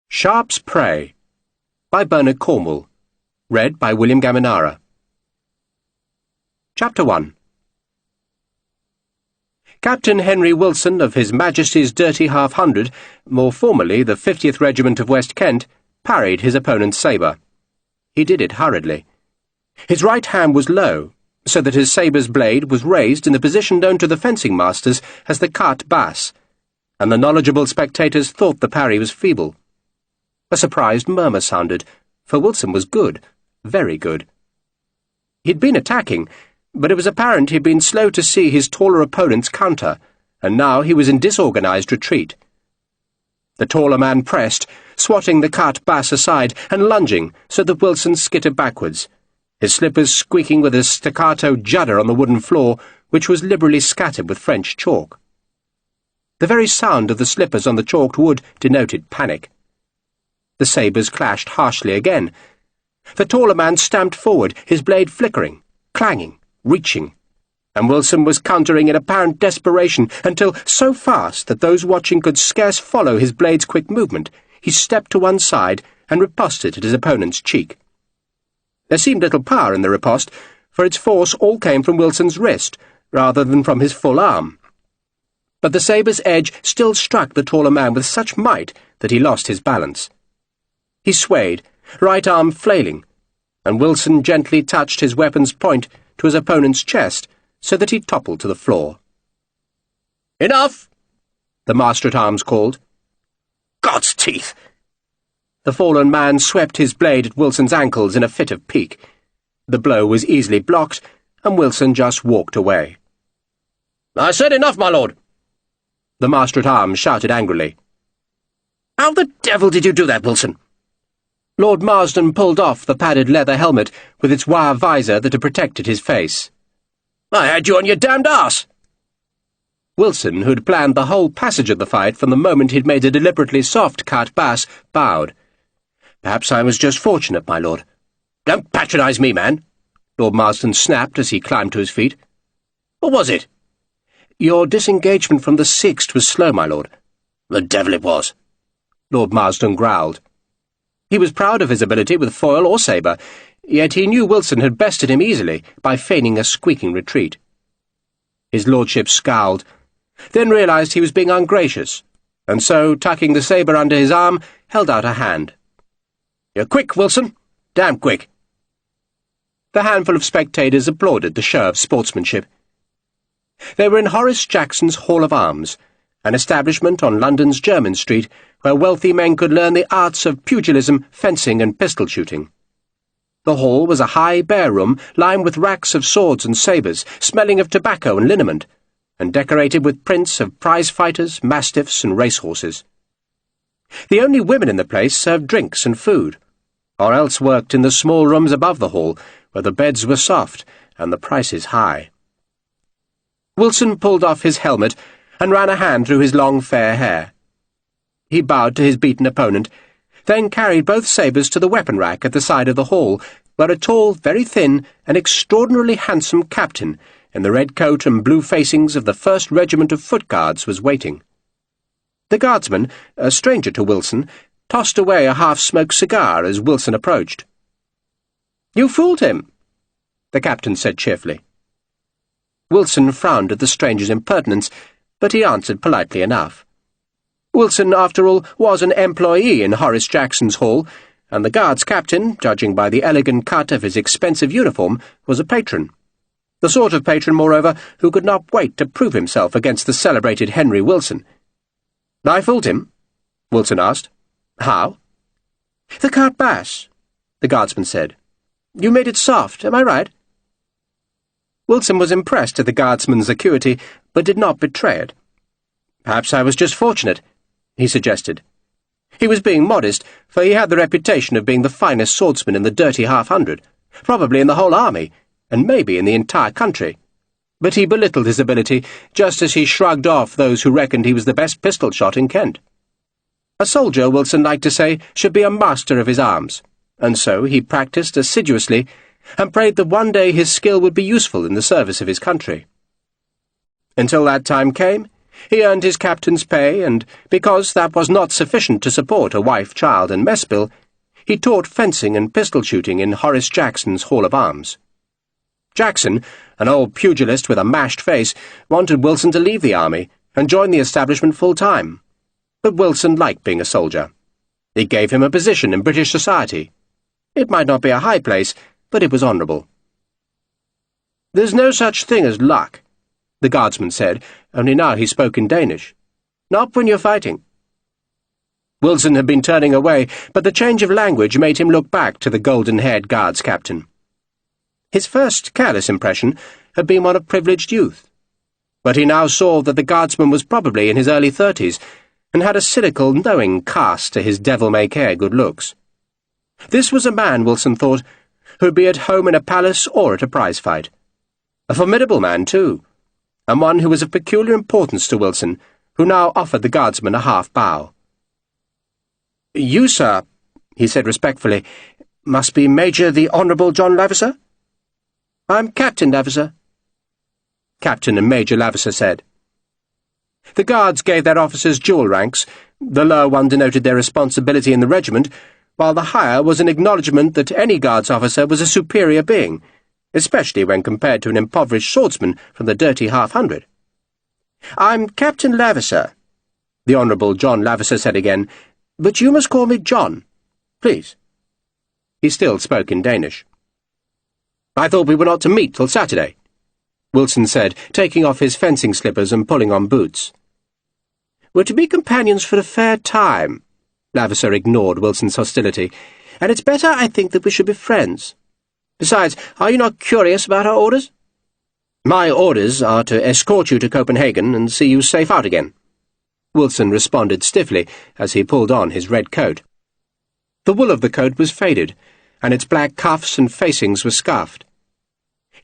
Sharpe's Prey by Bernard Cornwell. Read by William Gaminara. Chapter 1. Captain Henry Wilson of His Majesty's Dirty Half-Hundred, more formally the 50th Regiment of West Kent, parried his opponent's sabre. He did it hurriedly. His right hand was low, so that his sabre's blade was raised in the position known to the fencing masters as the carte basse, and the knowledgeable spectators thought the parry was feeble. A surprised murmur sounded, for Wilson was good, very good. He'd been attacking, but it was apparent he'd been slow to see his taller opponent's counter, and now he was in disorganized retreat. The taller man pressed, swatting the carte basse aside and lunging so that Wilson skittered backwards, his slippers squeaking with a staccato judder on the wooden floor, which was liberally scattered with French chalk. The very sound of the slippers on the chalked wood denoted panic. The sabres clashed harshly again. The taller man stamped forward, his blade flickering, clanging, reaching, and Wilson was countering in apparent desperation until, so fast that those watching could scarce follow his blade's quick movement, he stepped to one side and riposted at his opponent's cheek. There seemed little power in the riposte, for its force all came from Wilson's wrist, rather than from his full arm. But the sabre's edge still struck the taller man with such might that he lost his balance. He swayed, right arm flailing, and Wilson gently touched his weapon's point to his opponent's chest so that he toppled to the floor. "Enough!" the master-at-arms called. "God's teeth!" The fallen man swept his blade at Wilson's ankles in a fit of pique. The blow was easily blocked, and Wilson just walked away. "I said enough, my lord!" the master-at-arms shouted angrily. "How the devil did you do that, Wilson?" Lord Marsden pulled off the padded leather helmet with its wire visor that had protected his face. "I had you on your damned arse!" Wilson, who'd planned the whole passage of the fight from the moment he'd made a deliberately soft carte basse, bowed. "Perhaps I was just fortunate, my lord." "Don't patronize me, man," Lord Marsden snapped as he climbed to his feet. "What was it?" "Your disengagement from the sixth was slow, my lord." "The devil it was," Lord Marsden growled. He was proud of his ability with foil or sabre, yet he knew Wilson had bested him easily by feigning a squeaking retreat. His lordship scowled, then realized he was being ungracious, and so, tucking the sabre under his arm, held out a hand. "You're quick, Wilson. Damn quick." The handful of spectators applauded the show of sportsmanship. They were in Horace Jackson's Hall of Arms, an establishment on London's Jermyn Street, where wealthy men could learn the arts of pugilism, fencing, and pistol-shooting. The hall was a high, bare room lined with racks of swords and sabres, smelling of tobacco and liniment, and decorated with prints of prize-fighters, mastiffs, and racehorses. The only women in the place served drinks and food, or else worked in the small rooms above the hall, where the beds were soft and the prices high. Wilson pulled off his helmet and ran a hand through his long, fair hair. He bowed to his beaten opponent, then carried both sabres to the weapon rack at the side of the hall, where a tall, very thin, and extraordinarily handsome captain in the red coat and blue facings of the 1st Regiment of Foot Guards was waiting. The guardsman, a stranger to Wilson, tossed away a half-smoked cigar as Wilson approached. "You fooled him," the captain said cheerfully. Wilson frowned at the stranger's impertinence, but he answered politely enough. Wilson, after all, was an employee in Horace Jackson's hall, and the guards captain, judging by the elegant cut of his expensive uniform, was a patron. The sort of patron, moreover, who could not wait to prove himself against the celebrated Henry Wilson. "I fooled him?" Wilson asked. "How?" "The carte basse," the guardsman said. "You made it soft, am I right?" Wilson was impressed at the guardsman's acuity, but did not betray it. "Perhaps I was just fortunate," he suggested. He was being modest, for he had the reputation of being the finest swordsman in the Dirty Half-Hundred, probably in the whole army, and maybe in the entire country. But he belittled his ability, just as he shrugged off those who reckoned he was the best pistol shot in Kent. A soldier, Wilson liked to say, should be a master of his arms, and so he practised assiduously, and prayed that one day his skill would be useful in the service of his country. Until that time came, He earned his captain's pay, and because that was not sufficient to support a wife, child, and mess bill, he taught fencing and pistol shooting in Horace Jackson's Hall of Arms. Jackson, an old pugilist with a mashed face, wanted Wilson to leave the army and join the establishment full-time. But Wilson liked being a soldier. It gave him a position in British society. It might not be a high place, but it was honourable. "There's no such thing as luck," the guardsman said, only now he spoke in Danish. "Not when you're fighting." Wilson had been turning away, but the change of language made him look back to the golden-haired guards captain. His first careless impression had been one of privileged youth, but he now saw that the guardsman was probably in his early 30s and had a cynical, knowing cast to his devil-may-care good looks. This was a man, Wilson thought, who would be at home in a palace or at a prize fight. A formidable man, too, and one who was of peculiar importance to Wilson, who now offered the guardsman a half-bow. "You, sir," he said respectfully, "must be Major the Honourable John Lavisser?" "I'm Captain Lavisser," Captain and Major Lavisser said. The guards gave their officers dual ranks. The lower one denoted their responsibility in the regiment, while the higher was an acknowledgment that any guards officer was a superior being, especially when compared to an impoverished swordsman from the dirty half-hundred. "I'm Captain Lavisser," the Honourable John Lavisser said again, "but you must call me John, please." He still spoke in Danish. "I thought we were not to meet till Saturday," Wilson said, taking off his fencing slippers and pulling on boots. "We're to be companions for a fair time," Lavisser ignored Wilson's hostility, "and it's better, I think, that we should be friends. Besides, are you not curious about our orders?" "My orders are to escort you to Copenhagen and see you safe out again," Wilson responded stiffly as he pulled on his red coat. The wool of the coat was faded, and its black cuffs and facings were scuffed.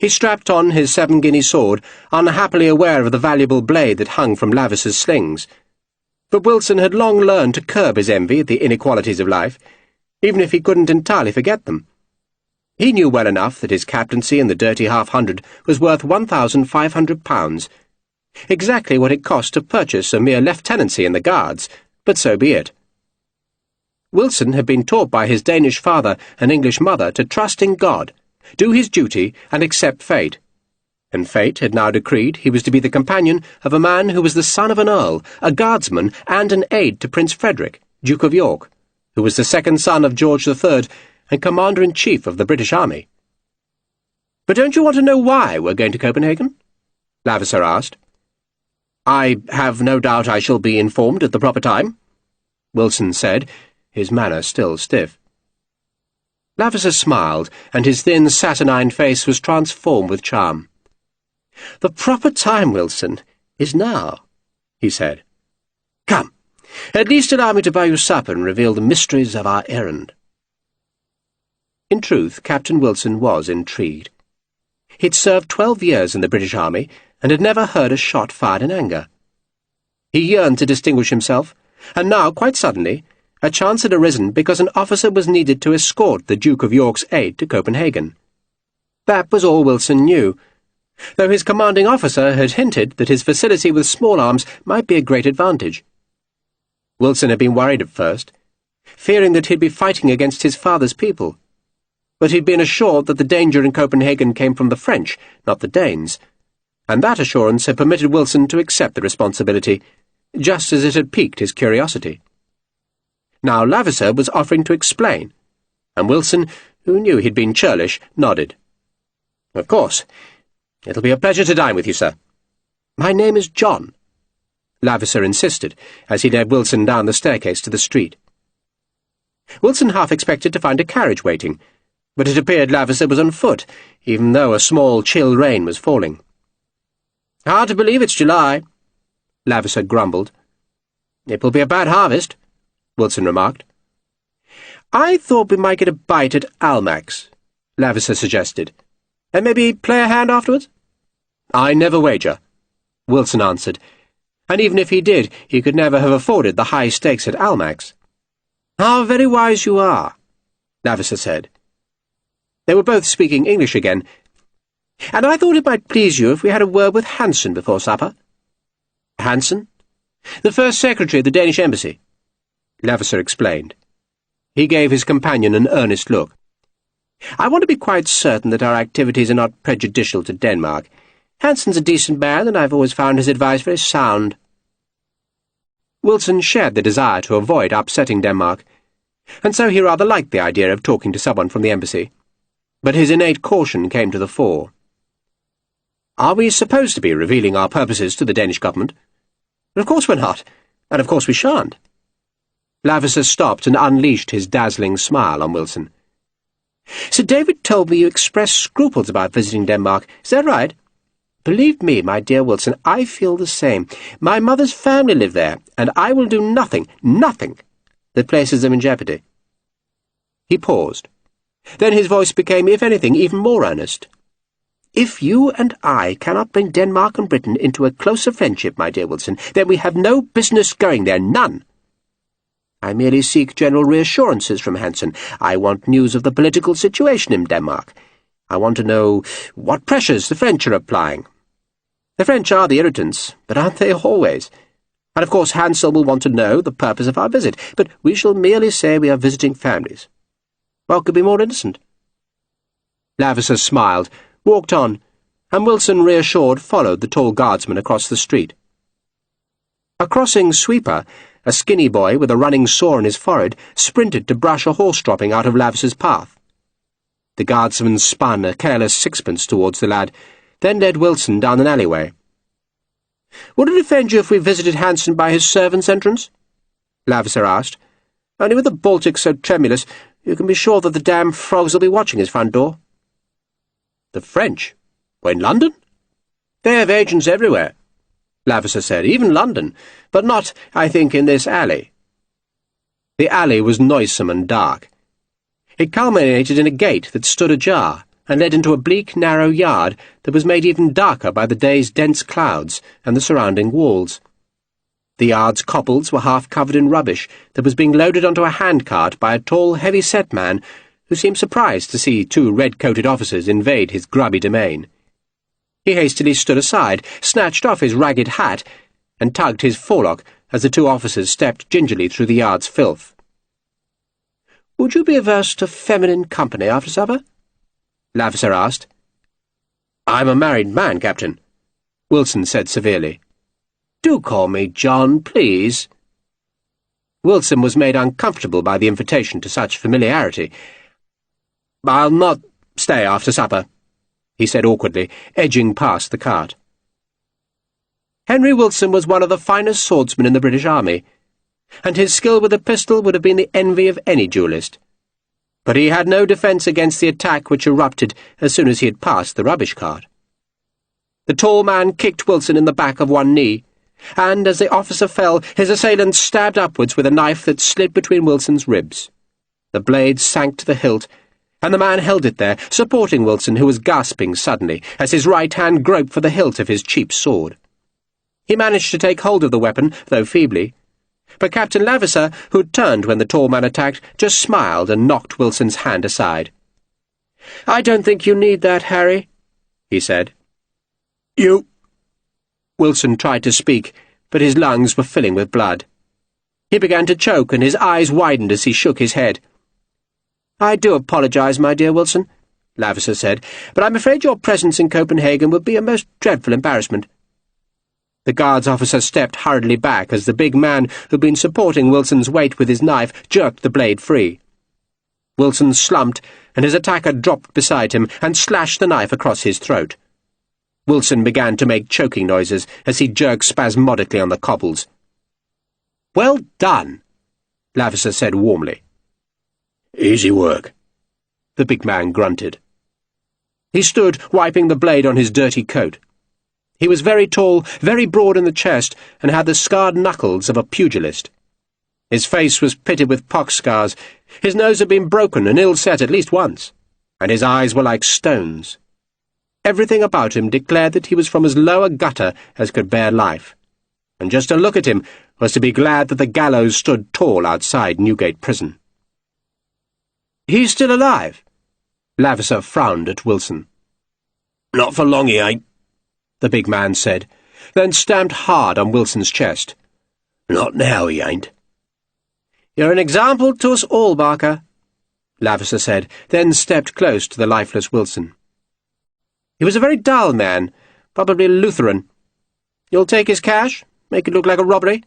He strapped on his 7-guinea sword, unhappily aware of the valuable blade that hung from Lavisser's slings. But Wilson had long learned to curb his envy at the inequalities of life, even if he couldn't entirely forget them. He knew well enough that his captaincy in the dirty half-hundred was worth £1,500, exactly what it cost to purchase a mere lieutenancy in the Guards, but so be it. Wilson had been taught by his Danish father and English mother to trust in God, do his duty, and accept fate. And fate had now decreed he was to be the companion of a man who was the son of an earl, a guardsman, and an aide to Prince Frederick, Duke of York, who was the second son of George III and Commander-in-Chief of the British Army. "But don't you want to know why we're going to Copenhagen?" Lavisser asked. "I have no doubt I shall be informed at the proper time," Wilson said, his manner still stiff. Lavisser smiled, and his thin, saturnine face was transformed with charm. "The proper time, Wilson, is now," he said. "Come, at least allow me to buy you supper and reveal the mysteries of our errand." In truth, Captain Wilson was intrigued. He'd served 12 years in the British Army and had never heard a shot fired in anger. He yearned to distinguish himself, and now, quite suddenly, a chance had arisen because an officer was needed to escort the Duke of York's aide to Copenhagen. That was all Wilson knew, though his commanding officer had hinted that his facility with small arms might be a great advantage. Wilson had been worried at first, fearing that he'd be fighting against his father's people, but he'd been assured that the danger in Copenhagen came from the French, not the Danes, and that assurance had permitted Wilson to accept the responsibility, just as it had piqued his curiosity. Now Lavisser was offering to explain, and Wilson, who knew he'd been churlish, nodded. "Of course. It'll be a pleasure to dine with you, sir." "My name is John," Lavisser insisted, as he led Wilson down the staircase to the street. Wilson half expected to find a carriage waiting, but it appeared Lavisser was on foot, even though a small, chill rain was falling. "Hard to believe it's July," Lavisser grumbled. "It will be a bad harvest," Wilson remarked. "I thought we might get a bite at Almack's," Lavisser suggested, "and maybe play a hand afterwards?" "I never wager," Wilson answered, and even if he did, he could never have afforded the high stakes at Almack's. "How very wise you are," Lavisser said. They were both speaking English again. "And I thought it might please you if we had a word with Hanson before supper." Hansen? The first secretary of the Danish embassy. Laverser explained. He gave his companion an earnest look. I want to be quite certain that our activities are not prejudicial to Denmark. Hansen's a decent man, and I've always found his advice very sound. Wilson shared the desire to avoid upsetting Denmark, and so he rather liked the idea of talking to someone from the embassy. But his innate caution came to the fore. Are we supposed to be revealing our purposes to the Danish government? Of course we're not, and of course we shan't. Laverser stopped and unleashed his dazzling smile on Wilson. Sir David told me you expressed scruples about visiting Denmark. Is that right? Believe me, my dear Wilson, I feel the same. My mother's family live there, and I will do nothing, that places them in jeopardy. He paused. Then his voice became, if anything, even more earnest. If you and I cannot bring Denmark and Britain into a closer friendship, my dear Wilson, then we have no business going there, none. I merely seek general reassurances from Hansen. I want news of the political situation in Denmark. I want to know what pressures the French are applying. The French are the irritants, but aren't they always? And of course Hansel will want to know the purpose of our visit, but we shall merely say we are visiting families. What could be more innocent? Laverser smiled, walked on, and Wilson, reassured, followed the tall guardsman across the street. A crossing sweeper, a skinny boy with a running sore on his forehead, sprinted to brush a horse dropping out of Laverser's path. The guardsman spun a careless sixpence towards the lad, then led Wilson down an alleyway. Would it offend you if we visited Hansen by his servants' entrance? Laverser asked. Only with the Baltic so tremulous, you can be sure that the damned frogs will be watching his front door. The French? In London? They have agents everywhere, Laverser said, even London, but not, I think, in this alley. The alley was noisome and dark. It culminated in a gate that stood ajar and led into a bleak, narrow yard that was made even darker by the day's dense clouds and the surrounding walls. The yard's cobbles were half covered in rubbish that was being loaded onto a handcart by a tall, heavy-set man who seemed surprised to see two red-coated officers invade his grubby domain. He hastily stood aside, snatched off his ragged hat, and tugged his forelock as the two officers stepped gingerly through the yard's filth. Would you be averse to feminine company after supper? Laverser asked. I'm a married man, Captain, Wilson said severely. Do call me John, please. Wilson was made uncomfortable by the invitation to such familiarity. I'll not stay after supper, he said awkwardly, edging past the cart. Henry Wilson was one of the finest swordsmen in the British Army, and his skill with a pistol would have been the envy of any duellist. But he had no defence against the attack which erupted as soon as he had passed the rubbish cart. The tall man kicked Wilson in the back of one knee, and as the officer fell, his assailant stabbed upwards with a knife that slid between Wilson's ribs. The blade sank to the hilt, and the man held it there, supporting Wilson, who was gasping suddenly, as his right hand groped for the hilt of his cheap sword. He managed to take hold of the weapon, though feebly, but Captain Laverser, who'd turned when the tall man attacked, just smiled and knocked Wilson's hand aside. I don't think you need that, Harry, he said. You... Wilson tried to speak, but his lungs were filling with blood. He began to choke, and his eyes widened as he shook his head. I do apologize, my dear Wilson, Laverser said, but I'm afraid your presence in Copenhagen would be a most dreadful embarrassment. The guards officer stepped hurriedly back as the big man who'd been supporting Wilson's weight with his knife jerked the blade free. Wilson slumped, and his attacker dropped beside him and slashed the knife across his throat. Wilson began to make choking noises as he jerked spasmodically on the cobbles. Well done, Laverser said warmly. Easy work, the big man grunted. He stood, wiping the blade on his dirty coat. He was very tall, very broad in the chest, and had the scarred knuckles of a pugilist. His face was pitted with pox scars, his nose had been broken and ill-set at least once, and his eyes were like stones. Everything about him declared that he was from as low a gutter as could bear life, and just to look at him was to be glad that the gallows stood tall outside Newgate Prison. He's still alive? Laverser frowned at Wilson. Not for long, he ain't, the big man said. then stamped hard on Wilson's chest. "Not now, he ain't." "You're an example to us all, Barker," Lavender said, then stepped close to the lifeless Wilson. "He was a very dull man, probably a Lutheran. You'll take his cash? Make it look like a robbery?"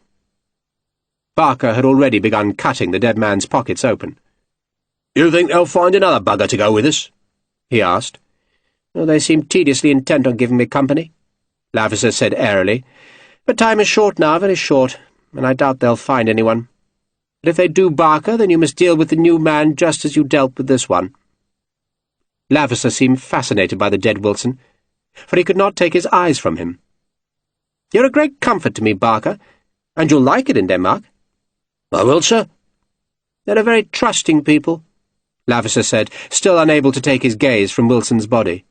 Barker had already begun cutting the dead man's pockets open. "You think they'll find another bugger to go with us?" he asked. "Well, they seem tediously intent on giving me company," Lavender said airily. "But time is short now, very short, and I doubt they'll find anyone. But if they do, Barker, then you must deal with the new man just as you dealt with this one." Lavender seemed fascinated by the dead Wilson, for he could not take his eyes from him. "You're a great comfort to me, Barker, and you'll like it in Denmark." "I will, sir." "They're a very trusting people," Lavender said, still unable to take his gaze from Wilson's body.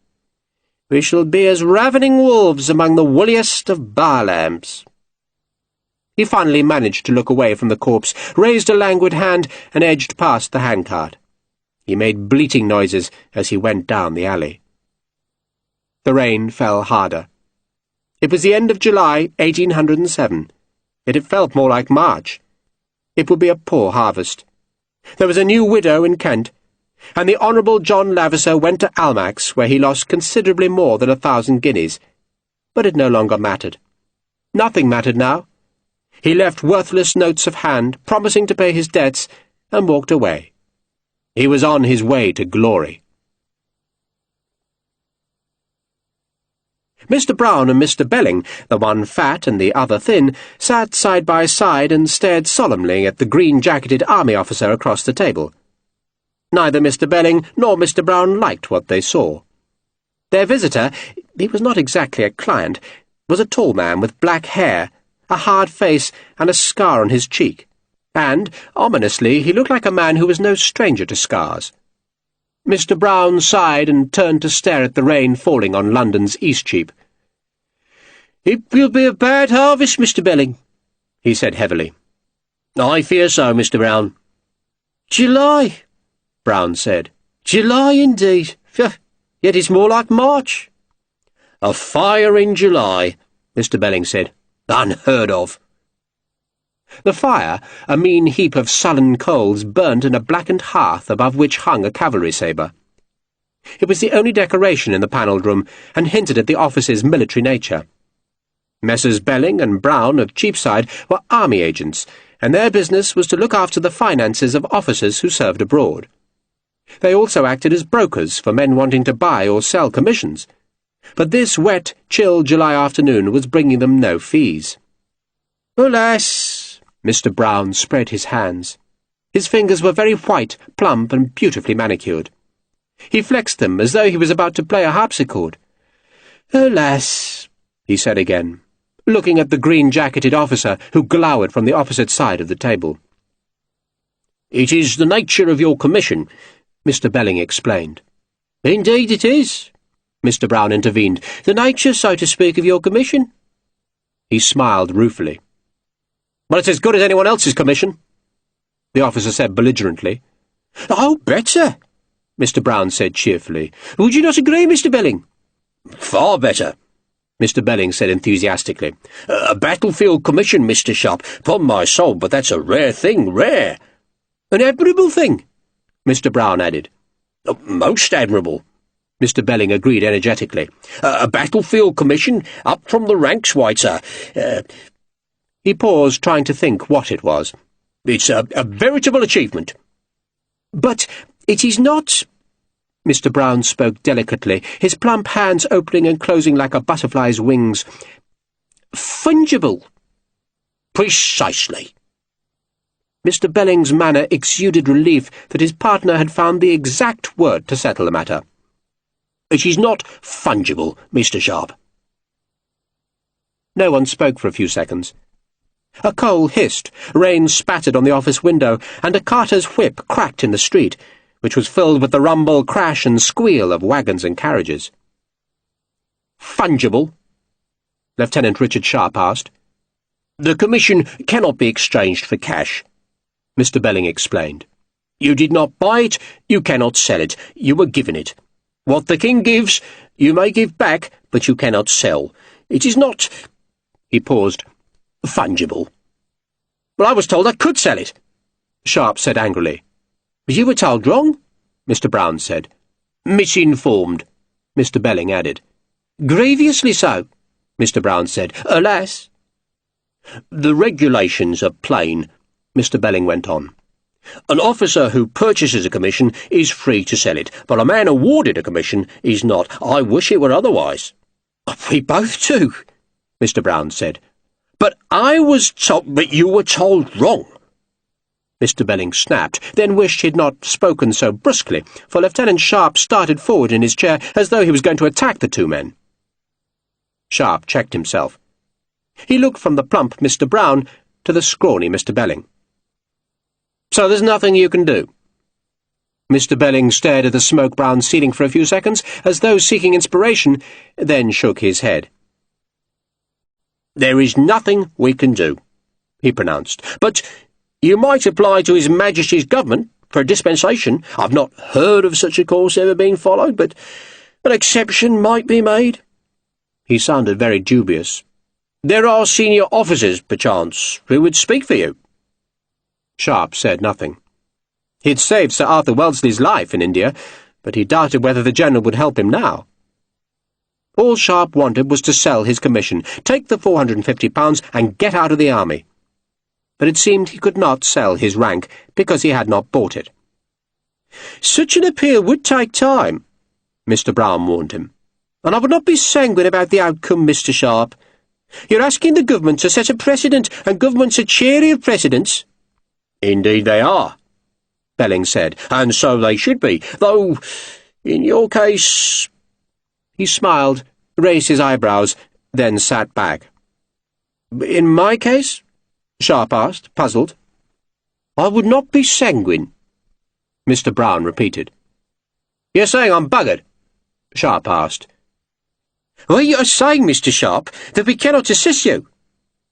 "We shall be as ravening wolves among the woolliest of bar-lambs." He finally managed to look away from the corpse, raised a languid hand, and edged past the handcart. He made bleating noises as he went down the alley. The rain fell harder. It was the end of July, 1807, yet it felt more like March. It would be a poor harvest. There was a new widow in Kent, and the Honourable John Lavender went to Almack's, where he lost considerably more than 1,000 guineas. But it no longer mattered. Nothing mattered now. He left worthless notes of hand, promising to pay his debts, and walked away. He was on his way to glory. Mr. Brown and Mr. Belling, the one fat and the other thin, sat side by side and stared solemnly at the green-jacketed army officer across the table. Neither Mr. Belling nor Mr. Brown liked what they saw. Their visitor, he was not exactly a client, was a tall man with black hair, a hard face, and a scar on his cheek, and, ominously, he looked like a man who was no stranger to scars. Mr. Brown sighed and turned to stare at the rain falling on London's Eastcheap. "It will be a bad harvest, Mr. Belling," he said heavily. "I fear so, Mr. Brown." "July," Brown said. "July indeed. Yet it's more like March." "A fire in July," Mr. Belling said. "Unheard of." The fire, a mean heap of sullen coals, burnt in a blackened hearth above which hung a cavalry sabre. It was the only decoration in the panelled room, and hinted at the office's military nature. Messrs. Belling and Brown of Cheapside were army agents, and their business was to look after the finances of officers who served abroad. They also acted as brokers for men wanting to buy or sell commissions, but this wet, chill July afternoon was bringing them no fees. "Alas!" Mr. Brown spread his hands. His fingers were very white, plump, and beautifully manicured. He flexed them as though he was about to play a harpsichord. "Alas!" he said again, looking at the green-jacketed officer who glowered from the opposite side of the table. "It is the nature of your commission," Mr. Belling explained. "Indeed it is," Mr. Brown intervened. "The nature, so to speak, of your commission." He smiled ruefully. "Well, it's as good as anyone else's commission," the officer said belligerently. "Oh, better," Mr. Brown said cheerfully. "Would you not agree, Mr. Belling?" "Far better," Mr. Belling said enthusiastically. "A battlefield commission, Mr. Sharpe, upon my soul, but that's a rare thing, rare." "An admirable thing," Mr. Brown added. "Most admirable," Mr. Belling agreed energetically. "A battlefield commission, up from the ranks, why, sir." He paused, trying to think what it was. "It's a veritable achievement." "But it is not—" Mr. Brown spoke delicately, his plump hands opening and closing like a butterfly's wings. "Fungible." "Precisely." Mr. Belling's manner exuded relief that his partner had found the exact word to settle the matter. "It is not fungible, Mr. Sharpe." No one spoke for a few seconds. A coal hissed, rain spattered on the office window, and a carter's whip cracked in the street, which was filled with the rumble, crash, and squeal of wagons and carriages. "Fungible?" Lieutenant Richard Sharpe asked. "The commission cannot be exchanged for cash," Mr. Belling explained. "You did not buy it, you cannot sell it, you were given it. What the king gives, you may give back, but you cannot sell. It is not—" He paused. "Fungible." "Well, I was told I could sell it," Sharpe said angrily. "You were told wrong," Mr. Brown said. "Misinformed," Mr. Belling added. "Grievously so," Mr. Brown said. "Alas." "The regulations are plain," Mr. Belling went on. "An officer who purchases a commission is free to sell it, but a man awarded a commission is not. I wish it were otherwise." "We both do," Mr. Brown said. "But you were told wrong." Mr. Belling snapped, then wished he had not spoken so brusquely, for Lieutenant Sharpe started forward in his chair as though he was going to attack the two men. Sharpe checked himself. He looked from the plump Mr. Brown to the scrawny Mr. Belling. "So there's nothing you can do?" Mr. Belling stared at the smoke-brown ceiling for a few seconds, as though seeking inspiration, then shook his head. "There is nothing we can do," he pronounced. "But you might apply to His Majesty's government for a dispensation. I've not heard of such a course ever being followed, but an exception might be made." He sounded very dubious. "There are senior officers, perchance, who would speak for you." Sharpe said nothing. He'd saved Sir Arthur Wellesley's life in India, but he doubted whether the General would help him now. All Sharpe wanted was to sell his commission, take the £450 and get out of the army. But it seemed he could not sell his rank because he had not bought it. "Such an appeal would take time," Mr. Brown warned him. "And I would not be sanguine about the outcome, Mr. Sharpe. You're asking the government to set a precedent, and governments are chary of precedents." "Indeed they are," Belling said, "and so they should be, though, in your case—" He smiled, raised his eyebrows, then sat back. "In my case?" Sharpe asked, puzzled. "I would not be sanguine," Mr. Brown repeated. "You're saying I'm buggered?" Sharpe asked. "Well, you are saying, Mr. Sharpe, that we cannot assist you."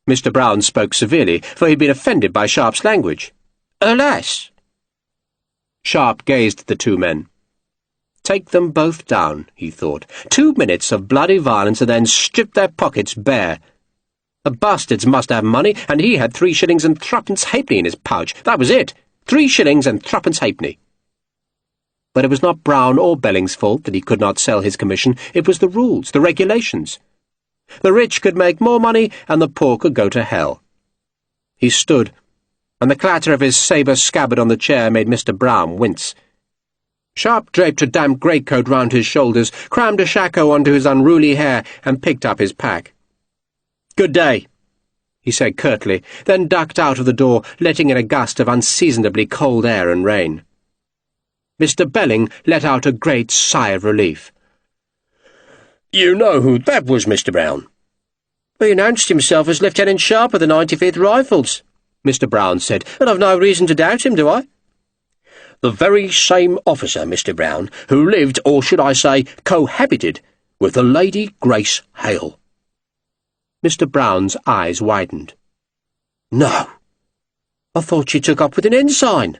Mr. Brown spoke severely, for he had been offended by Sharpe's language. "Alas!" Sharpe gazed at the two men. Take them both down, he thought. 2 minutes of bloody violence and then strip their pockets bare. The bastards must have money, and he had 3 shillings and 3 halfpenny in his pouch. That was it. 3 shillings and 3 halfpenny. But it was not Brown or Belling's fault that he could not sell his commission. It was the rules, the regulations. The rich could make more money, and the poor could go to hell. He stood, and the clatter of his sabre scabbard on the chair made Mr. Brown wince. Sharpe draped a damp greatcoat round his shoulders, crammed a shako onto his unruly hair, and picked up his pack. "Good day," he said curtly, then ducked out of the door, letting in a gust of unseasonably cold air and rain. Mr. Belling let out a great sigh of relief. "You know who that was, Mr. Brown?" "He announced himself as Lieutenant Sharpe of the 95th Rifles," Mr. Brown said, "and I've no reason to doubt him, do I?" "The very same officer, Mr. Brown, who lived, or should I say, cohabited, with the Lady Grace Hale." Mr. Brown's eyes widened. "No. I thought you took up with an ensign."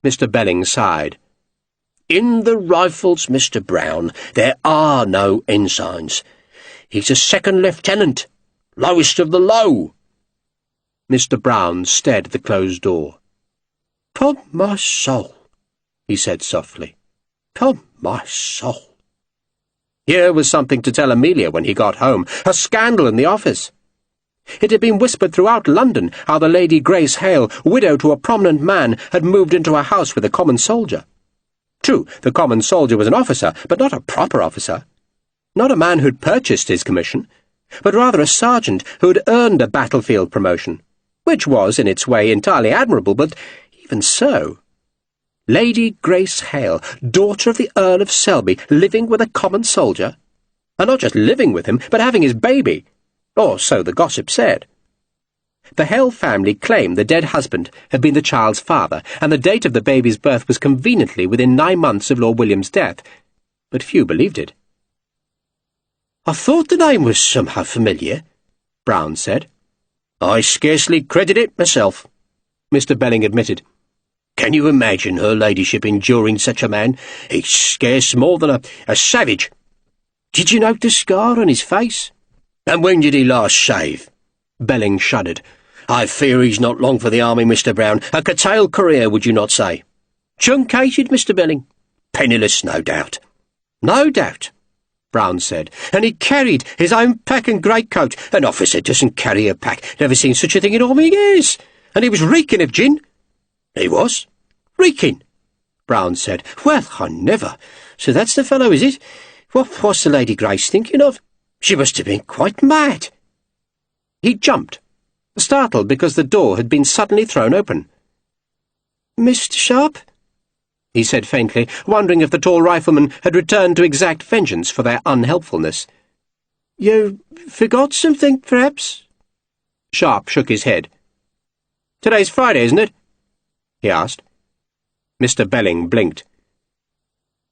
Mr. Belling sighed. "In the Rifles, Mr. Brown, there are no ensigns. He's a second lieutenant, lowest of the low." Mr. Brown stared at the closed door. "'Pon my soul," he said softly. "'Pon my soul." Here was something to tell Amelia when he got home. A scandal in the office. It had been whispered throughout London how the Lady Grace Hale, widow to a prominent man, had moved into a house with a common soldier. True, the common soldier was an officer, but not a proper officer. Not a man who'd purchased his commission, but rather a sergeant who had earned a battlefield promotion, which was, in its way, entirely admirable, but even so. Lady Grace Hale, daughter of the Earl of Selby, living with a common soldier, and not just living with him, but having his baby, or so the gossip said. The Hale family claimed the dead husband had been the child's father, and the date of the baby's birth was conveniently within 9 months of Lord William's death, but few believed it. "I thought the name was somehow familiar," Brown said. "I scarcely credit it myself," Mr. Belling admitted. "Can you imagine her ladyship enduring such a man? He's scarce more than a savage. Did you note the scar on his face? And when did he last shave?" Belling shuddered. "I fear he's not long for the army, Mr. Brown. A curtailed career, would you not say?" "Truncated, Mr. Belling." "Penniless, no doubt." "No doubt," Brown said. "And he carried his own pack and greatcoat. An officer doesn't carry a pack. Never seen such a thing in all my years. And he was reeking of gin." "He was?" "Reeking," Brown said. "Well, I never. So that's the fellow, is it? What was the Lady Grace thinking of? She must have been quite mad." He jumped, startled because the door had been suddenly thrown open. "Mr. Sharpe?" he said faintly, wondering if the tall rifleman had returned to exact vengeance for their unhelpfulness. "You forgot something, perhaps?" Sharpe shook his head. "Today's Friday, isn't it?" he asked. Mr. Belling blinked.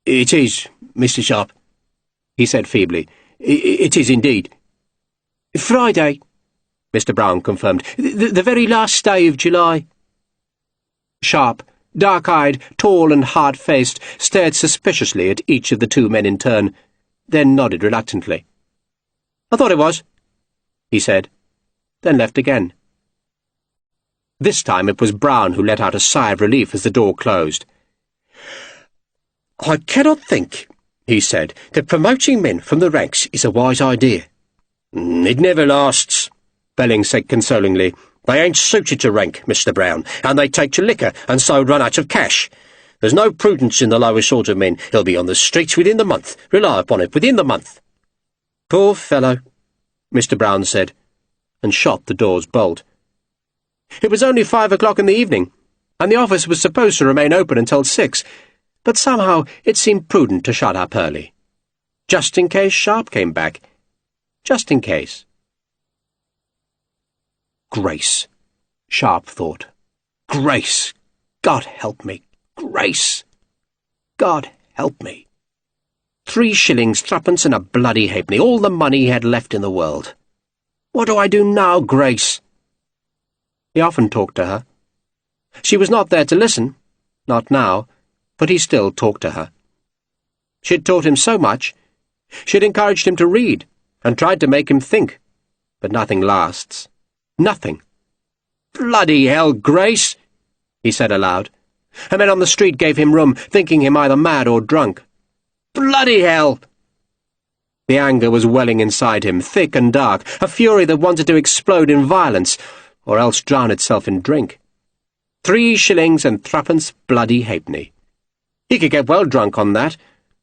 "It is, Mr. Sharpe," he said feebly. "It is indeed." "Friday," Mr. Brown confirmed. The very last day of July." Sharpe, dark-eyed, tall and hard-faced, stared suspiciously at each of the two men in turn, then nodded reluctantly. "I thought it was," he said, then left again. This time it was Brown who let out a sigh of relief as the door closed. "I cannot think," he said, "that promoting men from the ranks is a wise idea." "It never lasts," Belling said consolingly. "They ain't suited to rank, Mr. Brown, and they take to liquor and so run out of cash. There's no prudence in the lower sort of men. He'll be on the streets within the month. Rely upon it, within the month." "Poor fellow," Mr. Brown said, and shot the door's bolt. It was only 5 o'clock in the evening, and the office was supposed to remain open until 6, but somehow it seemed prudent to shut up early. Just in case Sharpe came back. Just in case. Grace, Sharpe thought. Grace! God help me! Grace! God help me! 3 shillings, 3pence, and a bloody halfpenny, all the money he had left in the world. What do I do now, Grace? He often talked to her. She was not there to listen, not now, but he still talked to her. She'd taught him so much. She'd encouraged him to read, and tried to make him think. But nothing lasts. Nothing. "Bloody hell, Grace!" he said aloud, and men on the street gave him room, thinking him either mad or drunk. "Bloody hell!" The anger was welling inside him, thick and dark, a fury that wanted to explode in violence, or else drown itself in drink. 3 shillings and 3pence bloody halfpenny. He could get well drunk on that,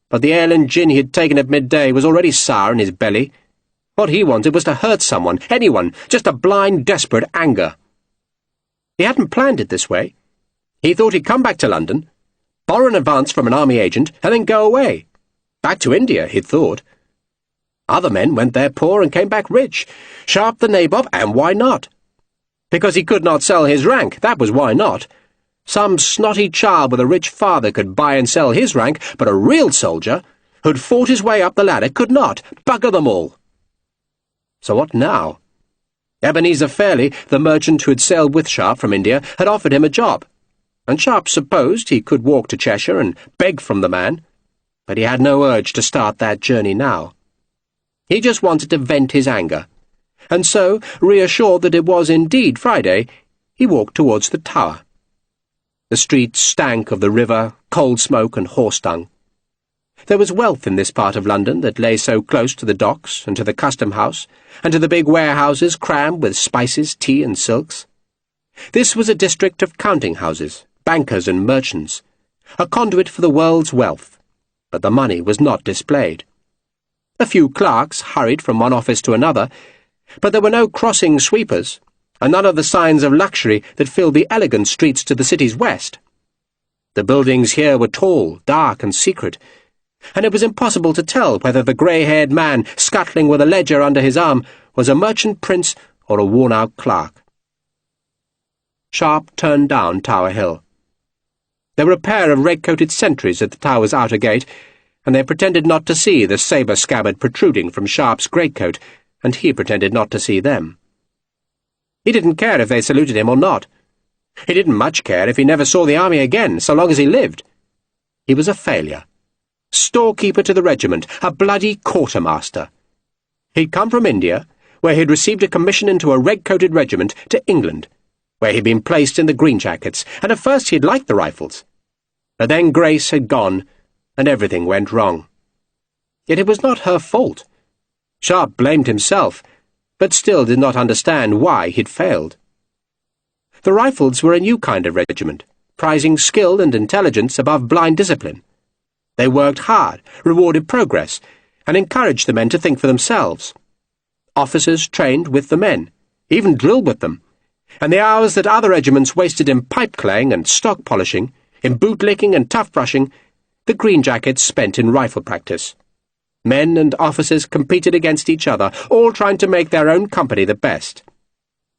but the ale and gin he had taken at midday was already sour in his belly. What he wanted was to hurt someone, anyone, just a blind, desperate anger. He hadn't planned it this way. He thought he'd come back to London, borrow an advance from an army agent, and then go away. Back to India, he'd thought. Other men went there poor and came back rich. Sharpe the nabob, and why not? Because he could not sell his rank, that was why not. Some snotty child with a rich father could buy and sell his rank, but a real soldier, who'd fought his way up the ladder, could not. Bugger them all. So what now? Ebenezer Fairley, the merchant who had sailed with Sharpe from India, had offered him a job, and Sharpe supposed he could walk to Cheshire and beg from the man, but he had no urge to start that journey now. He just wanted to vent his anger, and so, reassured that it was indeed Friday, he walked towards the tower. The street stank of the river, coal smoke, and horse dung. There was wealth in this part of London that lay so close to the docks and to the custom house, and to the big warehouses crammed with spices, tea, and silks. This was a district of counting-houses, bankers and merchants, a conduit for the world's wealth, but the money was not displayed. A few clerks hurried from one office to another, but there were no crossing sweepers, and none of the signs of luxury that filled the elegant streets to the city's west. The buildings here were tall, dark, and secret, and it was impossible to tell whether the grey-haired man scuttling with a ledger under his arm was a merchant prince or a worn-out clerk. Sharpe turned down Tower Hill. There were a pair of red-coated sentries at the tower's outer gate, and they pretended not to see the sabre scabbard protruding from Sharpe's greatcoat, and he pretended not to see them. He didn't care if they saluted him or not. He didn't much care if he never saw the army again, so long as he lived. He was a failure. Storekeeper to the regiment, a bloody quartermaster. He'd come from India, where he'd received a commission into a red-coated regiment, to England, where he'd been placed in the Green Jackets, and at first he'd liked the Rifles. But then Grace had gone, and everything went wrong. Yet it was not her fault. Sharpe blamed himself, but still did not understand why he'd failed. The Rifles were a new kind of regiment, prizing skill and intelligence above blind discipline. They worked hard, rewarded progress, and encouraged the men to think for themselves. Officers trained with the men, even drilled with them, and the hours that other regiments wasted in pipe-claying and stock-polishing, in boot-licking and tough-brushing, the Green Jackets spent in rifle practice. Men and officers competed against each other, all trying to make their own company the best.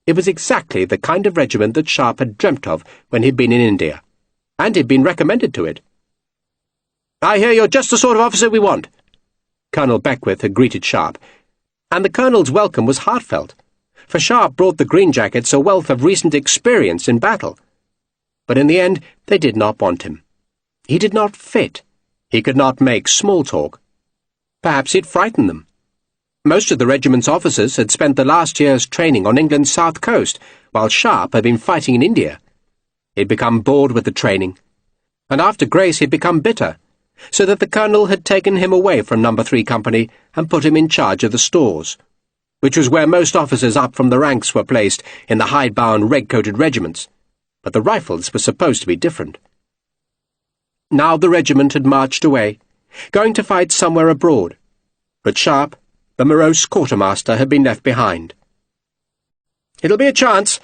It was exactly the kind of regiment that Sharpe had dreamt of when he'd been in India, and he'd been recommended to it. "I hear you're just the sort of officer we want," Colonel Beckwith had greeted Sharpe, and the colonel's welcome was heartfelt, for Sharpe brought the Green Jackets a wealth of recent experience in battle. But in the end, they did not want him. He did not fit. He could not make small talk. Perhaps he'd frightened them. Most of the regiment's officers had spent the last year's training on England's south coast, while Sharpe had been fighting in India. He'd become bored with the training, and after Grace he'd become bitter, so that the colonel had taken him away from No. 3 Company and put him in charge of the stores, which was where most officers up from the ranks were placed in the hidebound red-coated regiments, but the Rifles were supposed to be different. Now the regiment had marched away, going to fight somewhere abroad, but Sharpe, the morose quartermaster, had been left behind. "It'll be a chance,"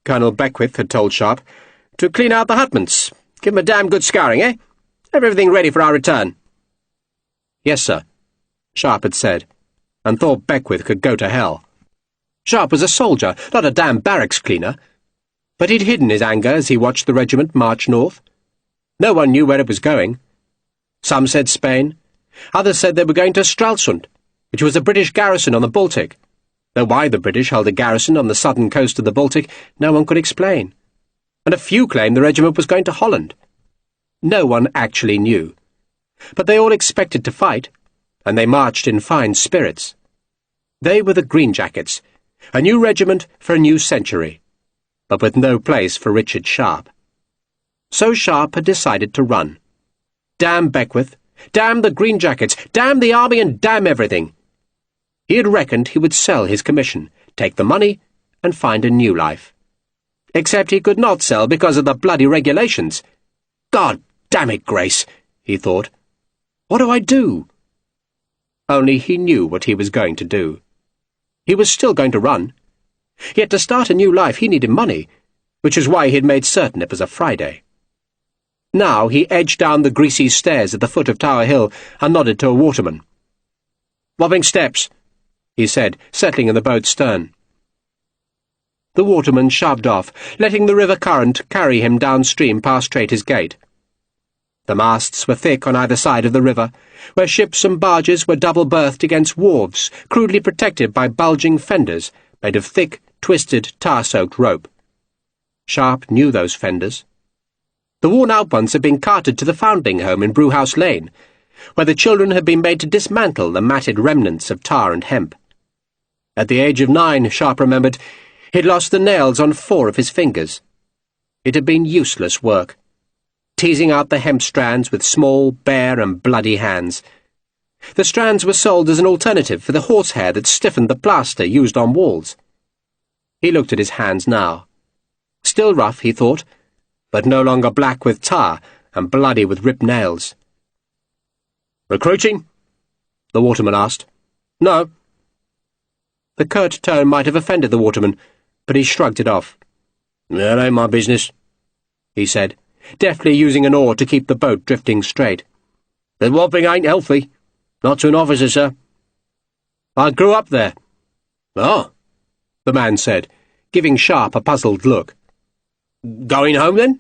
Colonel Beckwith had told Sharpe, "to clean out the hutments. Give 'em a damn good scouring, eh? Have everything ready for our return." "Yes, sir," Sharpe had said, and thought Beckwith could go to hell. Sharpe was a soldier, not a damn barracks cleaner, but he'd hidden his anger as he watched the regiment march north. No one knew where it was going. Some said Spain. Others said they were going to Stralsund, which was a British garrison on the Baltic, though why the British held a garrison on the southern coast of the Baltic no one could explain, and a few claimed the regiment was going to Holland. No one actually knew, but they all expected to fight, and they marched in fine spirits. They were the Green Jackets, a new regiment for a new century, but with no place for Richard Sharpe. So Sharpe had decided to run. Damn Beckwith, damn the Green Jackets, damn the army, and damn everything. He had reckoned he would sell his commission, take the money, and find a new life. Except he could not sell because of the bloody regulations. "God damn it, Grace," he thought. "What do I do?" Only he knew what he was going to do. He was still going to run. Yet to start a new life he needed money, which was why he had made certain it was a Friday. Now he edged down the greasy stairs at the foot of Tower Hill and nodded to a waterman. "Wobbling steps," he said, settling in the boat's stern. The waterman shoved off, letting the river current carry him downstream past Traitor's Gate. The masts were thick on either side of the river, where ships and barges were double-berthed against wharves, crudely protected by bulging fenders made of thick, twisted, tar-soaked rope. Sharpe knew those fenders. The worn-out ones had been carted to the Foundling Home in Brewhouse Lane, where the children had been made to dismantle the matted remnants of tar and hemp. At the age of 9, Sharpe remembered, he'd lost the nails on 4 of his fingers. It had been useless work, teasing out the hemp strands with small, bare and bloody hands. The strands were sold as an alternative for the horsehair that stiffened the plaster used on walls. He looked at his hands now. Still rough, he thought, but no longer black with tar and bloody with ripped nails. "Recruiting?" the waterman asked. "No." The curt tone might have offended the waterman, but he shrugged it off. "That ain't my business," he said, deftly using an oar to keep the boat drifting straight. "The wobbling ain't healthy. Not to an officer, sir." "I grew up there." "Oh," the man said, giving Sharpe a puzzled look. "Going home, then?"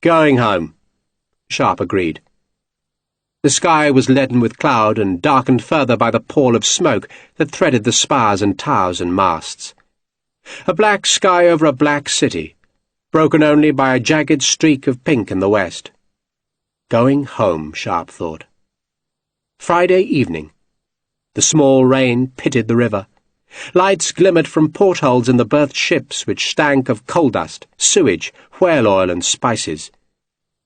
"Going home," Sharpe agreed. The sky was leaden with cloud and darkened further by the pall of smoke that threaded the spars and towers and masts. A black sky over a black city, broken only by a jagged streak of pink in the west. Going home, Sharpe thought. Friday evening. The small rain pitted the river, Lights glimmered from portholes in the berthed ships which stank of coal dust, sewage, whale oil and spices.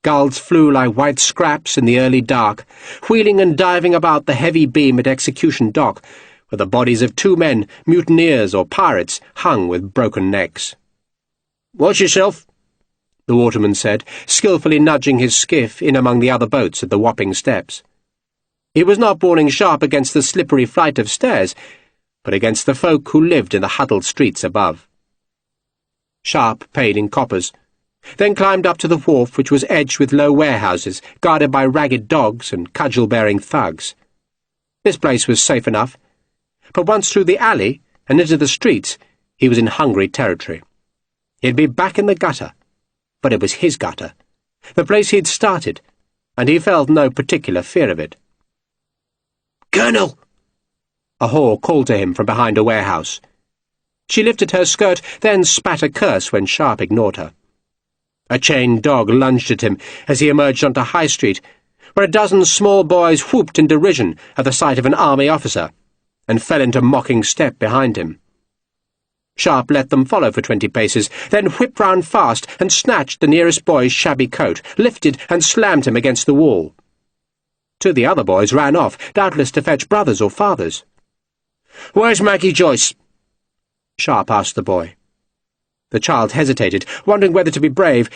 Gulls flew like white scraps in the early dark, wheeling and diving about the heavy beam at Execution Dock, where the bodies of 2 men, mutineers or pirates, hung with broken necks. "Watch yourself," the waterman said, skilfully nudging his skiff in among the other boats at the Wapping steps. He was not warning Sharpe against the slippery flight of stairs, but against the folk who lived in the huddled streets above. Sharpe paid in coppers, then climbed up to the wharf, which was edged with low warehouses, guarded by ragged dogs and cudgel-bearing thugs. This place was safe enough, but once through the alley and into the streets, he was in hungry territory. He'd be back in the gutter, but it was his gutter, the place he'd started, and he felt no particular fear of it. "Colonel!" A whore called to him from behind a warehouse. She lifted her skirt, then spat a curse when Sharpe ignored her. A chained dog lunged at him as he emerged onto High Street, where a dozen small boys whooped in derision at the sight of an army officer, and fell into mocking step behind him. Sharpe let them follow for 20 paces, then whipped round fast and snatched the nearest boy's shabby coat, lifted and slammed him against the wall. 2 of the other boys ran off, doubtless to fetch brothers or fathers. "Where's Maggie Joyce?" Sharpe asked the boy. The child hesitated, wondering whether to be brave,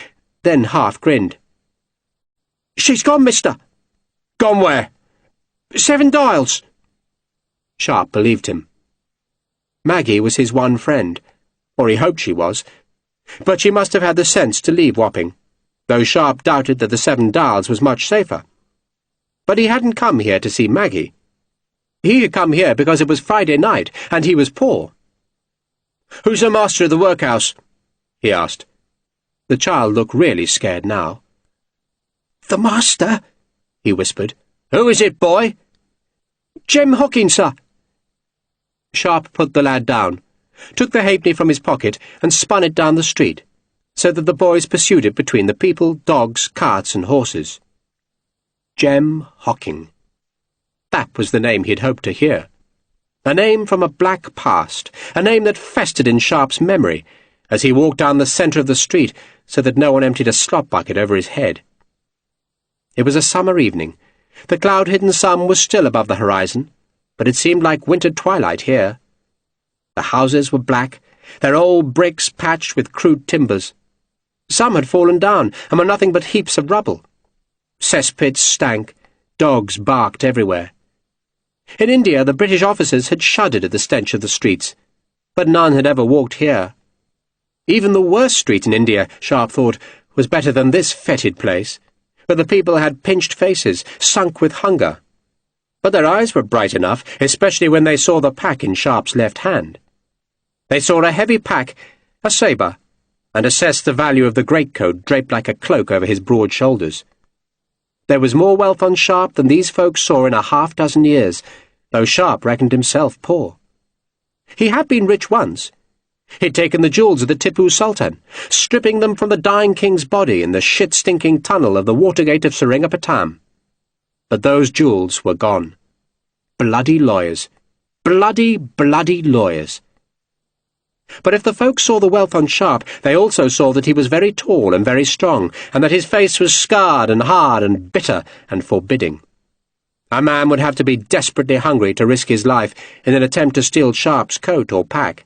then half grinned. "She's gone, mister." "Gone where?" "7 Dials." Sharpe believed him. Maggie was his one friend, or he hoped she was, but she must have had the sense to leave Wapping, though Sharpe doubted that the 7 Dials was much safer. But he hadn't come here to see Maggie. He had come here because it was Friday night, and he was poor. "Who's the master of the workhouse?" he asked. The child looked really scared now. "The master?" he whispered. "Who is it, boy?" "Jem Hocking, sir." Sharpe put the lad down, took the halfpenny from his pocket, and spun it down the street, so that the boys pursued it between the people, dogs, carts, and horses. Jem Hocking. That was the name he'd hoped to hear. A name from a black past, a name that festered in Sharpe's memory as he walked down the centre of the street so that no one emptied a slop bucket over his head. It was a summer evening. The cloud-hidden sun was still above the horizon, but it seemed like winter twilight here. The houses were black, their old bricks patched with crude timbers. Some had fallen down and were nothing but heaps of rubble. Cesspits stank, dogs barked everywhere. In India, the British officers had shuddered at the stench of the streets, but none had ever walked here. Even the worst street in India, Sharpe thought, was better than this fetid place, where the people had pinched faces, sunk with hunger. But their eyes were bright enough, especially when they saw the pack in Sharpe's left hand. They saw a heavy pack, a sabre, and assessed the value of the greatcoat draped like a cloak over his broad shoulders. There was more wealth on Sharpe than these folks saw in a half-dozen years, though Sharpe reckoned himself poor. He had been rich once. He'd taken the jewels of the Tipu Sultan, stripping them from the dying king's body in the shit-stinking tunnel of the Watergate of Seringapatam. But those jewels were gone. Bloody lawyers. Bloody lawyers. But if the folks saw the wealth on Sharpe, they also saw that he was very tall and very strong, and that his face was scarred and hard and bitter and forbidding. A man would have to be desperately hungry to risk his life in an attempt to steal Sharpe's coat or pack.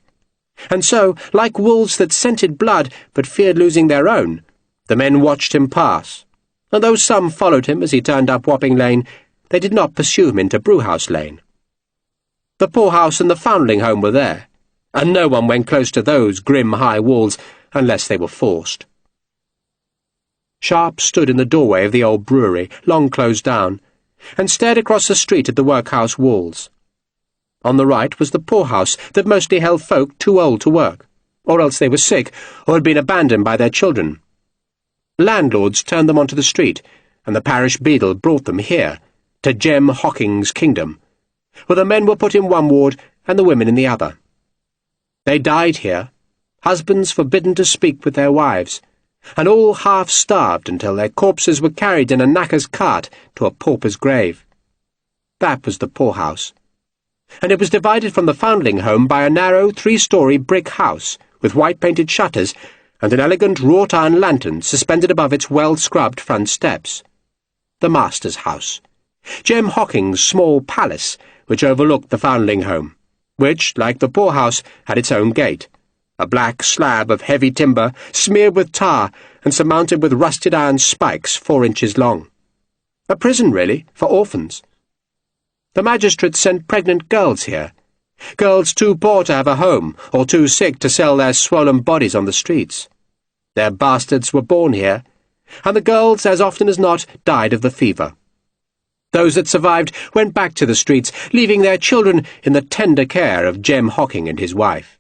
And so, like wolves that scented blood but feared losing their own, the men watched him pass, and though some followed him as he turned up Wapping Lane, they did not pursue him into Brewhouse Lane. The poorhouse and the foundling home were there, and no one went close to those grim high walls unless they were forced. Sharpe stood in the doorway of the old brewery, long closed down, and stared across the street at the workhouse walls. On the right was the poorhouse that mostly held folk too old to work, or else they were sick or had been abandoned by their children. Landlords turned them onto the street, and the parish beadle brought them here, to Jem Hocking's kingdom, where the men were put in one ward and the women in the other. They died here, husbands forbidden to speak with their wives, and all half-starved until their corpses were carried in a knacker's cart to a pauper's grave. That was the poorhouse. and it was divided from the foundling home by a narrow 3-story brick house with white-painted shutters and an elegant wrought-iron lantern suspended above its well-scrubbed front steps. The master's house. Jem Hocking's small palace, which overlooked the foundling home, which, like the poorhouse, had its own gate, a black slab of heavy timber smeared with tar and surmounted with rusted iron spikes 4 inches long. A prison, really, for orphans. The magistrate sent pregnant girls here, girls too poor to have a home or too sick to sell their swollen bodies on the streets. Their bastards were born here, and the girls, as often as not, died of the fever. Those that survived went back to the streets, leaving their children in the tender care of Jem Hocking and his wife.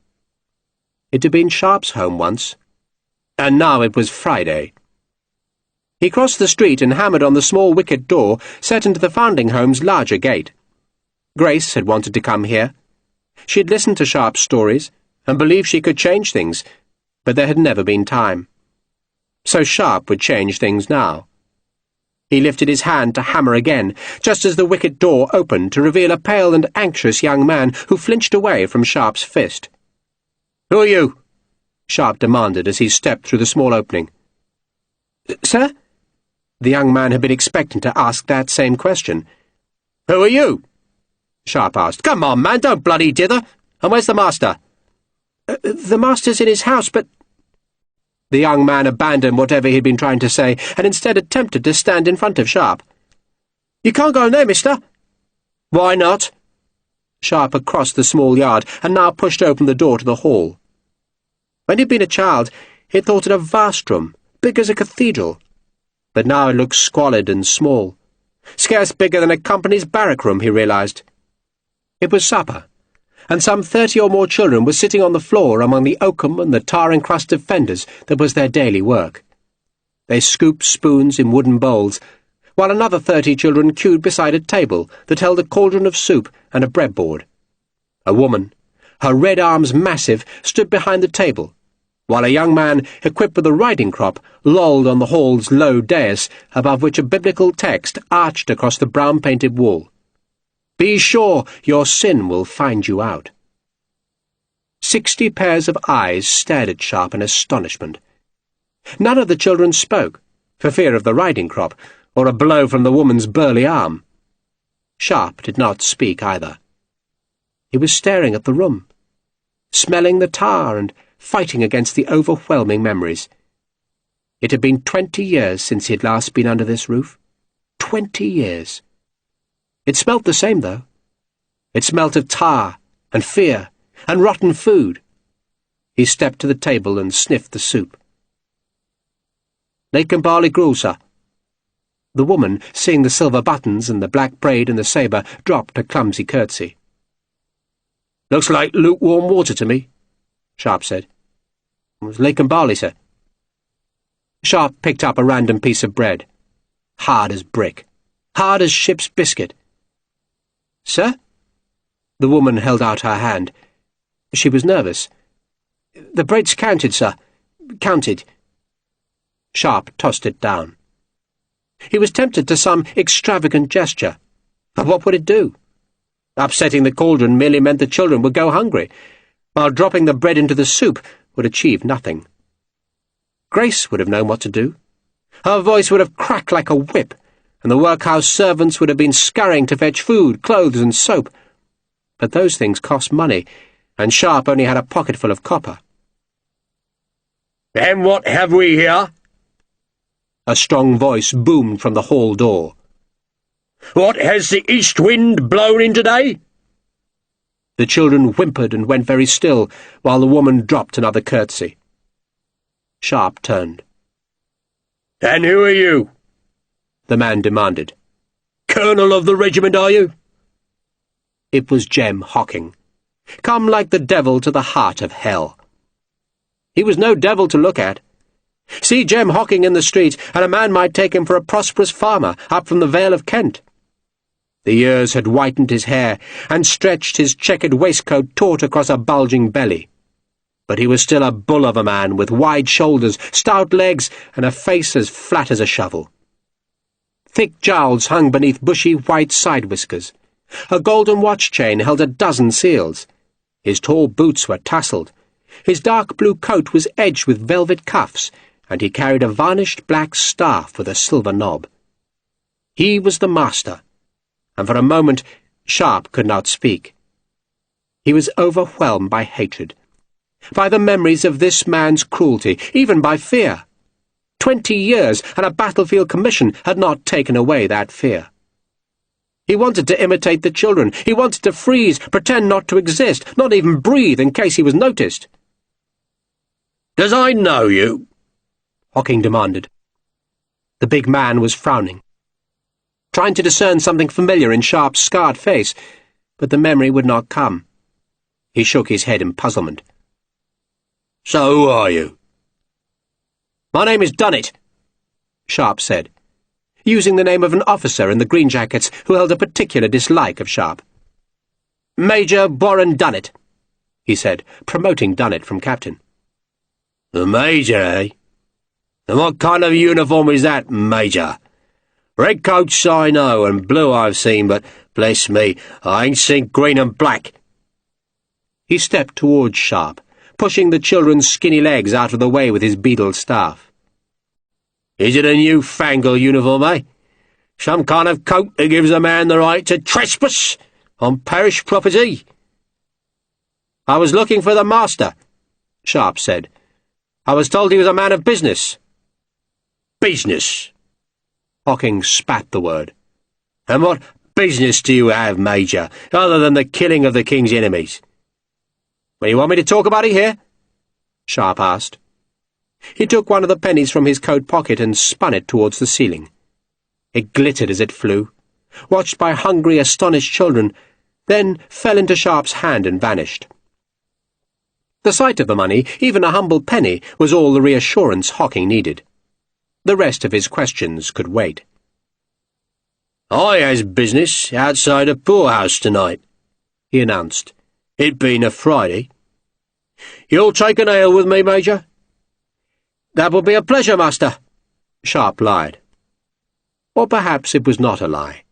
It had been Sharpe's home once, and now it was Friday. He crossed the street and hammered on the small wicket door set into the foundling home's larger gate. Grace had wanted to come here. She had listened to Sharpe's stories and believed she could change things, but there had never been time. So Sharpe would change things now. He lifted his hand to hammer again, just as the wicket door opened to reveal a pale and anxious young man who flinched away from Sharpe's fist. "Who are you?" Sharpe demanded as he stepped through the small opening. "Sir?" The young man had been expecting to ask that same question. "Who are you?" Sharpe asked. "Come on, man, don't bloody dither. And where's the master?" The master's in his house, but—" The young man abandoned whatever he had been trying to say and instead attempted to stand in front of Sharpe. "You can't go in there, mister." "Why not?" Sharpe had crossed the small yard and now pushed open the door to the hall. When he had been a child, he had thought it a vast room, big as a cathedral. But now it looked squalid and small, scarce bigger than a company's barrack room, he realized. It was supper, and some 30 or more children were sitting on the floor among the oakum and the tar-encrusted fenders that was their daily work. They scooped spoons in wooden bowls, while another 30 children queued beside a table that held a cauldron of soup and a breadboard. A woman, her red arms massive, stood behind the table, while a young man, equipped with a riding crop, lolled on the hall's low dais, above which a biblical text arched across the brown-painted wall. "Be sure your sin will find you out." 60 pairs of eyes stared at Sharpe in astonishment. None of the children spoke, for fear of the riding crop, or a blow from the woman's burly arm. Sharpe did not speak either. He was staring at the room, smelling the tar and fighting against the overwhelming memories. It had been 20 years since he had last been under this roof. 20 years. It smelt the same, though. It smelt of tar and fear and rotten food. He stepped to the table and sniffed the soup. "Lake and barley gruel, sir." The woman, seeing the silver buttons and the black braid and the sabre, dropped a clumsy curtsy. "Looks like lukewarm water to me," Sharpe said. "It was lake and barley, sir." Sharpe picked up a random piece of bread. Hard as brick. Hard as ship's biscuit. "Sir?" The woman held out her hand. She was nervous. "The bread's counted, sir. Counted." Sharpe tossed it down. He was tempted to some extravagant gesture. But what would it do? Upsetting the cauldron merely meant the children would go hungry, while dropping the bread into the soup would achieve nothing. Grace would have known what to do. Her voice would have cracked like a whip, and the workhouse servants would have been scurrying to fetch food, clothes, and soap. But those things cost money, and Sharpe only had a pocketful of copper. "And what have we here?" A strong voice boomed from the hall door. "What has the east wind blown in today?" The children whimpered and went very still, while the woman dropped another curtsy. Sharpe turned. "And who are you?" the man demanded. "Colonel of the regiment, are you?" It was Jem Hocking, come like the devil to the heart of hell. He was no devil to look at. See Jem Hocking in the street, and a man might take him for a prosperous farmer up from the Vale of Kent. The years had whitened his hair and stretched his checkered waistcoat taut across a bulging belly. But he was still a bull of a man with wide shoulders, stout legs, and a face as flat as a shovel. Thick jowls hung beneath bushy white side whiskers, A golden watch chain held a dozen seals. His tall boots were tasselled. His dark blue coat was edged with velvet cuffs, and he carried a varnished black staff with a silver knob. He was the master, and for a moment Sharpe could not speak. He was overwhelmed by hatred, by the memories of this man's cruelty, even by fear. 20 years and a battlefield commission had not taken away that fear. He wanted to imitate the children. He wanted to freeze, pretend not to exist, not even breathe in case he was noticed. "Does I know you?" Hocking demanded. The big man was frowning, trying to discern something familiar in Sharpe's scarred face, but the memory would not come. He shook his head in puzzlement. "So who are you?" "My name is Dunnett," Sharpe said, using the name of an officer in the green jackets who held a particular dislike of Sharpe. "Major Warren Dunnett," he said, promoting Dunnett from captain. "The Major, eh? And what kind of uniform is that, Major? Red coats I know, and blue I've seen, but, bless me, I ain't seen green and black." He stepped towards Sharpe, pushing the children's skinny legs out of the way with his beetled staff. "Is it a new-fangled uniform, eh? Some kind of coat that gives a man the right to trespass on parish property?" "I was looking for the master," Sharpe said. "I was told he was a man of business." "Business?" Hocking spat the word. "And what business do you have, Major, other than the killing of the King's enemies?" "Well, you want me to talk about it here?" Sharpe asked. He took one of the pennies from his coat pocket and spun it towards the ceiling. It glittered as it flew, watched by hungry, astonished children, then fell into Sharpe's hand and vanished. The sight of the money, even a humble penny, was all the reassurance Hocking needed. The rest of his questions could wait. "I has business outside a poorhouse tonight," he announced. "It being a Friday. You'll take an ale with me, Major?" "That will be a pleasure, master," Sharpe lied. Or perhaps it was not a lie,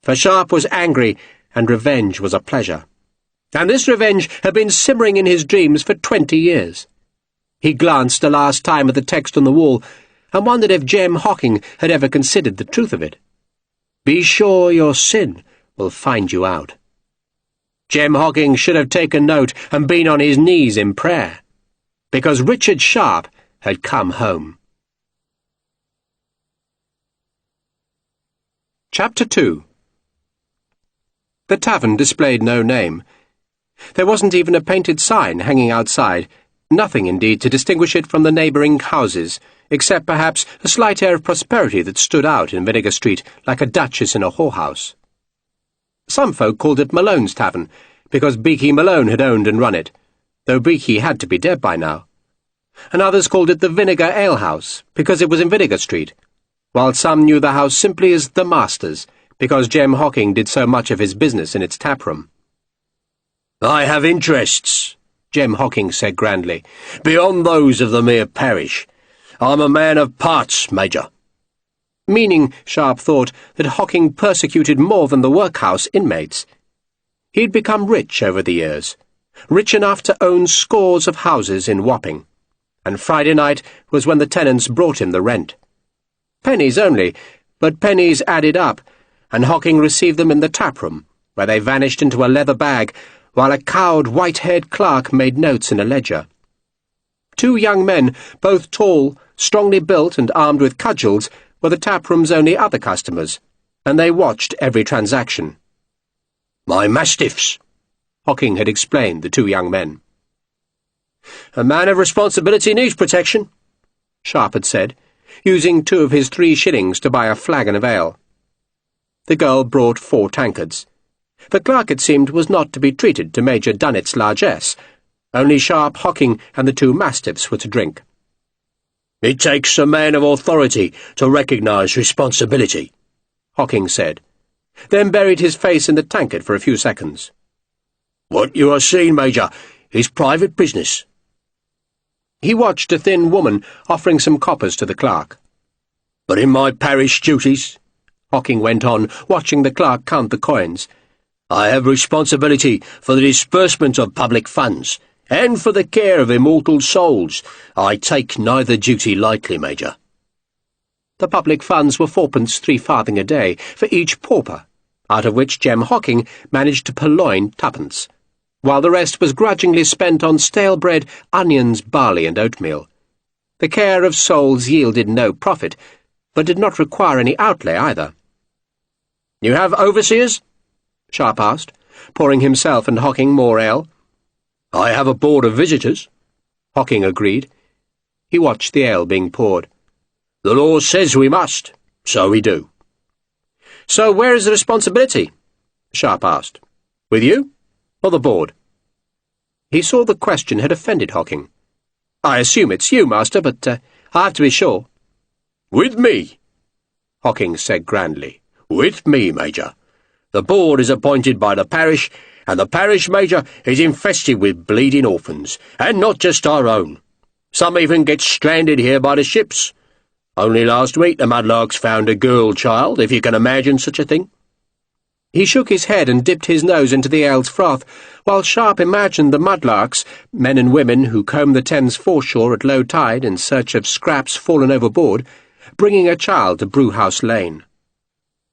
for Sharpe was angry and revenge was a pleasure. And this revenge had been simmering in his dreams for 20 years. He glanced a last time at the text on the wall and wondered if Jem Hocking had ever considered the truth of it. "Be sure your sin will find you out." Jem Hocking should have taken note and been on his knees in prayer, because Richard Sharpe had come home. Chapter 2. The tavern displayed no name. There wasn't even a painted sign hanging outside, nothing, indeed, to distinguish it from the neighbouring houses, except perhaps a slight air of prosperity that stood out in Vinegar Street like a duchess in a whorehouse. Some folk called it Malone's Tavern, because Beaky Malone had owned and run it, though Beaky had to be dead by now. And others called it the Vinegar Ale-house, because it was in Vinegar Street, while some knew the house simply as the Master's, because Jem Hocking did so much of his business in its taproom. "I have interests," Jem Hocking said grandly, "beyond those of the mere parish. I'm a man of parts, Major." Meaning, Sharpe thought, that Hocking persecuted more than the workhouse inmates. He'd become rich over the years, rich enough to own scores of houses in Wapping, and Friday night was when the tenants brought him the rent. Pennies only, but pennies added up, and Hocking received them in the taproom, where they vanished into a leather bag, while a cowed, white-haired clerk made notes in a ledger. 2 young men, both tall, strongly built and armed with cudgels, were the taproom's only other customers, and they watched every transaction. "My mastiffs," Hocking had explained the 2 young men. "A man of responsibility needs protection," Sharpe had said, using 2 of his 3 shillings to buy a flagon of ale. The girl brought 4 tankards. The clerk, it seemed, was not to be treated to Major Dunnett's largesse. Only Sharpe, Hocking, and the 2 mastiffs were to drink. "It takes a man of authority to recognise responsibility," Hocking said, then buried his face in the tankard for a few seconds. "What you are seeing, Major, is private business." He watched a thin woman offering some coppers to the clerk. "But in my parish duties," Hocking went on, watching the clerk count the coins, I have responsibility for the disbursement of public funds, and for the care of immortal souls. I take neither duty lightly, Major. The public funds were fourpence 3 farthing a day for each pauper, out of which Jem Hocking managed to purloin twopence, while the rest was grudgingly spent on stale bread, onions, barley, and oatmeal. The care of souls yielded no profit, but did not require any outlay either. "You have overseers?" Sharpe asked, pouring himself and Hocking more ale. "I have a board of visitors," Hocking agreed. He watched the ale being poured. "The law says we must, so we do." "So where is the responsibility?" Sharpe asked. "With you, or the board?" He saw the question had offended Hocking. "I assume it's you, Master, but I have to be sure." "With me," Hocking said grandly. "With me, Major. The board is appointed by the parish, and the parish, Major, is infested with bleeding orphans, and not just our own. Some even get stranded here by the ships. Only last week the mudlarks found a girl child, if you can imagine such a thing." He shook his head and dipped his nose into the ale's froth, while Sharpe imagined the mudlarks, men and women who comb the Thames foreshore at low tide in search of scraps fallen overboard, bringing a child to Brewhouse Lane.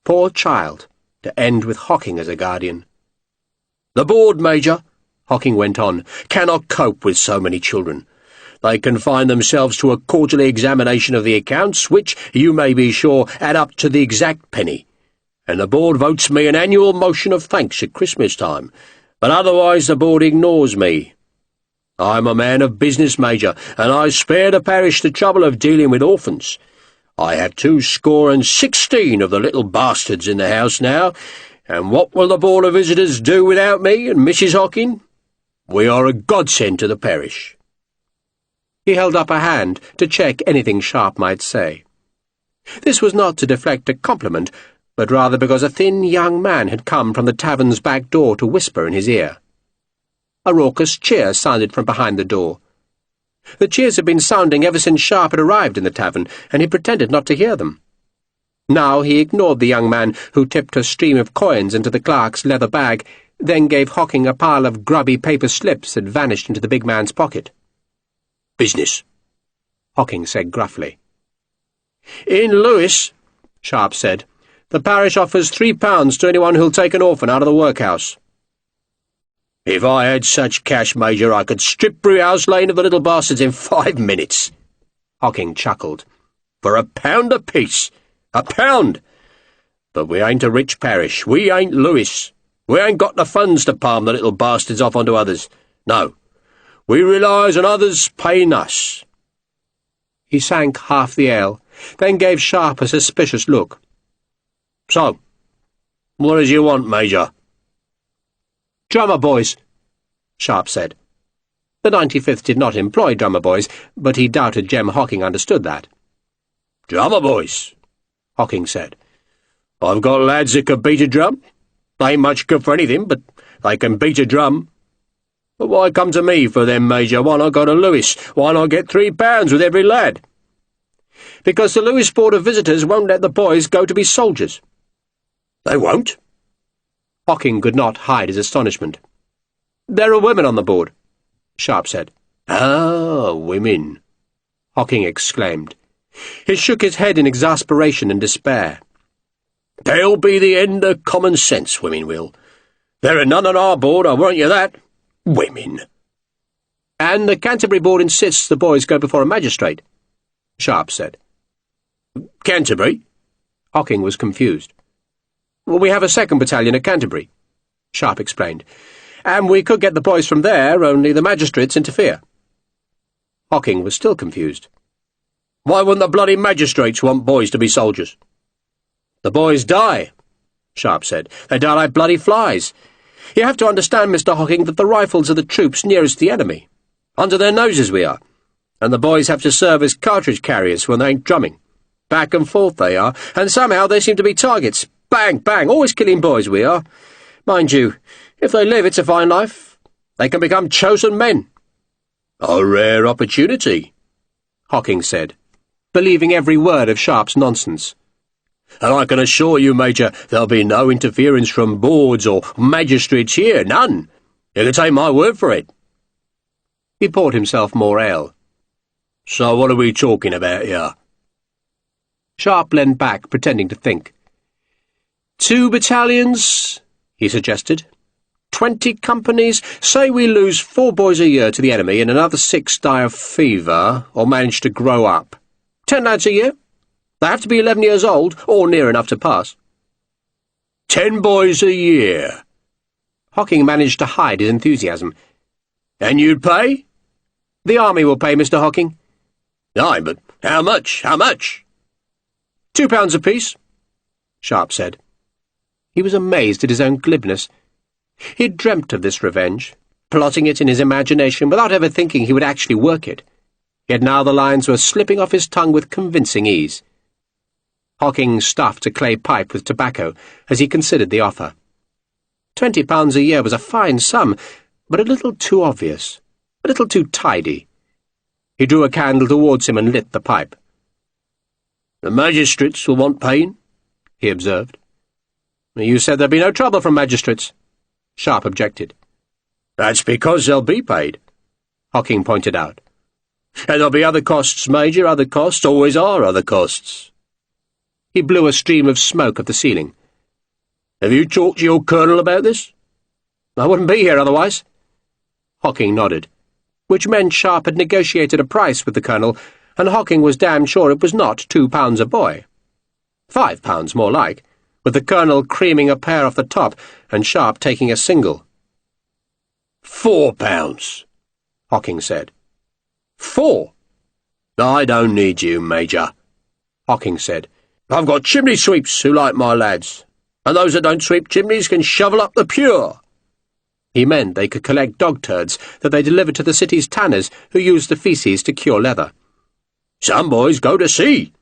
Poor child, to end with Hocking as a guardian. "The board, Major," Hocking went on, "cannot cope with so many children. They confine themselves to a quarterly examination of the accounts, which, you may be sure, add up to the exact penny. And the board votes me an annual motion of thanks at Christmas time, but otherwise the board ignores me. I am a man of business, Major, and I spare the parish the trouble of dealing with orphans. I have 216 of the little bastards in the house now, and what will the Board of Visitors do without me and Mrs. Hocking? We are a godsend to the parish." He held up a hand to check anything Sharpe might say. This was not to deflect a compliment, but rather because a thin young man had come from the tavern's back door to whisper in his ear. A raucous cheer sounded from behind the door. The cheers had been sounding ever since Sharpe had arrived in the tavern, and he pretended not to hear them. Now he ignored the young man who tipped a stream of coins into the clerk's leather bag, then gave Hocking a pile of grubby paper slips that vanished into the big man's pocket. "Business," Hocking said gruffly. "In Lewis," Sharpe said, "the parish offers £3 to anyone who'll take an orphan out of the workhouse." "If I had such cash, Major, I could strip Brewhouse Lane of the little bastards in 5 minutes." Hocking chuckled. "For £1 apiece. £1! But we ain't a rich parish. We ain't Lewis. We ain't got the funds to palm the little bastards off onto others. No. We relies on others paying us." He sank half the ale, then gave Sharpe a suspicious look. "So, what does you want, Major?" "Drummer boys," Sharpe said. The 95th did not employ drummer boys, but he doubted Jem Hocking understood that. "Drummer boys," Hocking said. "I've got lads that can beat a drum. They ain't much good for anything, but they can beat a drum. But why come to me for them, Major? Why not go to Lewis? Why not get £3 with every lad?" "Because the Lewis Board of Visitors won't let the boys go to be soldiers." "They won't?" Hocking could not hide his astonishment. "There are women on the board," Sharpe said. "Ah, women," Hocking exclaimed. He shook his head in exasperation and despair. "They'll be the end of common sense, women will. There are none on our board, I warrant you that. Women." "And the Canterbury Board insists the boys go before a magistrate," Sharpe said. "Canterbury?" Hocking was confused. "Well, we have a 2nd battalion at Canterbury," Sharpe explained, "and we could get the boys from there, only the magistrates interfere." Hocking was still confused. "Why wouldn't the bloody magistrates want boys to be soldiers?" "The boys die," Sharpe said. "They die like bloody flies. You have to understand, Mr. Hocking, that the rifles are the troops nearest the enemy. Under their noses we are, and the boys have to serve as cartridge carriers when they ain't drumming. Back and forth they are, and somehow they seem to be targets. Bang, bang, always killing boys we are. Mind you, if they live, it's a fine life. They can become chosen men." "A rare opportunity," Hocking said, believing every word of Sharpe's nonsense. And I can assure you, Major, there'll be no interference from boards or magistrates here, none. You can take my word for it." He poured himself more ale. "So what are we talking about here?" Sharpe leaned back, pretending to think. 2 battalions, he suggested. 20 companies. Say we lose 4 boys a year to the enemy and another 6 die of fever or manage to grow up. 10 lads a year. They have to be 11 years old, or near enough to pass. 10 boys a year. Hocking managed to hide his enthusiasm. And you'd pay? The army will pay, Mr. Hocking. Aye, but how much? How much? £2 apiece, Sharpe said. He was amazed at his own glibness. He had dreamt of this revenge, plotting it in his imagination without ever thinking he would actually work it. Yet now the lines were slipping off his tongue with convincing ease. Hocking stuffed a clay pipe with tobacco as he considered the offer. £20 a year was a fine sum, but a little too obvious, a little too tidy. He drew a candle towards him and lit the pipe. "The magistrates will want paying," he observed. "You said there'd be no trouble from magistrates," Sharpe objected. "That's because they'll be paid," Hocking pointed out. "And there'll be other costs, Major, other costs, always are other costs." He blew a stream of smoke at the ceiling. "Have you talked to your colonel about this?" "I wouldn't be here otherwise." Hocking nodded, which meant Sharpe had negotiated a price with the colonel, and Hocking was damn sure it was not £2 a boy. £5 more like, with the colonel creaming a pair off the top and Sharpe taking a single. £4, Hocking said. 4? "I don't need you, Major," Hocking said. "I've got chimney sweeps who like my lads, and those that don't sweep chimneys can shovel up the pure." He meant they could collect dog turds that they delivered to the city's tanners who used the faeces to cure leather. "Some boys go to sea,"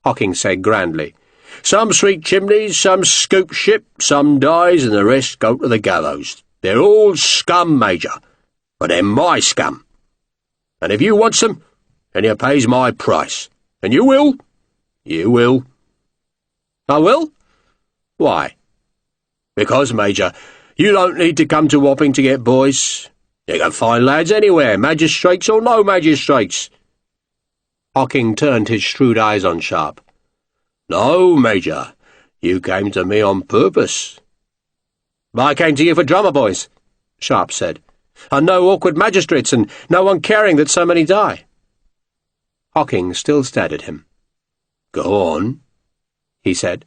Hocking said grandly. "Some sweep chimneys, some scoop ship, some dies, and the rest go to the gallows. They're all scum, Major, but they're my scum. And if you wants them, then you pays my price. And you will. You will." "I will? Why?" "Because, Major, you don't need to come to Wapping to get boys. You can find lads anywhere, magistrates or no magistrates." Hocking turned his shrewd eyes on Sharpe. "No, Major, you came to me on purpose." "I came to you for drummer boys," Sharpe said, "and no awkward magistrates, and no one caring that so many die." Hocking still stared at him. "Go on," he said.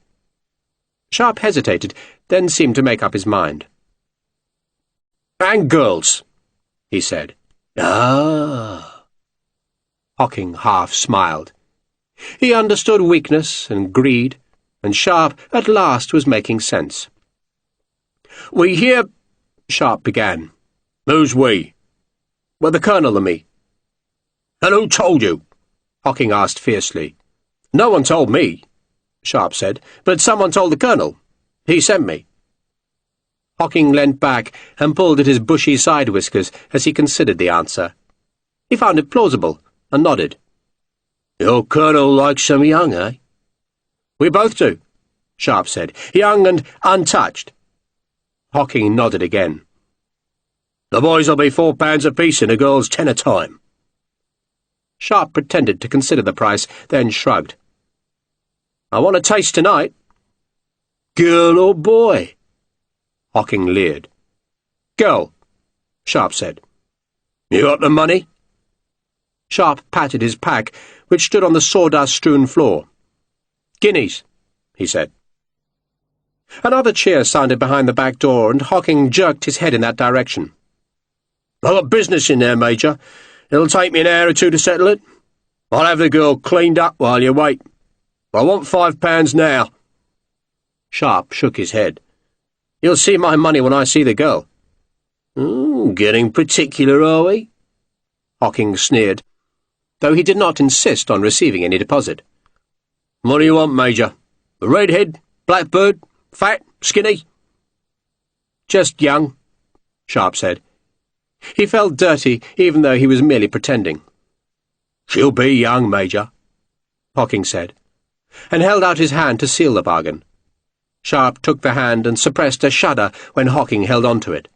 Sharpe hesitated, then seemed to make up his mind. "And girls," he said. "Ah." Hocking half smiled. He understood weakness and greed, and Sharpe at last was making sense. "We hear—" Sharpe began. "Who's we?" "Well, the colonel and me." "And who told you?" Hocking asked fiercely. "No one told me," Sharpe said, "but someone told the colonel. He sent me." Hocking leant back and pulled at his bushy side whiskers as he considered the answer. He found it plausible, and nodded. "Your colonel likes them young, eh?" "We both do," Sharpe said. "Young and untouched." Hocking nodded again. "The boys will be £4 apiece and the girls 10 a time." Sharpe pretended to consider the price, then shrugged. "I want a taste tonight." "Girl or boy?" Hocking leered. "Girl," Sharpe said. "You got the money?" Sharpe patted his pack, which stood on the sawdust-strewn floor. "Guineas," he said. Another cheer sounded behind the back door, and Hocking jerked his head in that direction. "I've got business in there, Major. It'll take me an hour or 2 to settle it. I'll have the girl cleaned up while you wait. I want £5 now." Sharpe shook his head. "You'll see my money when I see the girl." Getting particular, are we?" Hocking sneered, though he did not insist on receiving any deposit. "What do you want, Major? A redhead, blackbird, fat, skinny?" "Just young," Sharpe said. He felt dirty, even though he was merely pretending. "She'll be young, Major," Hocking said. and held out his hand to seal the bargain. Sharpe took the hand and suppressed a shudder when Hocking held on to it.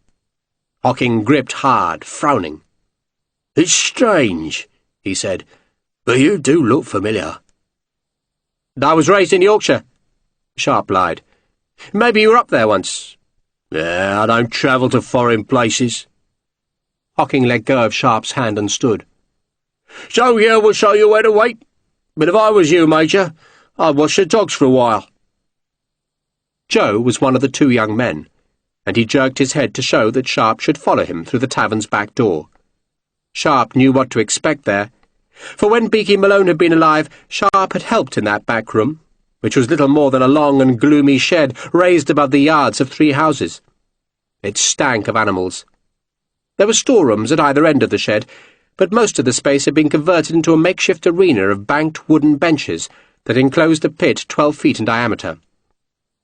Hocking gripped hard, frowning. "It's strange," he said, "but you do look familiar." "I was raised in Yorkshire," Sharpe lied. "Maybe you were up there once." "I don't travel to foreign places." Hocking let go of Sharpe's hand and stood. "So here will show you where to wait. But if I was you, Major, I'd watch the dogs for a while." Joe was one of the two young men, and he jerked his head to show that Sharpe should follow him through the tavern's back door. Sharpe knew what to expect there, for when Beaky Malone had been alive, Sharpe had helped in that back room, which was little more than a long and gloomy shed raised above the yards of 3 houses. It stank of animals. There were storerooms at either end of the shed, but most of the space had been converted into a makeshift arena of banked wooden benches that enclosed a pit 12 feet in diameter.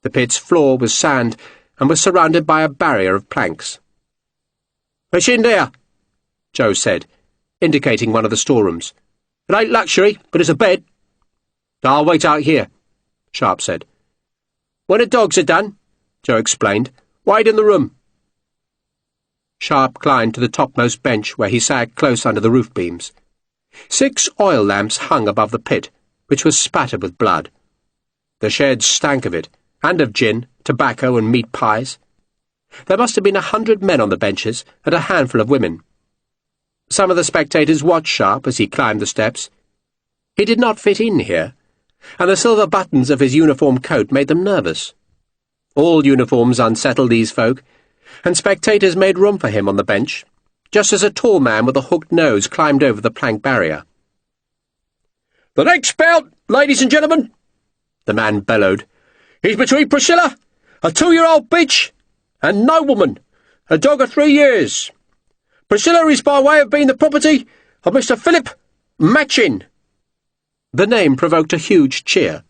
The pit's floor was sand and was surrounded by a barrier of planks. "It's in there," Joe said, indicating one of the storerooms. "It ain't luxury, but it's a bed." "I'll wait out here," Sharpe said. "When the dogs are done," Joe explained, "wait in the room." Sharpe climbed to the topmost bench where he sat close under the roof beams. 6 oil lamps hung above the pit, which was spattered with blood. The shed stank of it, and of gin, tobacco, and meat pies. There must have been 100 men on the benches, and a handful of women. Some of the spectators watched Sharpe as he climbed the steps. He did not fit in here, and the silver buttons of his uniform coat made them nervous. All uniforms unsettled these folk, and spectators made room for him on the bench, just as a tall man with a hooked nose climbed over the plank barrier. "The next bout, ladies and gentlemen," the man bellowed, "is between Priscilla, a 2-year-old bitch, and Nobleman, a dog of 3 years. Priscilla is by way of being the property of Mr. Philip Matchin." The name provoked a huge cheer.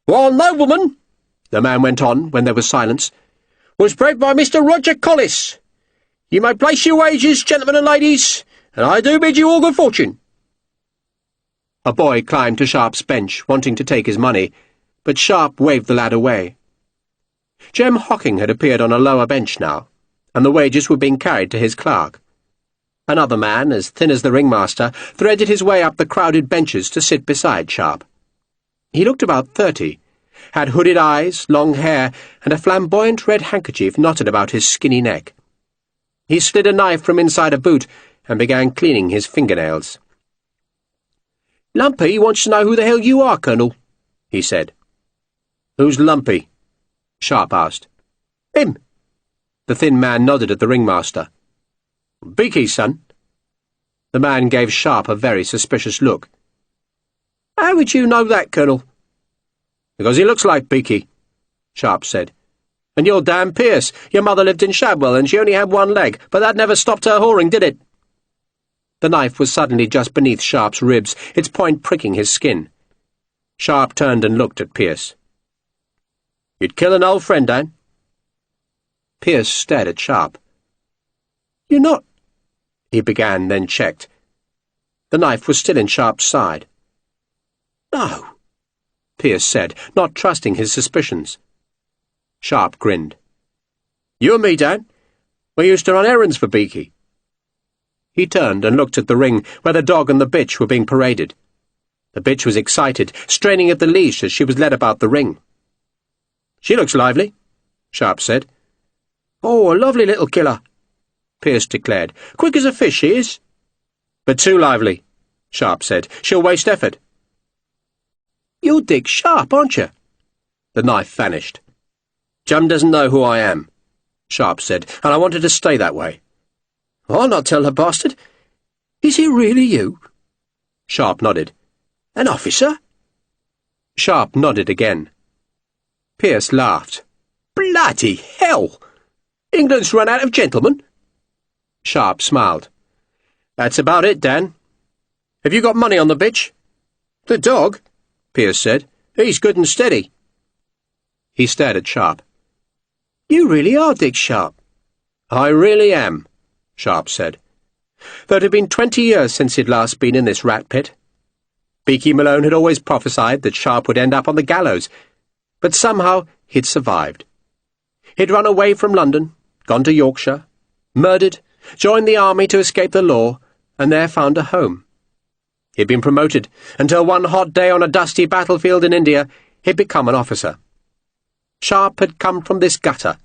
"While Nobleman," the man went on when there was silence, "was bred by Mr. Roger Collis. You may place your wagers, gentlemen and ladies, and I do bid you all good fortune." A boy climbed to Sharpe's bench, wanting to take his money, but Sharpe waved the lad away. Jem Hocking had appeared on a lower bench now, and the wages were being carried to his clerk. Another man, as thin as the ringmaster, threaded his way up the crowded benches to sit beside Sharpe. He looked about 30, had hooded eyes, long hair, and a flamboyant red handkerchief knotted about his skinny neck. He slid a knife from inside a boot and began cleaning his fingernails. "Lumpy wants to know who the hell you are, Colonel," he said. "Who's Lumpy?" Sharpe asked. "Him." The thin man nodded at the ringmaster. "Beaky's son?" The man gave Sharpe a very suspicious look. "How would you know that, Colonel?" "Because he looks like Beaky," Sharpe said. "And you're Dan Pierce. Your mother lived in Shadwell, and she only had 1 leg, but that never stopped her whoring, did it?" The knife was suddenly just beneath Sharpe's ribs, its point pricking his skin. Sharpe turned and looked at Pierce. "You'd kill an old friend, Dan?" Pierce stared at Sharpe. "You're not—" he began, then checked. The knife was still in Sharpe's side. "No," Pierce said, not trusting his suspicions. Sharpe grinned. "You and me, Dan. We used to run errands for Beaky." He turned and looked at the ring where the dog and the bitch were being paraded. The bitch was excited, straining at the leash as she was led about the ring. "She looks lively," Sharpe said. "Oh, a lovely little killer," Pierce declared. "Quick as a fish, she is." "But too lively," Sharpe said. "She'll waste effort." "You're Dick Sharpe, aren't you?" The knife vanished. "Jum doesn't know who I am," Sharpe said, "and I wanted to stay that way." "I'll not tell the bastard. Is it really you?" Sharpe nodded. "An officer?" Sharpe nodded again. Pierce laughed. "Bloody hell! England's run out of gentlemen." Sharpe smiled. "That's about it, Dan. Have you got money on the bitch?" "The dog?" Pierce said. "He's good and steady." He stared at Sharpe. "You really are Dick Sharpe." "I really am," Sharpe said, though it had been 20 years since he'd last been in this rat pit. Beaky Malone had always prophesied that Sharpe would end up on the gallows, but somehow he'd survived. He'd run away from London, gone to Yorkshire, murdered, joined the army to escape the law, and there found a home. He'd been promoted until one hot day on a dusty battlefield in India he'd become an officer. Sharpe had come from this gutter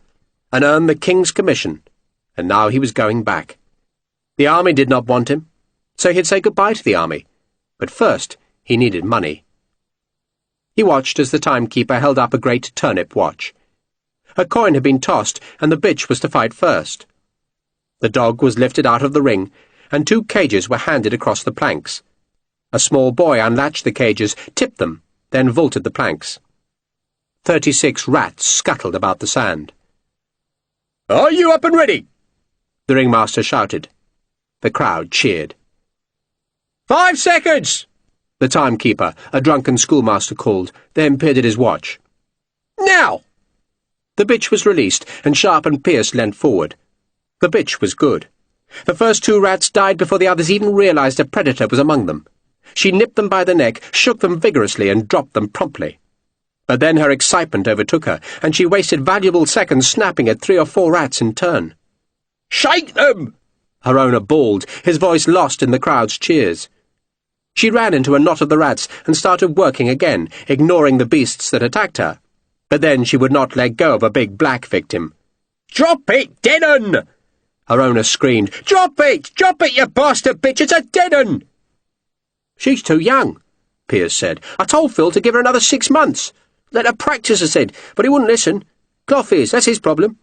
and earned the King's commission, and now he was going back. The army did not want him, so he'd say goodbye to the army, but first he needed money. He watched as the timekeeper held up a great turnip watch. A coin had been tossed, and the bitch was to fight first. The dog was lifted out of the ring, and 2 cages were handed across the planks. A small boy unlatched the cages, tipped them, then vaulted the planks. 36 rats scuttled about the sand. "Are you up and ready?" the ringmaster shouted. The crowd cheered. 5 seconds! The timekeeper, a drunken schoolmaster, called, then peered at his watch. "Now!" The bitch was released, and Sharpe and Pierce leant forward. The bitch was good. The first 2 rats died before the others even realized a predator was among them. She nipped them by the neck, shook them vigorously, and dropped them promptly. But then her excitement overtook her, and she wasted valuable seconds snapping at 3 or 4 rats in turn. "Shake them!" her owner bawled, his voice lost in the crowd's cheers. She ran into a knot of the rats and started working again, ignoring the beasts that attacked her. But then she would not let go of a big black victim. "Drop it, dead 'un!" her owner screamed. "Drop it! Drop it, you bastard bitch! It's a dead 'un!" "She's too young," Pierce said. "I told Phil to give her another 6 months. Let her practice," I said, but he wouldn't listen. Cloth is, that's his problem."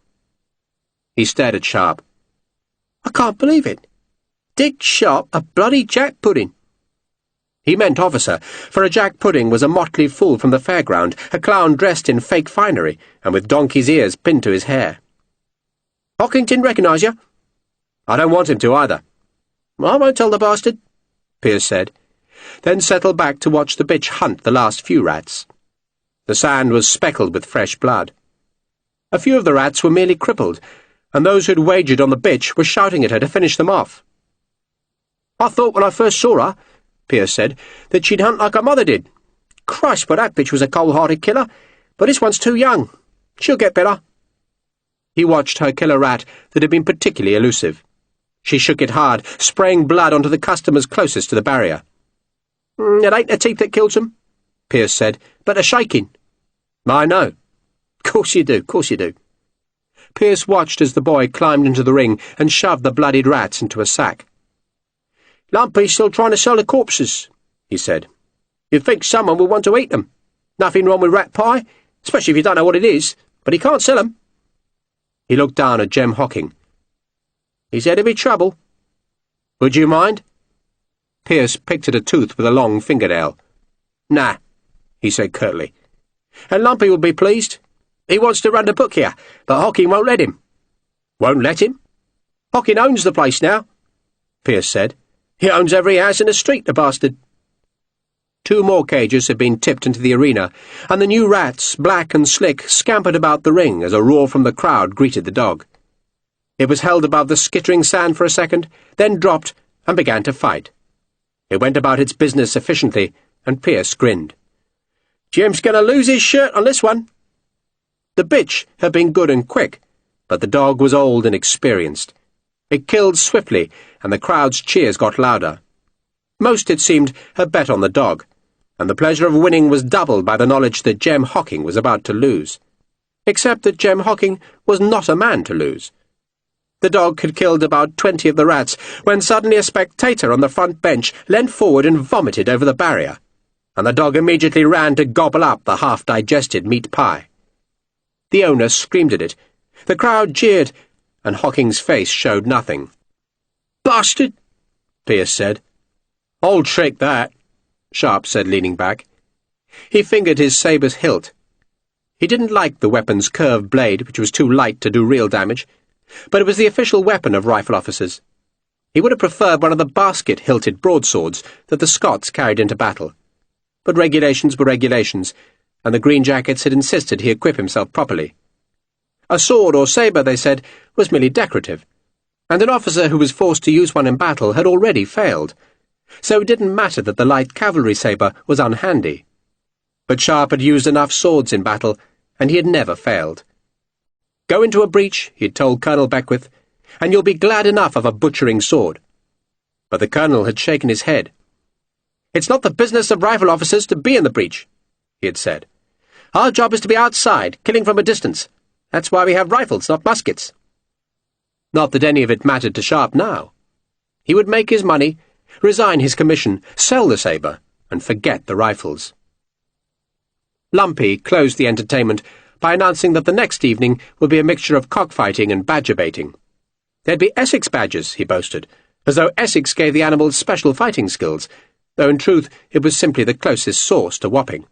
He stared at Sharpe. "I can't believe it. Dick Sharpe, a bloody jack pudding." He meant officer, for a jack pudding was a motley fool from the fairground, a clown dressed in fake finery, and with donkey's ears pinned to his hair. "Hocking didn't recognise you?" "I don't want him to, either." "I won't tell the bastard," Pierce said, then settled back to watch the bitch hunt the last few rats. The sand was speckled with fresh blood. A few of the rats were merely crippled, and those who'd wagered on the bitch were shouting at her to finish them off. "I thought when I first saw her," Pierce said, "that she'd hunt like her mother did. Christ, but that bitch was a cold-hearted killer. But this one's too young. She'll get better." He watched her kill a rat that had been particularly elusive. She shook it hard, spraying blood onto the customers closest to the barrier. "It ain't the teeth that kills them," Pierce said, "but the shaking." "I know. Course you do, course you do." Pierce watched as the boy climbed into the ring and shoved the bloodied rats into a sack. "Lumpy's still trying to sell the corpses," he said. "You'd think someone would want to eat them. Nothing wrong with rat pie, especially if you don't know what it is, but he can't sell them." He looked down at Jem Hocking. "Is there to be trouble?" "Would you mind?" Pierce picked at a tooth with a long fingernail. "Nah," he said curtly. "And Lumpy will be pleased. He wants to run the book here, but Hocking won't let him." "Won't let him?" "Hocking owns the place now," Pierce said. "He owns every house in the street, the bastard." 2 more cages had been tipped into the arena, and the new rats, black and slick, scampered about the ring as a roar from the crowd greeted the dog. It was held above the skittering sand for a second, then dropped and began to fight. It went about its business efficiently, and Pierce grinned. "Jim's going to lose his shirt on this one." The bitch had been good and quick, but the dog was old and experienced. It killed swiftly, and the crowd's cheers got louder. Most, it seemed, had bet on the dog, and the pleasure of winning was doubled by the knowledge that Jem Hocking was about to lose. Except that Jem Hocking was not a man to lose. The dog had killed about 20 of the rats, when suddenly a spectator on the front bench leant forward and vomited over the barrier, and the dog immediately ran to gobble up the half-digested meat pie. The owner screamed at it. The crowd jeered, and Hocking's face showed nothing. "Bastard," Pierce said. "Old trick, that," Sharpe said, leaning back. He fingered his sabre's hilt. He didn't like the weapon's curved blade, which was too light to do real damage, but it was the official weapon of rifle officers. He would have preferred one of the basket-hilted broadswords that the Scots carried into battle. But regulations were regulations, and the Green Jackets had insisted he equip himself properly. A sword or sabre, they said, was merely decorative, and an officer who was forced to use one in battle had already failed. so it didn't matter that the light cavalry sabre was unhandy. But Sharpe had used enough swords in battle, and he had never failed. "Go into a breach," he had told Colonel Beckwith, "and you'll be glad enough of a butchering sword." But the colonel had shaken his head. "It's not the business of rifle officers to be in the breach," he had said. "Our job is to be outside, killing from a distance. That's why we have rifles, not muskets." Not that any of it mattered to Sharpe now. He would make his money, resign his commission, sell the sabre, and forget the rifles. Lumpy closed the entertainment by announcing that the next evening would be a mixture of cockfighting and badger baiting. There'd be Essex badgers, he boasted, as though Essex gave the animals special fighting skills, though in truth it was simply the closest source to whopping.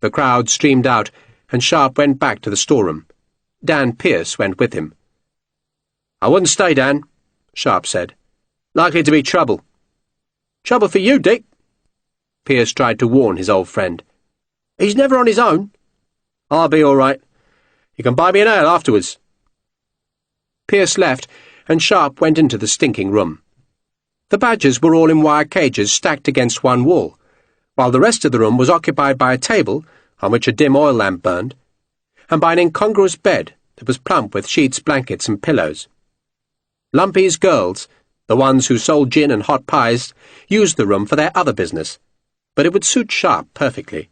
The crowd streamed out, and Sharpe went back to the storeroom. Dan Pearce went with him. "I wouldn't stay, Dan," Sharpe said. "Likely to be trouble." "Trouble for you, Dick." Pearce tried to warn his old friend. "He's never on his own." "I'll be all right. You can buy me an ale afterwards." Pearce left, and Sharpe went into the stinking room. The badgers were all in wire cages stacked against one wall, while the rest of the room was occupied by a table, on which a dim oil lamp burned, and by an incongruous bed that was plump with sheets, blankets, and pillows. Lumpy's girls, the ones who sold gin and hot pies, used the room for their other business, but it would suit Sharpe perfectly.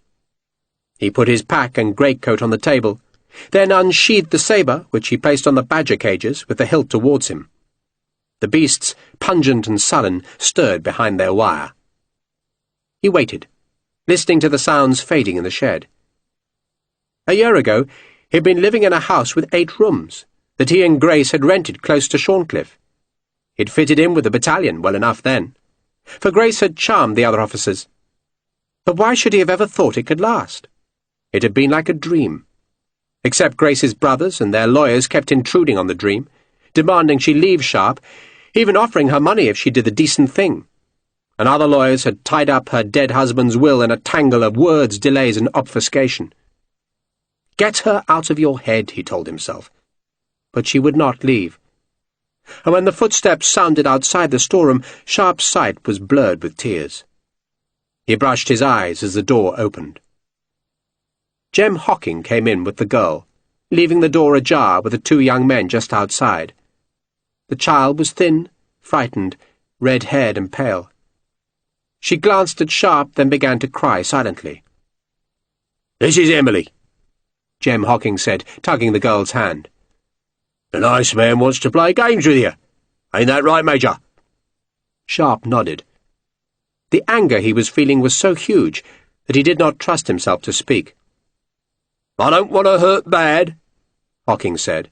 He put his pack and greatcoat on the table, then unsheathed the sabre, which he placed on the badger cages with the hilt towards him. The beasts, pungent and sullen, stirred behind their wire. He waited, listening to the sounds fading in the shed. A year ago, he'd been living in a house with 8 rooms that he and Grace had rented close to Shorncliffe. He'd fitted in with the battalion well enough then, for Grace had charmed the other officers. But why should he have ever thought it could last? It had been like a dream. Except Grace's brothers and their lawyers kept intruding on the dream, demanding she leave Sharpe, even offering her money if she did the decent thing. And other lawyers had tied up her dead husband's will in a tangle of words, delays, and obfuscation. Get her out of your head, he told himself. But she would not leave. And when the footsteps sounded outside the storeroom, Sharpe's sight was blurred with tears. He brushed his eyes as the door opened. Jem Hocking came in with the girl, leaving the door ajar with the 2 young men just outside. The child was thin, frightened, red-haired and pale. She glanced at Sharpe, then began to cry silently. "This is Emily," Jem Hocking said, tugging the girl's hand. "The nice man wants to play games with you. Ain't that right, Major?" Sharpe nodded. The anger he was feeling was so huge that he did not trust himself to speak. "I don't want to hurt bad," Hocking said.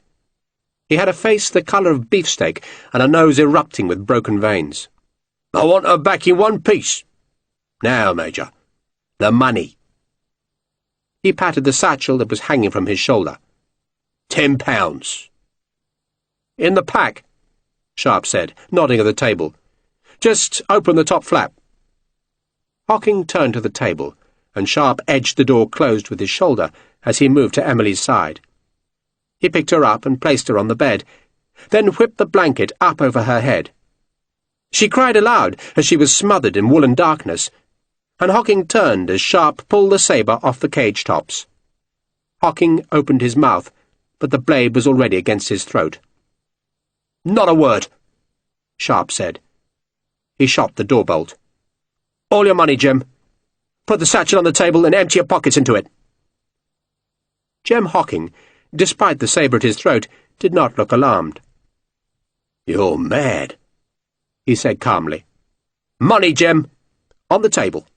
He had a face the colour of beefsteak and a nose erupting with broken veins. "I want her back in one piece. Now, Major, the money." He patted the satchel that was hanging from his shoulder. £10. "In the pack," Sharpe said, nodding at the table. "Just open the top flap." Hocking turned to the table, and Sharpe edged the door closed with his shoulder as he moved to Emily's side. He picked her up and placed her on the bed, then whipped the blanket up over her head. She cried aloud as she was smothered in woolen darkness, and Hocking turned as Sharpe pulled the sabre off the cage tops. Hocking opened his mouth, but the blade was already against his throat. "Not a word," Sharpe said. He shot the door bolt. "All your money, Jem. Put the satchel on the table and empty your pockets into it." Jem Hocking, despite the sabre at his throat, did not look alarmed. "You're mad," he said calmly. "Money, Jem. On the table."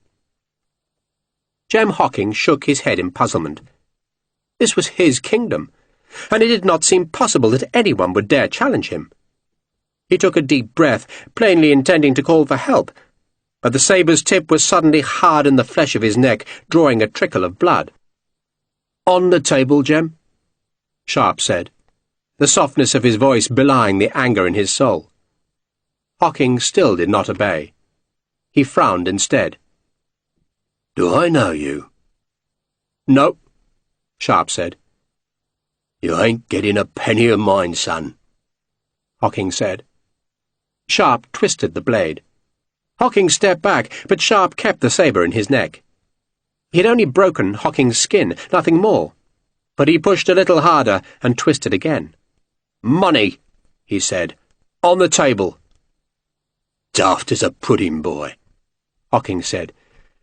Jem Hocking shook his head in puzzlement. This was his kingdom, and it did not seem possible that anyone would dare challenge him. He took a deep breath, plainly intending to call for help, but the sabre's tip was suddenly hard in the flesh of his neck, drawing a trickle of blood. "On the table, Jem," Sharpe said, the softness of his voice belying the anger in his soul. Hocking still did not obey. He frowned instead. "Do I know you?" "No," Sharpe said. "You ain't getting a penny of mine, son," Hocking said. Sharpe twisted the blade. Hocking stepped back, but Sharpe kept the sabre in his neck. He had only broken Hocking's skin, nothing more. But he pushed a little harder and twisted again. "Money," he said. "On the table." "Daft as a pudding, boy," Hocking said.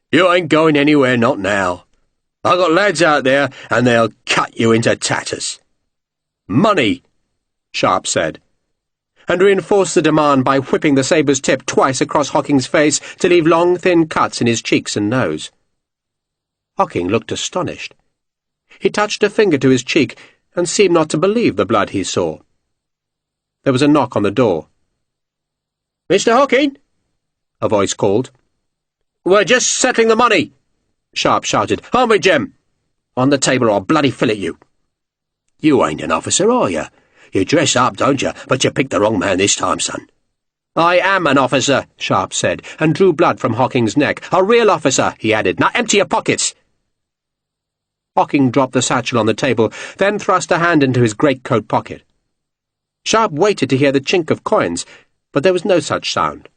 "You ain't going anywhere, not now. I got lads out there, and they'll cut you into tatters." "Money," Sharpe said, and reinforced the demand by whipping the sabre's tip twice across Hocking's face to leave long, thin cuts in his cheeks and nose. Hocking looked astonished. He touched a finger to his cheek and seemed not to believe the blood he saw. There was a knock on the door. "Mr. Hocking?" a voice called. "We're just settling the money," Sharpe shouted. "Aren't we, Jem? On the table or I'll bloody fillet you." "You ain't an officer, are you? You dress up, don't you? But you picked the wrong man this time, son." "I am an officer," Sharpe said, and drew blood from Hocking's neck. "A real officer," he added. "Now empty your pockets." Hocking dropped the satchel on the table, then thrust a hand into his greatcoat pocket. Sharpe waited to hear the chink of coins, but there was no such sound.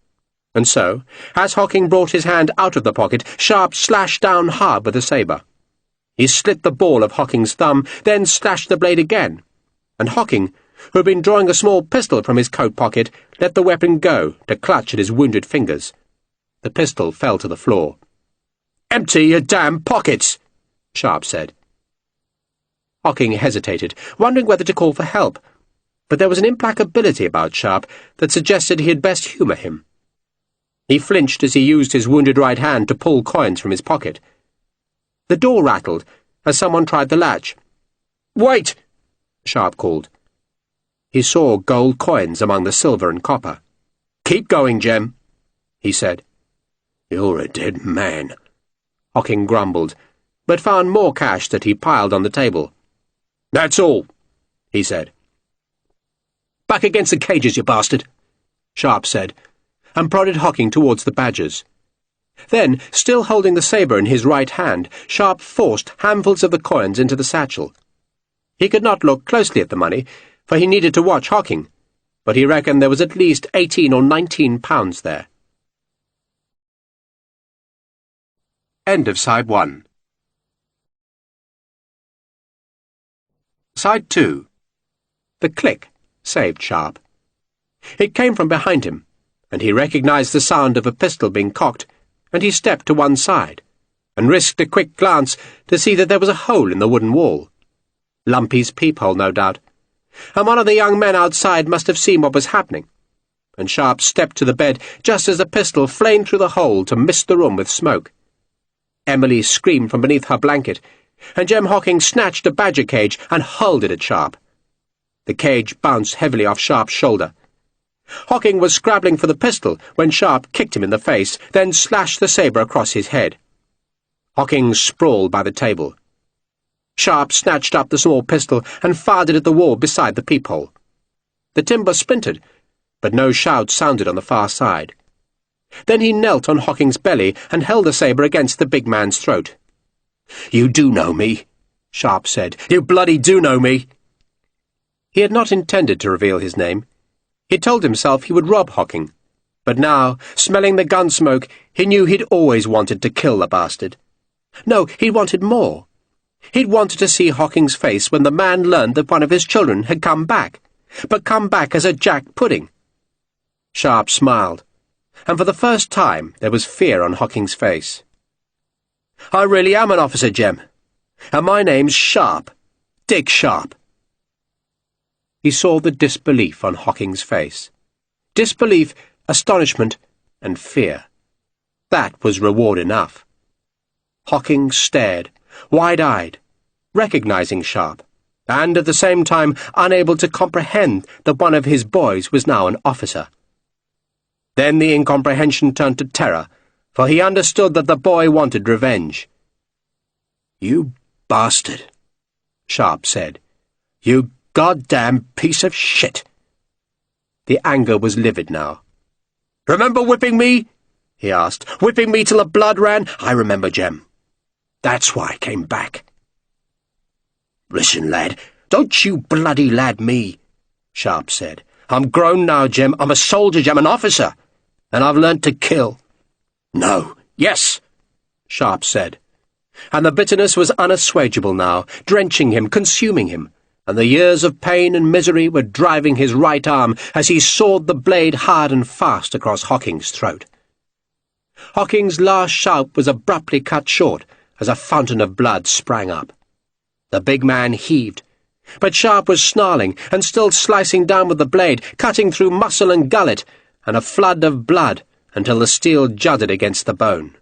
And so, as Hocking brought his hand out of the pocket, Sharpe slashed down hard with the sabre. He slit the ball of Hocking's thumb, then slashed the blade again, and Hocking, who had been drawing a small pistol from his coat pocket, let the weapon go to clutch at his wounded fingers. The pistol fell to the floor. "Empty your damn pockets!" Sharpe said. Hocking hesitated, wondering whether to call for help, but there was an implacability about Sharpe that suggested he had best humour him. He flinched as he used his wounded right hand to pull coins from his pocket. The door rattled as someone tried the latch. "Wait!" Sharpe called. He saw gold coins among the silver and copper. "Keep going, Jem," he said. "You're a dead man," Hocking grumbled, but found more cash that he piled on the table. "That's all," he said. "Back against the cages, you bastard," Sharpe said, and prodded Hocking towards the badgers. Then, still holding the sabre in his right hand, Sharpe forced handfuls of the coins into the satchel. He could not look closely at the money, for he needed to watch Hocking, but he reckoned there was at least 18 or 19 pounds there. End of Side 1. Side 2. The click saved Sharpe. It came from behind him, and he recognized the sound of a pistol being cocked, and he stepped to one side, and risked a quick glance to see that there was a hole in the wooden wall. Lumpy's peephole, no doubt, and one of the young men outside must have seen what was happening, and Sharpe stepped to the bed just as the pistol flamed through the hole to mist the room with smoke. Emily screamed from beneath her blanket, and Jem Hocking snatched a badger cage and hurled it at Sharpe. The cage bounced heavily off Sharpe's shoulder. Hocking was scrabbling for the pistol when Sharpe kicked him in the face, then slashed the sabre across his head. Hocking sprawled by the table. Sharpe snatched up the small pistol and fired it at the wall beside the peephole. The timber splintered, but no shout sounded on the far side. Then he knelt on Hocking's belly and held the sabre against the big man's throat. "You do know me," Sharpe said. "You bloody do know me." He had not intended to reveal his name. He told himself he would rob Hocking, but now, smelling the gun smoke, he knew he'd always wanted to kill the bastard. No, he wanted more. He'd wanted to see Hocking's face when the man learned that one of his children had come back, but come back as a jack pudding. Sharpe smiled, and for the first time there was fear on Hocking's face. "I really am an officer, Jem, and my name's Sharpe, Dick Sharpe." He saw the disbelief on Hocking's face. Disbelief, astonishment, and fear. That was reward enough. Hocking stared, wide-eyed, recognizing Sharpe, and at the same time unable to comprehend that one of his boys was now an officer. Then the incomprehension turned to terror, for he understood that the boy wanted revenge. "You bastard," Sharpe said. "You goddamn piece of shit." The anger was livid now. "Remember whipping me?" he asked. "Whipping me till the blood ran?" "I remember, Jem. That's why I came back." "Listen, lad, don't you bloody lad me," Sharpe said. "I'm grown now, Jem. I'm a soldier, Jem, an officer, and I've learnt to kill. No. Yes, Sharpe said. And the bitterness was unassuageable now, drenching him, consuming him, and the years of pain and misery were driving his right arm as he sawed the blade hard and fast across Hocking's throat. Hocking's last shout was abruptly cut short as a fountain of blood sprang up. The big man heaved, but Sharpe was snarling and still slicing down with the blade, cutting through muscle and gullet, and a flood of blood until the steel jutted against the bone.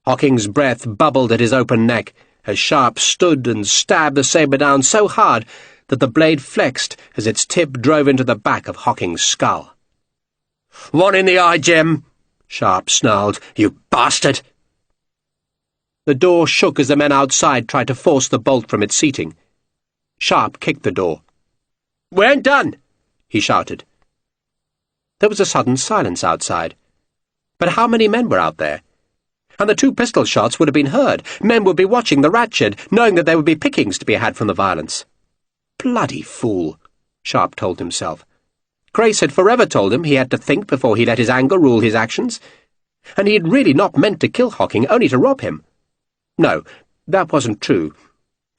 Hocking's breath bubbled at his open neck as Sharpe stood and stabbed the sabre down so hard that the blade flexed as its tip drove into the back of Hocking's skull. "One in the eye, Jim," Sharpe snarled. "You bastard!" The door shook as the men outside tried to force the bolt from its seating. Sharpe kicked the door. "We ain't done," he shouted. There was a sudden silence outside. But how many men were out there? And the 2 pistol shots would have been heard. Men would be watching the rat shed, knowing that there would be pickings to be had from the violence. Bloody fool, Sharpe told himself. Grace had forever told him he had to think before he let his anger rule his actions. And he had really not meant to kill Hocking, only to rob him. No, that wasn't true.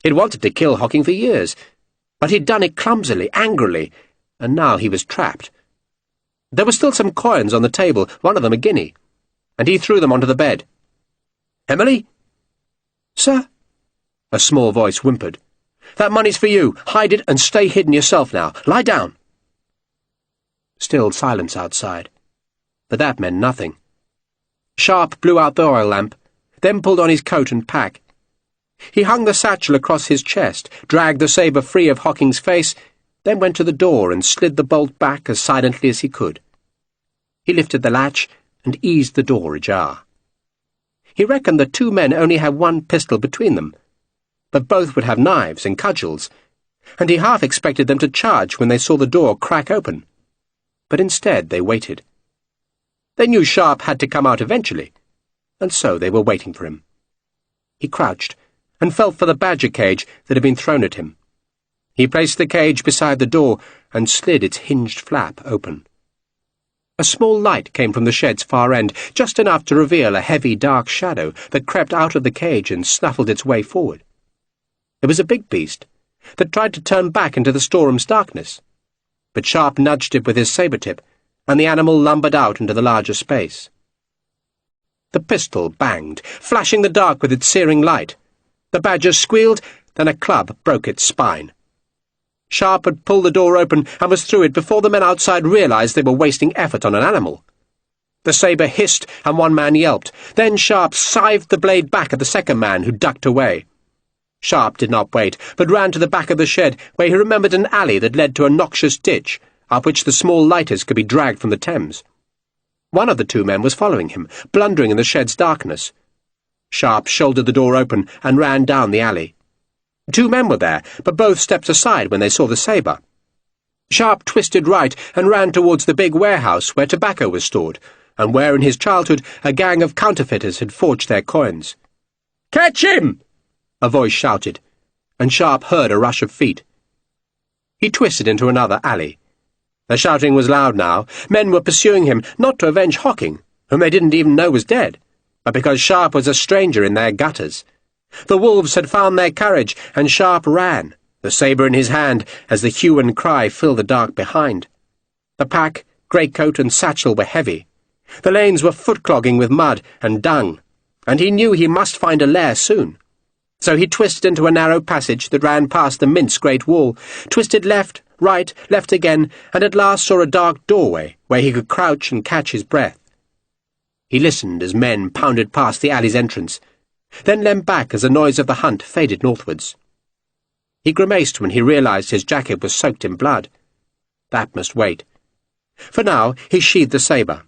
He'd wanted to kill Hocking for years, but he'd done it clumsily, angrily, and now he was trapped. There were still some coins on the table, one of them a guinea, and he threw them onto the bed. "Emily?" "Sir?" A small voice whimpered. "That money's for you. Hide it and stay hidden yourself now. Lie down." Still silence outside. But that meant nothing. Sharpe blew out the oil lamp, then pulled on his coat and pack. He hung the satchel across his chest, dragged the sabre free of Hocking's face, then went to the door and slid the bolt back as silently as he could. He lifted the latch and eased the door ajar. He reckoned the 2 men only had 1 pistol between them, but both would have knives and cudgels, and he half expected them to charge when they saw the door crack open. But instead they waited. They knew Sharpe had to come out eventually, and so they were waiting for him. He crouched and felt for the badger cage that had been thrown at him. He placed the cage beside the door and slid its hinged flap open. A small light came from the shed's far end, just enough to reveal a heavy, dark shadow that crept out of the cage and snuffled its way forward. It was a big beast that tried to turn back into the storeroom's darkness, but Sharpe nudged it with his sabre-tip, and the animal lumbered out into the larger space. The pistol banged, flashing the dark with its searing light. The badger squealed, then a club broke its spine. Sharpe had pulled the door open and was through it before the men outside realized they were wasting effort on an animal. The sabre hissed and 1 man yelped. Then Sharpe scythed the blade back at the second man, who ducked away. Sharpe did not wait, but ran to the back of the shed, where he remembered an alley that led to a noxious ditch, up which the small lighters could be dragged from the Thames. One of the 2 men was following him, blundering in the shed's darkness. Sharpe shouldered the door open and ran down the alley. 2 men were there, but both stepped aside when they saw the sabre. Sharpe twisted right and ran towards the big warehouse where tobacco was stored, and where in his childhood a gang of counterfeiters had forged their coins. "Catch him!" a voice shouted, and Sharpe heard a rush of feet. He twisted into another alley. The shouting was loud now. Men were pursuing him, not to avenge Hocking, whom they didn't even know was dead, but because Sharpe was a stranger in their gutters. The wolves had found their courage, and Sharpe ran, the sabre in his hand, as the hue and cry filled the dark behind. The pack, greatcoat, and satchel were heavy. The lanes were foot-clogging with mud and dung, and he knew he must find a lair soon. So he twisted into a narrow passage that ran past the Mint's great wall, twisted left, right, left again, and at last saw a dark doorway where he could crouch and catch his breath. He listened as men pounded past the alley's entrance, then leant back as the noise of the hunt faded northwards. He grimaced when he realized his jacket was soaked in blood. That must wait. For now he sheathed the sabre,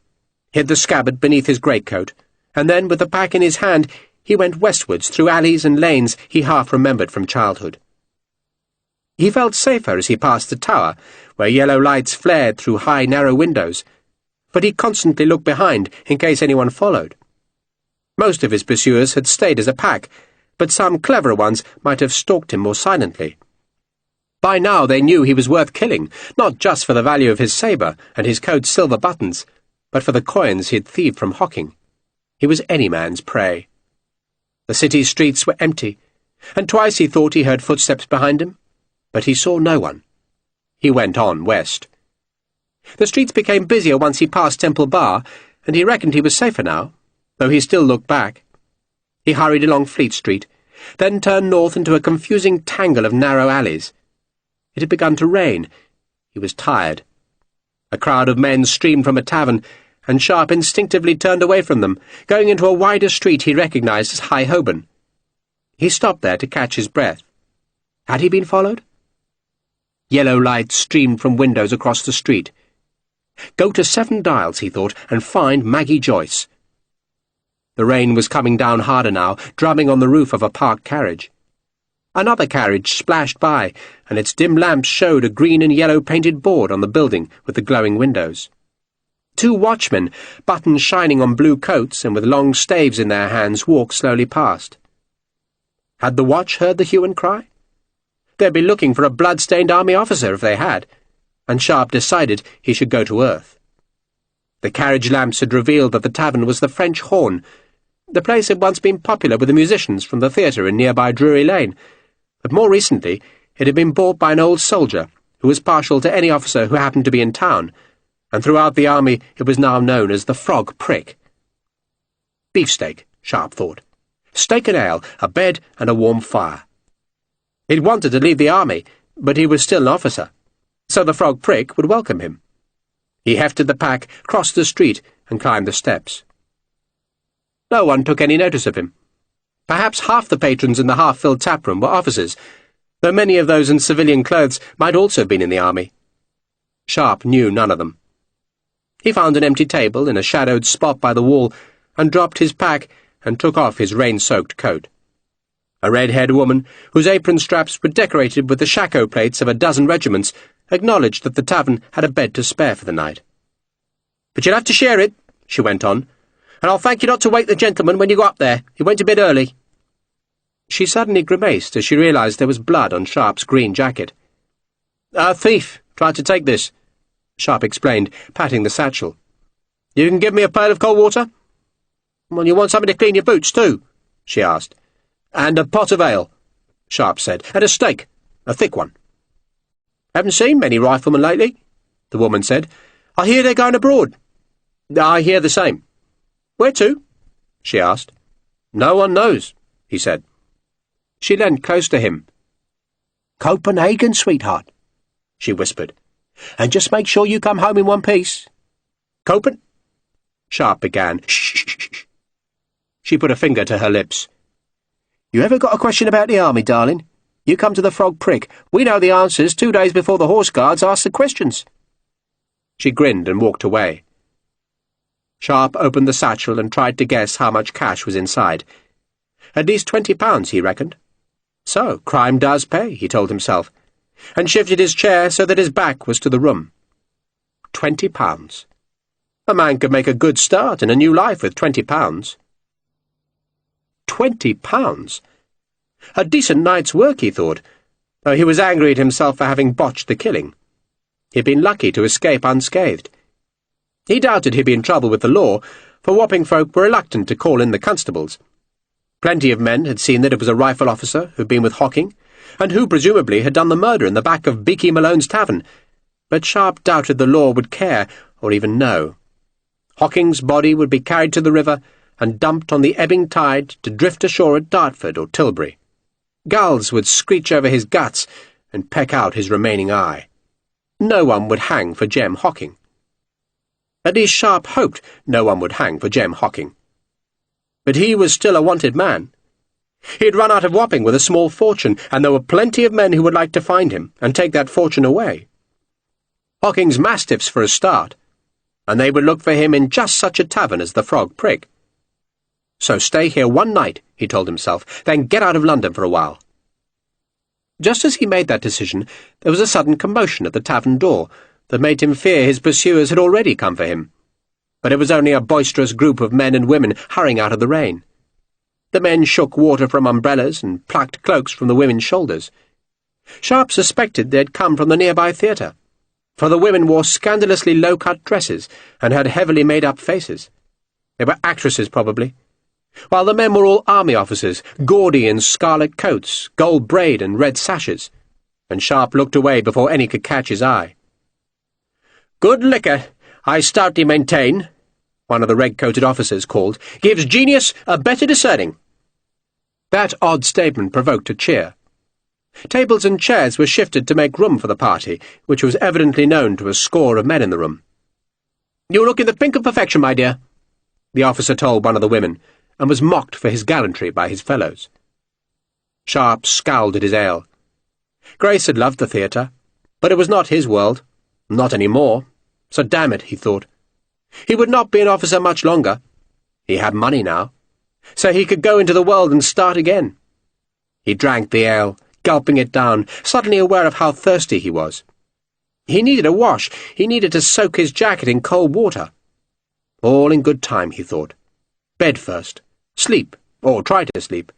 hid the scabbard beneath his greatcoat, and then, with the pack in his hand, he went westwards through alleys and lanes he half remembered from childhood. He felt safer as he passed the tower, where yellow lights flared through high, narrow windows, but he constantly looked behind in case anyone followed. Most of his pursuers had stayed as a pack, but some cleverer ones might have stalked him more silently. By now they knew he was worth killing, not just for the value of his sabre and his coat's silver buttons, but for the coins he had thieved from Hocking. He was any man's prey. The city's streets were empty, and twice he thought he heard footsteps behind him, but he saw no one. He went on west. The streets became busier once he passed Temple Bar, and he reckoned he was safer now, though he still looked back. He hurried along Fleet Street, then turned north into a confusing tangle of narrow alleys. It had begun to rain. He was tired. A crowd of men streamed from a tavern, and Sharpe instinctively turned away from them, going into a wider street he recognized as High Holborn. He stopped there to catch his breath. Had he been followed? Yellow light streamed from windows across the street. Go to 7 Dials, he thought, and find Maggie Joyce. The rain was coming down harder now, drumming on the roof of a parked carriage. Another carriage splashed by, and its dim lamps showed a green and yellow painted board on the building with the glowing windows. 2 watchmen, buttons shining on blue coats and with long staves in their hands, walked slowly past. Had the watch heard the hue and cry? They'd be looking for a blood-stained army officer if they had, and Sharpe decided he should go to earth. The carriage lamps had revealed that the tavern was the French Horn. The place had once been popular with the musicians from the theatre in nearby Drury Lane, but more recently it had been bought by an old soldier who was partial to any officer who happened to be in town, and throughout the army it was now known as the Frog Prick. Beefsteak, Sharpe thought. Steak and ale, a bed and a warm fire. He'd wanted to leave the army, but he was still an officer, so the Frog Prick would welcome him. He hefted the pack, crossed the street, and climbed the steps. No one took any notice of him. Perhaps half the patrons in the half-filled taproom were officers, though many of those in civilian clothes might also have been in the army. Sharpe knew none of them. He found an empty table in a shadowed spot by the wall, and dropped his pack and took off his rain-soaked coat. A red-haired woman, whose apron straps were decorated with the shako plates of a dozen regiments, acknowledged that the tavern had a bed to spare for the night. "But you'll have to share it," she went on, "and I'll thank you not to wake the gentleman when you go up there. He went a bit early." She suddenly grimaced as she realized there was blood on Sharpe's green jacket. "A thief tried to take this," Sharpe explained, patting the satchel. "You can give me a pail of cold water?" "Well, you want something to clean your boots, too?" she asked. "And a pot of ale," Sharpe said, "and a steak, a thick one." "Haven't seen many riflemen lately," the woman said. "I hear they're going abroad." "I hear the same." "Where to?" she asked. "No one knows," he said. She leant close to him. "Copenhagen, sweetheart," she whispered. "And just make sure you come home in one piece." Sharpe began. "Shh." She put a finger to her lips. "You ever got a question about the army, darling? You come to the Frog Prick. We know the answers 2 days before the Horse Guards ask the questions." She grinned and walked away. Sharpe opened the satchel and tried to guess how much cash was inside. At least £20, he reckoned. So, crime does pay, he told himself, and shifted his chair so that his back was to the room. £20. A man could make a good start in a new life with £20. £20? A decent night's work, he thought, though he was angry at himself for having botched the killing. He'd been lucky to escape unscathed. He doubted he'd be in trouble with the law, for Wapping folk were reluctant to call in the constables. Plenty of men had seen that it was a rifle officer who'd been with Hocking, and who presumably had done the murder in the back of Beaky Malone's tavern, but Sharpe doubted the law would care or even know. Hocking's body would be carried to the river and dumped on the ebbing tide to drift ashore at Dartford or Tilbury. Gulls would screech over his guts and peck out his remaining eye. No one would hang for Jem Hocking. At least Sharpe hoped no one would hang for Jem Hocking. But he was still a wanted man. He had run out of Wapping with a small fortune, and there were plenty of men who would like to find him and take that fortune away. Hocking's mastiffs for a start, and they would look for him in just such a tavern as the Frog Prick. So stay here one night, he told himself, then get out of London for a while. Just as he made that decision, there was a sudden commotion at the tavern door that made him fear his pursuers had already come for him. But it was only a boisterous group of men and women hurrying out of the rain. The men shook water from umbrellas and plucked cloaks from the women's shoulders. Sharpe suspected they had come from the nearby theatre, for the women wore scandalously low-cut dresses and had heavily made-up faces. They were actresses, probably, while the men were all army officers, gaudy in scarlet coats, gold braid and red sashes, and Sharpe looked away before any could catch his eye. "Good liquor, I stoutly maintain," one of the red-coated officers called, "gives genius a better discerning." That odd statement provoked a cheer. Tables and chairs were shifted to make room for the party, which was evidently known to a score of men in the room. "You look in the pink of perfection, my dear," the officer told one of the women, and was mocked for his gallantry by his fellows. Sharpe scowled at his ale. Grace had loved the theatre, but it was not his world. Not any more. So damn it, he thought. He would not be an officer much longer. He had money now, so he could go into the world and start again. He drank the ale, gulping it down, suddenly aware of how thirsty he was. He needed a wash. He needed to soak his jacket in cold water. All in good time, he thought. Bed first. Sleep, or try to sleep.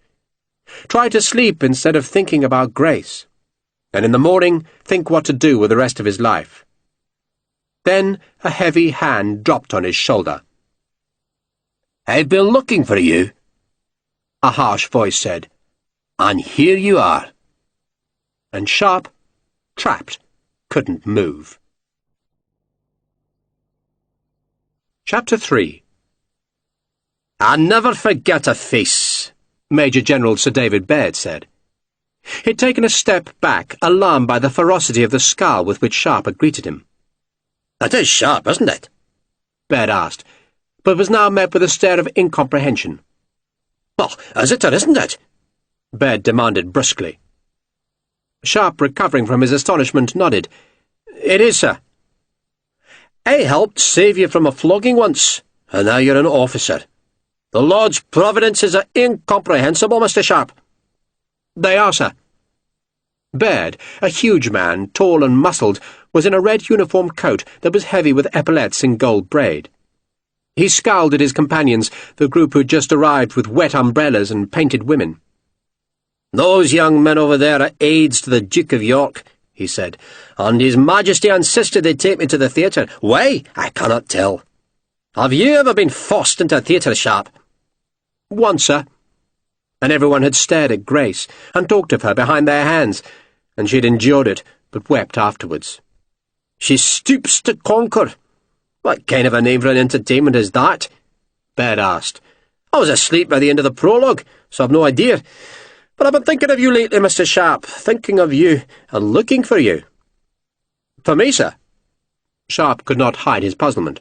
Try to sleep instead of thinking about Grace. And in the morning, think what to do with the rest of his life. Then a heavy hand dropped on his shoulder. "I've been looking for you," a harsh voice said, "and here you are." And Sharpe, trapped, couldn't move. Chapter 3. "I never forget a face," Major General Sir David Baird said. He'd taken a step back, alarmed by the ferocity of the scowl with which Sharpe had greeted him. "It is sharp, isn't it?" Baird asked, but was now met with a stare of incomprehension. "Well, is it or isn't it?" Baird demanded brusquely. Sharpe, recovering from his astonishment, nodded. "It is, sir." "I helped save you from a flogging once, and now you're an officer. The Lord's providences are incomprehensible, Mr. Sharpe." "They are, sir." Baird, a huge man, tall and muscled, was in a red uniform coat that was heavy with epaulettes in gold braid. He scowled at his companions, the group who'd just arrived with wet umbrellas and painted women. "Those young men over there are aides to the Duke of York," he said, "and His Majesty insisted they take me to the theatre. Why, I cannot tell. Have you ever been forced into a theatre, Sharpe?" "Once, sir." And everyone had stared at Grace and talked of her behind their hands, and she had endured it, but wept afterwards. "She stoops to conquer. What kind of a name for an entertainment is that?" Baird asked. "I was asleep by the end of the prologue, so I've no idea. But I've been thinking of you lately, Mr. Sharpe, thinking of you and looking for you." "For me, sir?" Sharpe could not hide his puzzlement.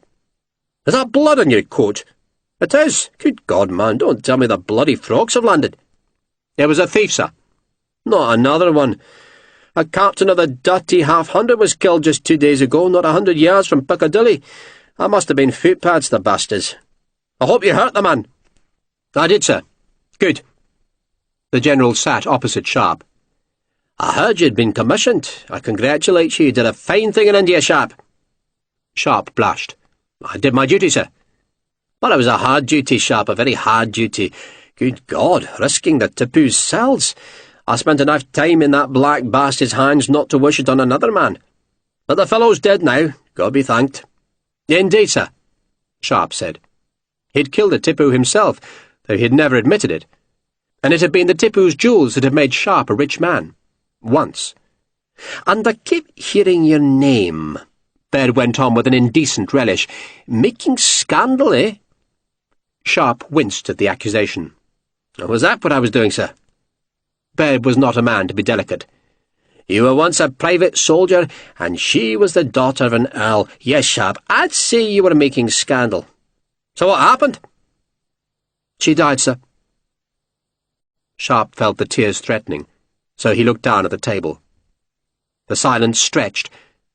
"Is that blood on your coat?" "It is. Good God, man, don't tell me the bloody frogs have landed." "There was a thief, sir." "Not another one. A captain of the dirty 1/200 was killed just 2 days ago, not 100 yards from Piccadilly. That must have been footpads, the bastards. I hope you hurt the man." "I did, sir." "Good." The General sat opposite Sharpe. "I heard you'd been commissioned. I congratulate you. You did a fine thing in India, Sharpe." Sharpe blushed. "I did my duty, sir." "Well, it was a hard duty, Sharpe, a very hard duty. Good God, risking the Tipu's cells. I spent enough time in that black bastard's hands not to wish it on another man. But the fellow's dead now, God be thanked." "Indeed, sir," Sharpe said. He'd killed a Tipu himself, though he had never admitted it. And it had been the Tipu's jewels that had made Sharpe a rich man. Once. "And I keep hearing your name," Baird went on with an indecent relish. "Making scandal, eh?" Sharpe winced at the accusation. "Was that what I was doing, sir?" Baird was not a man to be delicate. "You were once a private soldier, and she was the daughter of an earl. Yes, Sharpe, I'd say you were making scandal. So what happened?" "She died, sir." Sharpe felt the tears threatening, so he looked down at the table. The silence stretched,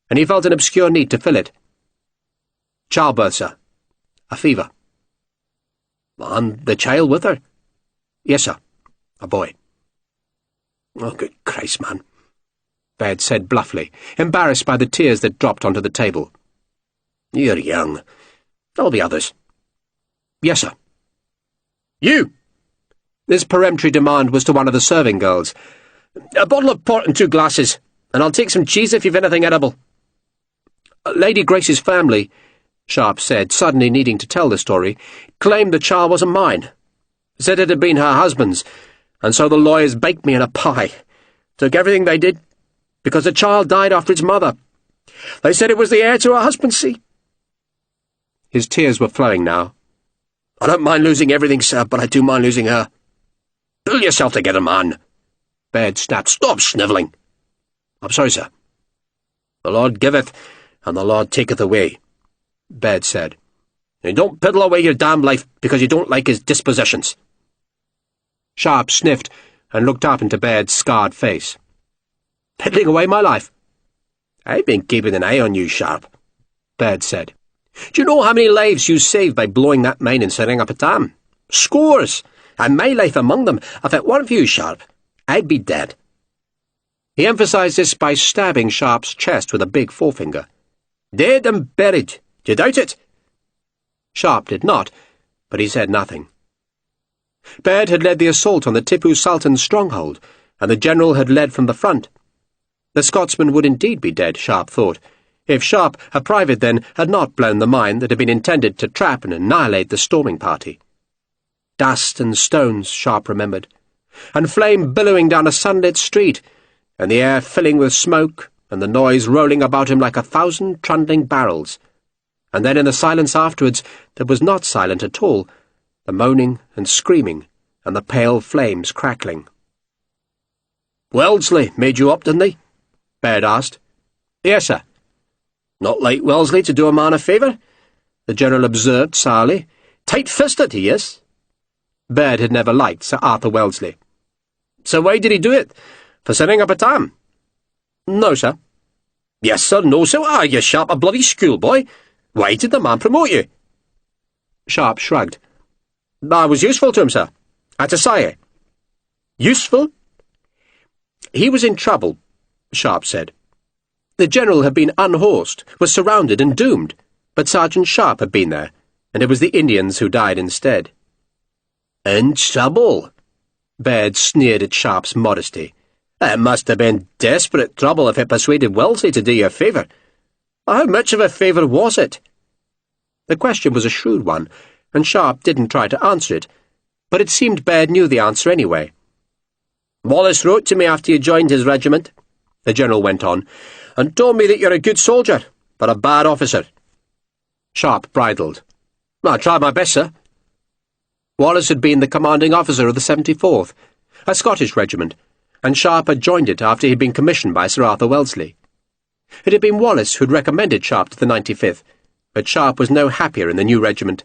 and he felt an obscure need to fill it. "Childbirth, sir. A fever." "And the child with her?" "Yes, sir. A boy." "Oh, good Christ, man," Baird said bluffly, embarrassed by the tears that dropped onto the table. "You're young. There'll be others." "Yes, sir." "You!" This peremptory demand was to one of the serving girls. "A bottle of port and 2 glasses, and I'll take some cheese if you've anything edible." "Lady Grace's family," Sharpe said, suddenly needing to tell the story. Claimed the child wasn't mine. Said it had been her husband's, and so the lawyers baked me in a pie. Took everything they did, because the child died after its mother. They said it was the heir to her husband, see? His tears were flowing now. I don't mind losing everything, sir, but I do mind losing her. Pull yourself together, man. Baird snapped. Stop snivelling. I'm sorry, sir. The Lord giveth, and the Lord taketh away, Baird said. And don't piddle away your damned life because you don't like his dispositions. Sharpe sniffed and looked up into Baird's scarred face. Piddling away my life? I've been keeping an eye on you, Sharpe, Baird said. Do you know how many lives you saved by blowing that mine in Seringapatam? Scores! And my life among them. If it weren't for you, Sharpe, I'd be dead. He emphasized this by stabbing Sharpe's chest with a big forefinger. Dead and buried. Do you doubt it? Sharpe did not, but he said nothing. Baird had led the assault on the Tipu Sultan's stronghold, and the general had led from the front. The Scotsman would indeed be dead, Sharpe thought, if Sharpe, a private then, had not blown the mine that had been intended to trap and annihilate the storming party. Dust and stones, Sharpe remembered, and flame billowing down a sunlit street, and the air filling with smoke, and the noise rolling about him like 1,000 trundling barrels. And then in the silence afterwards that was not silent at all, the moaning and screaming, and the pale flames crackling. "Wellesley made you up, didn't they?" Baird asked. "Yes, sir." "Not like Wellesley to do a man a favour," the general observed sourly. "Tight-fisted he is." Baird had never liked Sir Arthur Wellesley. "So why did he do it? For Seringapatam?" "No, sir." "Yes, sir, no, sir. Ah, you Sharpe, a bloody schoolboy. Why did the man promote you?" Sharpe shrugged. "I was useful to him, sir. At Assaye." "Useful?" "He was in trouble," Sharpe said. The general had been unhorsed, was surrounded and doomed, but Sergeant Sharpe had been there, and it was the Indians who died instead. "In trouble?" Baird sneered at Sharpe's modesty. "It must have been desperate trouble if it persuaded Wellesley to do you a favour. How much of a favour was it?" The question was a shrewd one, and Sharpe didn't try to answer it, but it seemed Baird knew the answer anyway. "Wallace wrote to me after you joined his regiment," the general went on, "and told me that you're a good soldier, but a bad officer." Sharpe bridled. "I tried my best, sir." Wallace had been the commanding officer of the 74th, a Scottish regiment, and Sharpe had joined it after he had been commissioned by Sir Arthur Wellesley. It had been Wallace who'd recommended Sharpe to the 95th, but Sharpe was no happier in the new regiment.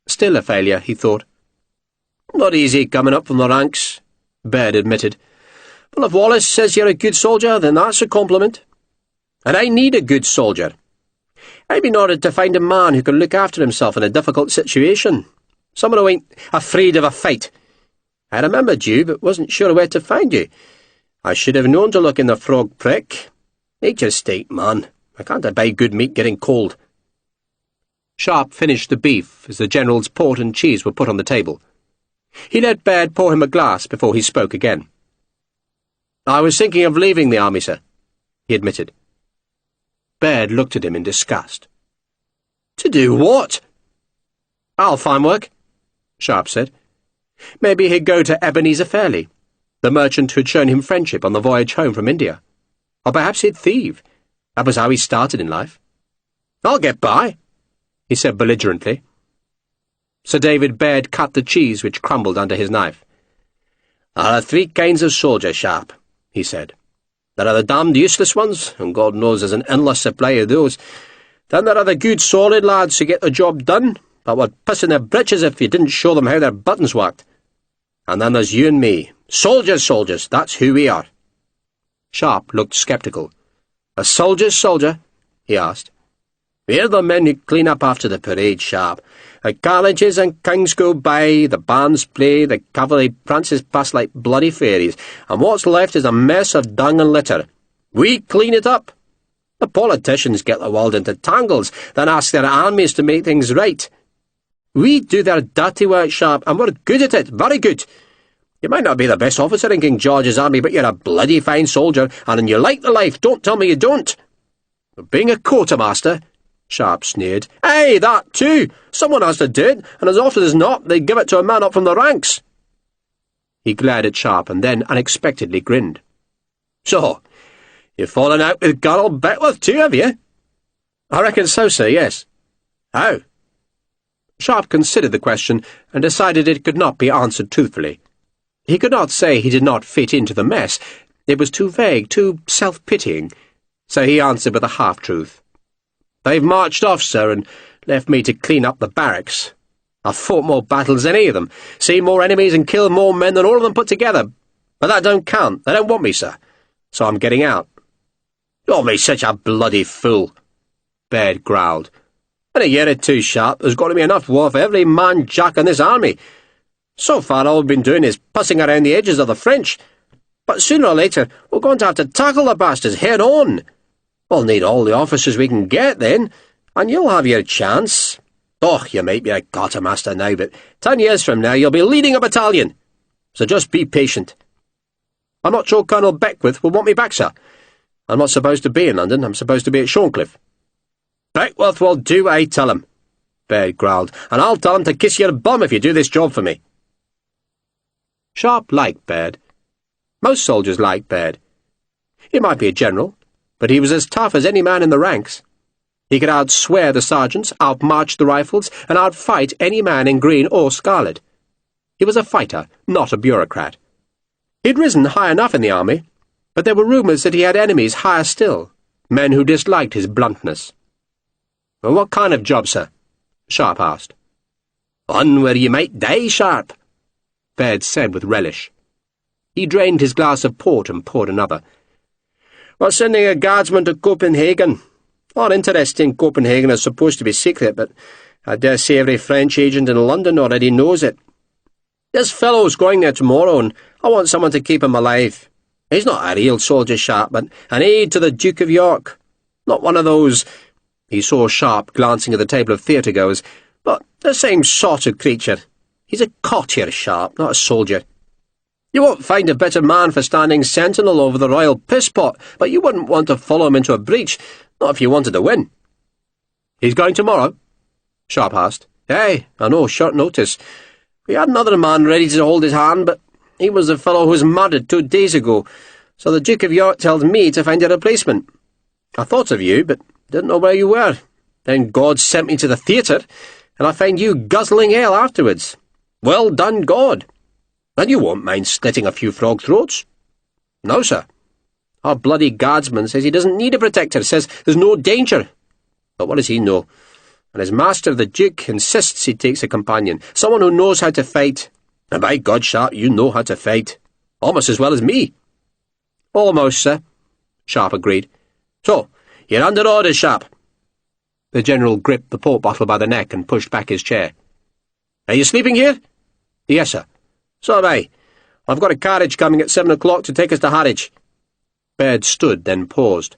Still a failure, he thought. "Not easy coming up from the ranks," Baird admitted. "Well, if Wallace says you're a good soldier, then that's a compliment. And I need a good soldier. I've been ordered to find a man who can look after himself in a difficult situation. Someone who ain't afraid of a fight. I remembered you, but wasn't sure where to find you. I should have known to look in the frog prick. Make your state, man. I can't abide good meat getting cold." Sharpe finished the beef as the general's port and cheese were put on the table. He let Baird pour him a glass before he spoke again. "I was thinking of leaving the army, sir," he admitted. Baird looked at him in disgust. "To do what?" "I'll find work," Sharpe said. Maybe he'd go to Ebenezer Fairley, the merchant who'd shown him friendship on the voyage home from India. Or perhaps he'd thieve. That was how he started in life. "I'll get by," he said belligerently. Sir David Baird cut the cheese which crumbled under his knife. "There are 3 kinds of soldiers, Sharpe," he said. "There are the damned useless ones, and God knows there's an endless supply of those. Then there are the good solid lads who get the job done, but would piss in their breeches if you didn't show them how their buttons worked. And then there's you and me. Soldiers, that's who we are." Sharpe looked sceptical. "A soldier's soldier?" he asked. "We're the men who clean up after the parade, Sharpe. The carriages and kings go by, the bands play, the cavalry prances past like bloody fairies, and what's left is a mess of dung and litter. We clean it up. The politicians get the world into tangles, then ask their armies to make things right. We do their dirty work, Sharpe, and we're good at it, very good. You might not be the best officer in King George's army, but you're a bloody fine soldier, and you like the life, don't tell me you don't. Being a quartermaster," Sharpe sneered. "Hey, that too! Someone has to do it, and as often as not, they give it to a man up from the ranks." He glared at Sharpe and then unexpectedly grinned. "So, you've fallen out with Colonel Beckwith too, have you?" "I reckon so, sir, yes." "How?" Sharpe considered the question and decided it could not be answered truthfully. He could not say he did not fit into the mess. It was too vague, too self-pitying. So he answered with a half-truth. "They've marched off, sir, and left me to clean up the barracks. I've fought more battles than any of them, seen more enemies and killed more men than all of them put together. But that don't count. They don't want me, sir. So I'm getting out." "Don't be such a bloody fool," Baird growled. "In a year or two, Sharpe, there's got to be enough war for every man jack in this army. So far all we've been doing is pussing around the edges of the French. But sooner or later we're going to have to tackle the bastards head-on. We'll need all the officers we can get then, and you'll have your chance. Oh, you might be a quartermaster now, but 10 years from now you'll be leading a battalion. So just be patient." "I'm not sure Colonel Beckwith will want me back, sir. I'm not supposed to be in London. I'm supposed to be at Shorncliffe." "Beckwith will do what I tell him," Baird growled, "and I'll tell him to kiss your bum if you do this job for me." Sharpe liked Baird. Most soldiers liked Baird. He might be a general, but he was as tough as any man in the ranks. He could outswear the sergeants, outmarch the rifles, and outfight any man in green or scarlet. He was a fighter, not a bureaucrat. He'd risen high enough in the army, but there were rumours that he had enemies higher still, men who disliked his bluntness. "Well, what kind of job, sir?" Sharpe asked. "One where you might die, Sharpe," Baird said with relish. He drained his glass of port and poured another. "We're sending a guardsman to Copenhagen. Our interest in Copenhagen is supposed to be secret, but I dare say every French agent in London already knows it. This fellow's going there tomorrow, and I want someone to keep him alive. He's not a real soldier, Sharpe, but an aide to the Duke of York. Not one of those—" He saw Sharpe glancing at the table of theatre-goers, "but the same sort of creature. He's a courtier, Sharpe, not a soldier. You won't find a better man for standing sentinel over the royal piss-pot, but you wouldn't want to follow him into a breach, not if you wanted to win." "He's going tomorrow?" Sharpe asked. "Aye, I know, short notice. We had another man ready to hold his hand, but he was the fellow who was murdered 2 days ago, so the Duke of York tells me to find a replacement. I thought of you, but didn't know where you were. Then God sent me to the theatre, and I find you guzzling ale afterwards. Well done, God. And you won't mind slitting a few frog throats?" "No, sir. Our bloody guardsman says he doesn't need a protector, says there's no danger. But what does he know? And his master, the Duke, insists he takes a companion, someone who knows how to fight. And by God, Sharpe, you know how to fight. Almost as well as me." "Almost, sir," Sharpe agreed. "So, you're under orders, Sharpe." The general gripped the port bottle by the neck and pushed back his chair. "Are you sleeping here?" "Yes, sir." "So am I. I've got a carriage coming at 7 o'clock to take us to Harwich." Baird stood, then paused.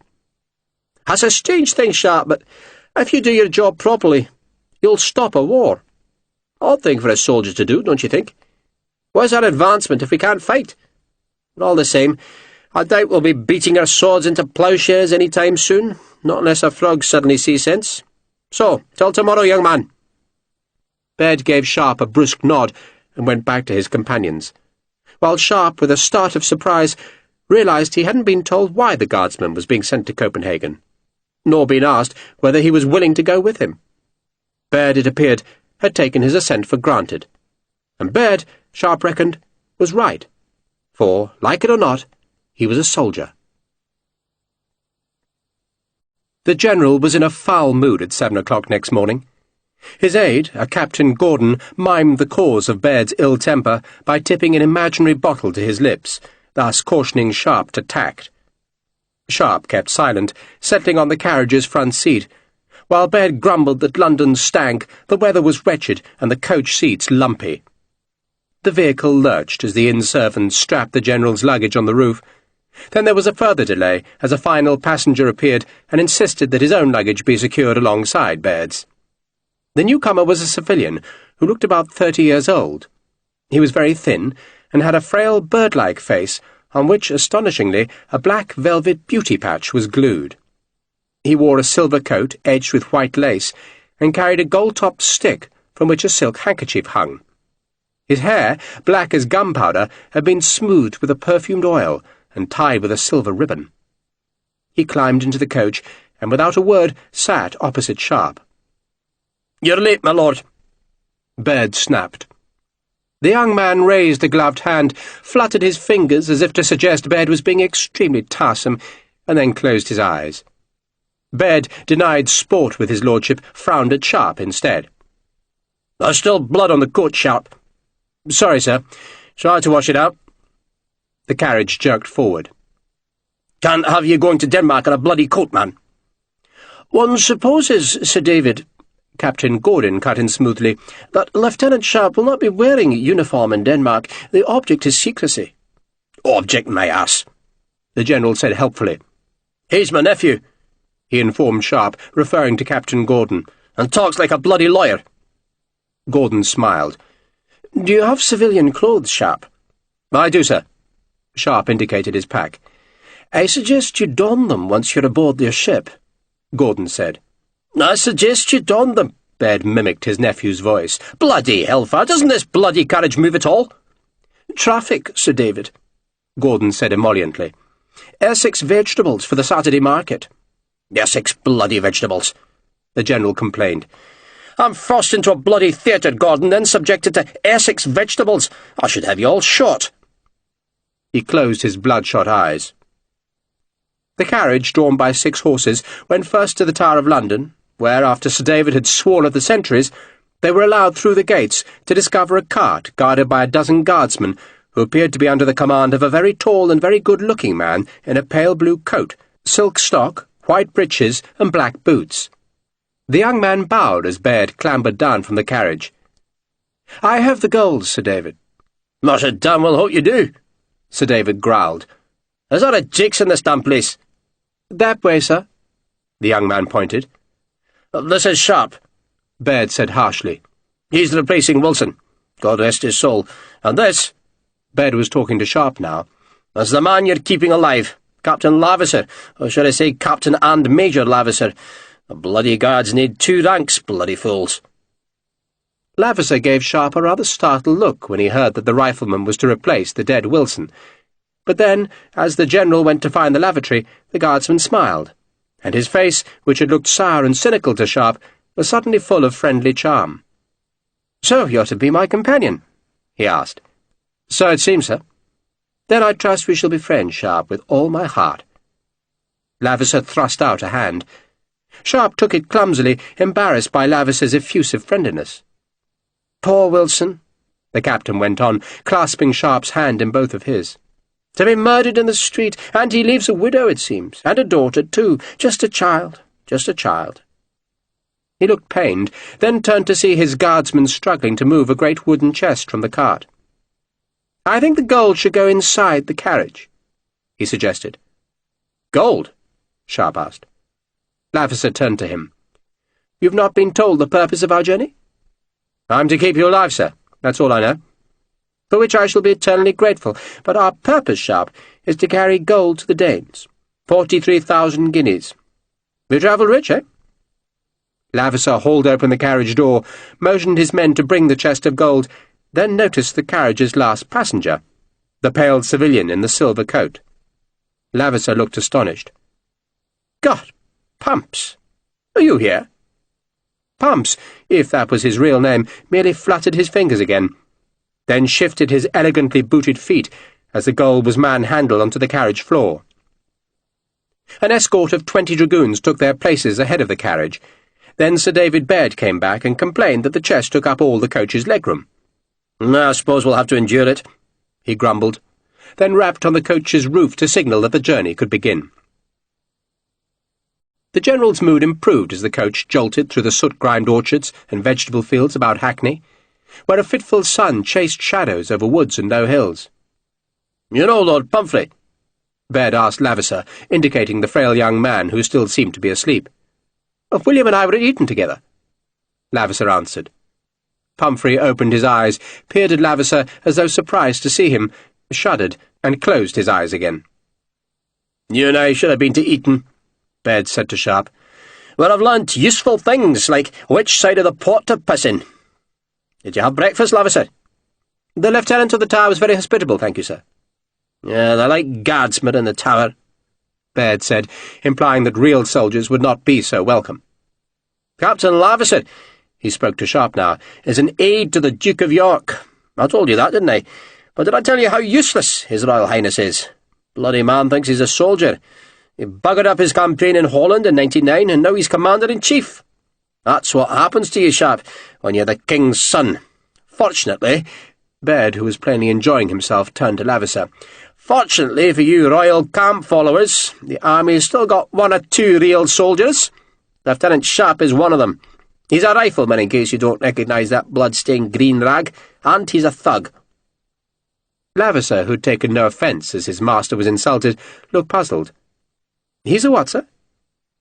"That's a strange thing, Sharpe, but if you do your job properly, you'll stop a war. Odd thing for a soldier to do, don't you think? Where's our advancement if we can't fight? But all the same, I doubt we'll be beating our swords into ploughshares any time soon, not unless our frogs suddenly see sense. So, till tomorrow, young man." Baird gave Sharpe a brusque nod and went back to his companions, while Sharpe, with a start of surprise, realised he hadn't been told why the guardsman was being sent to Copenhagen, nor been asked whether he was willing to go with him. Baird, it appeared, had taken his assent for granted, and Baird, Sharpe reckoned, was right, for, like it or not, he was a soldier. The general was in a foul mood at 7 o'clock next morning. His aide, a Captain Gordon, mimed the cause of Baird's ill temper by tipping an imaginary bottle to his lips, thus cautioning Sharpe to tact. Sharpe kept silent, settling on the carriage's front seat, while Baird grumbled that London stank, the weather was wretched, and the coach seats lumpy. The vehicle lurched as the inn servant strapped the general's luggage on the roof. Then there was a further delay, as a final passenger appeared and insisted that his own luggage be secured alongside Baird's. The newcomer was a civilian, who looked about 30 years old. He was very thin, and had a frail bird-like face, on which, astonishingly, a black velvet beauty patch was glued. He wore a silver coat edged with white lace, and carried a gold-topped stick from which a silk handkerchief hung. His hair, black as gunpowder, had been smoothed with a perfumed oil and tied with a silver ribbon. He climbed into the coach, and without a word sat opposite Sharpe. "You're late, my lord," Baird snapped. The young man raised a gloved hand, fluttered his fingers as if to suggest Baird was being extremely tiresome, and then closed his eyes. Baird, denied sport with his lordship, frowned at Sharpe instead. "There's still blood on the coat, Sharpe." "Sorry, sir. Try to wash it out." The carriage jerked forward. "Can't have you going to Denmark on a bloody coat, man." "One supposes, Sir David," Captain Gordon cut in smoothly, "that Lieutenant Sharpe will not be wearing uniform in Denmark. The object is secrecy." "Object, my ass," the General said helpfully. "He's my nephew," he informed Sharpe, referring to Captain Gordon, "and talks like a bloody lawyer." Gordon smiled. "Do you have civilian clothes, Sharpe?" "I do, sir." Sharpe indicated his pack. "I suggest you don them once you're aboard your ship," Gordon said. "I suggest you don them," Baird mimicked his nephew's voice. "Bloody hellfire, doesn't this bloody carriage move at all?" "Traffic, Sir David," Gordon said emolliently. "Essex vegetables for the Saturday market." "Essex bloody vegetables," the General complained. "I'm forced into a bloody theatre, Gordon, then subjected to Essex vegetables. I should have you all shot." He closed his bloodshot eyes. The carriage, drawn by 6 horses, went first to the Tower of London, where, after Sir David had sworn at the sentries, they were allowed through the gates to discover a cart guarded by a dozen guardsmen, who appeared to be under the command of a very tall and very good-looking man in a pale blue coat, silk stock, white breeches, and black boots. The young man bowed as Baird clambered down from the carriage. "I have the gold, Sir David." "Not a damn well hope you do," Sir David growled. "There's not a jigs in this damn place." "That way, sir," the young man pointed. "This is Sharpe," Baird said harshly. "He's replacing Wilson. God rest his soul. And this," Baird was talking to Sharpe now, "is the man you're keeping alive, Captain Lavisser, or should I say Captain and Major Lavisser. The bloody guards need 2 ranks, bloody fools." Lavisser gave Sharpe a rather startled look when he heard that the rifleman was to replace the dead Wilson. But then, as the General went to find the lavatory, the guardsman smiled, and his face, which had looked sour and cynical to Sharpe, was suddenly full of friendly charm. "So you're to be my companion?" he asked. "So it seems, sir." "Then I trust we shall be friends, Sharpe, with all my heart." Lavisser thrust out a hand. Sharpe took it clumsily, embarrassed by Lavisser's effusive friendliness. "Poor Wilson," the captain went on, clasping Sharpe's hand in both of his. "To be murdered in the street, and he leaves a widow, it seems, and a daughter, too. Just a child, just a child." He looked pained, then turned to see his guardsmen struggling to move a great wooden chest from the cart. "I think the gold should go inside the carriage," he suggested. "Gold?" Sharpe asked. Lavisser turned to him. "You've not been told the purpose of our journey?" "I'm to keep you alive, sir. That's all I know." "For which I shall be eternally grateful. But our purpose, Sharpe, is to carry gold to the Danes. 43,000 guineas. We travel rich, eh?" Lavisser hauled open the carriage door, motioned his men to bring the chest of gold, then noticed the carriage's last passenger, the pale civilian in the silver coat. Lavisser looked astonished. "God, Pumps, are you here?" Pumps, if that was his real name, merely fluttered his fingers again, then shifted his elegantly booted feet as the gold was manhandled onto the carriage floor. An escort of 20 dragoons took their places ahead of the carriage. Then Sir David Baird came back and complained that the chest took up all the coach's legroom. "I suppose we'll have to endure it," he grumbled, then rapped on the coach's roof to signal that the journey could begin. The General's mood improved as the coach jolted through the soot-grimed orchards and vegetable fields about Hackney, where a fitful sun chased shadows over woods and low hills. "You know Lord Pumphrey?" Baird asked Lavisser, indicating the frail young man who still seemed to be asleep. "William and I were at Eton together," Lavisser answered. Pumphrey opened his eyes, peered at Lavisser as though surprised to see him, shuddered, and closed his eyes again. "You and I should have been to Eton," Baird said to Sharpe. "Well, I've learnt useful things, like which side of the pot to piss in. Did you have breakfast, Lavisser?" "The lieutenant of the tower was very hospitable, thank you, sir." "Yeah, they're like guardsmen in the tower," Baird said, implying that real soldiers would not be so welcome. "Captain Lavisser," he spoke to Sharpe now, "is an aide to the Duke of York. I told you that, didn't I? But did I tell you how useless His Royal Highness is? Bloody man thinks he's a soldier. He buggered up his campaign in Holland in '99, and now he's Commander-in-Chief. That's what happens to you, Sharpe, when you're the King's son. Fortunately—" Baird, who was plainly enjoying himself, turned to Lavisser. "Fortunately for you royal camp followers, the army's still got one or two real soldiers. Lieutenant Sharpe is one of them. He's a rifleman, in case you don't recognise that blood-stained green rag, and he's a thug." Lavisser, who'd taken no offence as his master was insulted, looked puzzled. "He's a what, sir?"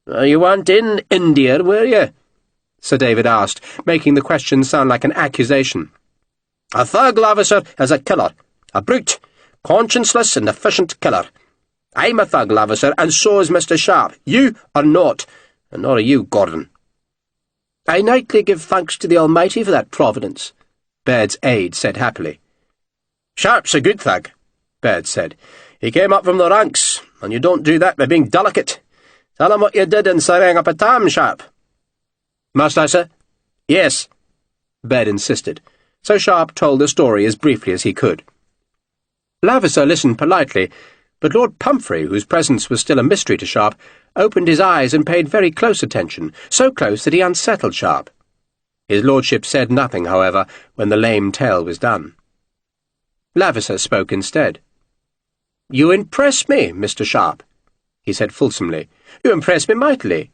"You weren't in India, were you?" Sir David asked, making the question sound like an accusation. "A thug, Lavisser, is a killer. A brute, conscienceless and efficient killer. I'm a thug, Lavisser, and so is Mr. Sharpe. You are not, and nor are you, Gordon." "I nightly give thanks to the Almighty for that providence," Baird's aide said happily. "Sharpe's a good thug," Baird said. "He came up from the ranks, and you don't do that by being delicate. Tell him what you did in Seringapatam, Sharpe." "Must I, sir?" "Yes," Baird insisted, so Sharpe told the story as briefly as he could. Lavisser listened politely, but Lord Pumphrey, whose presence was still a mystery to Sharpe, opened his eyes and paid very close attention, so close that he unsettled Sharpe. His lordship said nothing, however, when the lame tale was done. Lavisser spoke instead. "You impress me, Mr. Sharpe," he said fulsomely. "You impress me mightily."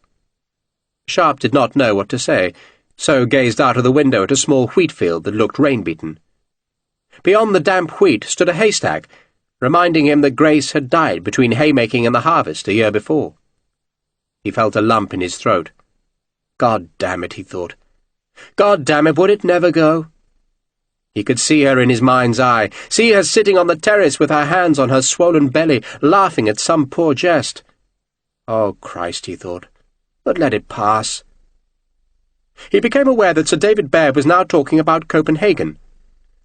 Sharpe did not know what to say, so gazed out of the window at a small wheat-field that looked rain-beaten. Beyond the damp wheat stood a haystack, reminding him that Grace had died between haymaking and the harvest a year before. He felt a lump in his throat. God damn it, he thought. God damn it, would it never go? He could see her in his mind's eye, see her sitting on the terrace with her hands on her swollen belly, laughing at some poor jest. Oh, Christ, he thought, but let it pass. He became aware that Sir David Baird was now talking about Copenhagen.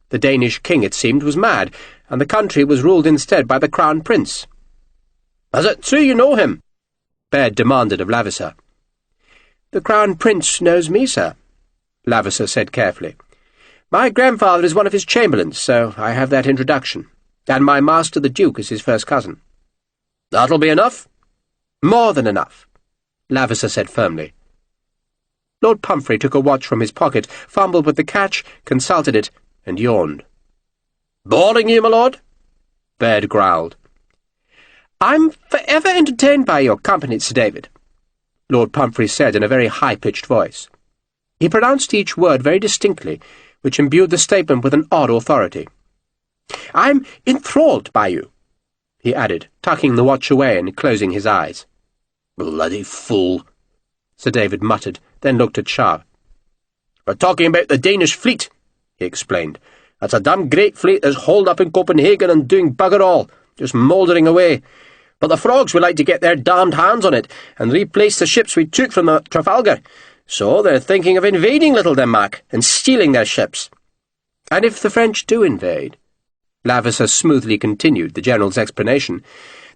The Danish king, it seemed, was mad, and the country was ruled instead by the Crown Prince. "Is it true you know him?" Baird demanded of Lavisser. "The Crown Prince knows me, sir," Lavisser said carefully. "My grandfather is one of his chamberlains, so I have that introduction, and my master the Duke is his first cousin." "That'll be enough?" "More than enough," Lavisser said firmly. Lord Pumphrey took a watch from his pocket, fumbled with the catch, consulted it, and yawned. "Boring you, my lord?" Baird growled. "I'm forever entertained by your company, Sir David," Lord Pumphrey said in a very high-pitched voice. He pronounced each word very distinctly, which imbued the statement with an odd authority. "I'm enthralled by you," he added, tucking the watch away and closing his eyes. "Bloody fool," Sir David muttered, then looked at Sharpe. "We're talking about the Danish fleet," he explained. "That's a damn great fleet that's holed up in Copenhagen and doing bugger all, just mouldering away. But the frogs would like to get their damned hands on it and replace the ships we took from the Trafalgar. So they're thinking of invading Little Denmark and stealing their ships." "And if the French do invade," Lavisser smoothly continued the General's explanation,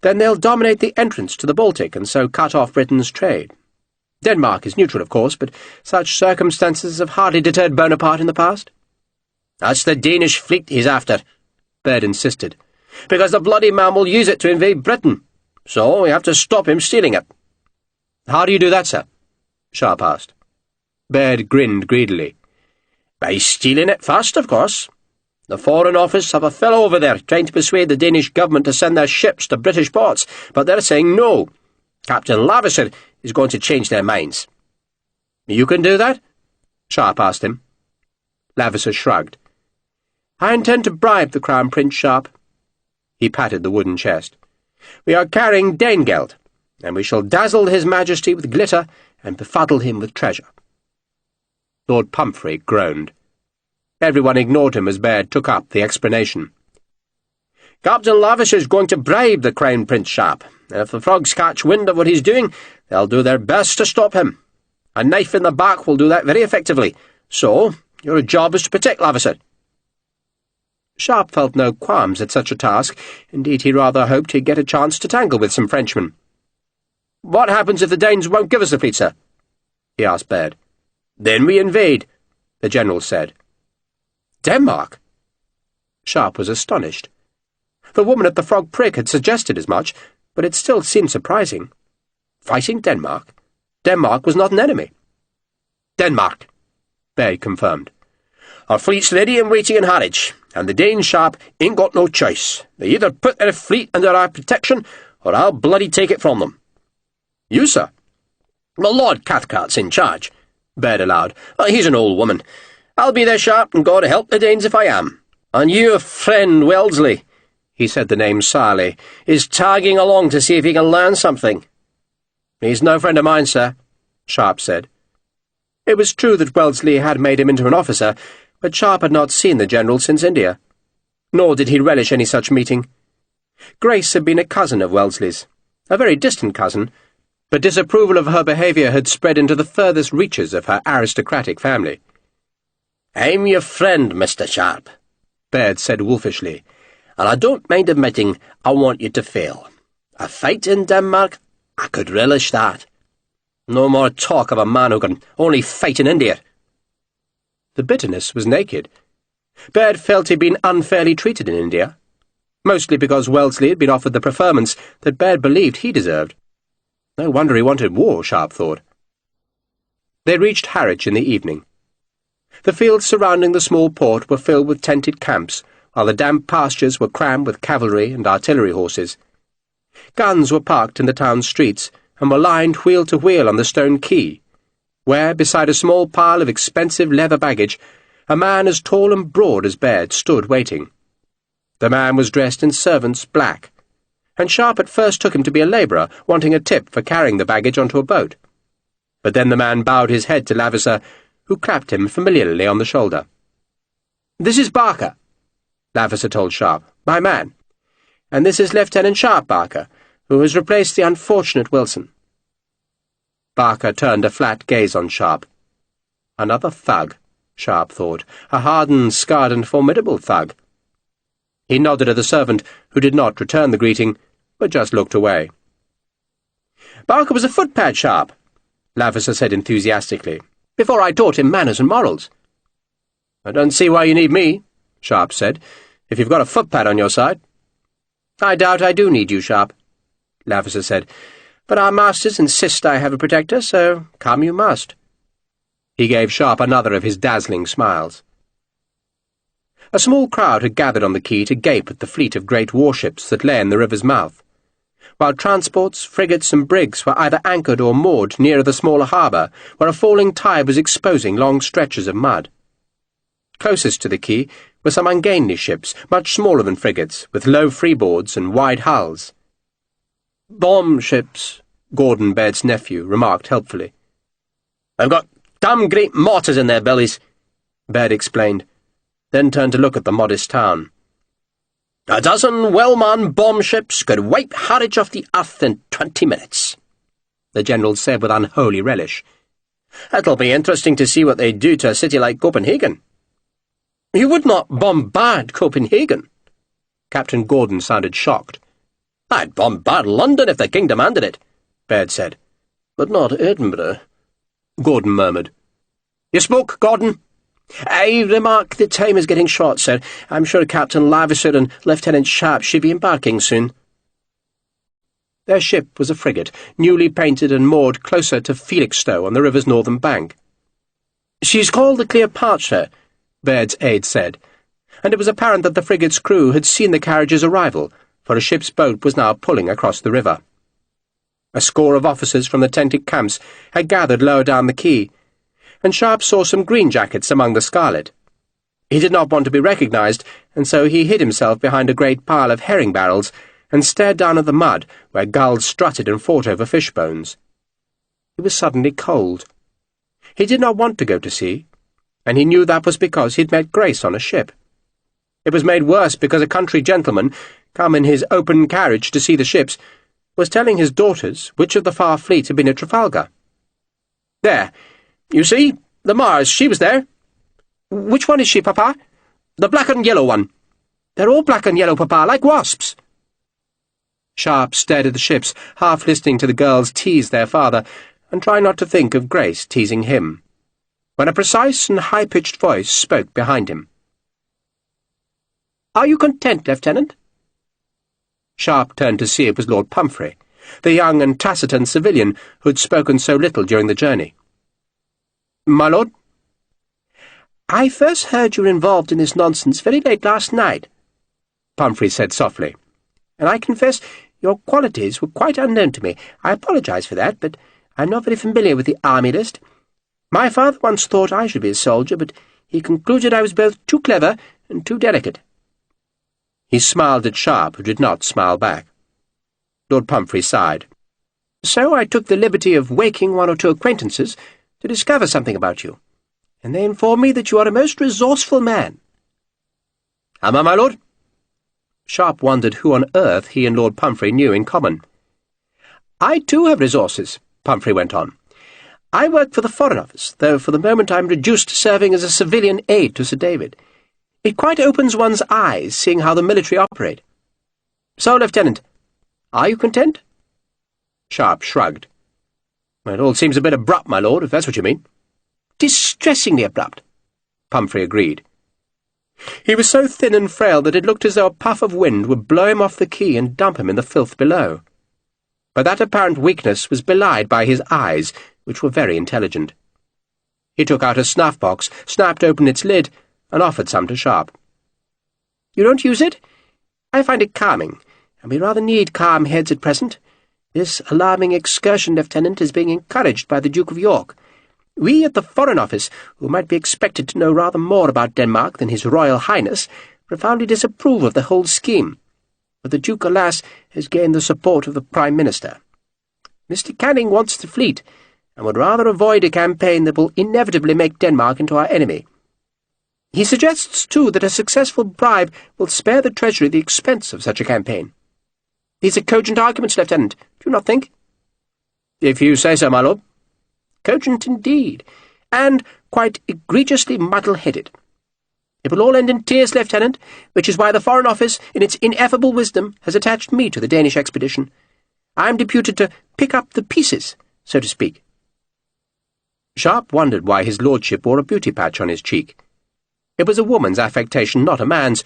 "then they'll dominate the entrance to the Baltic and so cut off Britain's trade. Denmark is neutral, of course, but such circumstances have hardly deterred Bonaparte in the past." "That's the Danish fleet he's after," Baird insisted, "because the bloody man will use it to invade Britain. So we have to stop him stealing it." "How do you do that, sir?" Sharpe asked. Baird grinned greedily. "By stealing it first, of course. The Foreign Office have a fellow over there trying to persuade the Danish government to send their ships to British ports, but they're saying no. Captain Lavisser is going to change their minds." "You can do that?" Sharpe asked him. Lavisser shrugged. "I intend to bribe the Crown Prince, Sharpe." He patted the wooden chest. "We are carrying Danegeld, and we shall dazzle His Majesty with glitter and befuddle him with treasure." Lord Pumphrey groaned. Everyone ignored him as Baird took up the explanation. Captain Lavisher's going to bribe the Crown Prince Sharpe, and if the frogs catch wind of what he's doing, they'll do their best to stop him. A knife in the back will do that very effectively. So, your job is to protect Lavisher." Sharpe felt no qualms at such a task. Indeed, he rather hoped he'd get a chance to tangle with some Frenchmen. "What happens if the Danes won't give us the fleet, sir?" he asked Baird. "Then we invade," the general said. Denmark? Sharpe was astonished. The woman at the Frog Prick had suggested as much, but it still seemed surprising. Fighting Denmark? Denmark was not an enemy. "Denmark," Baird confirmed. "Our fleet's ready and waiting in Harwich, and the Danes Sharpe ain't got no choice. They either put their fleet under our protection, or I'll bloody take it from them." "You, sir?" "The Lord Cathcart's in charge," Baird allowed. "He's an old woman. I'll be there, Sharpe, and God help the Danes if I am. And your friend Wellesley," he said the name sourly, "is tagging along to see if he can learn something." "He's no friend of mine, sir," Sharpe said. It was true that Wellesley had made him into an officer, but Sharpe had not seen the general since India. Nor did he relish any such meeting. Grace had been a cousin of Wellesley's, a very distant cousin, but disapproval of her behaviour had spread into the furthest reaches of her aristocratic family. "I'm your friend, Mr. Sharpe," Baird said wolfishly, "and I don't mind admitting I want you to fail. A fight in Denmark, I could relish that. No more talk of a man who can only fight in India." The bitterness was naked. Baird felt he'd been unfairly treated in India, mostly because Wellesley had been offered the preferments that Baird believed he deserved. No wonder he wanted war, Sharpe thought. They reached Harwich in the evening. The fields surrounding the small port were filled with tented camps, while the damp pastures were crammed with cavalry and artillery horses. Guns were parked in the town streets, and were lined wheel to wheel on the stone quay, where, beside a small pile of expensive leather baggage, a man as tall and broad as Baird stood waiting. The man was dressed in servant's black, and Sharpe at first took him to be a labourer wanting a tip for carrying the baggage onto a boat. But then the man bowed his head to Lavisher, who clapped him familiarly on the shoulder. "This is Barker," Lavisher told Sharpe, "my man. And this is Lieutenant Sharpe Barker, who has replaced the unfortunate Wilson." Barker turned a flat gaze on Sharpe. Another thug, Sharpe thought, a hardened, scarred and formidable thug. He nodded at the servant, who did not return the greeting, but just looked away. "Barker was a footpad, Sharpe," Lavisher said enthusiastically, "before I taught him manners and morals." "I don't see why you need me," Sharpe said, "if you've got a footpad on your side." "I doubt I do need you, Sharpe," Lavisher said, "but our masters insist I have a protector, so come you must." He gave Sharpe another of his dazzling smiles. A small crowd had gathered on the quay to gape at the fleet of great warships that lay in the river's mouth, while transports, frigates and brigs were either anchored or moored nearer the smaller harbour, where a falling tide was exposing long stretches of mud. Closest to the quay were some ungainly ships, much smaller than frigates, with low freeboards and wide hulls. "Bomb ships," Gordon, Baird's nephew, remarked helpfully. "They've got damn great mortars in their bellies," Baird explained, then turned to look at the modest town. "A dozen well-manned bomb ships could wipe Harwich off the earth in 20 minutes, the general said with unholy relish. "It'll be interesting to see what they do to a city like Copenhagen." "You would not bombard Copenhagen?" Captain Gordon sounded shocked. "I'd bombard London if the king demanded it," Baird said. "But not Edinburgh," Gordon murmured. "You spoke, Gordon?" "I remark the time is getting short, sir. I'm sure Captain Lavisher and Lieutenant Sharpe should be embarking soon." Their ship was a frigate, newly painted and moored closer to Felixstowe on the river's northern bank. "She's called the Cleopatra," Baird's aide said, and it was apparent that the frigate's crew had seen the carriage's arrival, for a ship's boat was now pulling across the river. A score of officers from the tented camps had gathered lower down the quay, and Sharpe saw some green jackets among the scarlet. He did not want to be recognised, and so he hid himself behind a great pile of herring barrels and stared down at the mud where gulls strutted and fought over fish bones. He was suddenly cold. He did not want to go to sea, and he knew that was because he'd met Grace on a ship. It was made worse because a country gentleman, come in his open carriage to see the ships, was telling his daughters which of the far fleet had been at Trafalgar. "There, you see, the Mars, she was there." "Which one is she, Papa?" "The black and yellow one." "They're all black and yellow, Papa, like wasps." Sharpe stared at the ships, half listening to the girls tease their father, and trying not to think of Grace teasing him, when a precise and high-pitched voice spoke behind him. "Are you content, Lieutenant?" Sharpe turned to see it was Lord Pumphrey, the young and taciturn civilian who had spoken so little during the journey. "My lord?" "I first heard you were involved in this nonsense very late last night," Pumphrey said softly, "and I confess your qualities were quite unknown to me. I apologize for that, but I'm not very familiar with the army list. My father once thought I should be a soldier, but he concluded I was both too clever and too delicate." He smiled at Sharpe, who did not smile back. Lord Pumphrey sighed. "So I took the liberty of waking one or two acquaintances to discover something about you, and they informed me that you are a most resourceful man." "Am I, my lord?" Sharpe wondered who on earth he and Lord Pumphrey knew in common. "I too have resources," Pumphrey went on. "I work for the Foreign Office, though for the moment I am reduced to serving as a civilian aide to Sir David. It quite opens one's eyes, seeing how the military operate. So, Lieutenant, are you content?" Sharpe shrugged. "It all seems a bit abrupt, my lord, if that's what you mean." "Distressingly abrupt," Pumphrey agreed. He was so thin and frail that it looked as though a puff of wind would blow him off the quay and dump him in the filth below. But that apparent weakness was belied by his eyes, which were very intelligent. He took out a snuff-box, snapped open its lid, and offered some to Sharpe. "You don't use it? I find it calming, and we rather need calm heads at present. This alarming excursion, Lieutenant, is being encouraged by the Duke of York. We at the Foreign Office, who might be expected to know rather more about Denmark than His Royal Highness, profoundly disapprove of the whole scheme. But the Duke, alas, has gained the support of the Prime Minister. Mr. Canning wants the fleet, and would rather avoid a campaign that will inevitably make Denmark into our enemy. He suggests, too, that a successful bribe will spare the Treasury the expense of such a campaign. These are cogent arguments, Lieutenant, do you not think?" "If you say so, my lord." "Cogent indeed, and quite egregiously muddle-headed. It will all end in tears, Lieutenant, which is why the Foreign Office, in its ineffable wisdom, has attached me to the Danish expedition. I am deputed to pick up the pieces, so to speak." Sharpe wondered why his lordship wore a beauty patch on his cheek. It was a woman's affectation, not a man's,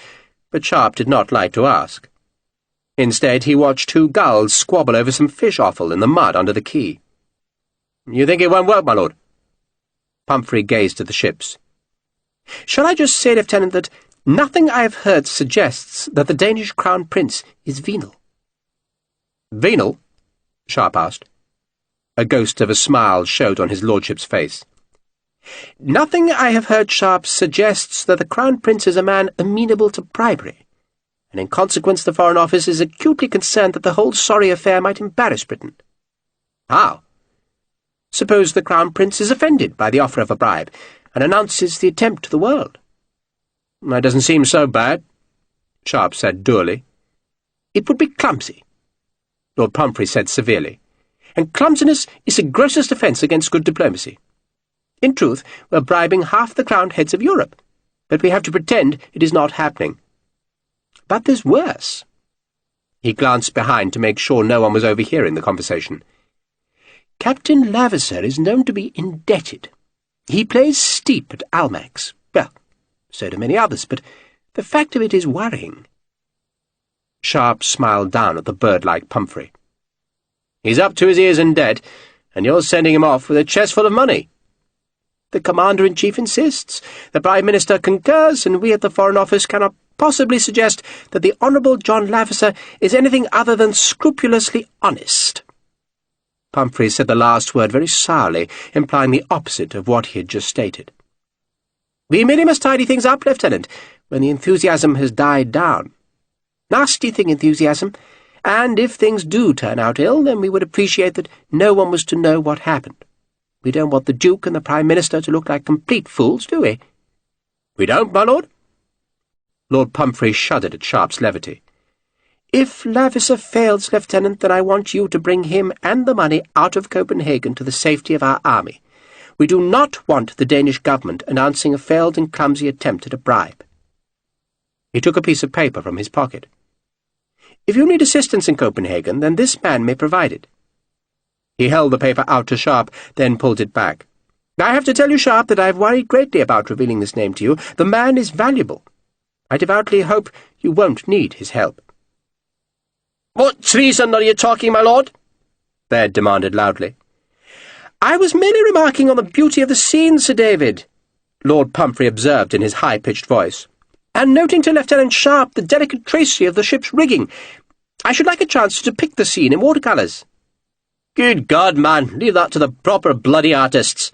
but Sharpe did not like to ask. Instead, he watched two gulls squabble over some fish offal in the mud under the quay. "You think it won't work, my lord?" Pumphrey gazed at the ships. "Shall I just say, Lieutenant, that nothing I have heard suggests that the Danish Crown Prince is venal?" "Venal?" Sharpe asked. A ghost of a smile showed on his lordship's face. "Nothing I have heard, Sharpe, suggests that the Crown Prince is a man amenable to bribery, and in consequence the Foreign Office is acutely concerned that the whole sorry affair might embarrass Britain." "How?" "Suppose the Crown Prince is offended by the offer of a bribe, and announces the attempt to the world." "That doesn't seem so bad," Sharpe said dourly. "It would be clumsy," Lord Pumphrey said severely, "and clumsiness is the grossest offence against good diplomacy. In truth, we're bribing half the crowned heads of Europe, but we have to pretend it is not happening. But there's worse." He glanced behind to make sure no one was overhearing the conversation. "Captain Lavisser is known to be indebted. He plays steep at Almack's. Well, so do many others, but the fact of it is worrying." Sharpe smiled down at the bird-like Pumphrey. "He's up to his ears in debt, and you're sending him off with a chest full of money." "The Commander-in-Chief insists, the Prime Minister concurs, and we at the Foreign Office cannot possibly suggest that the Honourable John Lavisser is anything other than scrupulously honest." Pumphrey said the last word very sourly, implying the opposite of what he had just stated. "We merely must tidy things up, Lieutenant, when the enthusiasm has died down. Nasty thing, enthusiasm, and if things do turn out ill, then we would appreciate that no one was to know what happened. We don't want the Duke and the Prime Minister to look like complete fools, do we?" "We don't, my lord?" Lord Pumphrey shuddered at Sharpe's levity. If Lavisser fails, Lieutenant, then I want you to bring him and the money out of Copenhagen to the safety of our army. We do not want the Danish government announcing a failed and clumsy attempt at a bribe." He took a piece of paper from his pocket. "If you need assistance in Copenhagen, then this man may provide it." He held the paper out to Sharpe, then pulled it back. "I have to tell you, Sharpe, that I have worried greatly about revealing this name to you. The man is valuable. I devoutly hope you won't need his help." "What treason are you talking, my lord?" Baird demanded loudly. "I was merely remarking on the beauty of the scene, Sir David," Lord Pumphrey observed in his high-pitched voice, "and noting to Lieutenant Sharpe the delicate tracery of the ship's rigging. I should like a chance to depict the scene in watercolours." "Good God, man, leave that to the proper bloody artists."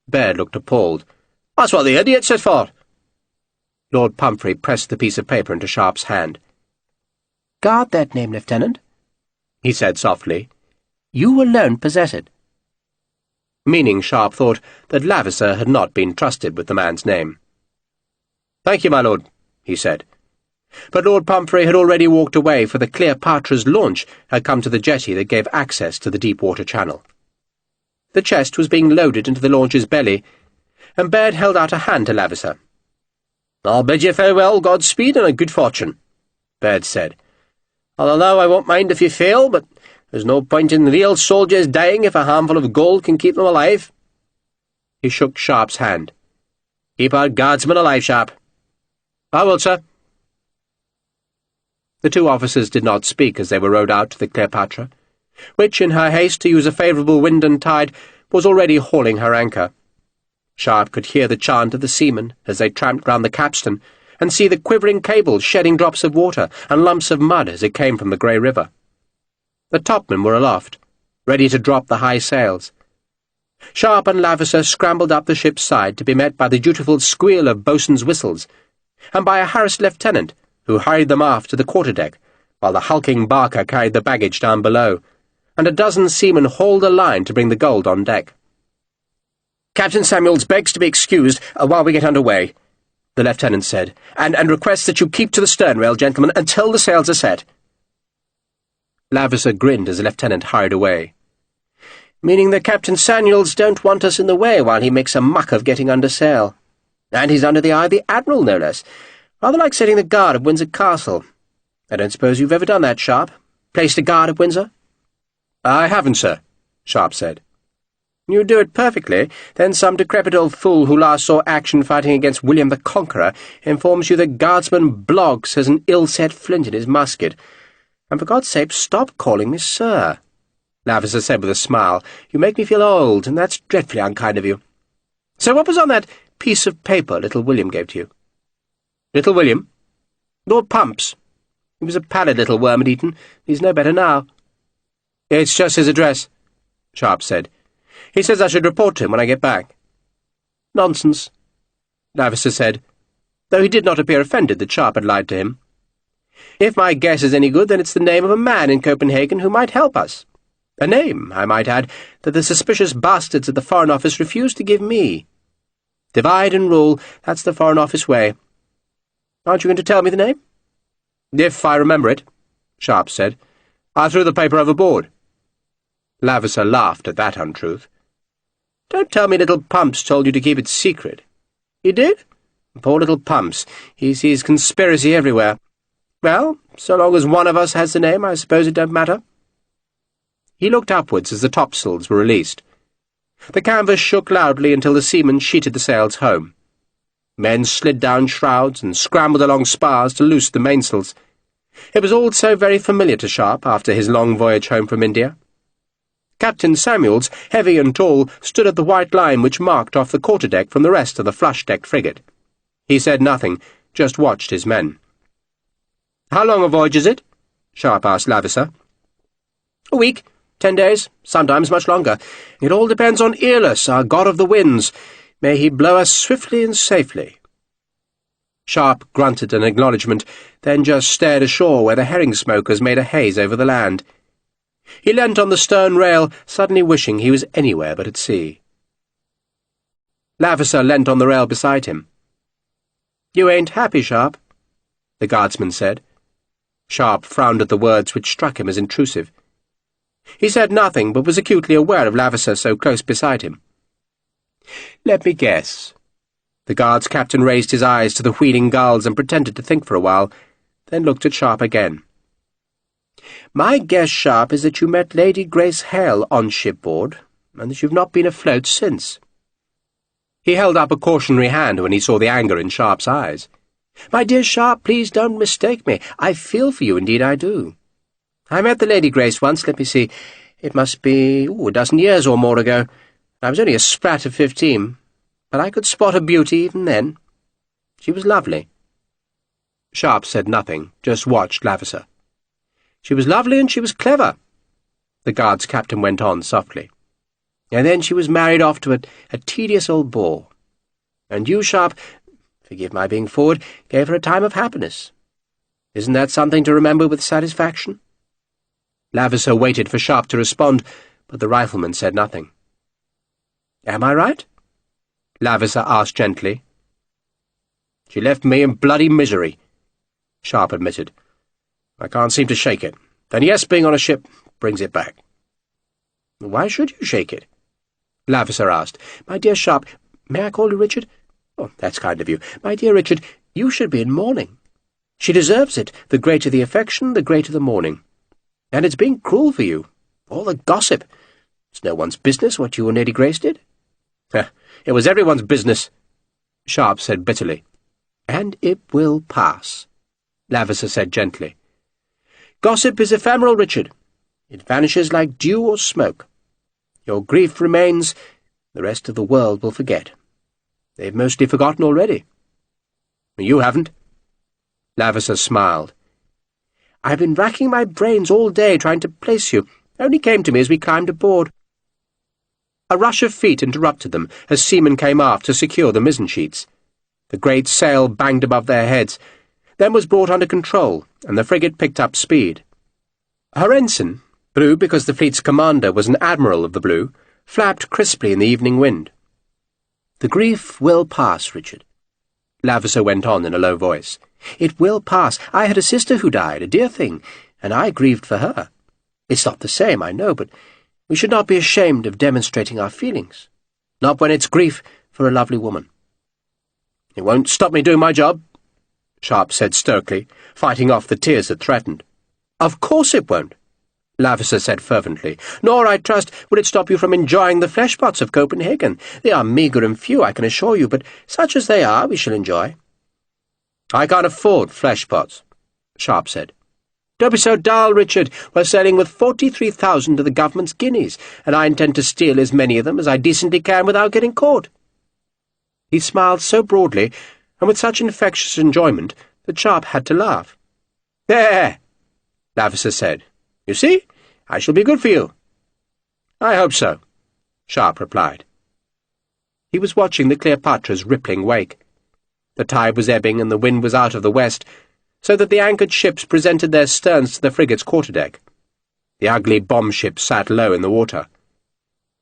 Baird looked appalled. "That's what the idiots is for." Lord Pumphrey pressed the piece of paper into Sharpe's hand. "Guard that name, Lieutenant," he said softly. "You alone possess it." Meaning, Sharpe thought, that Lavisser had not been trusted with the man's name. "Thank you, my lord," he said. But Lord Pumphrey had already walked away, for the Cleopatra's launch had come to the jetty that gave access to the deep-water channel. The chest was being loaded into the launch's belly, and Baird held out a hand to Lavisser. "I'll bid you farewell, Godspeed, and a good fortune," Baird said. "I'll allow I won't mind if you fail, but there's no point in real soldiers dying if a handful of gold can keep them alive." He shook Sharpe's hand. "Keep our guardsmen alive, Sharpe." "I will, sir." The two officers did not speak as they were rowed out to the Cleopatra, which, in her haste to use a favourable wind and tide, was already hauling her anchor. Sharpe could hear the chant of the seamen as they tramped round the capstan, and see the quivering cables shedding drops of water and lumps of mud as it came from the grey river. The topmen were aloft, ready to drop the high sails. Sharpe and Lavisser scrambled up the ship's side to be met by the dutiful squeal of boatswain's whistles, and by a harassed lieutenant, who hurried them aft to the quarter-deck, while the hulking Barker carried the baggage down below, and a dozen seamen hauled a line to bring the gold on deck. "Captain Samuels begs to be excused while we get under way," the lieutenant said, and requests that you keep to the stern rail, gentlemen, until the sails are set." Lavisser grinned as the lieutenant hurried away. "Meaning that Captain Samuels don't want us in the way while he makes a muck of getting under sail. And he's under the eye of the Admiral, no less. Rather like setting the guard at Windsor Castle. I don't suppose you've ever done that, Sharpe? Placed a guard at Windsor?" "I haven't, sir," Sharpe said. "You do it perfectly. Then some decrepit old fool who last saw action fighting against William the Conqueror informs you that Guardsman Bloggs has an ill-set flint in his musket. And for God's sake, stop calling me sir," Lavisser said with a smile. "You make me feel old, and that's dreadfully unkind of you. So what was on that piece of paper little William gave to you?" "Little William?" "Lord Pump's. He was a pallid little worm at Eton. He's no better now." "It's just his address," Sharpe said. "He says I should report to him when I get back." "Nonsense," Lavisser said, though he did not appear offended that Sharpe had lied to him. "If my guess is any good, then it's the name of a man in Copenhagen who might help us. A name, I might add, that the suspicious bastards at the Foreign Office refused to give me. Divide and rule, that's the Foreign Office way. Aren't you going to tell me the name?" "If I remember it," Sharpe said. "I threw the paper overboard." Lavisser laughed at that untruth. "Don't tell me little Pumps told you to keep it secret." "He did? Poor little Pumps. He sees conspiracy everywhere. Well, so long as one of us has the name, I suppose it don't matter." He looked upwards as the topsails were released. The canvas shook loudly until the seamen sheeted the sails home. Men slid down shrouds and scrambled along spars to loose the mainsails. It was all so very familiar to Sharpe after his long voyage home from India. Captain Samuels, heavy and tall, stood at the white line which marked off the quarter-deck from the rest of the flush-decked frigate. He said nothing, just watched his men. "How long a voyage is it?" Sharpe asked Lavisser. "A week, 10 days, sometimes much longer. It all depends on Aeolus, our god of the winds. May he blow us swiftly and safely." Sharpe grunted an acknowledgment, then just stared ashore where the herring-smokers made a haze over the land. He leant on the stern rail, suddenly wishing he was anywhere but at sea. Lavisser leant on the rail beside him. "You ain't happy, Sharpe," the guardsman said. Sharpe frowned at the words which struck him as intrusive. He said nothing, but was acutely aware of Lavender so close beside him. "Let me guess." The guard's captain raised his eyes to the wheeling gulls and pretended to think for a while, then looked at Sharpe again. "My guess, Sharpe, is that you met Lady Grace Hale on shipboard, and that you've not been afloat since." He held up a cautionary hand when he saw the anger in Sharpe's eyes. "My dear Sharpe, please don't mistake me. I feel for you, indeed I do. I met the Lady Grace once, let me see. It must be a dozen years or more ago. I was only a sprat of 15, but I could spot a beauty even then. She was lovely." Sharpe said nothing, just watched Lavender. "She was lovely and she was clever," the guard's captain went on softly. "And then she was married off to a tedious old bore. And you, Sharpe, forgive my being forward, gave her a time of happiness. Isn't that something to remember with satisfaction?" Lavender waited for Sharpe to respond, but the rifleman said nothing. "Am I right?" Lavender asked gently. "She left me in bloody misery," Sharpe admitted. "I can't seem to shake it. Then yes, being on a ship brings it back." "Why should you shake it?" Lavender asked. "My dear Sharpe, may I call you Richard? Oh, that's kind of you. My dear Richard, you should be in mourning. She deserves it. The greater the affection, the greater the mourning. And it's being cruel for you. All the gossip. It's no one's business what you and Lady Grace did." "It was everyone's business," Sharpe said bitterly. "And it will pass," Lavender said gently. "Gossip is ephemeral, Richard. It vanishes like dew or smoke. Your grief remains, the rest of the world will forget. They've mostly forgotten already." "You haven't." Lavender smiled. "I've been racking my brains all day trying to place you. Only came to me as we climbed aboard." A rush of feet interrupted them as seamen came aft to secure the mizzen-sheets. The great sail banged above their heads, then was brought under control, and the frigate picked up speed. Her ensign, blue because the fleet's commander was an admiral of the blue, flapped crisply in the evening wind. "The grief will pass, Richard," Lavender went on in a low voice. "It will pass. I had a sister who died, a dear thing, and I grieved for her. It's not the same, I know, but we should not be ashamed of demonstrating our feelings. Not when it's grief for a lovely woman." "It won't stop me doing my job," Sharpe said stoically, fighting off the tears that threatened. "Of course it won't," Lavender said fervently. "Nor, I trust, will it stop you from enjoying the flesh-pots of Copenhagen. They are meagre and few, I can assure you, but such as they are we shall enjoy." "I can't afford flesh-pots," Sharpe said. "Don't be so dull, Richard. We're sailing with 43,000 of the government's guineas, and I intend to steal as many of them as I decently can without getting caught." He smiled so broadly, and with such infectious enjoyment, that Sharpe had to laugh. "There," Lavender said. "You see, I shall be good for you." "I hope so," Sharpe replied. He was watching the Cleopatra's rippling wake. The tide was ebbing and the wind was out of the west, so that the anchored ships presented their sterns to the frigate's quarterdeck. The ugly bomb ships sat low in the water.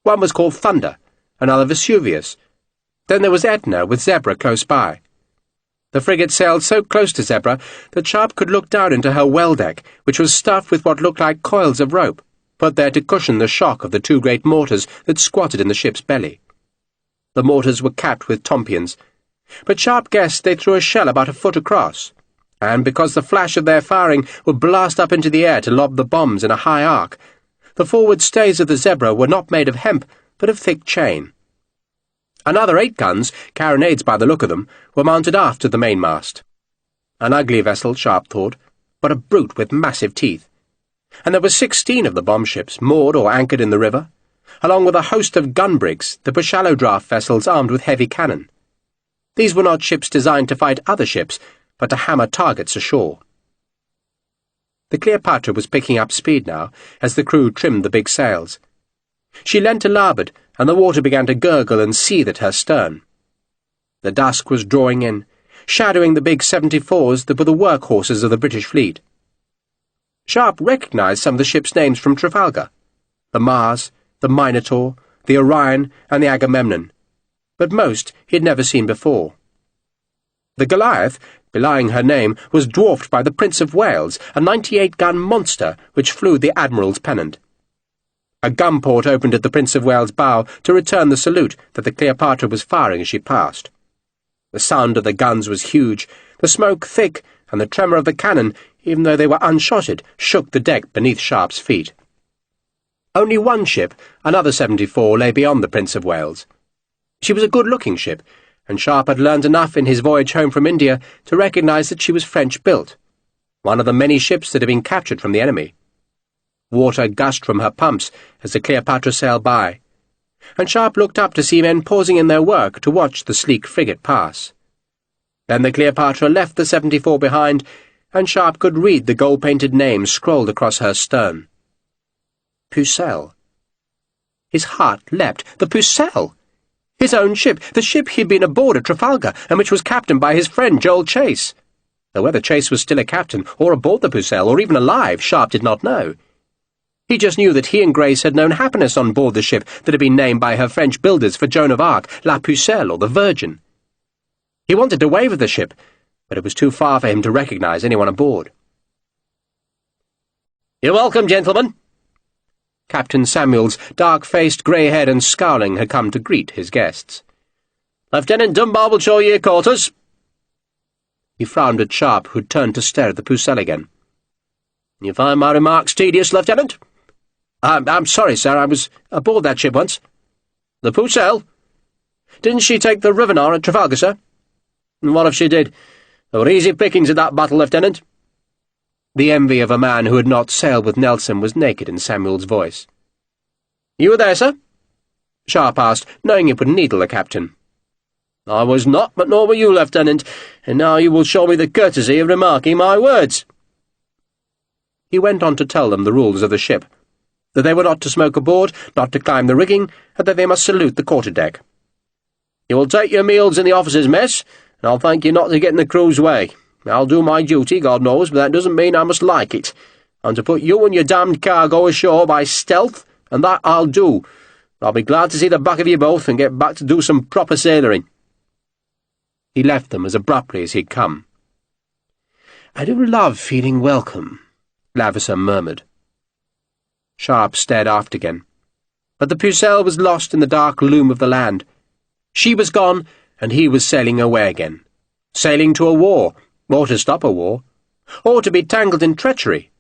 One was called Thunder, another Vesuvius. Then there was Etna, with Zebra close by. The frigate sailed so close to Zebra that Sharpe could look down into her well-deck, which was stuffed with what looked like coils of rope, put there to cushion the shock of the two great mortars that squatted in the ship's belly. The mortars were capped with tompions, but Sharpe guessed they threw a shell about a foot across, and because the flash of their firing would blast up into the air to lob the bombs in a high arc, the forward stays of the Zebra were not made of hemp, but of thick chain. Another 8 guns, carronades by the look of them, were mounted aft to the mainmast. An ugly vessel, Sharpe thought, but a brute with massive teeth. And there were 16 of the bomb-ships moored or anchored in the river, along with a host of gun-brigs that were shallow-draft vessels armed with heavy cannon. These were not ships designed to fight other ships, but to hammer targets ashore. The Cleopatra was picking up speed now, as the crew trimmed the big sails. She leant to larboard, and the water began to gurgle and seethe at her stern. The dusk was drawing in, shadowing the big 74s that were the workhorses of the British fleet. Sharpe recognised some of the ships' names from Trafalgar: the Mars, the Minotaur, the Orion, and the Agamemnon, but most he had never seen before. The Goliath, belying her name, was dwarfed by the Prince of Wales, a 98-gun monster which flew the Admiral's pennant. A gun-port opened at the Prince of Wales' bow to return the salute that the Cleopatra was firing as she passed. The sound of the guns was huge, the smoke thick, and the tremor of the cannon, even though they were unshotted, shook the deck beneath Sharpe's feet. Only one ship, another 74, lay beyond the Prince of Wales. She was a good-looking ship, and Sharpe had learned enough in his voyage home from India to recognise that she was French-built, one of the many ships that had been captured from the enemy. Water gushed from her pumps as the Cleopatra sailed by, and Sharpe looked up to see men pausing in their work to watch the sleek frigate pass. Then the Cleopatra left the 74 behind, and Sharpe could read the gold-painted name scrolled across her stern. Pucelle. His heart leapt. The Pucelle! His own ship, the ship he'd been aboard at Trafalgar, and which was captained by his friend Joel Chase. Though whether Chase was still a captain, or aboard the Pucelle, or even alive, Sharpe did not know. He just knew that he and Grace had known happiness on board the ship that had been named by her French builders for Joan of Arc, La Pucelle, or the Virgin. He wanted to wave at the ship, but it was too far for him to recognise anyone aboard. "You're welcome, gentlemen." Captain Samuels, dark-faced, grey-haired and scowling, had come to greet his guests. "Lieutenant Dunbar will show you your quarters." He frowned at Sharpe, who turned to stare at the Pucelle again. "You find my remarks tedious, Lieutenant?" I'm sorry, sir. I was aboard that ship once." "The Pucelle? Didn't she take the Rivenant at Trafalgar, sir?" "What if she did? There were easy pickings at that battle, Lieutenant." The envy of a man who had not sailed with Nelson was naked in Samuel's voice. "You were there, sir?" Sharpe asked, knowing it would needle the captain. "I was not, but nor were you, Lieutenant, and now you will show me the courtesy of remarking my words." He went on to tell them the rules of the ship, that they were not to smoke aboard, not to climb the rigging, and that they must salute the quarter-deck. "You will take your meals in the officers' mess, and I'll thank you not to get in the crew's way. I'll do my duty, God knows, but that doesn't mean I must like it. I'm to put you and your damned cargo ashore by stealth, and that I'll do. I'll be glad to see the back of you both and get back to do some proper sailoring." He left them as abruptly as he'd come. "I do love feeling welcome," Lavisser murmured. Sharpe stared aft again, but the Pucelle was lost in the dark loom of the land. She was gone, and he was sailing away again, sailing to a war, or to stop a war, or to be tangled in treachery.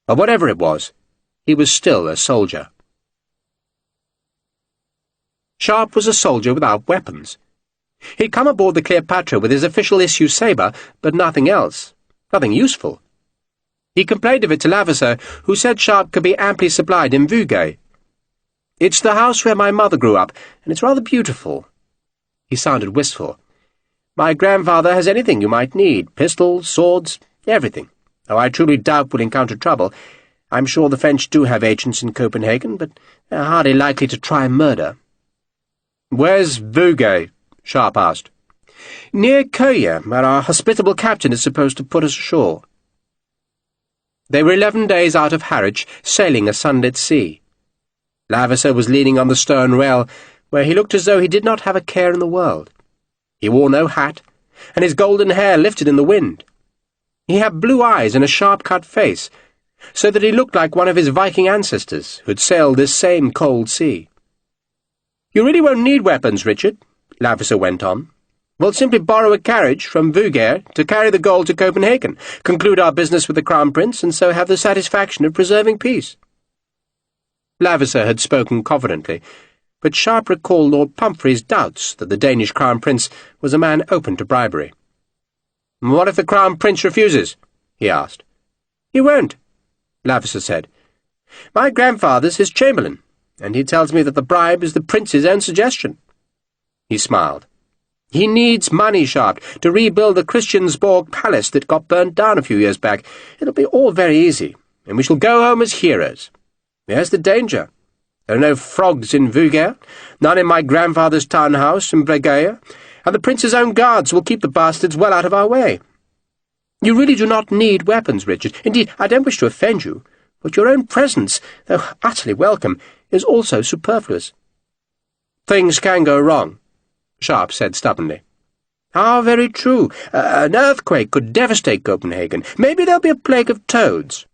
But whatever it was, he was still a soldier. Sharpe was a soldier without weapons. He'd come aboard the Cleopatra with his official issue sabre, but nothing else, nothing useful. He complained of it to Lavisser, who said Sharpe could be amply supplied in Vugay. "It's the house where my mother grew up, and it's rather beautiful." He sounded wistful. "My grandfather has anything you might need, pistols, swords, everything. Though I truly doubt we'll encounter trouble. I'm sure the French do have agents in Copenhagen, but they're hardly likely to try murder." "Where's Vugay?" Sharpe asked. "Near Køge, where our hospitable captain is supposed to put us ashore." They were 11 days out of Harwich, sailing a sunlit sea. Lavisser was leaning on the stern rail, where he looked as though he did not have a care in the world. He wore no hat, and his golden hair lifted in the wind. He had blue eyes and a sharp-cut face, so that he looked like one of his Viking ancestors who had sailed this same cold sea. "You really won't need weapons, Richard," Lavisser went on. "We'll simply borrow a carriage from Vugay to carry the gold to Copenhagen, conclude our business with the Crown Prince, and so have the satisfaction of preserving peace." Lavisser had spoken confidently, but Sharpe recalled Lord Pumphrey's doubts that the Danish Crown Prince was a man open to bribery. "What if the Crown Prince refuses?" he asked. "He won't," Lavisser said. "My grandfather's his chamberlain, and he tells me that the bribe is the Prince's own suggestion." He smiled. "He needs money, Sharpe, to rebuild the Christiansborg Palace that got burnt down a few years back. It'll be all very easy, and we shall go home as heroes. There's the danger. There are no frogs in Vugay, none in my grandfather's town house in Breguet, and the Prince's own guards will keep the bastards well out of our way. You really do not need weapons, Richard. Indeed, I don't wish to offend you, but your own presence, though utterly welcome, is also superfluous." "Things can go wrong," Sharpe said stubbornly. "Ah, very true. An earthquake could devastate Copenhagen. Maybe there'll be a plague of toads.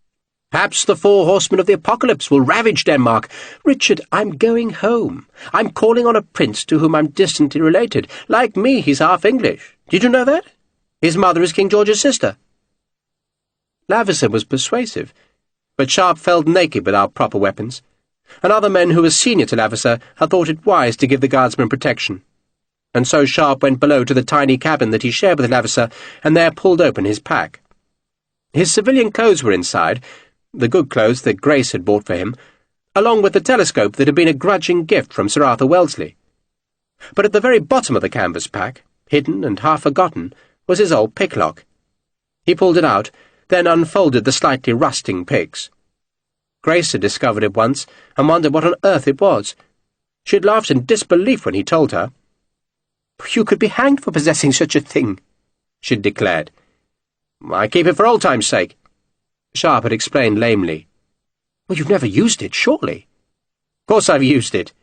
Perhaps the 4 horsemen of the apocalypse will ravage Denmark. Richard, I'm going home. I'm calling on a prince to whom I'm distantly related. Like me, he's half English. Did you know that? His mother is King George's sister." Laverson was persuasive, but Sharpe fell naked without proper weapons, and other men who were senior to Laverson had thought it wise to give the guardsmen protection. And so Sharpe went below to the tiny cabin that he shared with Laverson, and there pulled open his pack. His civilian clothes were inside, the good clothes that Grace had bought for him, along with the telescope that had been a grudging gift from Sir Arthur Wellesley. But at the very bottom of the canvas pack, hidden and half forgotten, was his old picklock. He pulled it out, then unfolded the slightly rusting pigs. Grace had discovered it once, and wondered what on earth it was. She had laughed in disbelief when he told her. "You could be hanged for possessing such a thing," she had declared. "I keep it for old time's sake," Sharpe had explained lamely. "Well, you've never used it, surely?" "Of course I've used it."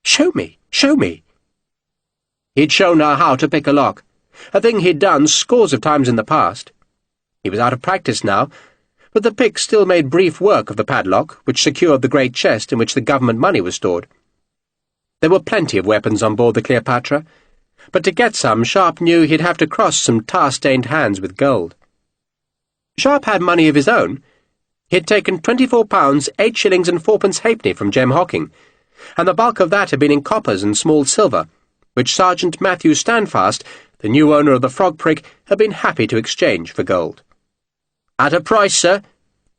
"Show me, show me." He'd shown her how to pick a lock, a thing he'd done scores of times in the past. He was out of practice now, but the pick still made brief work of the padlock which secured the great chest in which the government money was stored. There were plenty of weapons on board the Cleopatra, but to get some, Sharpe knew he'd have to cross some tar-stained hands with gold. Sharpe had money of his own. He had taken £24, 8 shillings and 4pence halfpenny from Jem Hocking, and the bulk of that had been in coppers and small silver, which Sergeant Matthew Standfast, the new owner of the Frog Prick, had been happy to exchange for gold. "At a price, sir,"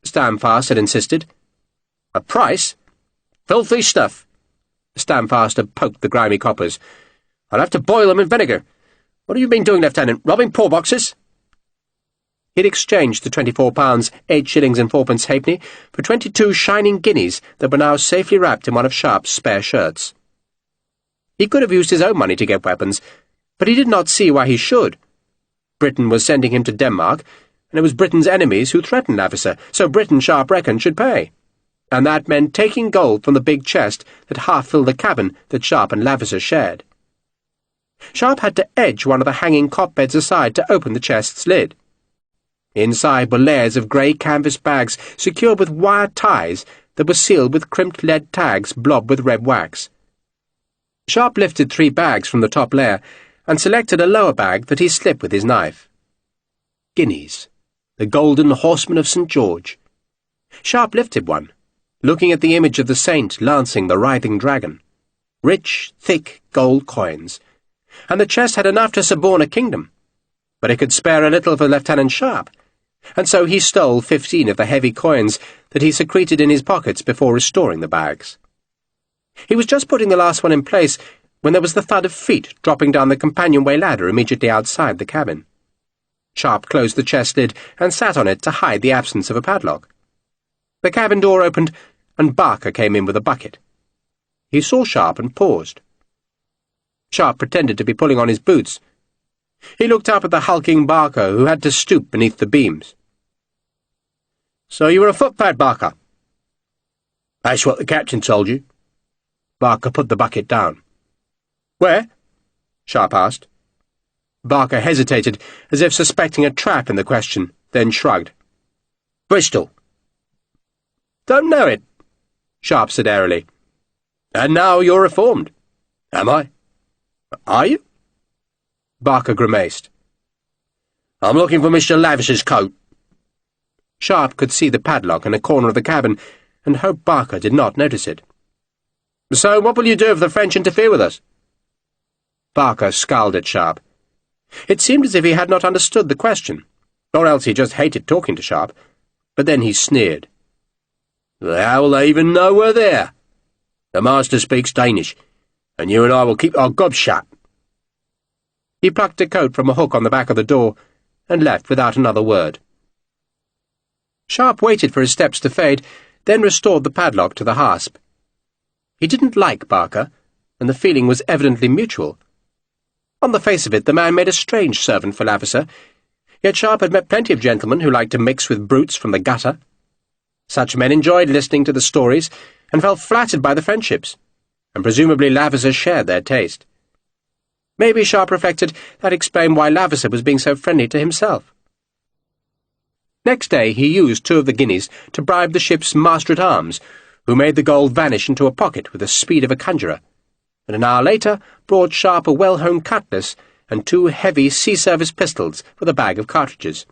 Standfast had insisted. "A price? Filthy stuff." Standfast had poked the grimy coppers. "I'll have to boil them in vinegar. What have you been doing, Lieutenant? Robbing poor boxes?" He'd exchanged the £24, 8 shillings and 4pence halfpenny for 22 shining guineas that were now safely wrapped in one of Sharpe's spare shirts. He could have used his own money to get weapons, but he did not see why he should. Britain was sending him to Denmark, and it was Britain's enemies who threatened Laverson, so Britain, Sharpe reckoned, should pay. And that meant taking gold from the big chest that half-filled the cabin that Sharpe and Laverson shared. Sharpe had to edge one of the hanging cot-beds aside to open the chest's lid. Inside were layers of grey canvas bags secured with wire ties that were sealed with crimped lead tags blobbed with red wax. Sharpe lifted 3 bags from the top layer and selected a lower bag that he slipped with his knife. Guineas, the golden horseman of St. George. Sharpe lifted one, looking at the image of the saint lancing the writhing dragon. Rich, thick gold coins, and the chest had enough to suborn a kingdom. But it could spare a little for Lieutenant Sharpe, and so he stole 15 of the heavy coins that he secreted in his pockets before restoring the bags. He was just putting the last one in place when there was the thud of feet dropping down the companionway ladder immediately outside the cabin. Sharpe closed the chest lid and sat on it to hide the absence of a padlock. The cabin door opened, and Barker came in with a bucket. He saw Sharpe and paused. Sharpe pretended to be pulling on his boots. He looked up at the hulking Barker, who had to stoop beneath the beams. "So you were a footpad, Barker?" "That's what the captain told you." Barker put the bucket down. "Where?" Sharpe asked. Barker hesitated, as if suspecting a trap in the question, then shrugged. "Bristol." "Don't know it," Sharpe said airily. "And now you're reformed." "Am I?" "Are you?" Barker grimaced. "I'm looking for Mr. Laverson's coat." Sharpe could see the padlock in a corner of the cabin, and hoped Barker did not notice it. "So what will you do if the French interfere with us?" Barker scowled at Sharpe. It seemed as if he had not understood the question, or else he just hated talking to Sharpe, but then he sneered. "How will they even know we're there? The master speaks Danish, and you and I will keep our gobs shut." He plucked a coat from a hook on the back of the door, and left without another word. Sharpe waited for his steps to fade, then restored the padlock to the hasp. He didn't like Barker, and the feeling was evidently mutual. On the face of it, the man made a strange servant for Laverson, yet Sharpe had met plenty of gentlemen who liked to mix with brutes from the gutter. Such men enjoyed listening to the stories, and felt flattered by the friendships, and presumably Laverson shared their taste. Maybe, Sharpe reflected, that explained why Lavender was being so friendly to himself. Next day he used 2 of the guineas to bribe the ship's master-at-arms, who made the gold vanish into a pocket with the speed of a conjurer, and an hour later brought Sharpe a well-honed cutlass and 2 heavy sea-service pistols with a bag of cartridges.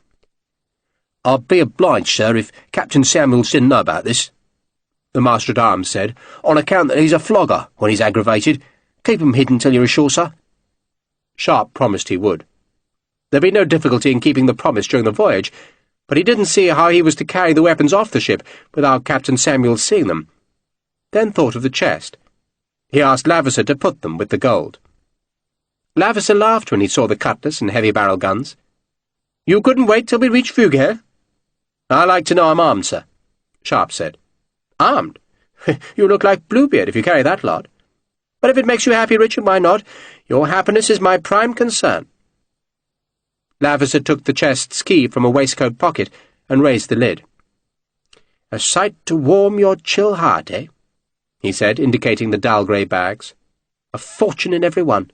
"I'd be obliged, sir, if Captain Samuels didn't know about this," the master-at-arms said, "on account that he's a flogger when he's aggravated. Keep him hidden till you're ashore, sir." Sharpe promised he would. There'd be no difficulty in keeping the promise during the voyage, but he didn't see how he was to carry the weapons off the ship without Captain Samuels seeing them. Then thought of the chest. He asked Lavender to put them with the gold. Lavender laughed when he saw the cutlass and heavy barrel guns. "You couldn't wait till we reach Fugere?" "I like to know I'm armed, sir," Sharpe said. "Armed? You look like Bluebeard if you carry that lot. But if it makes you happy, Richard, why not? Your happiness is my prime concern." Lavender took the chest's key from a waistcoat pocket and raised the lid. "A sight to warm your chill heart, eh?" he said, indicating the dull grey bags. "A fortune in every one.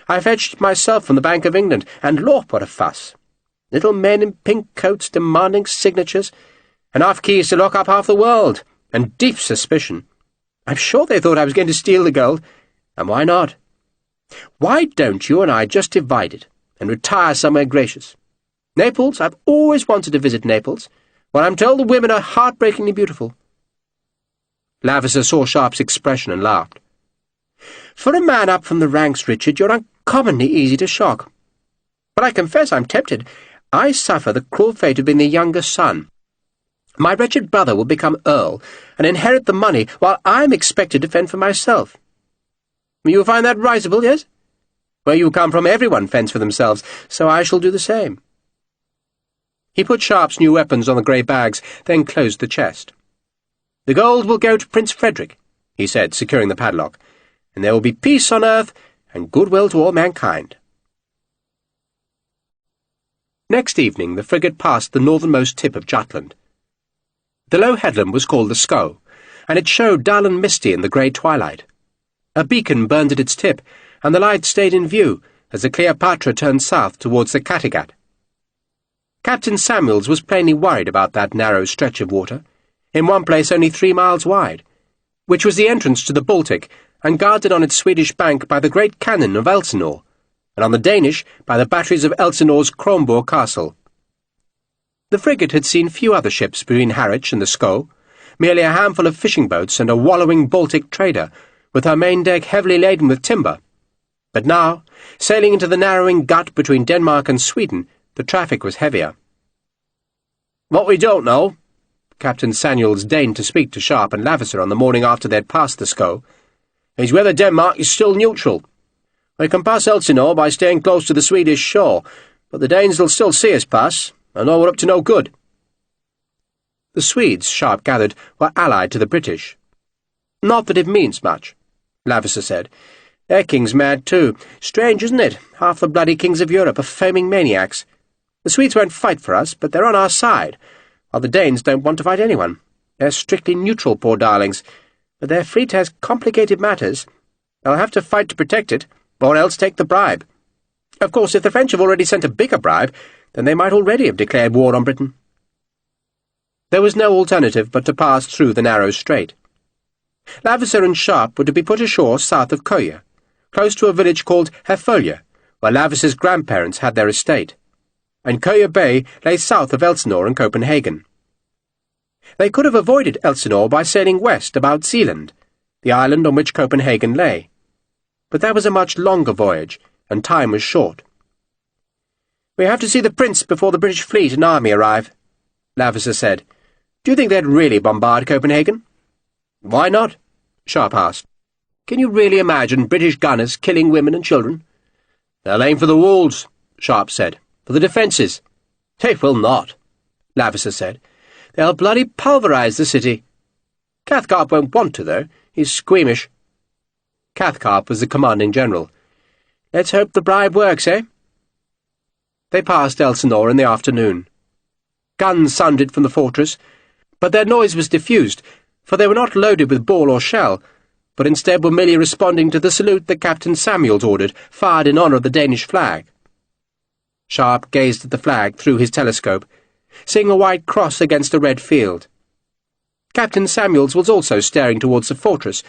I fetched it myself from the Bank of England, and lord, what a fuss! Little men in pink coats demanding signatures, enough keys to lock up half the world, and deep suspicion. I'm sure they thought I was going to steal the gold, and why not? Why don't you and I just divide it, and retire somewhere gracious? Naples? I've always wanted to visit Naples, where I'm told the women are heartbreakingly beautiful." Lavender saw Sharpe's expression and laughed. "For a man up from the ranks, Richard, you're uncommonly easy to shock. But I confess I'm tempted. I suffer the cruel fate of being the younger son. My wretched brother will become Earl and inherit the money, while I'm expected to fend for myself. You find that risible, yes? Where you come from, everyone fends for themselves, so I shall do the same." He put Sharpe's new weapons on the grey bags, then closed the chest. "The gold will go to Prince Frederick," he said, securing the padlock, "and there will be peace on earth and goodwill to all mankind." Next evening the frigate passed the northernmost tip of Jutland. The low headland was called the Scow, and it showed dull and misty in the grey twilight. A beacon burned at its tip, and the light stayed in view as the Cleopatra turned south towards the Kattegat. Captain Samuels was plainly worried about that narrow stretch of water, in one place only 3 miles wide, which was the entrance to the Baltic, and guarded on its Swedish bank by the great cannon of Elsinore, and on the Danish by the batteries of Elsinore's Kronborg Castle. The frigate had seen few other ships between Harwich and the Scow, merely a handful of fishing boats and a wallowing Baltic trader, with her main deck heavily laden with timber. But now, sailing into the narrowing gut between Denmark and Sweden, the traffic was heavier. "What we don't know," Captain Samuels deigned to speak to Sharpe and Lavender on the morning after they had passed the Scow, "is whether Denmark is still neutral. We can pass Elsinore by staying close to the Swedish shore, but the Danes will still see us pass, and know we're up to no good." The Swedes, Sharpe gathered, were allied to the British. "Not that it means much," Lavender said. "Their king's mad too. Strange, isn't it? Half the bloody kings of Europe are foaming maniacs. The Swedes won't fight for us, but they're on our side, while the Danes don't want to fight anyone. They're strictly neutral, poor darlings, but their fleet has complicated matters. They'll have to fight to protect it, or else take the bribe. Of course, if the French have already sent a bigger bribe, then they might already have declared war on Britain." There was no alternative but to pass through the narrow strait. Lavender and Sharpe were to be put ashore south of Køge, close to a village called Herfølge, where Lavender's grandparents had their estate, and Køge Bay lay south of Elsinore and Copenhagen. They could have avoided Elsinore by sailing west about Zealand, the island on which Copenhagen lay, but that was a much longer voyage, and time was short. "We have to see the Prince before the British fleet and army arrive," Lavender said. "Do you think they'd really bombard Copenhagen?" "Why not?" Sharpe asked. "Can you really imagine British gunners killing women and children?" "They'll aim for the walls," Sharpe said. "For the defences." "They will not," Lavender said. "They'll bloody pulverise the city. Cathcart won't want to, though. He's squeamish." Cathcart was the commanding general. "Let's hope the bribe works, eh?" They passed Elsinore in the afternoon. Guns sounded from the fortress, but their noise was diffused, for they were not loaded with ball or shell, but instead were merely responding to the salute that Captain Samuels ordered, fired in honour of the Danish flag. Sharpe gazed at the flag through his telescope, seeing a white cross against a red field. Captain Samuels was also staring towards the fortress,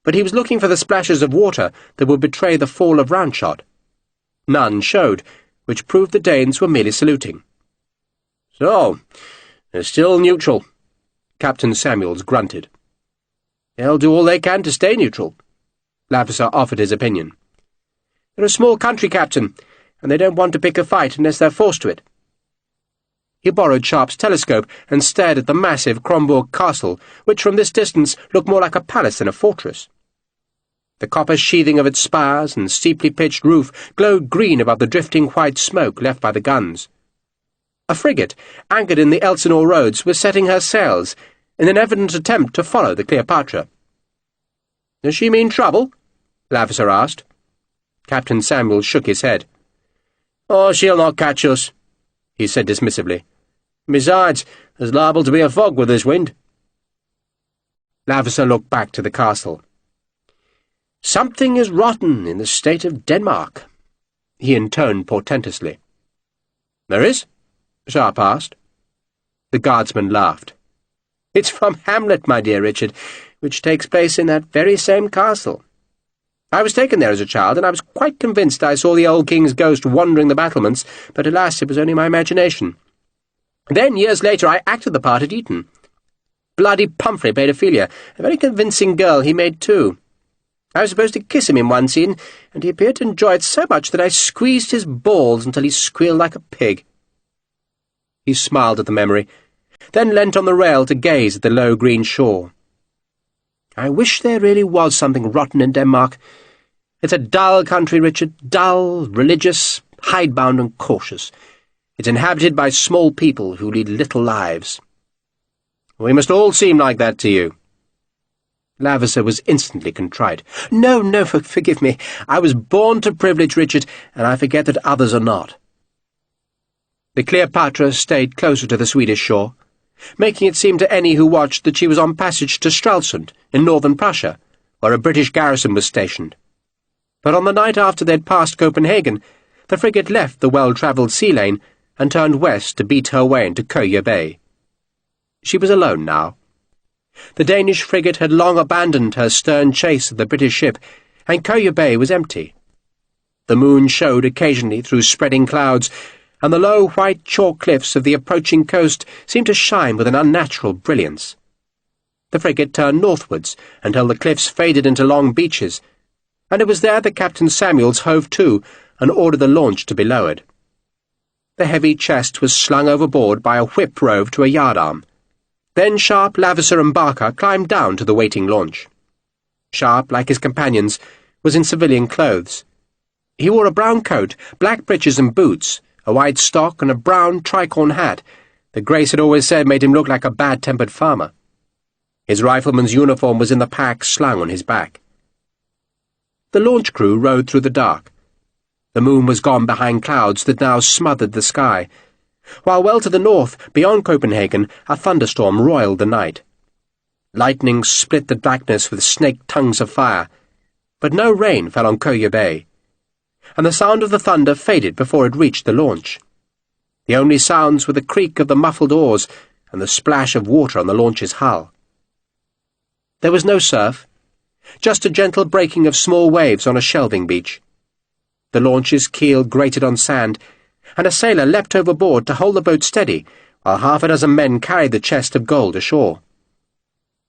but he was looking for the splashes of water that would betray the fall of round-shot. None showed, which proved the Danes were merely saluting. "So, they're still neutral," Captain Samuels grunted. "They'll do all they can to stay neutral," Lavasser offered his opinion. "They're a small country, Captain, and they don't want to pick a fight unless they're forced to it." He borrowed Sharpe's telescope and stared at the massive Kronborg castle, which from this distance looked more like a palace than a fortress. The copper sheathing of its spires and steeply pitched roof glowed green above the drifting white smoke left by the guns. A frigate, anchored in the Elsinore roads, was setting her sails in an evident attempt to follow the Cleopatra. "Does she mean trouble?" Lavasser asked. Captain Samuel shook his head. "Oh, she'll not catch us," he said dismissively. "Besides, there's liable to be a fog with this wind." Lavasser looked back to the castle. "Something is rotten in the state of Denmark," he intoned portentously. "There is?" Sharpe asked. The guardsman laughed. "It's from Hamlet, my dear Richard, which takes place in that very same castle. I was taken there as a child, and I was quite convinced I saw the old king's ghost wandering the battlements, but alas, it was only my imagination. Then, years later, I acted the part at Eton. Bloody Pumphrey played Ophelia, a very convincing girl he made too. I was supposed to kiss him in one scene, and he appeared to enjoy it so much that I squeezed his balls until he squealed like a pig." He smiled at the memory, then leant on the rail to gaze at the low green shore. "I wish there really was something rotten in Denmark. It's a dull country, Richard, dull, religious, hidebound and cautious. It's inhabited by small people who lead little lives." "We must all seem like that to you." Lavasser was instantly contrite. No, forgive me. I was born to privilege, Richard, and I forget that others are not." The Cleopatra stayed closer to the Swedish shore, making it seem to any who watched that she was on passage to Stralsund, in northern Prussia, where a British garrison was stationed. But on the night after they'd passed Copenhagen, the frigate left the well-travelled sea lane and turned west to beat her way into Køge Bay. She was alone now. The Danish frigate had long abandoned her stern chase of the British ship, and Køge Bay was empty. The moon showed occasionally through spreading clouds, and the low white chalk cliffs of the approaching coast seemed to shine with an unnatural brilliance. The frigate turned northwards until the cliffs faded into long beaches, and it was there that Captain Samuels hove to and ordered the launch to be lowered. The heavy chest was slung overboard by a whip rove to a yardarm. Then Sharpe, Lavasser and Barker climbed down to the waiting launch. Sharpe, like his companions, was in civilian clothes. He wore a brown coat, black breeches and boots, a white stock and a brown tricorn hat that Grace had always said made him look like a bad-tempered farmer. His rifleman's uniform was in the pack slung on his back. The launch crew rowed through the dark. The moon was gone behind clouds that now smothered the sky, while well to the north, beyond Copenhagen, a thunderstorm roiled the night. Lightning split the blackness with snake tongues of fire, but no rain fell on Køge Bay, and the sound of the thunder faded before it reached the launch. The only sounds were the creak of the muffled oars and the splash of water on the launch's hull. There was no surf, just a gentle breaking of small waves on a shelving beach. The launch's keel grated on sand, and a sailor leapt overboard to hold the boat steady, while half a dozen men carried the chest of gold ashore.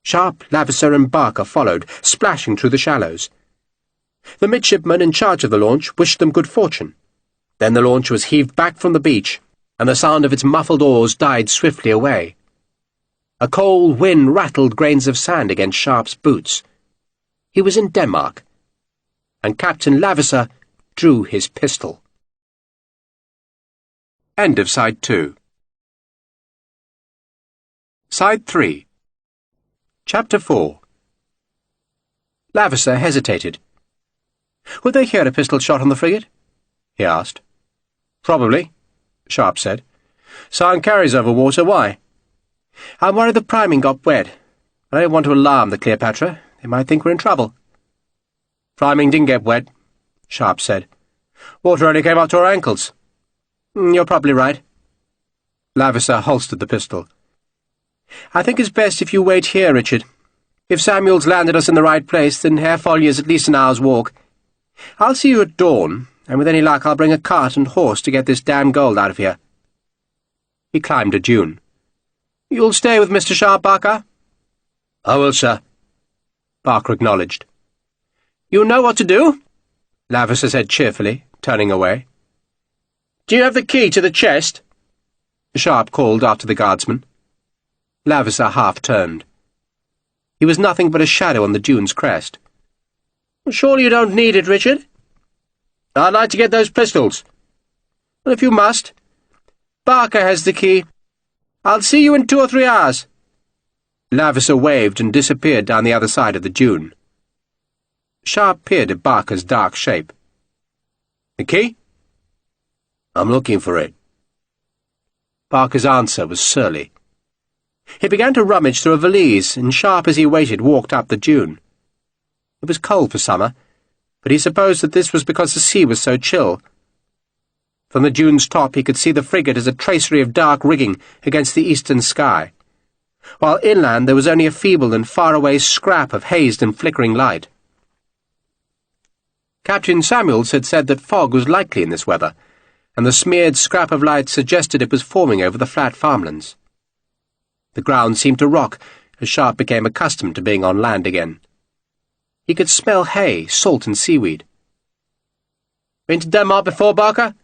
Sharpe, Lavasser and Barker followed, splashing through the shallows. The midshipman in charge of the launch wished them good fortune. Then the launch was heaved back from the beach, and the sound of its muffled oars died swiftly away. A cold wind rattled grains of sand against Sharpe's boots. He was in Denmark, and Captain Lavasser drew his pistol. End of Side 2. Side 3. Chapter 4. Lavasser hesitated. "Would they hear a pistol shot on the frigate?" he asked. "Probably," Sharpe said. "Sound carries over water. Why?" "I'm worried the priming got wet. I don't want to alarm the Cleopatra. They might think we're in trouble." Friming didn't get wet, Sharpe said. Water only came up to our ankles. You're probably right. Lavisser holstered the pistol. I think it's best if you wait here, Richard. If Samuel's landed us in the right place, then Herr Follier's at least an hour's walk. I'll see you at dawn, and with any luck I'll bring a cart and horse to get this damn gold out of here. He climbed a dune. You'll stay with Mr. Sharpe, Barker? I will, sir, Barker acknowledged. You know what to do? Lavisser said cheerfully, turning away. Do you have the key to the chest? Sharpe called after the guardsman. Lavisser half-turned. He was nothing but a shadow on the dune's crest. Surely you don't need it, Richard? I'd like to get those pistols. Well, if you must. Barker has the key. I'll see you in 2 or 3 hours. Lavisser waved and disappeared down the other side of the dune. Sharpe peered at Barker's dark shape. The key? I'm looking for it. Barker's answer was surly. He began to rummage through a valise, and Sharpe, as he waited, walked up the dune. It was cold for summer, but he supposed that this was because the sea was so chill. From the dune's top he could see the frigate as a tracery of dark rigging against the eastern sky, while inland there was only a feeble and far-away scrap of hazed and flickering light. Captain Samuels had said that fog was likely in this weather, and the smeared scrap of light suggested it was forming over the flat farmlands. The ground seemed to rock as Sharpe became accustomed to being on land again. He could smell hay, salt and seaweed. Been to Denmark before, Barker?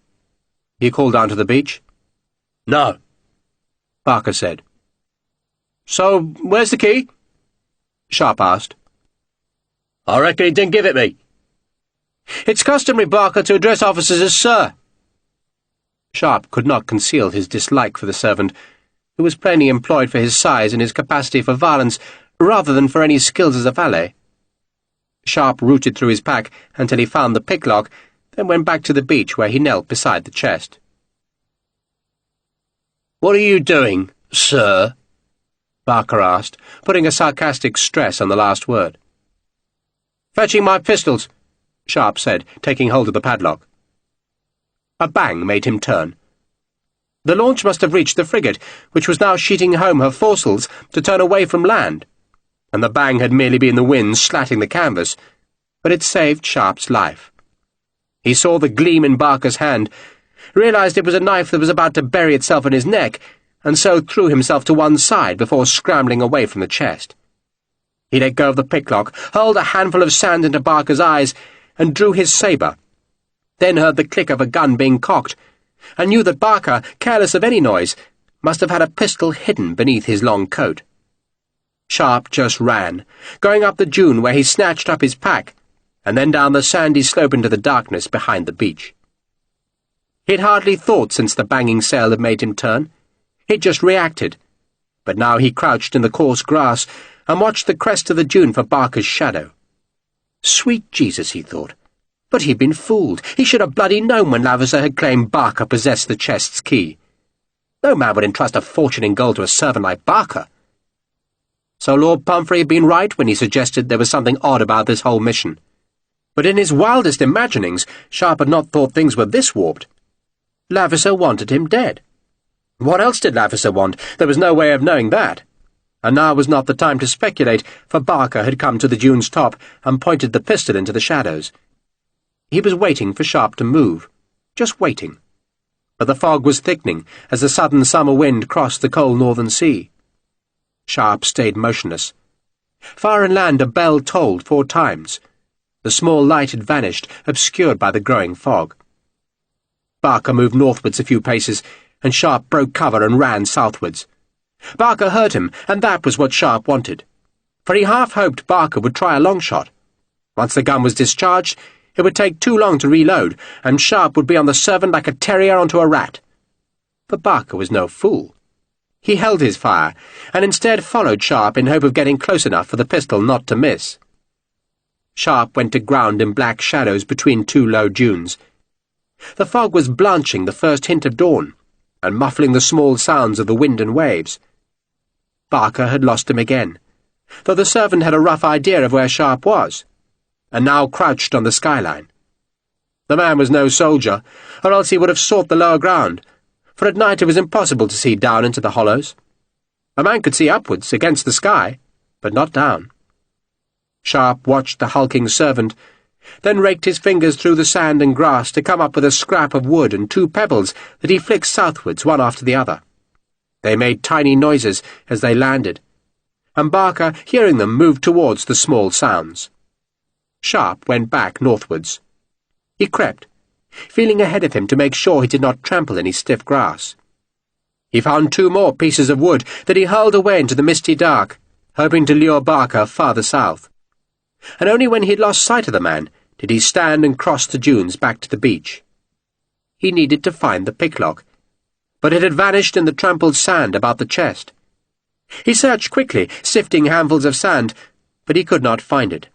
He called down to the beach. No, Barker said. So, where's the key? Sharpe asked. I reckon he didn't give it me. It's customary, Barker, to address officers as Sir. Sharpe could not conceal his dislike for the servant, who was plainly employed for his size and his capacity for violence, rather than for any skills as a valet. Sharpe rooted through his pack until he found the picklock, then went back to the beach where he knelt beside the chest. "What are you doing, sir?" Barker asked, putting a sarcastic stress on the last word. "Fetching my pistols," Sharpe said, taking hold of the padlock. A bang made him turn. The launch must have reached the frigate, which was now sheeting home her foresails to turn away from land, and the bang had merely been the wind slatting the canvas, but it saved Sharpe's life. He saw the gleam in Barker's hand, realized it was a knife that was about to bury itself in his neck, and so threw himself to one side before scrambling away from the chest. He let go of the picklock, hurled a handful of sand into Barker's eyes, and drew his sabre, then heard the click of a gun being cocked, and knew that Barker, careless of any noise, must have had a pistol hidden beneath his long coat. Sharpe just ran, going up the dune where he snatched up his pack, and then down the sandy slope into the darkness behind the beach. He'd hardly thought since the banging sail had made him turn. He'd just reacted, but now he crouched in the coarse grass and watched the crest of the dune for Barker's shadow. Sweet Jesus, he thought. But he'd been fooled. He should have bloody known when Lavisser had claimed Barker possessed the chest's key. No man would entrust a fortune in gold to a servant like Barker. So Lord Pumphrey had been right when he suggested there was something odd about this whole mission. But in his wildest imaginings, Sharpe had not thought things were this warped. Lavisser wanted him dead. What else did Lavisser want? There was no way of knowing that. And now was not the time to speculate, for Barker had come to the dune's top and pointed the pistol into the shadows. He was waiting for Sharpe to move, just waiting. But the fog was thickening as the sudden summer wind crossed the cold northern sea. Sharpe stayed motionless. Far inland a bell tolled 4 times. The small light had vanished, obscured by the growing fog. Barker moved northwards a few paces, and Sharpe broke cover and ran southwards. Barker heard him, and that was what Sharpe wanted, for he half hoped Barker would try a long shot. Once the gun was discharged, it would take too long to reload, and Sharpe would be on the servant like a terrier onto a rat. But Barker was no fool. He held his fire, and instead followed Sharpe in hope of getting close enough for the pistol not to miss. Sharpe went to ground in black shadows between 2 low dunes. The fog was blanching the first hint of dawn, and muffling the small sounds of the wind and waves. Barker had lost him again, though the servant had a rough idea of where Sharpe was. and now crouched on the skyline. The man was no soldier, or else he would have sought the lower ground, for at night it was impossible to see down into the hollows. A man could see upwards, against the sky, but not down. Sharpe watched the hulking servant, then raked his fingers through the sand and grass to come up with a scrap of wood and 2 pebbles that he flicked southwards one after the other. They made tiny noises as they landed, and Barker, hearing them, moved towards the small sounds. Sharpe went back northwards. He crept, feeling ahead of him to make sure he did not trample any stiff grass. He found 2 more pieces of wood that he hurled away into the misty dark, hoping to lure Barker farther south. And only when he had lost sight of the man did he stand and cross the dunes back to the beach. He needed to find the picklock, but it had vanished in the trampled sand about the chest. He searched quickly, sifting handfuls of sand, but he could not find it,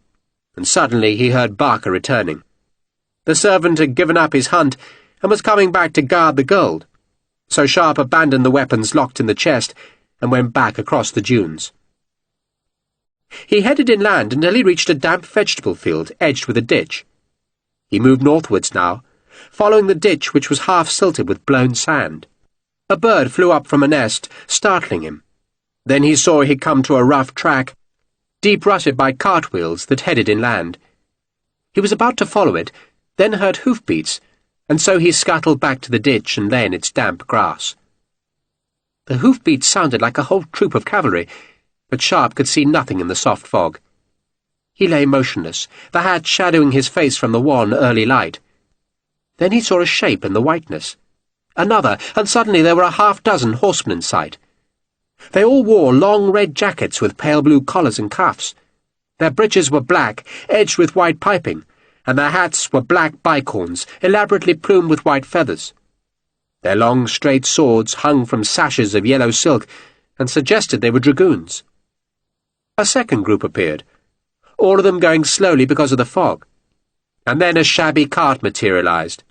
and suddenly he heard Barker returning. The servant had given up his hunt and was coming back to guard the gold, so Sharpe abandoned the weapons locked in the chest and went back across the dunes. He headed inland until he reached a damp vegetable field edged with a ditch. He moved northwards now, following the ditch which was half silted with blown sand. A bird flew up from a nest, startling him. Then he saw he had come to a rough track, deep rutted by cartwheels that headed inland. He was about to follow it, then heard hoofbeats, and so he scuttled back to the ditch and lay in its damp grass. The hoofbeats sounded like a whole troop of cavalry, but Sharpe could see nothing in the soft fog. He lay motionless, the hat shadowing his face from the wan early light. Then he saw a shape in the whiteness. Another, and suddenly there were a half-dozen horsemen in sight. They all wore long red jackets with pale blue collars and cuffs. Their breeches were black, edged with white piping, and their hats were black bicorns, elaborately plumed with white feathers. Their long, straight swords hung from sashes of yellow silk and suggested they were dragoons. A second group appeared, all of them going slowly because of the fog, and then a shabby cart materialized.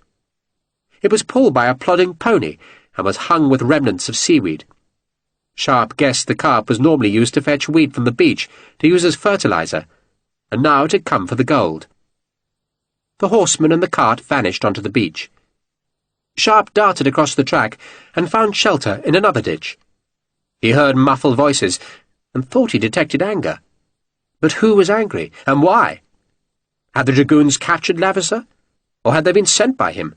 It was pulled by a plodding pony and was hung with remnants of seaweed. Sharpe guessed the cart was normally used to fetch weed from the beach to use as fertilizer, and now it had come for the gold. The horseman and the cart vanished onto the beach. Sharpe darted across the track and found shelter in another ditch. He heard muffled voices and thought he detected anger. But who was angry, and why? Had the dragoons captured Lavisser, or had they been sent by him?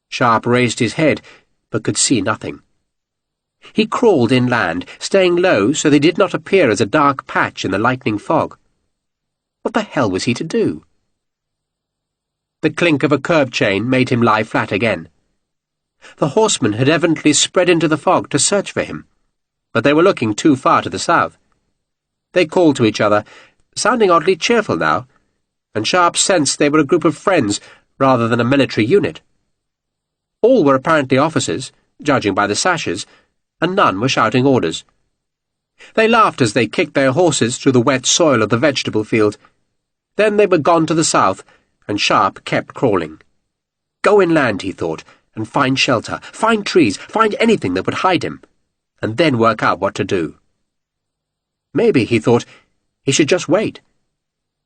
Sharpe raised his head, but could see nothing. He crawled inland, staying low so they did not appear as a dark patch in the lightning fog. What the hell was he to do? The clink of a curb chain made him lie flat again. The horsemen had evidently spread into the fog to search for him, but they were looking too far to the south. They called to each other, sounding oddly cheerful now, and Sharpe sensed they were a group of friends rather than a military unit. All were apparently officers, judging by the sashes, and none were shouting orders. They laughed as they kicked their horses through the wet soil of the vegetable field. Then they were gone to the south, and Sharpe kept crawling. Go inland, he thought, and find shelter, find trees, find anything that would hide him, and then work out what to do. Maybe, he thought, he should just wait.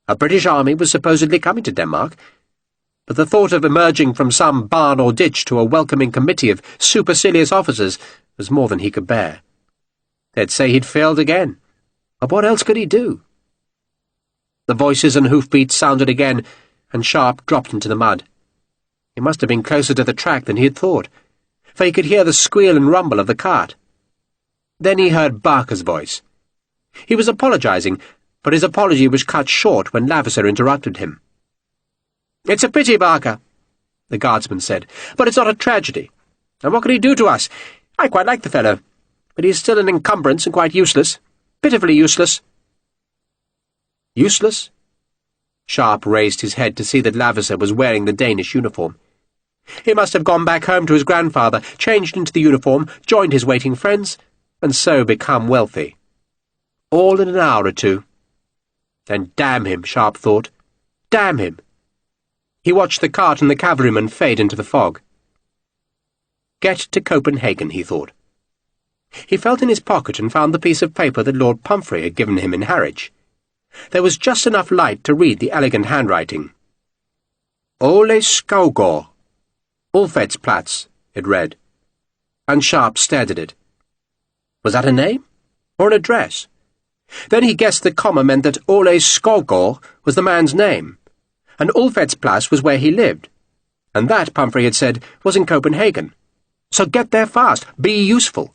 A British army was supposedly coming to Denmark, but the thought of emerging from some barn or ditch to a welcoming committee of supercilious officers was more than he could bear. They'd say he'd failed again, but what else could he do? The voices and hoofbeats sounded again, and Sharpe dropped into the mud. He must have been closer to the track than he had thought, for he could hear the squeal and rumble of the cart. Then he heard Barker's voice. He was apologizing, but his apology was cut short when Lavisser interrupted him. "It's a pity, Barker," the guardsman said, "but it's not a tragedy. And what can he do to us? I quite like the fellow, but he is still an encumbrance and quite useless. Pitifully useless." Useless? Sharpe raised his head to see that Lavisser was wearing the Danish uniform. He must have gone back home to his grandfather, changed into the uniform, joined his waiting friends, and so become wealthy. All in an hour or two. And damn him, Sharpe thought. Damn him. He watched the cart and the cavalryman fade into the fog. Get to Copenhagen, he thought. He felt in his pocket and found the piece of paper that Lord Pumphrey had given him in Harwich. There was just enough light to read the elegant handwriting. Ole Skaugård, Ulfedsplatz, it read, and Sharpe stared at it. Was that a name? Or an address? Then he guessed the comma meant that Ole Skaugård was the man's name, and Ulfedsplatz was where he lived, and that, Pumphrey had said, was in Copenhagen. So get there fast, be useful.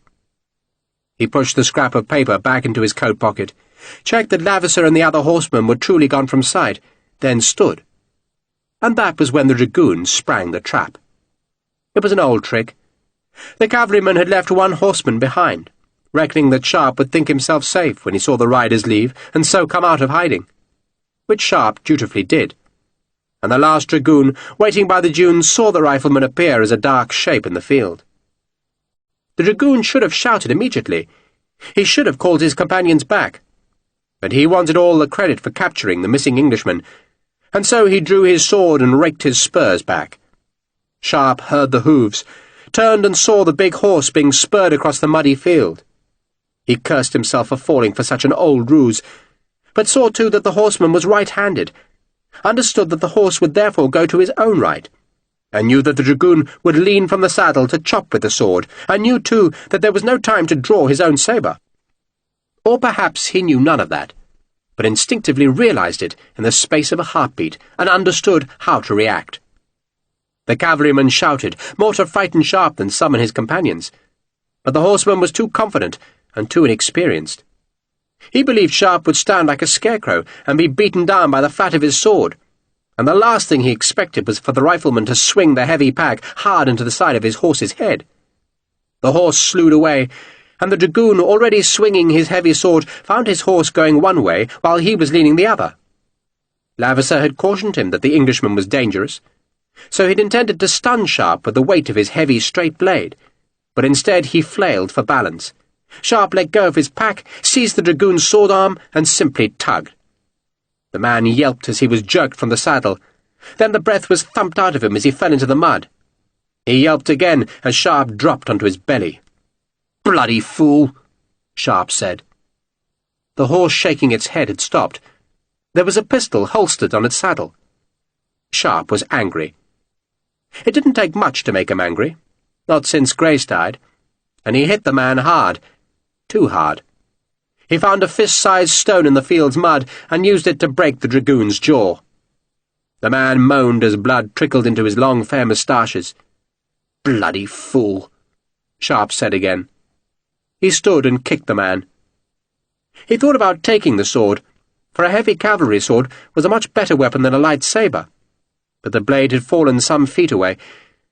He pushed the scrap of paper back into his coat pocket, checked that Lavisser and the other horsemen were truly gone from sight, then stood. And that was when the dragoons sprang the trap. It was an old trick. The cavalryman had left one horseman behind, reckoning that Sharpe would think himself safe when he saw the riders leave, and so come out of hiding. Which Sharpe dutifully did. And the last dragoon, waiting by the dunes, saw the rifleman appear as a dark shape in the field. The dragoon should have shouted immediately. He should have called his companions back. But he wanted all the credit for capturing the missing Englishman, and so he drew his sword and raked his spurs back. Sharpe heard the hoofs, turned and saw the big horse being spurred across the muddy field. He cursed himself for falling for such an old ruse, but saw too that the horseman was right-handed, understood that the horse would therefore go to his own right, and knew that the dragoon would lean from the saddle to chop with the sword, and knew too that there was no time to draw his own sabre. Or perhaps he knew none of that, but instinctively realized it in the space of a heartbeat, and understood how to react. The cavalryman shouted, more to frighten Sharpe than summon his companions, but the horseman was too confident and too inexperienced. He believed Sharpe would stand like a scarecrow and be beaten down by the flat of his sword, and the last thing he expected was for the rifleman to swing the heavy pack hard into the side of his horse's head. The horse slewed away, and the dragoon, already swinging his heavy sword, found his horse going one way while he was leaning the other. Lavisser had cautioned him that the Englishman was dangerous, so he'd intended to stun Sharpe with the weight of his heavy straight blade, but instead he flailed for balance. Sharpe let go of his pack, seized the dragoon's sword arm, and simply tugged. The man yelped as he was jerked from the saddle. Then the breath was thumped out of him as he fell into the mud. He yelped again as Sharpe dropped onto his belly. "Bloody fool," Sharpe said. The horse shaking its head had stopped. There was a pistol holstered on its saddle. Sharpe was angry. It didn't take much to make him angry, not since Grace died, and he hit the man hard, too hard. He found a fist-sized stone in the field's mud and used it to break the dragoon's jaw. The man moaned as blood trickled into his long, fair moustaches. "Bloody fool," Sharpe said again. He stood and kicked the man. He thought about taking the sword, for a heavy cavalry sword was a much better weapon than a light sabre, but the blade had fallen some feet away,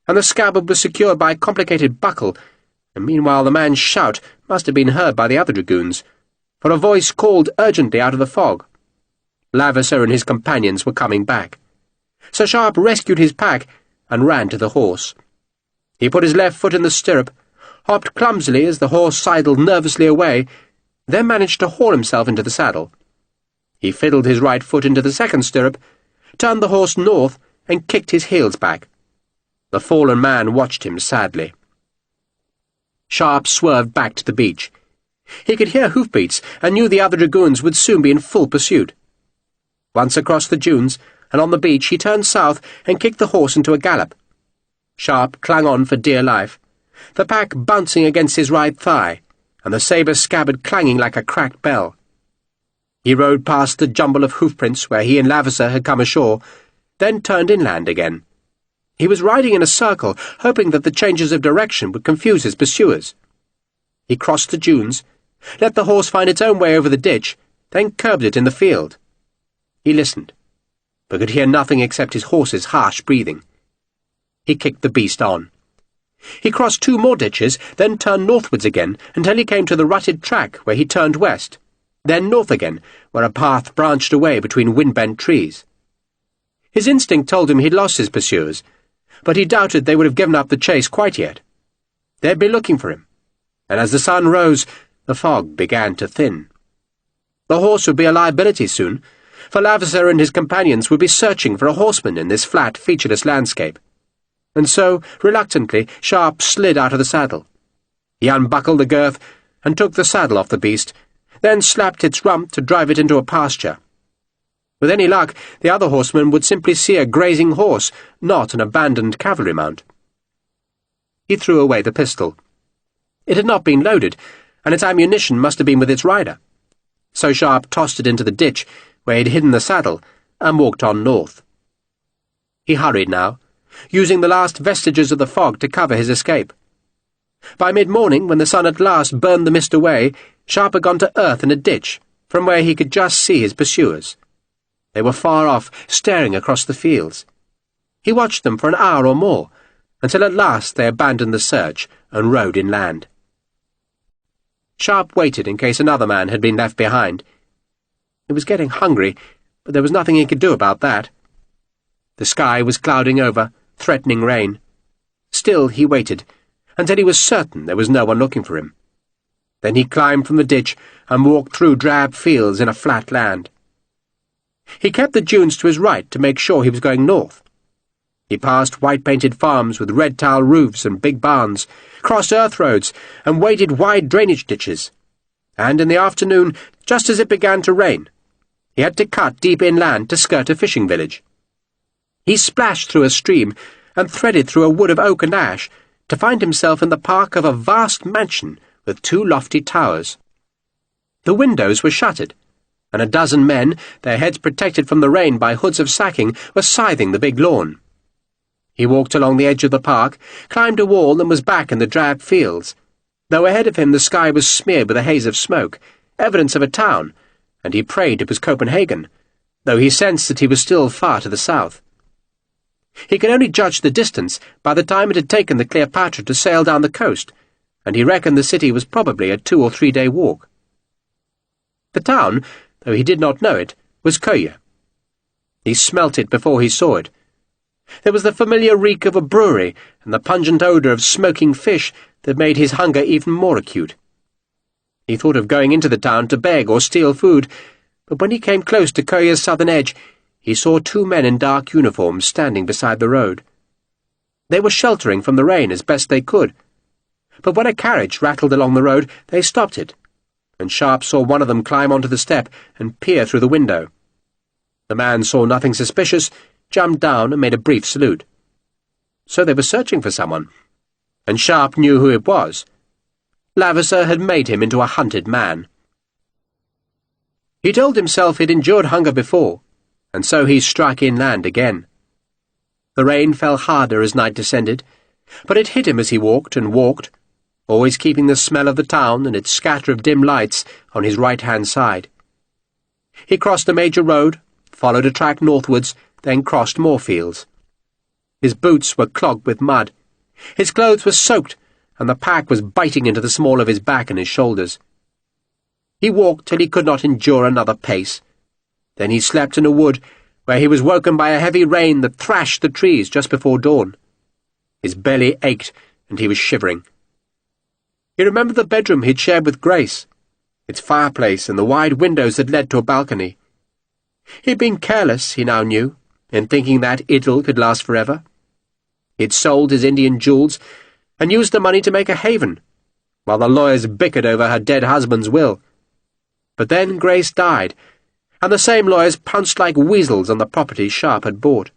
and the scabbard was secured by a complicated buckle, and meanwhile the man's shout must have been heard by the other dragoons, for a voice called urgently out of the fog. Lavisser and his companions were coming back. So Sharpe rescued his pack and ran to the horse. He put his left foot in the stirrup, hopped clumsily as the horse sidled nervously away, then managed to haul himself into the saddle. He fiddled his right foot into the second stirrup, turned the horse north, and kicked his heels back. The fallen man watched him sadly. Sharpe swerved back to the beach. He could hear hoofbeats and knew the other dragoons would soon be in full pursuit. Once across the dunes, and on the beach, he turned south and kicked the horse into a gallop. Sharpe clung on for dear life, the pack bouncing against his right thigh, and the sabre scabbard clanging like a cracked bell. He rode past the jumble of hoofprints where he and Lavisser had come ashore, then turned inland again. He was riding in a circle, hoping that the changes of direction would confuse his pursuers. He crossed the dunes, let the horse find its own way over the ditch, then curbed it in the field. He listened, but could hear nothing except his horse's harsh breathing. He kicked the beast on. He crossed 2 more ditches, then turned northwards again until he came to the rutted track where he turned west, then north again, where a path branched away between wind-bent trees. His instinct told him he'd lost his pursuers, but he doubted they would have given up the chase quite yet. They'd be looking for him, and as the sun rose, the fog began to thin. The horse would be a liability soon, for Lavisser and his companions would be searching for a horseman in this flat, featureless landscape. And so, reluctantly, Sharpe slid out of the saddle. He unbuckled the girth and took the saddle off the beast, then slapped its rump to drive it into a pasture, With any luck, the other horseman would simply see a grazing horse, not an abandoned cavalry mount. He threw away the pistol. It had not been loaded, and its ammunition must have been with its rider. So Sharpe tossed it into the ditch, where he had hidden the saddle, and walked on north. He hurried now, using the last vestiges of the fog to cover his escape. By mid-morning, when the sun at last burned the mist away, Sharpe had gone to earth in a ditch, from where he could just see his pursuers. They were far off, staring across the fields. He watched them for an hour or more, until at last they abandoned the search and rode inland. Sharpe waited in case another man had been left behind. He was getting hungry, but there was nothing he could do about that. The sky was clouding over, threatening rain. Still he waited, until he was certain there was no one looking for him. Then he climbed from the ditch and walked through drab fields in a flat land. He kept the dunes to his right to make sure he was going north. He passed white-painted farms with red-tile roofs and big barns, crossed earth roads, and waded wide drainage ditches. And in the afternoon, just as it began to rain, he had to cut deep inland to skirt a fishing village. He splashed through a stream and threaded through a wood of oak and ash to find himself in the park of a vast mansion with 2 lofty towers. The windows were shuttered, and a dozen men, their heads protected from the rain by hoods of sacking, were scything the big lawn. He walked along the edge of the park, climbed a wall, and was back in the drab fields, though ahead of him the sky was smeared with a haze of smoke, evidence of a town, and he prayed it was Copenhagen, though he sensed that he was still far to the south. He could only judge the distance by the time it had taken the Cleopatra to sail down the coast, and he reckoned the city was probably a 2 or 3 day walk. The town, though he did not know it, was Køge. He smelt it before he saw it. There was the familiar reek of a brewery and the pungent odour of smoking fish that made his hunger even more acute. He thought of going into the town to beg or steal food, but when he came close to Køge's southern edge, he saw 2 men in dark uniforms standing beside the road. They were sheltering from the rain as best they could, but when a carriage rattled along the road, they stopped it, and Sharpe saw one of them climb onto the step and peer through the window. The man saw nothing suspicious, jumped down and made a brief salute. So they were searching for someone, and Sharpe knew who it was. Lavasser had made him into a hunted man. He told himself he'd endured hunger before, and so he struck inland again. The rain fell harder as night descended, but it hit him as he walked and walked, always keeping the smell of the town and its scatter of dim lights on his right-hand side. He crossed a major road, followed a track northwards, then crossed more fields. His boots were clogged with mud. His clothes were soaked, and the pack was biting into the small of his back and his shoulders. He walked till he could not endure another pace. Then he slept in a wood, where he was woken by a heavy rain that thrashed the trees just before dawn. His belly ached, and he was shivering. He remembered the bedroom he'd shared with Grace, its fireplace and the wide windows that led to a balcony. He'd been careless, he now knew, in thinking that idyll could last forever. He'd sold his Indian jewels and used the money to make a haven, while the lawyers bickered over her dead husband's will. But then Grace died, and the same lawyers pounced like weasels on the property Sharpe had bought.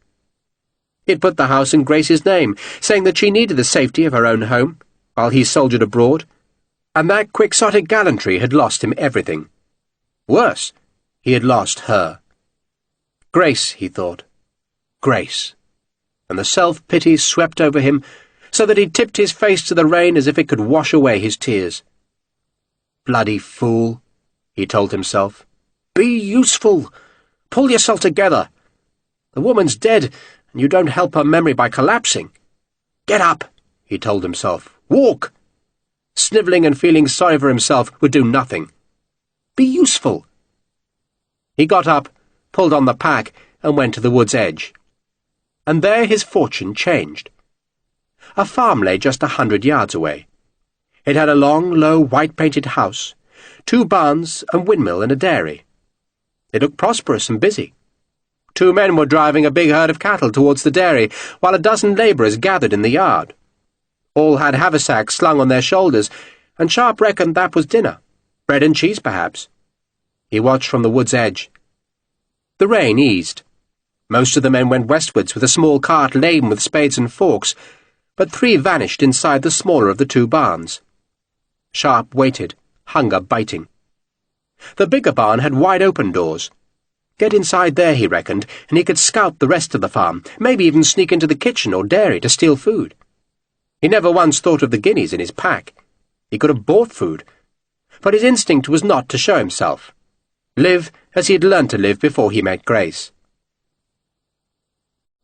He'd put the house in Grace's name, saying that she needed the safety of her own home, while he soldiered abroad, and that quixotic gallantry had lost him everything. Worse, he had lost her. Grace, he thought. Grace. And the self-pity swept over him, so that he tipped his face to the rain as if it could wash away his tears. Bloody fool, he told himself. Be useful. Pull yourself together. The woman's dead, and you don't help her memory by collapsing. Get up, he told himself. Walk. Snivelling and feeling sorry for himself would do nothing. Be useful. He got up, pulled on the pack, and went to the wood's edge. And there his fortune changed. A farm lay just 100 yards away. It had a long, low, white-painted house, 2 barns, a windmill, and a dairy. It looked prosperous and busy. 2 men were driving a big herd of cattle towards the dairy, while a dozen labourers gathered in the yard. All had haversacks slung on their shoulders, and Sharpe reckoned that was dinner. Bread and cheese, perhaps. He watched from the wood's edge. The rain eased. Most of the men went westwards with a small cart laden with spades and forks, but 3 vanished inside the smaller of the 2 barns. Sharpe waited, hunger biting. The bigger barn had wide-open doors. Get inside there, he reckoned, and he could scout the rest of the farm, maybe even sneak into the kitchen or dairy to steal food. He never once thought of the guineas in his pack. He could have bought food, but his instinct was not to show himself. Live as he had learned to live before he met Grace.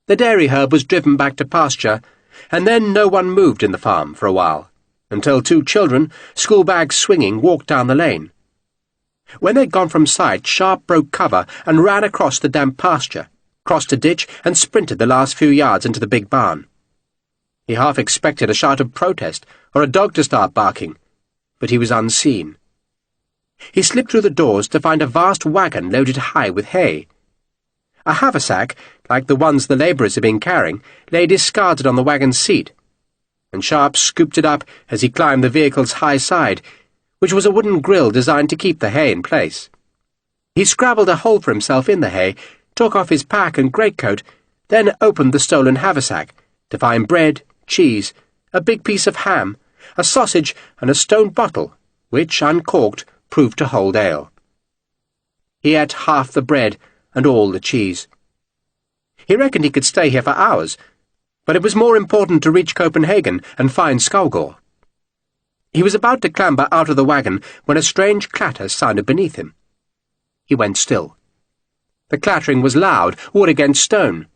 The dairy herd was driven back to pasture, and then no one moved in the farm for a while, until 2 children, school bags swinging, walked down the lane. When they'd gone from sight, Sharpe broke cover and ran across the damp pasture, crossed a ditch, and sprinted the last few yards into the big barn. He half expected a shout of protest or a dog to start barking, but he was unseen. He slipped through the doors to find a vast wagon loaded high with hay. A haversack, like the ones the labourers had been carrying, lay discarded on the wagon's seat, and Sharpe scooped it up as he climbed the vehicle's high side, which was a wooden grill designed to keep the hay in place. He scrabbled a hole for himself in the hay, took off his pack and greatcoat, then opened the stolen haversack to find bread, cheese, a big piece of ham, a sausage, and a stone bottle, which, uncorked, proved to hold ale. He ate half the bread and all the cheese. He reckoned he could stay here for hours, but it was more important to reach Copenhagen and find Skovgaard. He was about to clamber out of the wagon when a strange clatter sounded beneath him. He went still. The clattering was loud, wood against stone.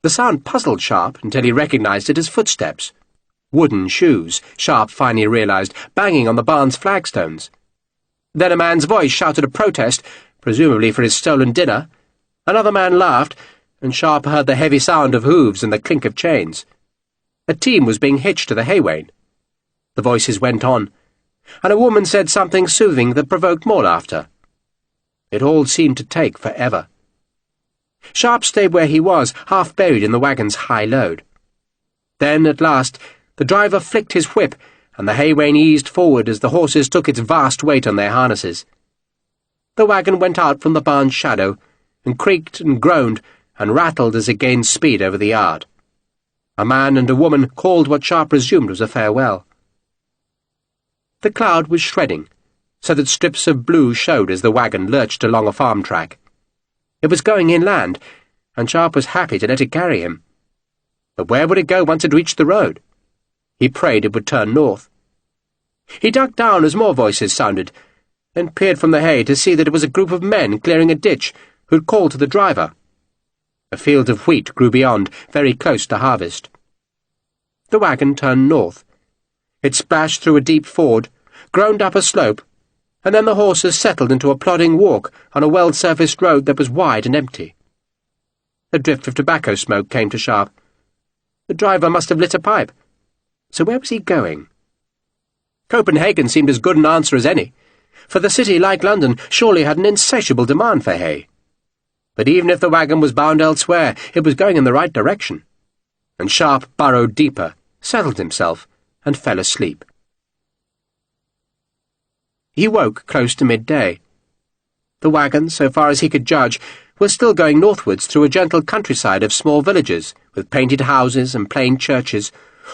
The sound puzzled Sharpe until he recognized it as footsteps. Wooden shoes, Sharpe finally realized, banging on the barn's flagstones. Then a man's voice shouted a protest, presumably for his stolen dinner. Another man laughed, and Sharpe heard the heavy sound of hooves and the clink of chains. A team was being hitched to the hay wain. The voices went on, and a woman said something soothing that provoked more laughter. It all seemed to take forever. Sharpe stayed where he was, half buried in the wagon's high load. Then, at last, the driver flicked his whip, and the hay wain eased forward as the horses took its vast weight on their harnesses. The wagon went out from the barn's shadow, and creaked and groaned and rattled as it gained speed over the yard. A man and a woman called what Sharpe presumed was a farewell. The cloud was shredding, so that strips of blue showed as the wagon lurched along a farm track. It was going inland, and Sharpe was happy to let it carry him. But where would it go once it reached the road? He prayed it would turn north. He ducked down as more voices sounded, then peered from the hay to see that it was a group of men clearing a ditch who'd called to the driver. A field of wheat grew beyond, very close to harvest. The wagon turned north. It splashed through a deep ford, groaned up a slope, and then the horses settled into a plodding walk on a well-surfaced road that was wide and empty. A drift of tobacco smoke came to Sharpe. The driver must have lit a pipe. So where was he going? Copenhagen seemed as good an answer as any, for the city, like London, surely had an insatiable demand for hay. But even if the wagon was bound elsewhere, it was going in the right direction. And Sharpe burrowed deeper, settled himself, and fell asleep. He woke close to midday. The wagon, so far as he could judge, was still going northwards through a gentle countryside of small villages, with painted houses and plain churches,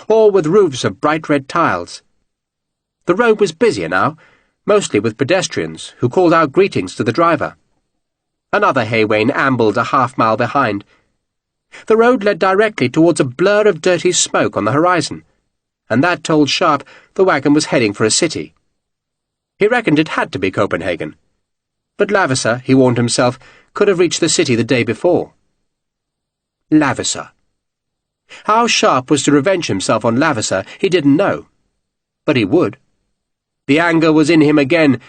all with roofs of bright red tiles. The road was busier now, mostly with pedestrians, who called out greetings to the driver. Another hay wain ambled a half-mile behind. The road led directly towards a blur of dirty smoke on the horizon, and that told Sharpe the wagon was heading for a city. He reckoned it had to be Copenhagen, but Lavisa, he warned himself, could have reached the city the day before. Lavisa. How Sharpe was to revenge himself on Lavisa he didn't know, but he would. The anger was in him again,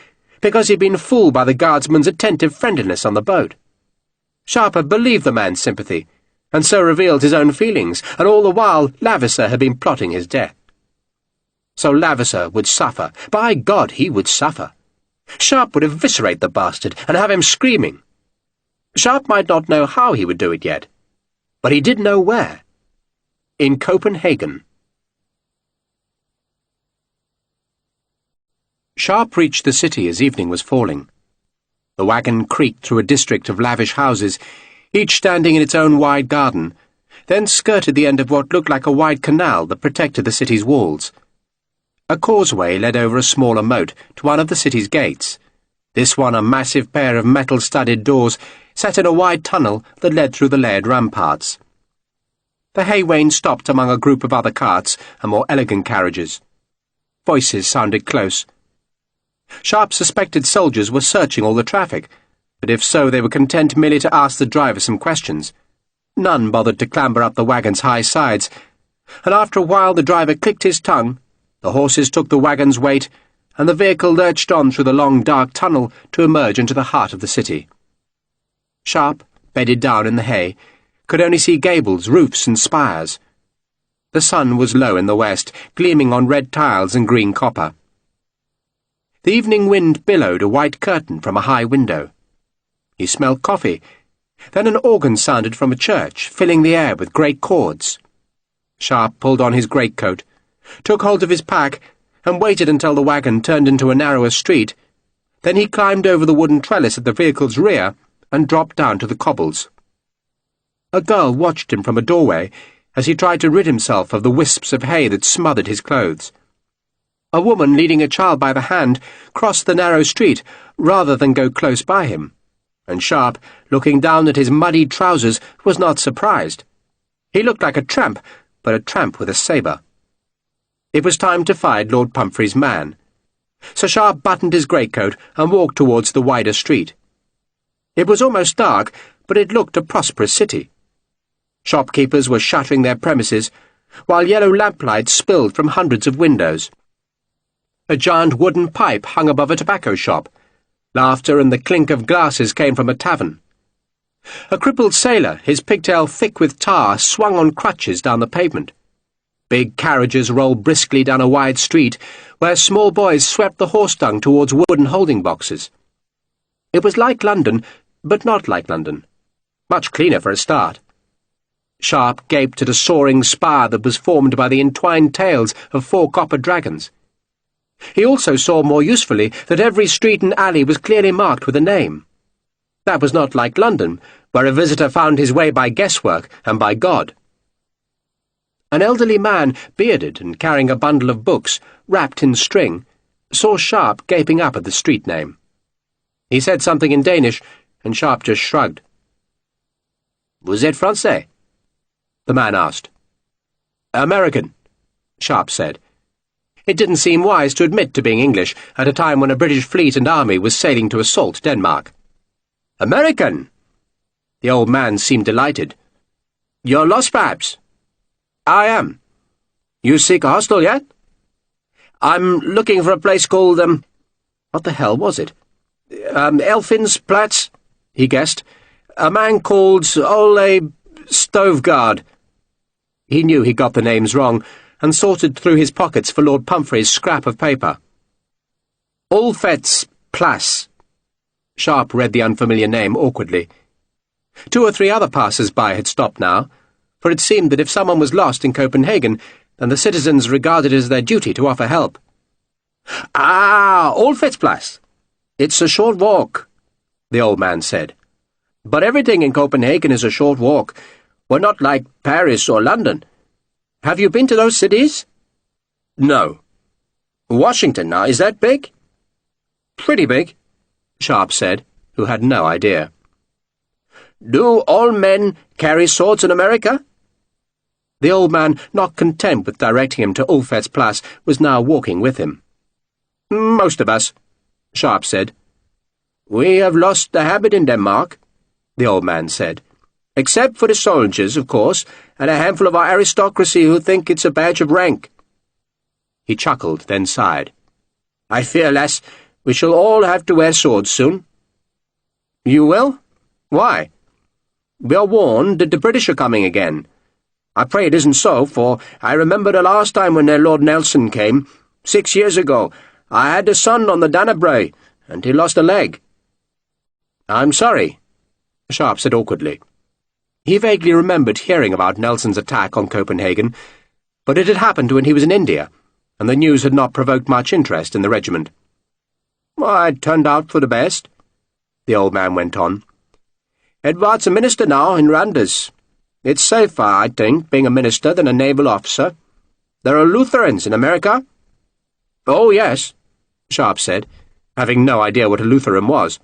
because he'd been fooled by the guardsman's attentive friendliness on the boat. Sharpe had believed the man's sympathy, and so revealed his own feelings, and all the while Lavisa had been plotting his death. So Lavisa would suffer. By God, he would suffer. Sharpe would eviscerate the bastard and have him screaming. Sharpe might not know how he would do it yet, but he did know where. In Copenhagen. Sharpe reached the city as evening was falling. The wagon creaked through a district of lavish houses, each standing in its own wide garden, then skirted the end of what looked like a wide canal that protected the city's walls. A causeway led over a smaller moat to one of the city's gates, this one a massive pair of metal-studded doors set in a wide tunnel that led through the layered ramparts. The hay wain stopped among a group of other carts and more elegant carriages. Voices sounded close. Sharpe suspected soldiers were searching all the traffic, but if so they were content merely to ask the driver some questions. None bothered to clamber up the wagon's high sides, and after a while the driver clicked his tongue, the horses took the wagon's weight, and the vehicle lurched on through the long dark tunnel to emerge into the heart of the city. Sharpe, bedded down in the hay, could only see gables, roofs and spires. The sun was low in the west, gleaming on red tiles and green copper. The evening wind billowed a white curtain from a high window. He smelled coffee. Then an organ sounded from a church, filling the air with great chords. Sharpe pulled on his greatcoat, took hold of his pack, and waited until the wagon turned into a narrower street. Then he climbed over the wooden trellis at the vehicle's rear and dropped down to the cobbles. A girl watched him from a doorway as he tried to rid himself of the wisps of hay that smothered his clothes. A woman leading a child by the hand crossed the narrow street rather than go close by him, and Sharpe, looking down at his muddied trousers, was not surprised. He looked like a tramp, but a tramp with a sabre. It was time to find Lord Pumphrey's man, so Sharpe buttoned his greatcoat and walked towards the wider street. It was almost dark, but it looked a prosperous city. Shopkeepers were shuttering their premises, while yellow lamplights spilled from hundreds of windows. A giant wooden pipe hung above a tobacco shop. Laughter and the clink of glasses came from a tavern. A crippled sailor, his pigtail thick with tar, swung on crutches down the pavement. Big carriages rolled briskly down a wide street, where small boys swept the horse-dung towards wooden holding boxes. It was like London, but not like London. Much cleaner for a start. Sharpe gaped at a soaring spire that was formed by the entwined tails of 4 copper dragons. He also saw more usefully that every street and alley was clearly marked with a name. That was not like London, where a visitor found his way by guesswork and by God. An elderly man, bearded and carrying a bundle of books, wrapped in string, saw Sharpe gaping up at the street name. He said something in Danish, and Sharpe just shrugged. "Vous êtes français?" the man asked. "American," Sharpe said. It didn't seem wise to admit to being English at a time when a British fleet and army was sailing to assault Denmark. "American!" The old man seemed delighted. "You're lost, perhaps?" "I am." "You seek a hostel yet?" "I'm looking for a place called, what the hell was it? Elfin's Platz," he guessed. "A man called Ole Stovegard." He knew he got the names wrong, and sorted through his pockets for Lord Pumphrey's scrap of paper. Ulfet's Place. Sharpe read the unfamiliar name awkwardly. 2 or 3 other passers-by had stopped now, for it seemed that if someone was lost in Copenhagen, then the citizens regarded it as their duty to offer help. "Ah, Ulfet's Place. It's a short walk," the old man said. "But everything in Copenhagen is a short walk. We're not like Paris or London. Have you been to those cities?" "No." "Washington, now, is that big?" "Pretty big," Sharpe said, who had no idea. "Do all men carry swords in America?" The old man, not content with directing him to Ulfet's Place, was now walking with him. "Most of us," Sharpe said. "We have lost the habit in Denmark," the old man said. "Except for the soldiers, of course, and a handful of our aristocracy who think it's a badge of rank." He chuckled, then sighed. "I fear, lass, we shall all have to wear swords soon." "You will? Why?" "We are warned that the British are coming again. I pray it isn't so, for I remember the last time when their Lord Nelson came, 6 years ago. I had a son on the Dannebrog, and he lost a leg." "I'm sorry," Sharpe said awkwardly. He vaguely remembered hearing about Nelson's attack on Copenhagen, but it had happened when he was in India, and the news had not provoked much interest in the regiment. "It turned out for the best," the old man went on. "Edward's a minister now in Randers. It's safer, I think, being a minister than a naval officer. There are Lutherans in America?" "Oh, yes," Sharpe said, having no idea what a Lutheran was.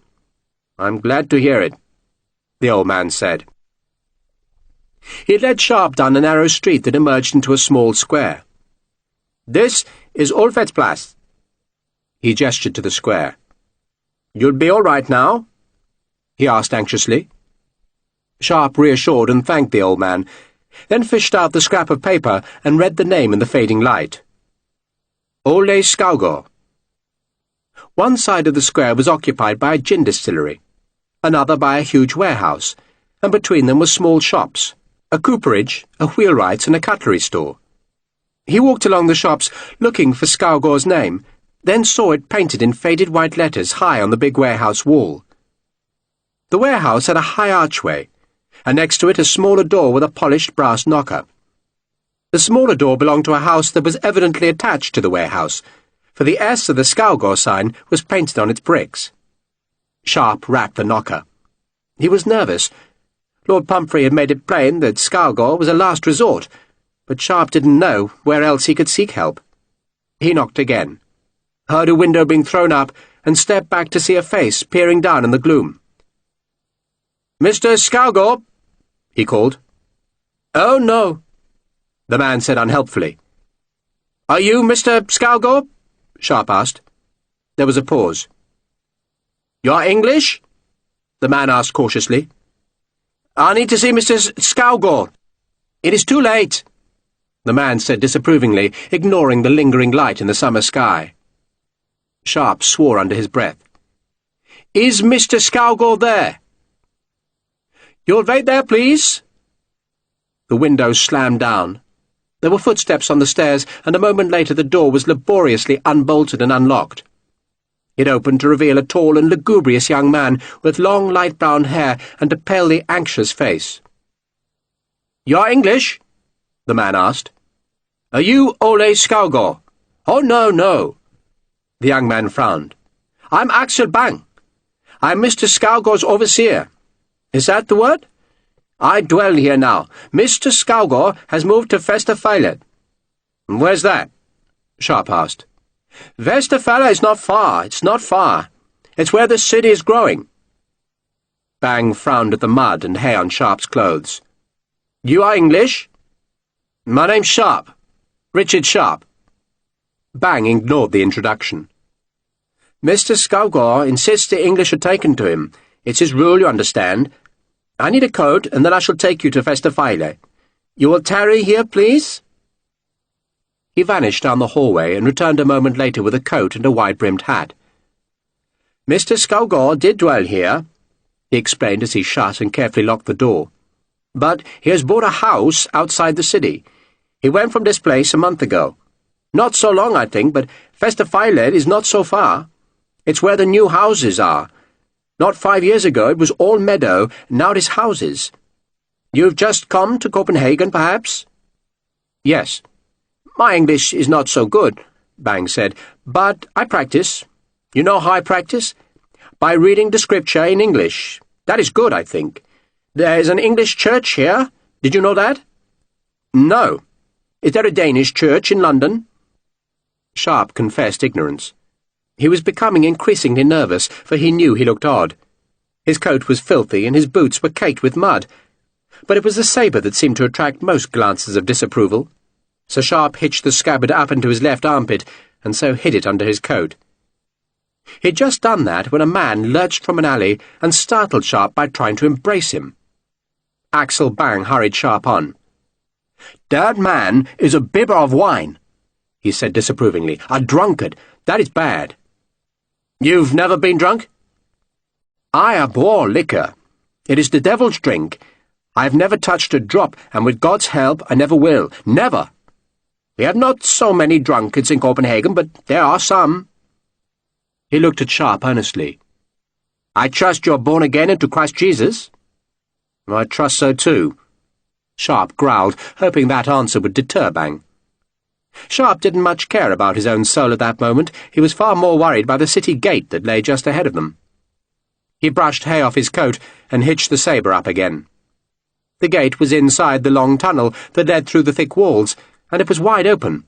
"I'm glad to hear it," the old man said. He led Sharpe down a narrow street that emerged into a small square. "This is Olfetsplatz." He gestured to the square. "You'll be all right now?" he asked anxiously. Sharpe reassured and thanked the old man, then fished out the scrap of paper and read the name in the fading light. Ole Skaugård. One side of the square was occupied by a gin distillery, another by a huge warehouse, and between them were small shops, a cooperage, a wheelwright's, and a cutlery store. He walked along the shops looking for Skaugård's name, then saw it painted in faded white letters high on the big warehouse wall. The warehouse had a high archway, and next to it a smaller door with a polished brass knocker. The smaller door belonged to a house that was evidently attached to the warehouse, for the S of the Skaugård sign was painted on its bricks. Sharpe rapped the knocker. He was nervous. Lord Pumphrey had made it plain that Skaugård was a last resort, but Sharpe didn't know where else he could seek help. He knocked again, heard a window being thrown up, and stepped back to see a face peering down in the gloom. "Mr. Skaugård," he called. "Oh, no," the man said unhelpfully. "Are you Mr. Skaugård?" Sharpe asked. There was a pause. "You're English?" the man asked cautiously. "I need to see Mr. Skaugård." "It is too late," the man said disapprovingly, ignoring the lingering light in the summer sky. Sharpe swore under his breath. "Is Mr. Skaugård there?" "You'll wait there, please." The window slammed down. There were footsteps on the stairs, and a moment later the door was laboriously unbolted and unlocked. It opened to reveal a tall and lugubrious young man with long light-brown hair and a palely anxious face. "You're English?" the man asked. "Are you Ole Skaugård?" "Oh, no, no." The young man frowned. "I'm Axel Bang. I'm Mr. Skaugård's overseer. Is that the word? I dwell here now. Mr. Skaugård has moved to Vesterfälle." "Where's that?" Sharpe asked. "Vesterfälle is not far. It's not far. It's where the city is growing." Bang frowned at the mud and hair on Sharpe's clothes. "You are English?" "My name's Sharpe. Richard Sharpe." Bang ignored the introduction. "Mr. Skaugård insists the English are taken to him. It's his rule, you understand. I need a coat, and then I shall take you to Vesterfälle. You will tarry here, please?" He vanished down the hallway and returned a moment later with a coat and a wide-brimmed hat. "Mr. Skaugård did dwell here," he explained as he shut and carefully locked the door. "But he has bought a house outside the city. He went from this place a month ago. Not so long, I think, but Vesterfälle is not so far. It's where the new houses are. Not 5 years ago it was all meadow, now it is houses. You've just come to Copenhagen, perhaps?" "Yes." "My English is not so good," Bang said, "but I practice. You know how I practice? By reading the scripture in English. That is good, I think. There's an English church here. Did you know that?" "No. Is there a Danish church in London?" Sharpe confessed ignorance. He was becoming increasingly nervous, for he knew he looked odd. His coat was filthy and his boots were caked with mud. But it was the sabre that seemed to attract most glances of disapproval. So Sharpe hitched the scabbard up into his left armpit, and so hid it under his coat. He'd just done that when a man lurched from an alley and startled Sharpe by trying to embrace him. Axel Bang hurried Sharpe on. "That man is a bibber of wine," he said disapprovingly. "A drunkard. That is bad." "You've never been drunk?" "I abhor liquor. It is the devil's drink. I have never touched a drop, and with God's help I never will. Never. We have not so many drunkards in Copenhagen, but there are some." He looked at Sharpe earnestly. "I trust you're born again into Christ Jesus?" "I trust so too," Sharpe growled, hoping that answer would deter Bang. Sharpe didn't much care about his own soul at that moment. He was far more worried by the city gate that lay just ahead of them. He brushed hay off his coat and hitched the sabre up again. The gate was inside the long tunnel that led through the thick walls, and it was wide open.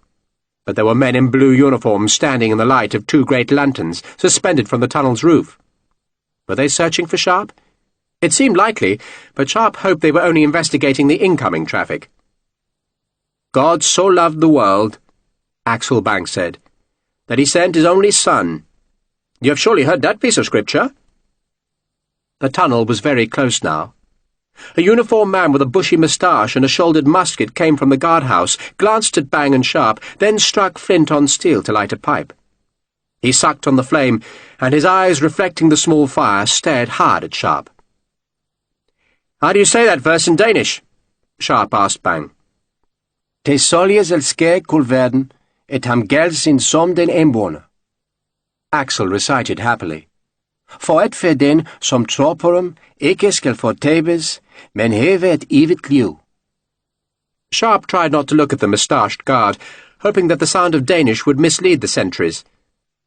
But there were men in blue uniforms standing in the light of two great lanterns suspended from the tunnel's roof. Were they searching for Sharpe? It seemed likely, but Sharpe hoped they were only investigating the incoming traffic. "God so loved the world," Axel Bank said, "that he sent his only son. You have surely heard that piece of scripture?" The tunnel was very close now. A uniformed man with a bushy moustache and a shouldered musket came from the guardhouse, glanced at Bang and Sharpe, then struck flint on steel to light a pipe. He sucked on the flame, and his eyes, reflecting the small fire, stared hard at Sharpe. "How do you say that verse in Danish?" Sharpe asked Bang. "Te solje zal ske kul verden, et ham geld sin som den inboende." Axel recited happily. "For et for den som tror på dem, ikke skal fortabes, men have et evigt liv." Sharpe tried not to look at the moustached guard, hoping that the sound of Danish would mislead the sentries.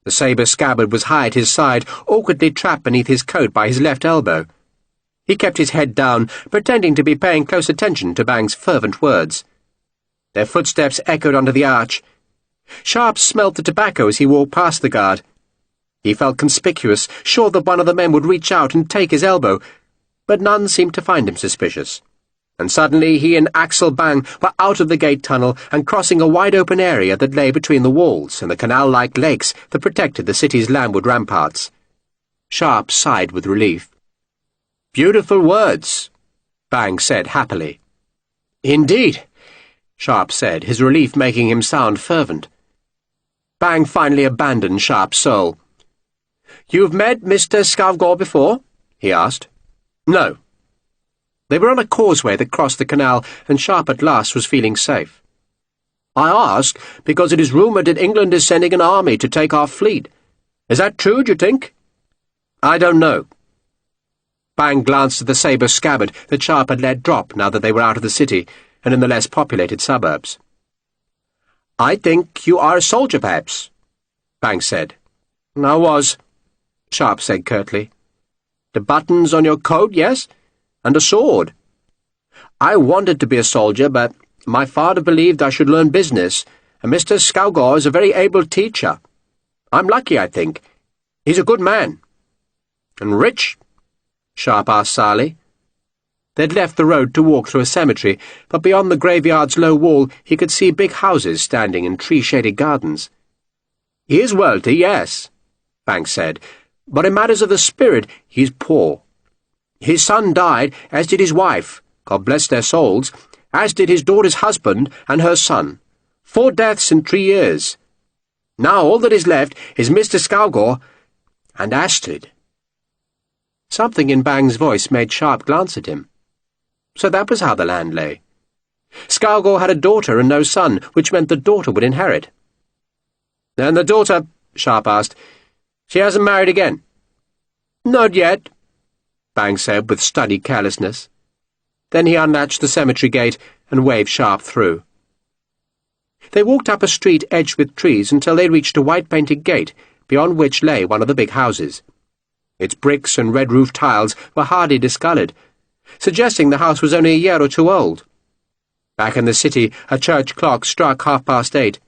The sabre scabbard was high at his side, awkwardly trapped beneath his coat by his left elbow. He kept his head down, pretending to be paying close attention to Bang's fervent words. Their footsteps echoed under the arch. Sharpe smelt the tobacco as he walked past the guard. He felt conspicuous, sure that one of the men would reach out and take his elbow, but none seemed to find him suspicious. And suddenly he and Axel Bang were out of the gate tunnel and crossing a wide-open area that lay between the walls and the canal-like lakes that protected the city's landward ramparts. Sharpe sighed with relief. "Beautiful words," Bang said happily. "Indeed," Sharpe said, his relief making him sound fervent. Bang finally abandoned Sharpe's soul. "You've met Mr. Skovgaard before?" he asked. "No." They were on a causeway that crossed the canal, and Sharpe at last was feeling safe. "I ask because it is rumoured that England is sending an army to take our fleet. Is that true, do you think?" "I don't know." Bang glanced at the sabre scabbard that Sharpe had let drop now that they were out of the city and in the less populated suburbs. "I think you are a soldier, perhaps," Bang said. "I was," Sharpe said curtly. "The buttons on your coat, yes? And a sword. I wanted to be a soldier, but my father believed I should learn business, and Mr. Skovgaard is a very able teacher. I'm lucky, I think. He's a good man." "And rich?" Sharpe asked sourly. They'd left the road to walk through a cemetery, but beyond the graveyard's low wall he could see big houses standing in tree-shaded gardens. "He is wealthy, yes," Bang said, "but in matters of the spirit he's poor. His son died, as did his wife, God bless their souls, as did his daughter's husband and her son. 4 deaths in 3 years. Now all that is left is Mr. Skovgaard and Astrid." Something in Bang's voice made Sharpe glance at him. So that was how the land lay. Skovgaard had a daughter and no son, which meant the daughter would inherit. "And the daughter," Sharpe asked, "she hasn't married again?" "Not yet," Bang said with studied carelessness. Then he unlatched the cemetery gate and waved Sharpe through. They walked up a street edged with trees until they reached a white-painted gate, beyond which lay one of the big houses. Its bricks and red-roofed tiles were hardly discoloured, suggesting the house was only a year or two old. Back in the city, a church clock struck 8:30.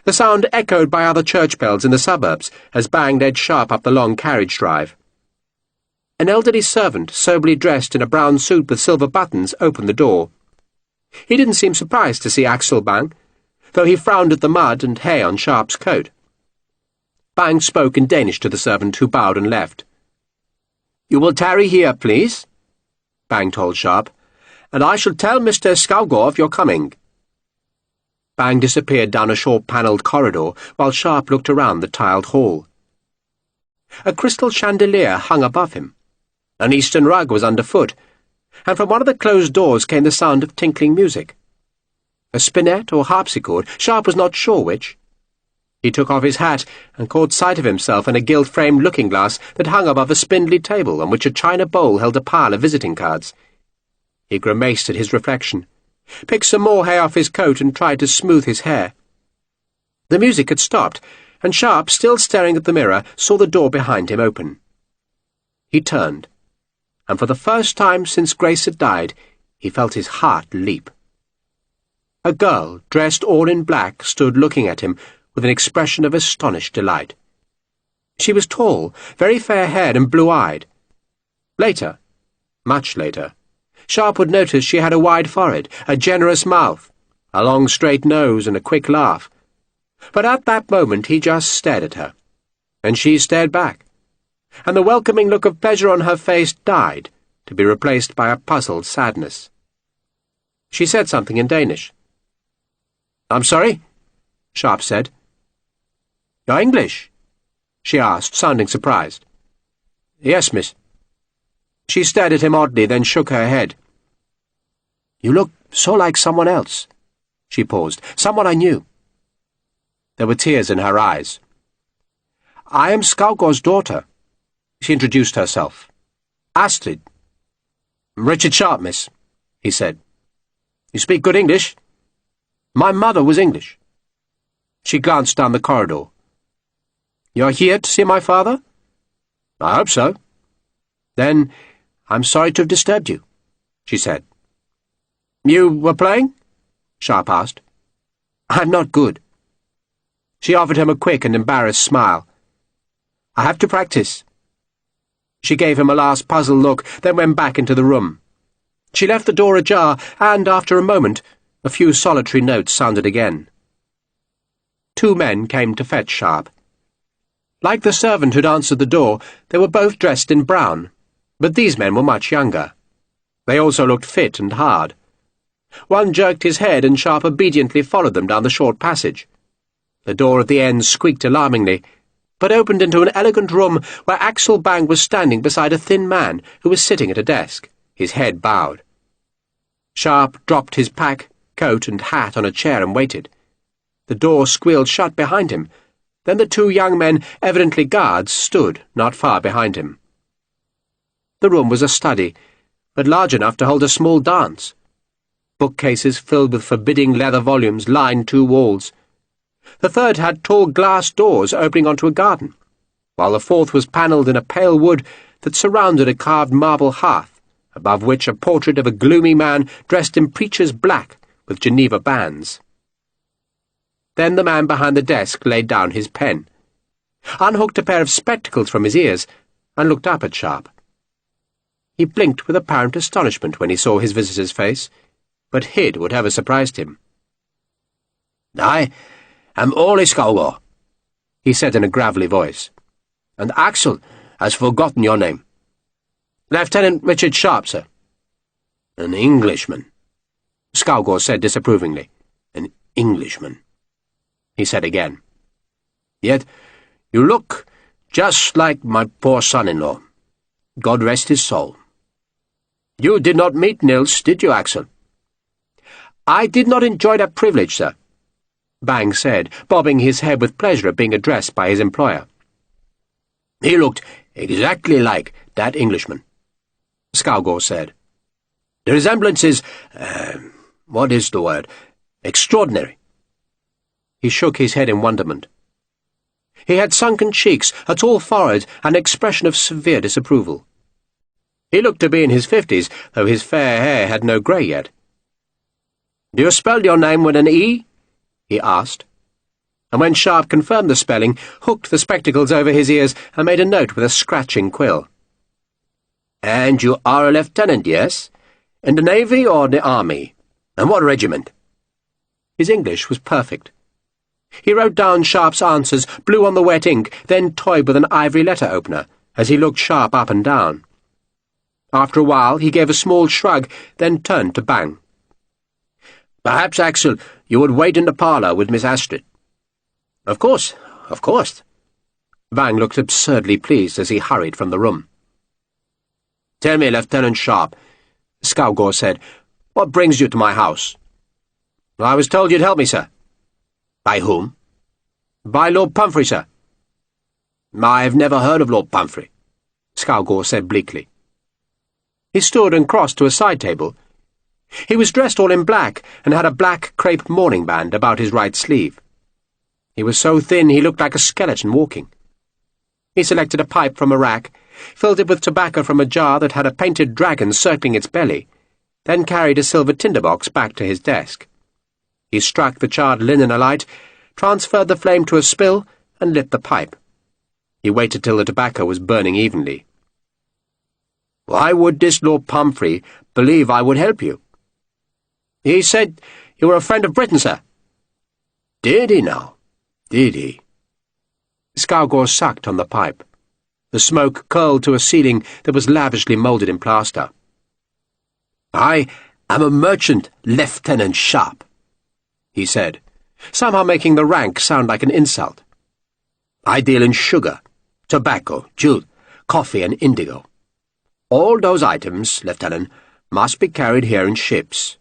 The sound echoed by other church bells in the suburbs as Bang led Sharpe up the long carriage drive. An elderly servant, soberly dressed in a brown suit with silver buttons, opened the door. He didn't seem surprised to see Axel Bang, though he frowned at the mud and hay on Sharpe's coat. Bang spoke in Danish to the servant, who bowed and left. "You will tarry here, please," Bang told Sharpe, "and I shall tell Mr. Skovgaard of your coming." Bang disappeared down a short panelled corridor while Sharpe looked around the tiled hall. A crystal chandelier hung above him. An eastern rug was underfoot, and from one of the closed doors came the sound of tinkling music. A spinet or harpsichord, Sharpe was not sure which. He took off his hat and caught sight of himself in a gilt-framed looking-glass that hung above a spindly table on which a china bowl held a pile of visiting cards. He grimaced at his reflection, picked some more hay off his coat and tried to smooth his hair. The music had stopped, and Sharpe, still staring at the mirror, saw the door behind him open. He turned, and for the first time since Grace had died, he felt his heart leap. A girl, dressed all in black, stood looking at him with an expression of astonished delight. She was tall, very fair-haired and blue-eyed. Later, much later, Sharpe would notice she had a wide forehead, a generous mouth, a long straight nose and a quick laugh. But at that moment he just stared at her, and she stared back, and the welcoming look of pleasure on her face died, to be replaced by a puzzled sadness. She said something in Danish. "I'm sorry?" Sharpe said. "You're English?" she asked, sounding surprised. "Yes, miss." She stared at him oddly, then shook her head. "You look so like someone else." She paused. "Someone I knew." There were tears in her eyes. "I am Skovgaard's daughter." She introduced herself. "Astrid." "Richard Sharpe, miss," he said. "You speak good English?" "My mother was English." She glanced down the corridor. "You're here to see my father?" "I hope so." "Then I'm sorry to have disturbed you," she said. "You were playing?" Sharpe asked. "I'm not good." She offered him a quick and embarrassed smile. "I have to practice." She gave him a last puzzled look, then went back into the room. She left the door ajar, and, after a moment, a few solitary notes sounded again. 2 men came to fetch Sharpe. Like the servant who'd answered the door, they were both dressed in brown, but these men were much younger. They also looked fit and hard. One jerked his head, and Sharpe obediently followed them down the short passage. The door at the end squeaked alarmingly, but opened into an elegant room where Axel Bang was standing beside a thin man who was sitting at a desk, his head bowed. Sharpe dropped his pack, coat and hat on a chair and waited. The door squealed shut behind him. Then the 2 young men, evidently guards, stood not far behind him. The room was a study, but large enough to hold a small dance. Bookcases filled with forbidding leather volumes lined 2 walls. The third had tall glass doors opening onto a garden, while the fourth was panelled in a pale wood that surrounded a carved marble hearth, above which a portrait of a gloomy man dressed in preacher's black with Geneva bands. Then the man behind the desk laid down his pen, unhooked a pair of spectacles from his ears, and looked up at Sharpe. He blinked with apparent astonishment when he saw his visitor's face, but hid whatever surprised him. "I am Ole Skovgaard," he said in a gravelly voice, "and Axel has forgotten your name." "Lieutenant Richard Sharpe, sir." "An Englishman," Skovgaard said disapprovingly. "An Englishman," he said again. "Yet you look just like my poor son-in-law. God rest his soul. You did not meet Nils, did you, Axel?" "I did not enjoy that privilege, sir," Bang said, bobbing his head with pleasure at being addressed by his employer. "He looked exactly like that Englishman," Skovgaard said. "The resemblance is, what is the word? Extraordinary." He shook his head in wonderment. He had sunken cheeks, a tall forehead, and an expression of severe disapproval. He looked to be in his 50s, though his fair hair had no grey yet. "Do you spell your name with an E?" he asked, and when Sharpe confirmed the spelling, hooked the spectacles over his ears and made a note with a scratching quill. "And you are a lieutenant, yes? In the Navy or the Army? And what regiment?" His English was perfect. He wrote down Sharpe's answers, blew on the wet ink, then toyed with an ivory letter opener, as he looked Sharpe up and down. After a while he gave a small shrug, then turned to Bang. "Perhaps, Axel, you would wait in the parlour with Miss Astrid." Of course. Bang looked absurdly pleased as he hurried from the room. "Tell me, Lieutenant Sharpe," Skovgaard said, "what brings you to my house?" "I was told you'd help me, sir." "By whom?" "By Lord Pumphrey, sir." "I have never heard of Lord Pumphrey," Skovgaard said bleakly. He stood and crossed to a side table. He was dressed all in black and had a black crepe mourning band about his right sleeve. He was so thin he looked like a skeleton walking. He selected a pipe from a rack, filled it with tobacco from a jar that had a painted dragon circling its belly, then carried a silver tinderbox back to his desk. He struck the charred linen alight, transferred the flame to a spill, and lit the pipe. He waited till the tobacco was burning evenly. "Why would this Lord Pumphrey believe I would help you?" "He said you were a friend of Britain, sir." "Did he now? Did he?" Scougor sucked on the pipe. The smoke curled to a ceiling that was lavishly moulded in plaster. "I am a merchant, Lieutenant Sharpe," he said, somehow making the rank sound like an insult. "I deal in sugar, tobacco, jute, coffee, and indigo. All those items, Lieutenant, must be carried here in ships.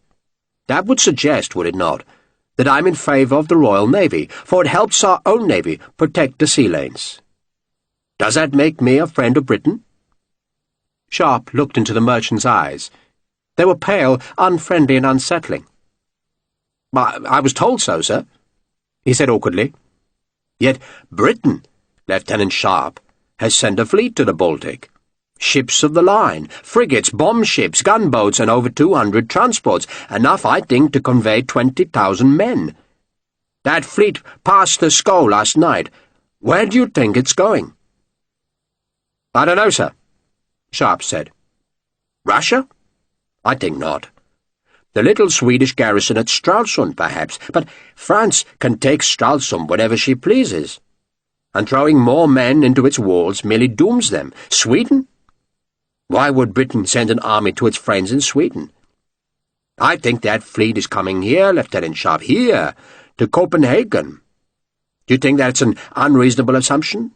That would suggest, would it not, that I'm in favour of the Royal Navy, for it helps our own navy protect the sea lanes. Does that make me a friend of Britain?" Sharpe looked into the merchant's eyes. They were pale, unfriendly, and unsettling. "I was told so, sir," he said awkwardly. "Yet Britain, Lieutenant Sharpe, has sent a fleet to the Baltic. Ships of the line, frigates, bomb ships, gunboats, and over 200 transports, enough, I think, to convey 20,000 men. That fleet passed the Sco last night. Where do you think it's going?" "I don't know, sir," Sharpe said. "Russia? I think not. The little Swedish garrison at Stralsund, perhaps, but France can take Stralsund whenever she pleases, and throwing more men into its walls merely dooms them. Sweden? Why would Britain send an army to its friends in Sweden? I think that fleet is coming here, Lieutenant Sharpe, here, to Copenhagen. Do you think that's an unreasonable assumption?"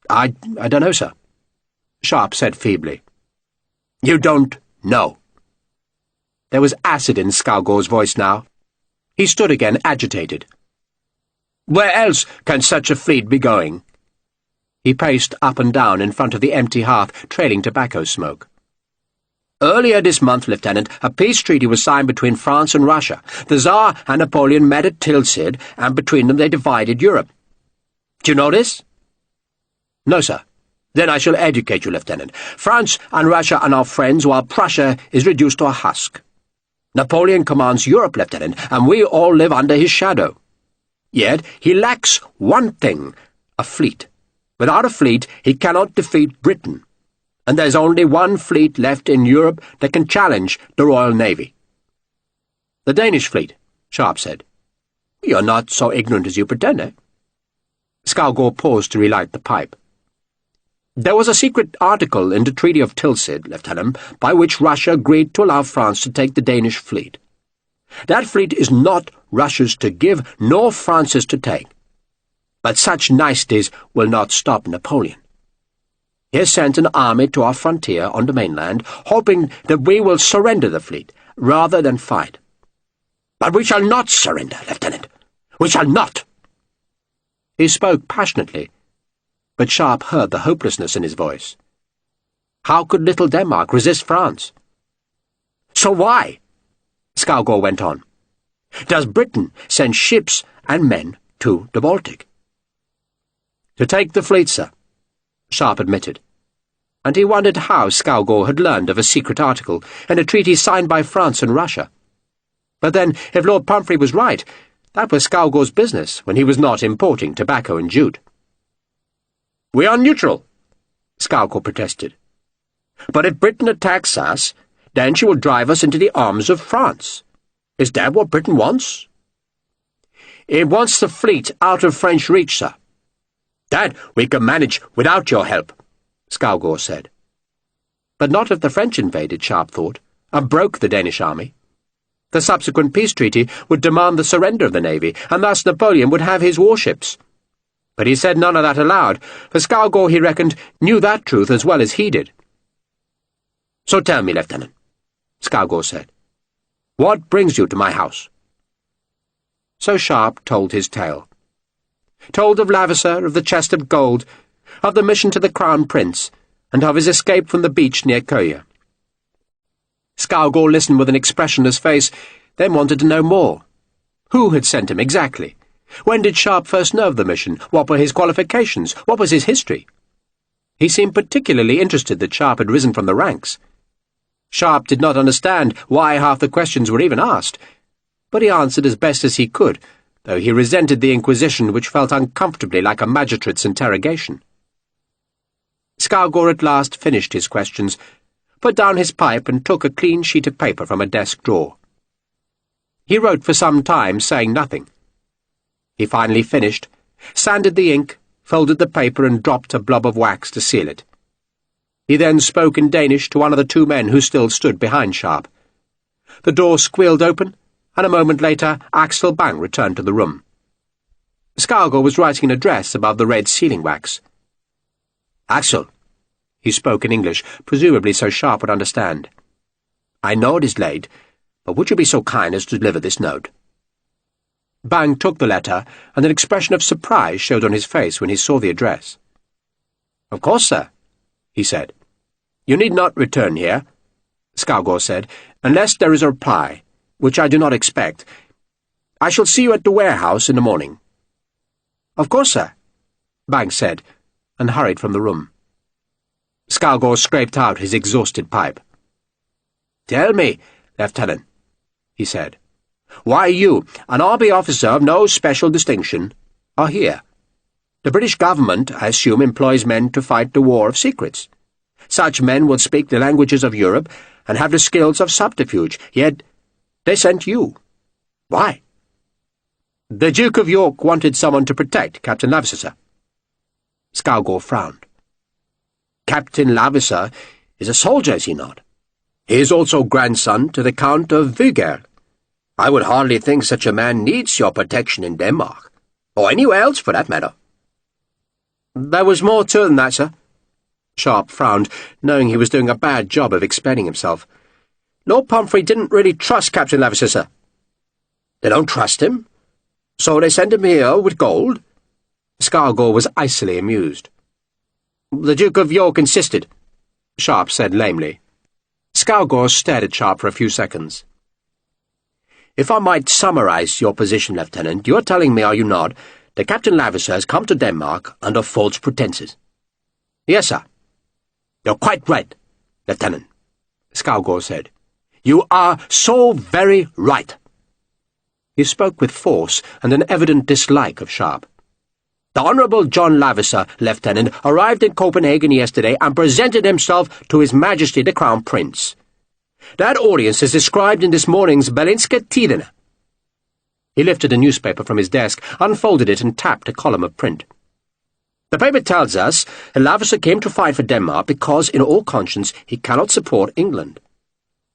I don't know, sir," Sharpe said feebly. "You don't know?" There was acid in Scougor's voice now. He stood again, agitated. "Where else can such a fleet be going?" He paced up and down in front of the empty hearth, trailing tobacco smoke. "Earlier this month, Lieutenant, a peace treaty was signed between France and Russia. The Tsar and Napoleon met at Tilsit, and between them they divided Europe. Do you know this?" "No, sir." "Then I shall educate you, Lieutenant. France and Russia are now friends, while Prussia is reduced to a husk. Napoleon commands Europe, Lieutenant, and we all live under his shadow. Yet he lacks one thing, a fleet. Without a fleet, he cannot defeat Britain. And there's only one fleet left in Europe that can challenge the Royal Navy." "The Danish fleet," Sharpe said. "You're not so ignorant as you pretend, eh?" Scougor paused to relight the pipe. "There was a secret article in the Treaty of Tilsit, Lieutenant, by which Russia agreed to allow France to take the Danish fleet. That fleet is not Russia's to give, nor France's to take. But such niceties will not stop Napoleon. He has sent an army to our frontier on the mainland, hoping that we will surrender the fleet, rather than fight. But we shall not surrender, Lieutenant. We shall not!" He spoke passionately, but Sharpe heard the hopelessness in his voice. How could little Denmark resist France? "So why," Scougor went on, "does Britain send ships and men to the Baltic?" "To take the fleet, sir," Sharpe admitted, and he wondered how Scougor had learned of a secret article in a treaty signed by France and Russia. But then, if Lord Pumphrey was right, that was Scougor's business when he was not importing tobacco and jute. "We are neutral," Scougor protested. "But if Britain attacks us, then she will drive us into the arms of France. Is that what Britain wants?" "It wants the fleet out of French reach, sir." "That we can manage without your help," Scougor said. But not if the French invaded, Sharpe thought, and broke the Danish army. The subsequent peace treaty would demand the surrender of the navy, and thus Napoleon would have his warships. But he said none of that aloud, for Scougor, he reckoned, knew that truth as well as he did. "So tell me, Lieutenant," Scougor said, "what brings you to my house?" So Sharpe told his tale. Told of Lavasser, of the chest of gold, of the mission to the Crown Prince, and of his escape from the beach near Køge. Scougor listened with an expressionless face, then wanted to know more. Who had sent him exactly? When did Sharpe first know of the mission? What were his qualifications? What was his history? He seemed particularly interested that Sharpe had risen from the ranks. Sharpe did not understand why half the questions were even asked, but he answered as best as he could, though he resented the inquisition which felt uncomfortably like a magistrate's interrogation. Scargor at last finished his questions, put down his pipe and took a clean sheet of paper from a desk drawer. He wrote for some time, saying nothing. He finally finished, sanded the ink, folded the paper and dropped a blob of wax to seal it. He then spoke in Danish to one of the two men who still stood behind Sharpe. The door squealed open, and a moment later Axel Bang returned to the room. Scargor was writing an address above the red sealing wax. "Axel," he spoke in English, presumably so Sharpe would understand. "I know it is late, but would you be so kind as to deliver this note?" Bang took the letter, and an expression of surprise showed on his face when he saw the address. "Of course, sir," he said. "You need not return here," Scargor said, "unless there is a reply, which I do not expect. I shall see you at the warehouse in the morning." "Of course, sir," Bang said, and hurried from the room. Scargor scraped out his exhausted pipe. "Tell me, Lieutenant," he said, "why you, an army officer of no special distinction, are here. The British government, I assume, employs men to fight the war of secrets. Such men will speak the languages of Europe and have the skills of subterfuge, yet they sent you. Why?" "The Duke of York wanted someone to protect Captain Lavisser, sir." Scargor frowned. "Captain Lavisser is a soldier, is he not? He is also grandson to the Count of Viguer. I would hardly think such a man needs your protection in Denmark, or anywhere else for that matter." "There was more to it than that, sir." Sharpe frowned, knowing he was doing a bad job of explaining himself. "Lord Pumphrey didn't really trust Captain Lavisser, sir." "They don't trust him? So they sent him here with gold?" Scargor was icily amused. "The Duke of York insisted," Sharpe said lamely. Scargor stared at Sharpe for a few seconds. "If I might summarize your position, Lieutenant, you are telling me, are you not, that Captain Lavisser has come to Denmark under false pretenses?" "Yes, sir." "You're quite right, Lieutenant," Scargor said. "You are so very right." He spoke with force and an evident dislike of Sharpe. "The Honourable John Lavisser, Lieutenant, arrived in Copenhagen yesterday and presented himself to His Majesty the Crown Prince. That audience is described in this morning's Berlingske Tidende." He lifted a newspaper from his desk, unfolded it and tapped a column of print. "The paper tells us that Lavisser came to fight for Denmark because, in all conscience, he cannot support England.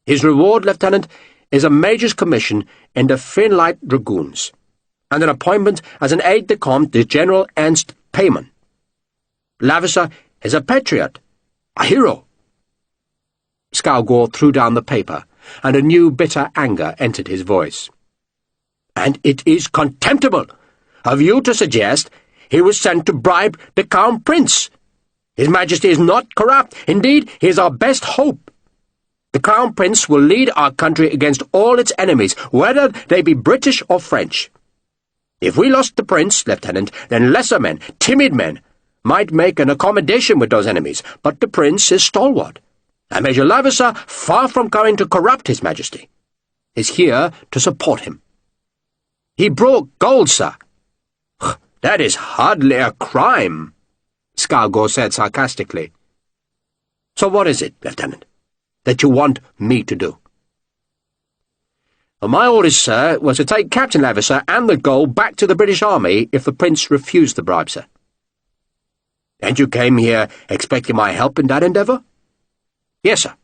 His reward, Lieutenant, is a major's commission in the Finlight Dragoons, and an appointment as an aide-de-camp to General Ernst Payman. Lavisser is a patriot, a hero." Scargor threw down the paper, and a new bitter anger entered his voice. "And it is contemptible of you to suggest he was sent to bribe the Crown Prince. His Majesty is not corrupt. Indeed, he is our best hope. The Crown Prince will lead our country against all its enemies, whether they be British or French. If we lost the Prince, Lieutenant, then lesser men, timid men, might make an accommodation with those enemies, but the Prince is stalwart, and Major Lavisser, far from coming to corrupt His Majesty, is here to support him. He brought gold, sir." "That is hardly a crime," Scargor said sarcastically. "So what is it, Lieutenant, that you want me to do?" "Well, my orders, sir, was to take Captain Lavisser and the gold back to the British Army if the Prince refused the bribe, sir." "And you came here expecting my help in that endeavour?" "Yes, sir."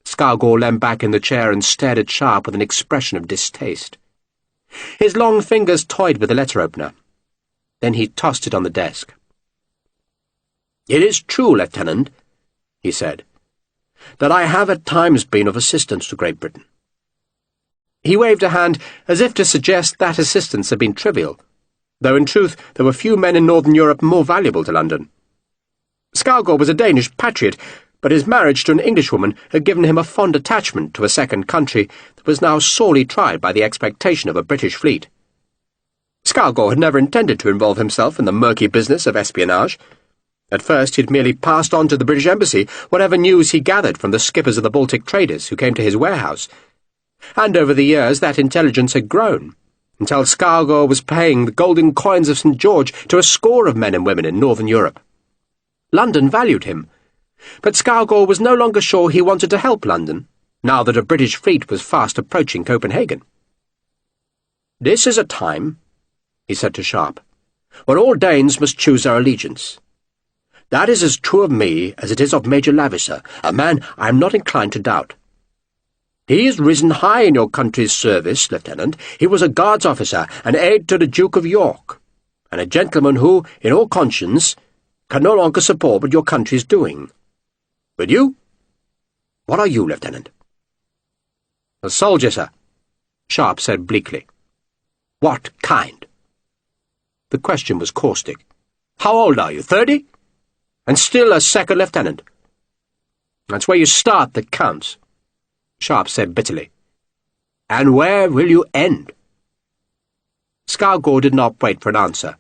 Scargor leaned back in the chair and stared at Sharpe with an expression of distaste. His long fingers toyed with the letter-opener. Then he tossed it on the desk. "It is true, Lieutenant," he said, "that I have at times been of assistance to Great Britain." He waved a hand as if to suggest that assistance had been trivial, though in truth there were few men in Northern Europe more valuable to London. Scargor was a Danish patriot, but his marriage to an Englishwoman had given him a fond attachment to a second country that was now sorely tried by the expectation of a British fleet. Scargor had never intended to involve himself in the murky business of espionage. At first he'd merely passed on to the British Embassy whatever news he gathered from the skippers of the Baltic traders who came to his warehouse. And over the years that intelligence had grown, until Scargo was paying the golden coins of St. George to a score of men and women in Northern Europe. London valued him, but Scargo was no longer sure he wanted to help London, now that a British fleet was fast approaching Copenhagen. "This is a time," he said to Sharpe, "when all Danes must choose their allegiance. That is as true of me as it is of Major Lavisser, a man I am not inclined to doubt. He has risen high in your country's service, Lieutenant. He was a Guards officer, an aide to the Duke of York, and a gentleman who, in all conscience, can no longer support what your country is doing. But you? What are you, Lieutenant?" "A soldier, sir," Sharpe said bleakly. "What kind?" The question was caustic. "How old are you, 30? And still a second lieutenant?" "That's where you start that counts," Sharpe said bitterly. "And where will you end?" Scargo did not wait for an answer,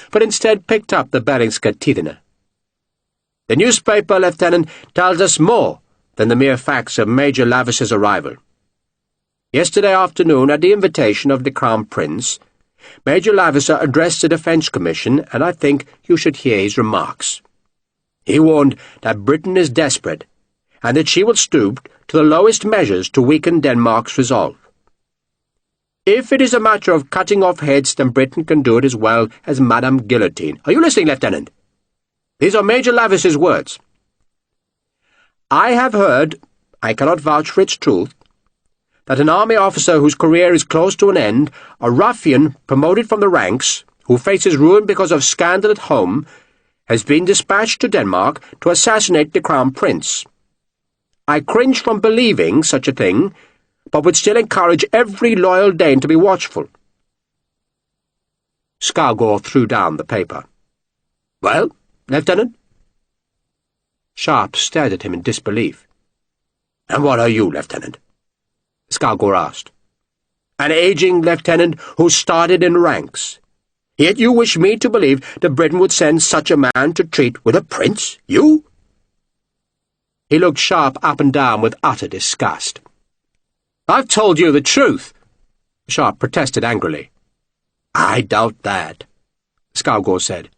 but instead picked up the Berlingske Tidende. "The newspaper, Lieutenant, tells us more than the mere facts of Major Lavisser's arrival. Yesterday afternoon, at the invitation of the Crown Prince, Major Lavisser addressed the Defence Commission, and I think you should hear his remarks. He warned that Britain is desperate, and that she will stoop to the lowest measures to weaken Denmark's resolve. If it is a matter of cutting off heads, then Britain can do it as well as Madame Guillotine. Are you listening, Lieutenant? These are Major Lavisser's words. I have heard, I cannot vouch for its truth, that an army officer whose career is close to an end, a ruffian promoted from the ranks, who faces ruin because of scandal at home, has been dispatched to Denmark to assassinate the Crown Prince. I cringe from believing such a thing, but would still encourage every loyal Dane to be watchful." Scargo threw down the paper. "Well, Lieutenant?" Sharpe stared at him in disbelief. "And what are you, Lieutenant?" Scargo asked. "An aging lieutenant who started in ranks. Yet you wish me to believe that Britain would send such a man to treat with a prince? You?" He looked Sharpe up and down with utter disgust. "I've told you the truth," Sharpe protested angrily. "I doubt that," Scargo said.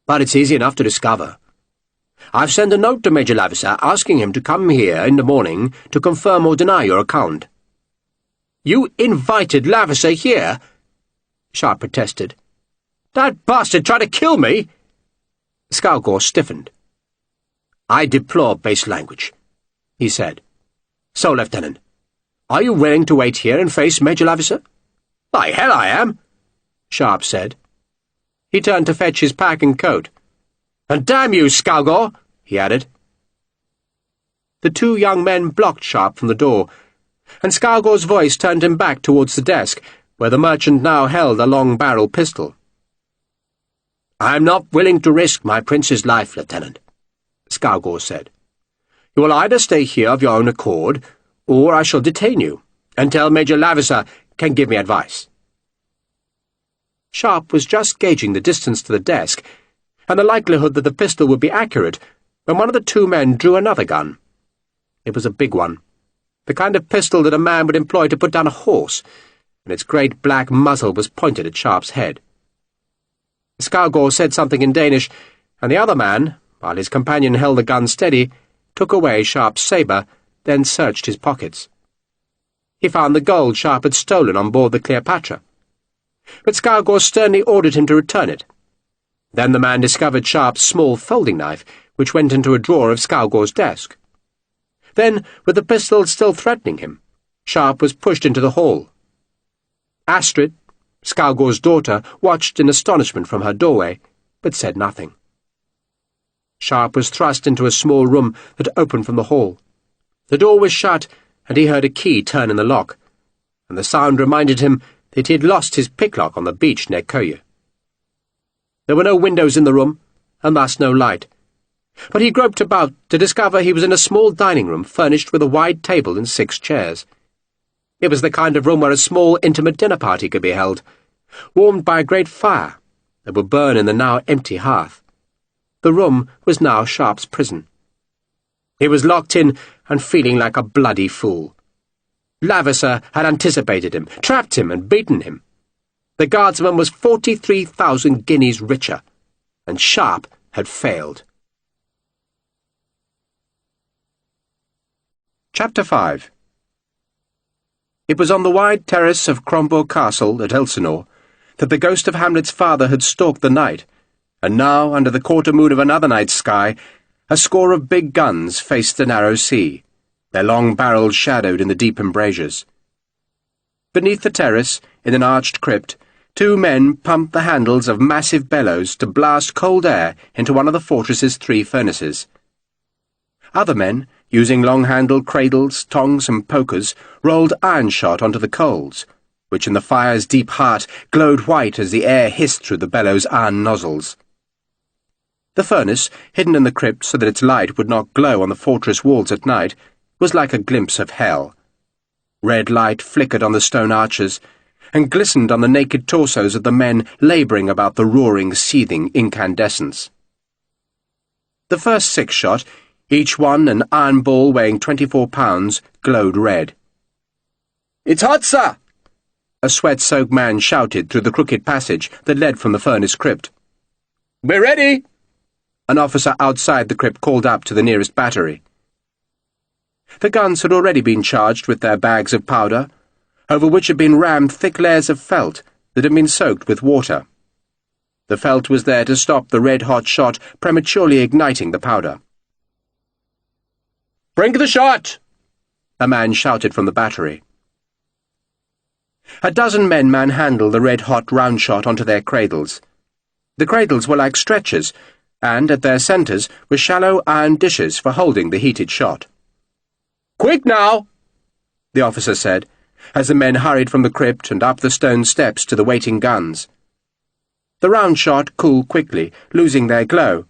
"But it's easy enough to discover. I've sent a note to Major Lavisser asking him to come here in the morning to confirm or deny your account." "You invited Lavisser here?" Sharpe protested. "That bastard tried to kill me!" Scargo stiffened. "I deplore base language," he said. "So, Lieutenant, are you willing to wait here and face Major Lavisser?" "By hell I am," Sharpe said. He turned to fetch his pack and coat. "And damn you, Scargo," he added. The two young men blocked Sharpe from the door, and Scargo's voice turned him back towards the desk, where the merchant now held a long-barreled pistol. "I am not willing to risk my prince's life, Lieutenant," Scargo said. "You will either stay here of your own accord, or I shall detain you, until Major Lavisser can give me advice." Sharpe was just gauging the distance to the desk, and the likelihood that the pistol would be accurate, when one of the two men drew another gun. It was a big one, the kind of pistol that a man would employ to put down a horse, and its great black muzzle was pointed at Sharpe's head. Scargo said something in Danish, and the other man, while his companion held the gun steady, took away Sharpe's sabre, then searched his pockets. He found the gold Sharpe had stolen on board the Cleopatra, but Scargo sternly ordered him to return it. Then the man discovered Sharpe's small folding knife, which went into a drawer of Scargo's desk. Then, with the pistol still threatening him, Sharpe was pushed into the hall. Astrid, Scargo's daughter, watched in astonishment from her doorway, but said nothing. Sharpe was thrust into a small room that opened from the hall. The door was shut, and he heard a key turn in the lock, and the sound reminded him that he had lost his picklock on the beach near Køge. There were no windows in the room, and thus no light, but he groped about to discover he was in a small dining room furnished with a wide table and 6 chairs. It was the kind of room where a small, intimate dinner party could be held, warmed by a great fire that would burn in the now empty hearth. The room was now Sharpe's prison. He was locked in and feeling like a bloody fool. Lavender had anticipated him, trapped him and beaten him. The guardsman was 43,000 guineas richer, and Sharpe had failed. Chapter 5. It was on the wide terrace of Crombourg Castle at Elsinore that the ghost of Hamlet's father had stalked the night, and now, under the quarter moon of another night's sky, a score of big guns faced the narrow sea, their long barrels shadowed in the deep embrasures. Beneath the terrace, in an arched crypt, 2 men pumped the handles of massive bellows to blast cold air into one of the fortress's 3 furnaces. Other men, using long-handled cradles, tongs and pokers, rolled iron shot onto the coals, which in the fire's deep heart glowed white as the air hissed through the bellows' iron nozzles. The furnace, hidden in the crypt so that its light would not glow on the fortress walls at night, was like a glimpse of hell. Red light flickered on the stone arches, and glistened on the naked torsos of the men labouring about the roaring, seething incandescence. The first 6 shot, each one an iron ball weighing 24 pounds, glowed red. "It's hot, sir!" a sweat-soaked man shouted through the crooked passage that led from the furnace crypt. "We're ready!" an officer outside the crypt called up to the nearest battery. The guns had already been charged with their bags of powder, over which had been rammed thick layers of felt that had been soaked with water. The felt was there to stop the red-hot shot prematurely igniting the powder. "Bring the shot!" a man shouted from the battery. A dozen men manhandled the red-hot round shot onto their cradles. The cradles were like stretchers, and at their centres were shallow iron dishes for holding the heated shot. "Quick now!" the officer said, as the men hurried from the crypt and up the stone steps to the waiting guns. The round shot cooled quickly, losing their glow,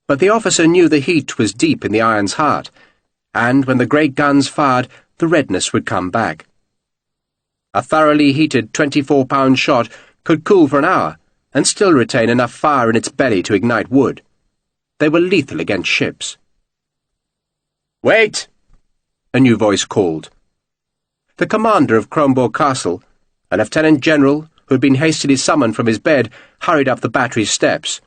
but the officer knew the heat was deep in the iron's heart, and when the great guns fired, the redness would come back. A thoroughly heated 24-pound shot could cool for an hour and still retain enough fire in its belly to ignite wood. They were lethal against ships. "Wait!" a new voice called. The commander of Crombourg Castle, a lieutenant-general who had been hastily summoned from his bed, hurried up the battery's steps.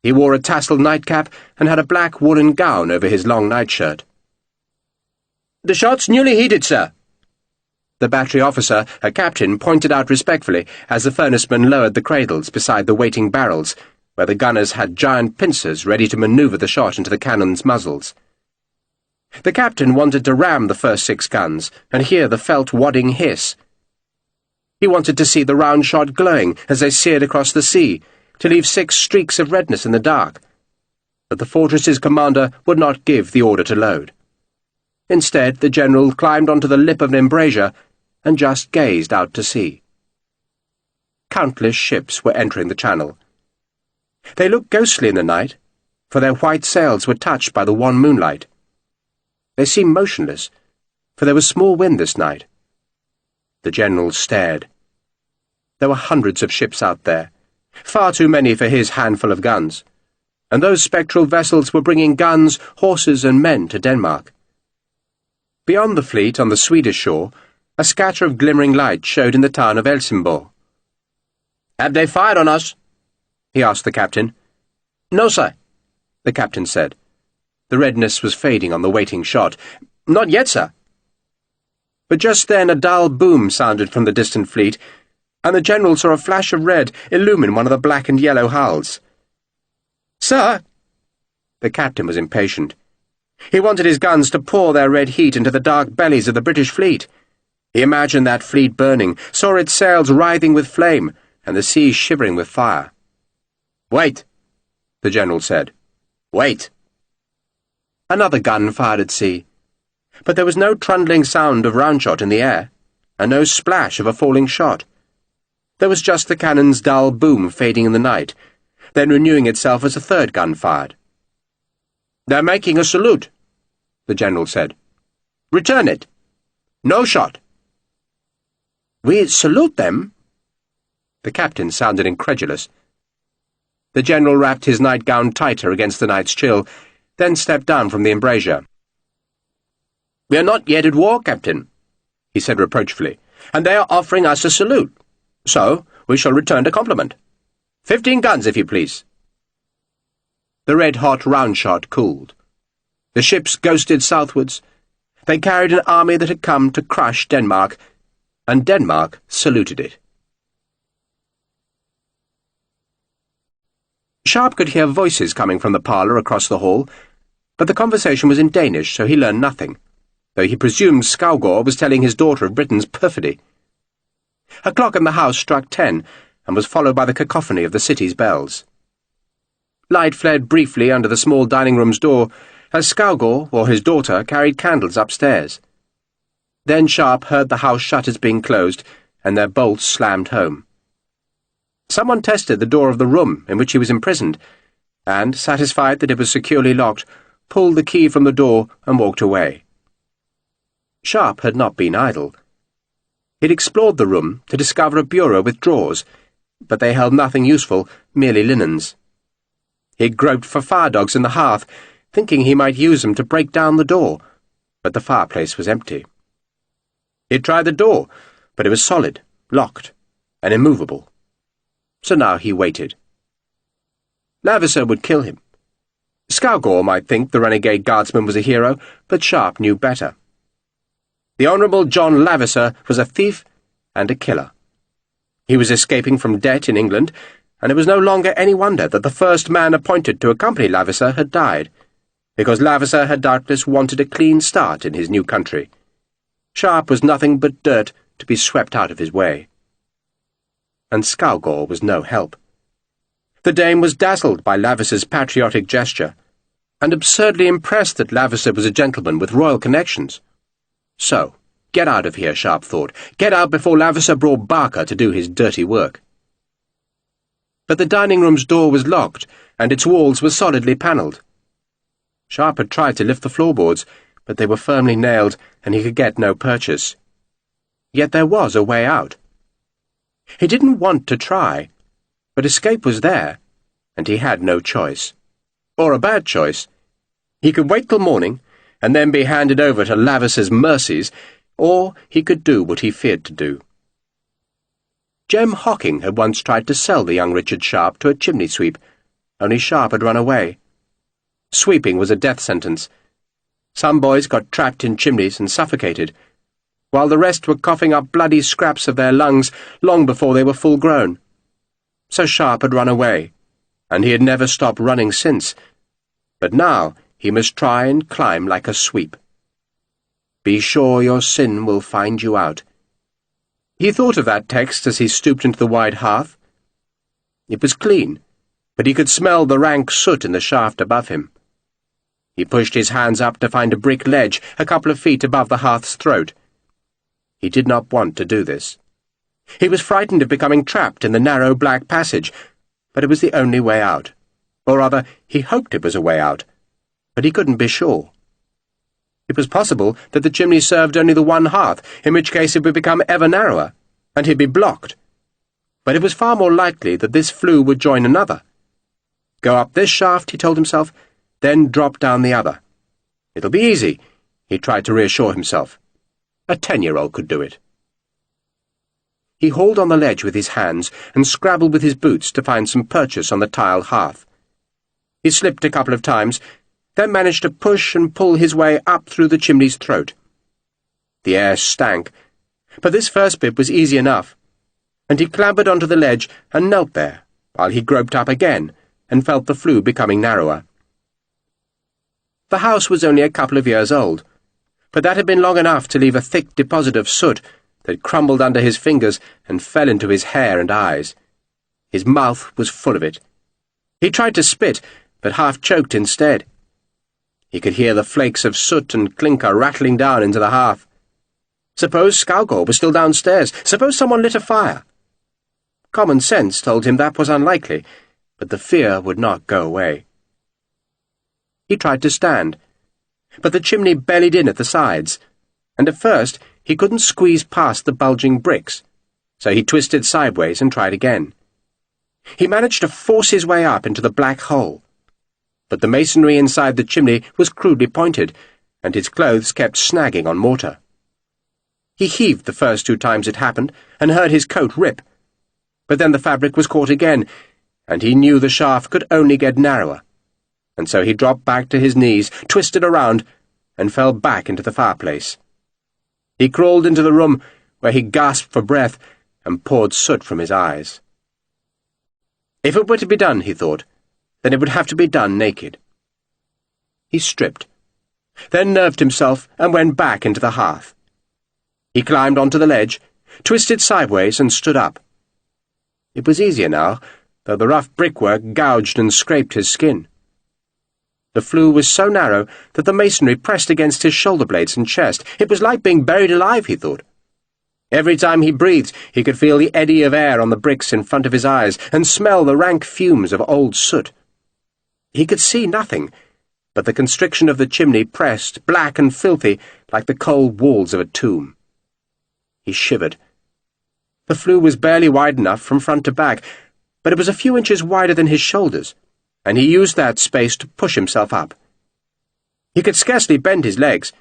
He wore a tasseled nightcap and had a black woolen gown over his long nightshirt. "The shot's newly heated, sir," the battery officer, a captain, pointed out respectfully as the furnacemen lowered the cradles beside the waiting barrels, where the gunners had giant pincers ready to manoeuvre the shot into the cannons' muzzles. The captain wanted to ram the first 6 guns and hear the felt wadding hiss. He wanted to see the round shot glowing as they seared across the sea, to leave 6 streaks of redness in the dark. But the fortress's commander would not give the order to load. Instead, the general climbed onto the lip of an embrasure and just gazed out to sea. Countless ships were entering the channel. They looked ghostly in the night, for their white sails were touched by the wan moonlight. They seemed motionless, for there was small wind this night. The general stared. There were hundreds of ships out there, far too many for his handful of guns, and those spectral vessels were bringing guns, horses, and men to Denmark. Beyond the fleet, on the Swedish shore, a scatter of glimmering light showed in the town of Helsingborg. "Have they fired on us?" he asked the captain. "No, sir," the captain said. The redness was fading on the waiting shot. "Not yet, sir." But just then a dull boom sounded from the distant fleet, and the general saw a flash of red illumine one of the black and yellow hulls. "Sir!" The captain was impatient. He wanted his guns to pour their red heat into the dark bellies of the British fleet. He imagined that fleet burning, saw its sails writhing with flame, and the sea shivering with fire. "Wait," the general said. "Wait." Another gun fired at sea, but there was no trundling sound of round shot in the air, and no splash of a falling shot. There was just the cannon's dull boom fading in the night, then renewing itself as a third gun fired. "They're making a salute," the general said. "Return it. No shot." "We salute them?" The captain sounded incredulous. The General wrapped his nightgown tighter against the night's chill, then stepped down from the embrasure. "We are not yet at war, Captain," he said reproachfully, "and they are offering us a salute. So we shall return the compliment. 15 guns, if you please." The red-hot round shot cooled. The ships ghosted southwards. They carried an army that had come to crush Denmark, and Denmark saluted it. Sharpe could hear voices coming from the parlour across the hall, but the conversation was in Danish, so he learned nothing, though he presumed Skovgaard was telling his daughter of Britain's perfidy. A clock in the house struck 10, and was followed by the cacophony of the city's bells. Light flared briefly under the small dining-room's door, as Skovgaard or his daughter carried candles upstairs. Then Sharpe heard the house shutters being closed, and their bolts slammed home. Someone tested the door of the room in which he was imprisoned, and, satisfied that it was securely locked, pulled the key from the door and walked away. Sharpe had not been idle. He'd explored the room to discover a bureau with drawers, but they held nothing useful, merely linens. He'd groped for fire-dogs in the hearth, thinking he might use them to break down the door, but the fireplace was empty. He'd tried the door, but it was solid, locked, and immovable. So now he waited. Lavisser would kill him. Skovgaard might think the renegade guardsman was a hero, but Sharpe knew better. The Honourable John Lavisser was a thief and a killer. He was escaping from debt in England, and it was no longer any wonder that the first man appointed to accompany Lavisser had died, because Lavisser had doubtless wanted a clean start in his new country. Sharpe was nothing but dirt to be swept out of his way. And Skovgaard was no help. The dame was dazzled by Lavisser's patriotic gesture, and absurdly impressed that Lavisser was a gentleman with royal connections. So, get out of here, Sharpe thought. Get out before Lavisser brought Barker to do his dirty work. But the dining-room's door was locked, and its walls were solidly panelled. Sharpe had tried to lift the floorboards, but they were firmly nailed, and he could get no purchase. Yet there was a way out. He didn't want to try, but escape was there, and he had no choice. Or a bad choice. He could wait till morning, and then be handed over to Lavisser's mercies, or he could do what he feared to do. Jem Hocking had once tried to sell the young Richard Sharpe to a chimney sweep, only Sharpe had run away. Sweeping was a death sentence. Some boys got trapped in chimneys and suffocated, while the rest were coughing up bloody scraps of their lungs long before they were full grown. So Sharpe had run away, and he had never stopped running since. But now he must try and climb like a sweep. Be sure your sin will find you out. He thought of that text as he stooped into the wide hearth. It was clean, but he could smell the rank soot in the shaft above him. He pushed his hands up to find a brick ledge a couple of feet above the hearth's throat. He did not want to do this. He was frightened of becoming trapped in the narrow black passage, but it was the only way out. Or rather, he hoped it was a way out, but he couldn't be sure. It was possible that the chimney served only the one hearth, in which case it would become ever narrower, and he'd be blocked. But it was far more likely that this flue would join another. Go up this shaft, he told himself, then drop down the other. It'll be easy, he tried to reassure himself. A 10-year-old could do it. He hauled on the ledge with his hands and scrabbled with his boots to find some purchase on the tiled hearth. He slipped a couple of times, then managed to push and pull his way up through the chimney's throat. The air stank, but this first bit was easy enough, and he clambered onto the ledge and knelt there, while he groped up again and felt the flue becoming narrower. The house was only a couple of years old, but that had been long enough to leave a thick deposit of soot that crumbled under his fingers and fell into his hair and eyes. His mouth was full of it. He tried to spit, but half-choked instead. He could hear the flakes of soot and clinker rattling down into the hearth. Suppose Skovgaard was still downstairs. Suppose someone lit a fire. Common sense told him that was unlikely, but the fear would not go away. He tried to stand, but the chimney bellied in at the sides, and at first he couldn't squeeze past the bulging bricks, so he twisted sideways and tried again. He managed to force his way up into the black hole. But the masonry inside the chimney was crudely pointed, and his clothes kept snagging on mortar. He heaved the first 2 times it happened, and heard his coat rip. But then the fabric was caught again, and he knew the shaft could only get narrower, and so he dropped back to his knees, twisted around, and fell back into the fireplace. He crawled into the room, where he gasped for breath and poured soot from his eyes. If it were to be done, he thought, then it would have to be done naked. He stripped, then nerved himself and went back into the hearth. He climbed onto the ledge, twisted sideways, and stood up. It was easier now, though the rough brickwork gouged and scraped his skin. The flue was so narrow that the masonry pressed against his shoulder blades and chest. It was like being buried alive, he thought. Every time he breathed, he could feel the eddy of air on the bricks in front of his eyes and smell the rank fumes of old soot. He could see nothing, but the constriction of the chimney pressed, black and filthy, like the cold walls of a tomb. He shivered. The flue was barely wide enough from front to back, but it was a few inches wider than his shoulders, and he used that space to push himself up. He could scarcely bend his legs.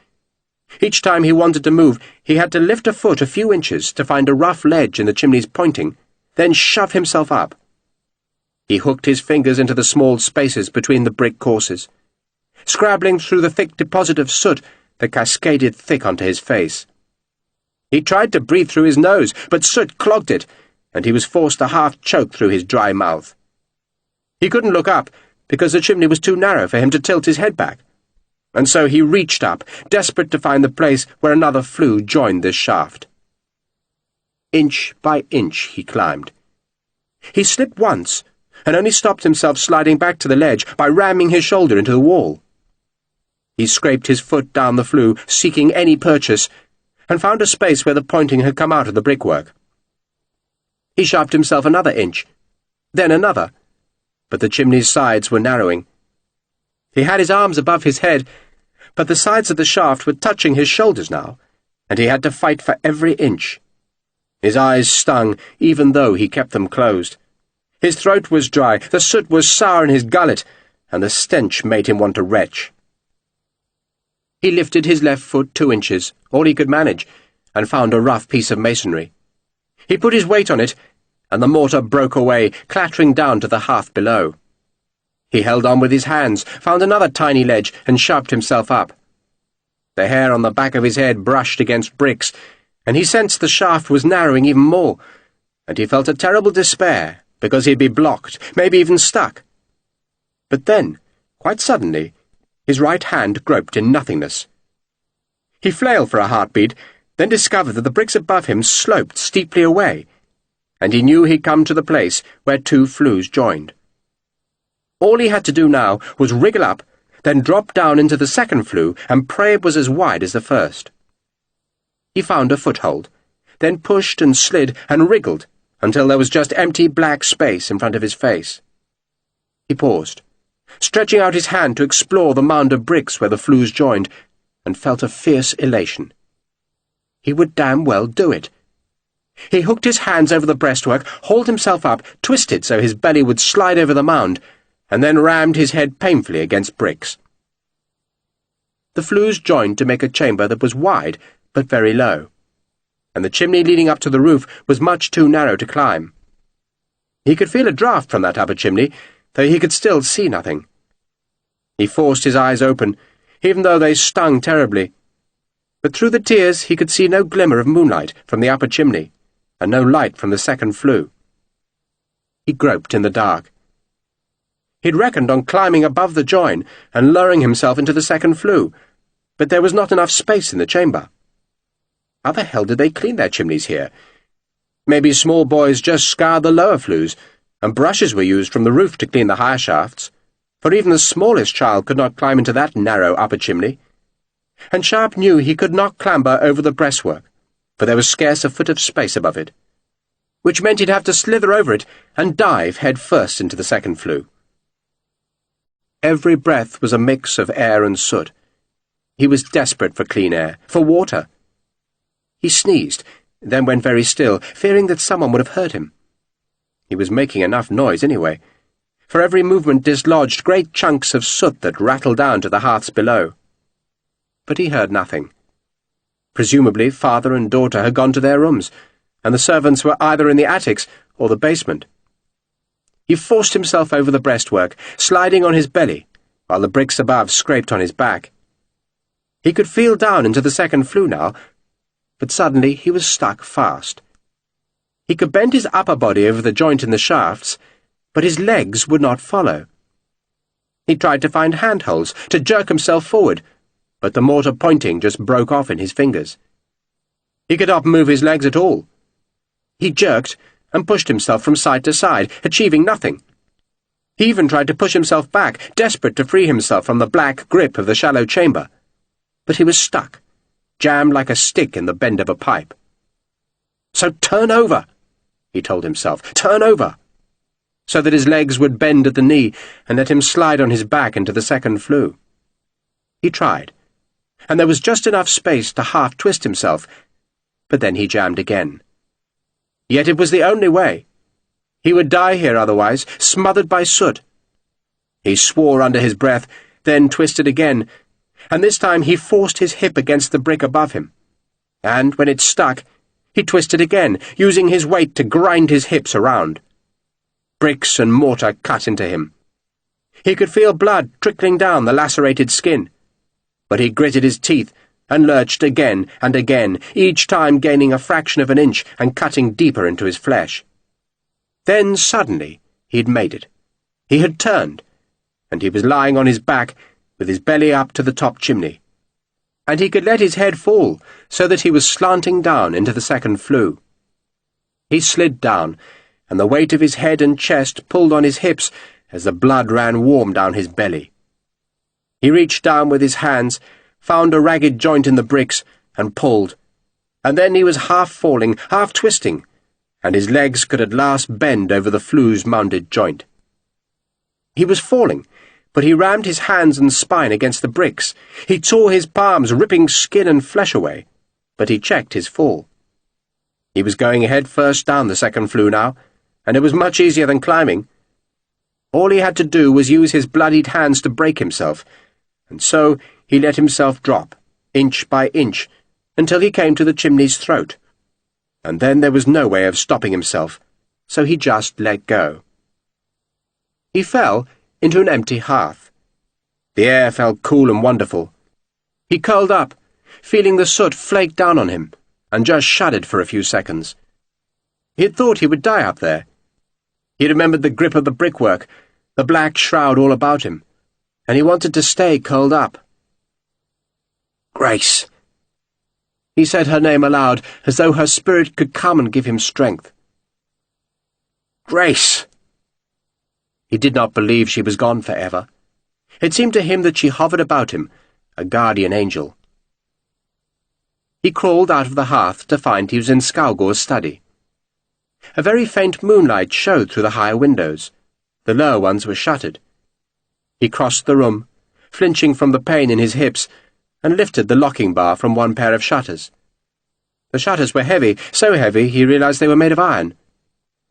Each time he wanted to move, he had to lift a foot a few inches to find a rough ledge in the chimney's pointing, then shove himself up. He hooked his fingers into the small spaces between the brick courses, scrabbling through the thick deposit of soot that cascaded thick onto his face. He tried to breathe through his nose, but soot clogged it, and he was forced to half choke through his dry mouth. He couldn't look up, because the chimney was too narrow for him to tilt his head back, and so he reached up, desperate to find the place where another flue joined this shaft. Inch by inch he climbed. He slipped once, and only stopped himself sliding back to the ledge by ramming his shoulder into the wall. He scraped his foot down the flue, seeking any purchase, and found a space where the pointing had come out of the brickwork. He shoved himself another inch, then another, but the chimney's sides were narrowing. He had his arms above his head, but the sides of the shaft were touching his shoulders now, and he had to fight for every inch. His eyes stung, even though he kept them closed. His throat was dry, the soot was sour in his gullet, and the stench made him want to retch. He lifted his left foot 2 inches, all he could manage, and found a rough piece of masonry. He put his weight on it, and the mortar broke away, clattering down to the hearth below. He held on with his hands, found another tiny ledge, and shoved himself up. The hair on the back of his head brushed against bricks, and he sensed the shaft was narrowing even more, and he felt a terrible despair, because he'd be blocked, maybe even stuck. But then, quite suddenly, his right hand groped in nothingness. He flailed for a heartbeat, then discovered that the bricks above him sloped steeply away, and he knew he'd come to the place where 2 flues joined. All he had to do now was wriggle up, then drop down into the second flue and pray it was as wide as the first. He found a foothold, then pushed and slid and wriggled until there was just empty black space in front of his face. He paused, stretching out his hand to explore the mound of bricks where the flues joined, and felt a fierce elation. He would damn well do it. He hooked his hands over the breastwork, hauled himself up, twisted so his belly would slide over the mound, and then rammed his head painfully against bricks. The flues joined to make a chamber that was wide, but very low, and the chimney leading up to the roof was much too narrow to climb. He could feel a draught from that upper chimney, though he could still see nothing. He forced his eyes open, even though they stung terribly, but through the tears he could see no glimmer of moonlight from the upper chimney, and no light from the second flue. He groped in the dark. He'd reckoned on climbing above the join and lowering himself into the second flue, but there was not enough space in the chamber. How the hell did they clean their chimneys here? Maybe small boys just scoured the lower flues, and brushes were used from the roof to clean the higher shafts, for even the smallest child could not climb into that narrow upper chimney. And Sharpe knew he could not clamber over the breastwork, for there was scarce a foot of space above it, which meant he'd have to slither over it and dive head first into the second flue. Every breath was a mix of air and soot. He was desperate for clean air, for water. He sneezed, then went very still, fearing that someone would have heard him. He was making enough noise anyway, for every movement dislodged great chunks of soot that rattled down to the hearths below. But he heard nothing. Presumably father and daughter had gone to their rooms, and the servants were either in the attics or the basement. He forced himself over the breastwork, sliding on his belly, while the bricks above scraped on his back. He could feel down into the second flue now, but suddenly he was stuck fast. He could bend his upper body over the joint in the shafts, but his legs would not follow. He tried to find handholds, to jerk himself forward, but the mortar pointing just broke off in his fingers. He could not move his legs at all. He jerked and pushed himself from side to side, achieving nothing. He even tried to push himself back, desperate to free himself from the black grip of the shallow chamber. But he was stuck, jammed like a stick in the bend of a pipe. "So turn over," he told himself. "Turn over," so that his legs would bend at the knee and let him slide on his back into the second flue. He tried, and there was just enough space to half-twist himself, but then he jammed again. Yet it was the only way. He would die here otherwise, smothered by soot. He swore under his breath, then twisted again, and this time he forced his hip against the brick above him. And when it stuck, he twisted again, using his weight to grind his hips around. Bricks and mortar cut into him. He could feel blood trickling down the lacerated skin, but he gritted his teeth and lurched again and again, each time gaining a fraction of an inch and cutting deeper into his flesh. Then suddenly he'd made it. He had turned, and he was lying on his back with his belly up to the top chimney. And he could let his head fall so that he was slanting down into the second flue. He slid down, and the weight of his head and chest pulled on his hips as the blood ran warm down his belly. He reached down with his hands, found a ragged joint in the bricks, and pulled, and then he was half falling, half twisting, and his legs could at last bend over the flue's mounded joint. He was falling, but he rammed his hands and spine against the bricks. He tore his palms, ripping skin and flesh away, but he checked his fall. He was going head first down the second flue now, and it was much easier than climbing. All he had to do was use his bloodied hands to brake himself, and so he let himself drop, inch by inch, until he came to the chimney's throat. And then there was no way of stopping himself, so he just let go. He fell into an empty hearth. The air felt cool and wonderful. He curled up, feeling the soot flake down on him, and just shuddered for a few seconds. He had thought he would die up there. He remembered the grip of the brickwork, the black shroud all about him, and he wanted to stay curled up. "Grace!" He said her name aloud, as though her spirit could come and give him strength. "Grace!" He did not believe she was gone forever. It seemed to him that she hovered about him, a guardian angel. He crawled out of the hearth to find he was in Skalgor's study. A very faint moonlight showed through the higher windows. The lower ones were shuttered. He crossed the room, flinching from the pain in his hips, and lifted the locking bar from one pair of shutters. The shutters were heavy, so heavy he realized they were made of iron.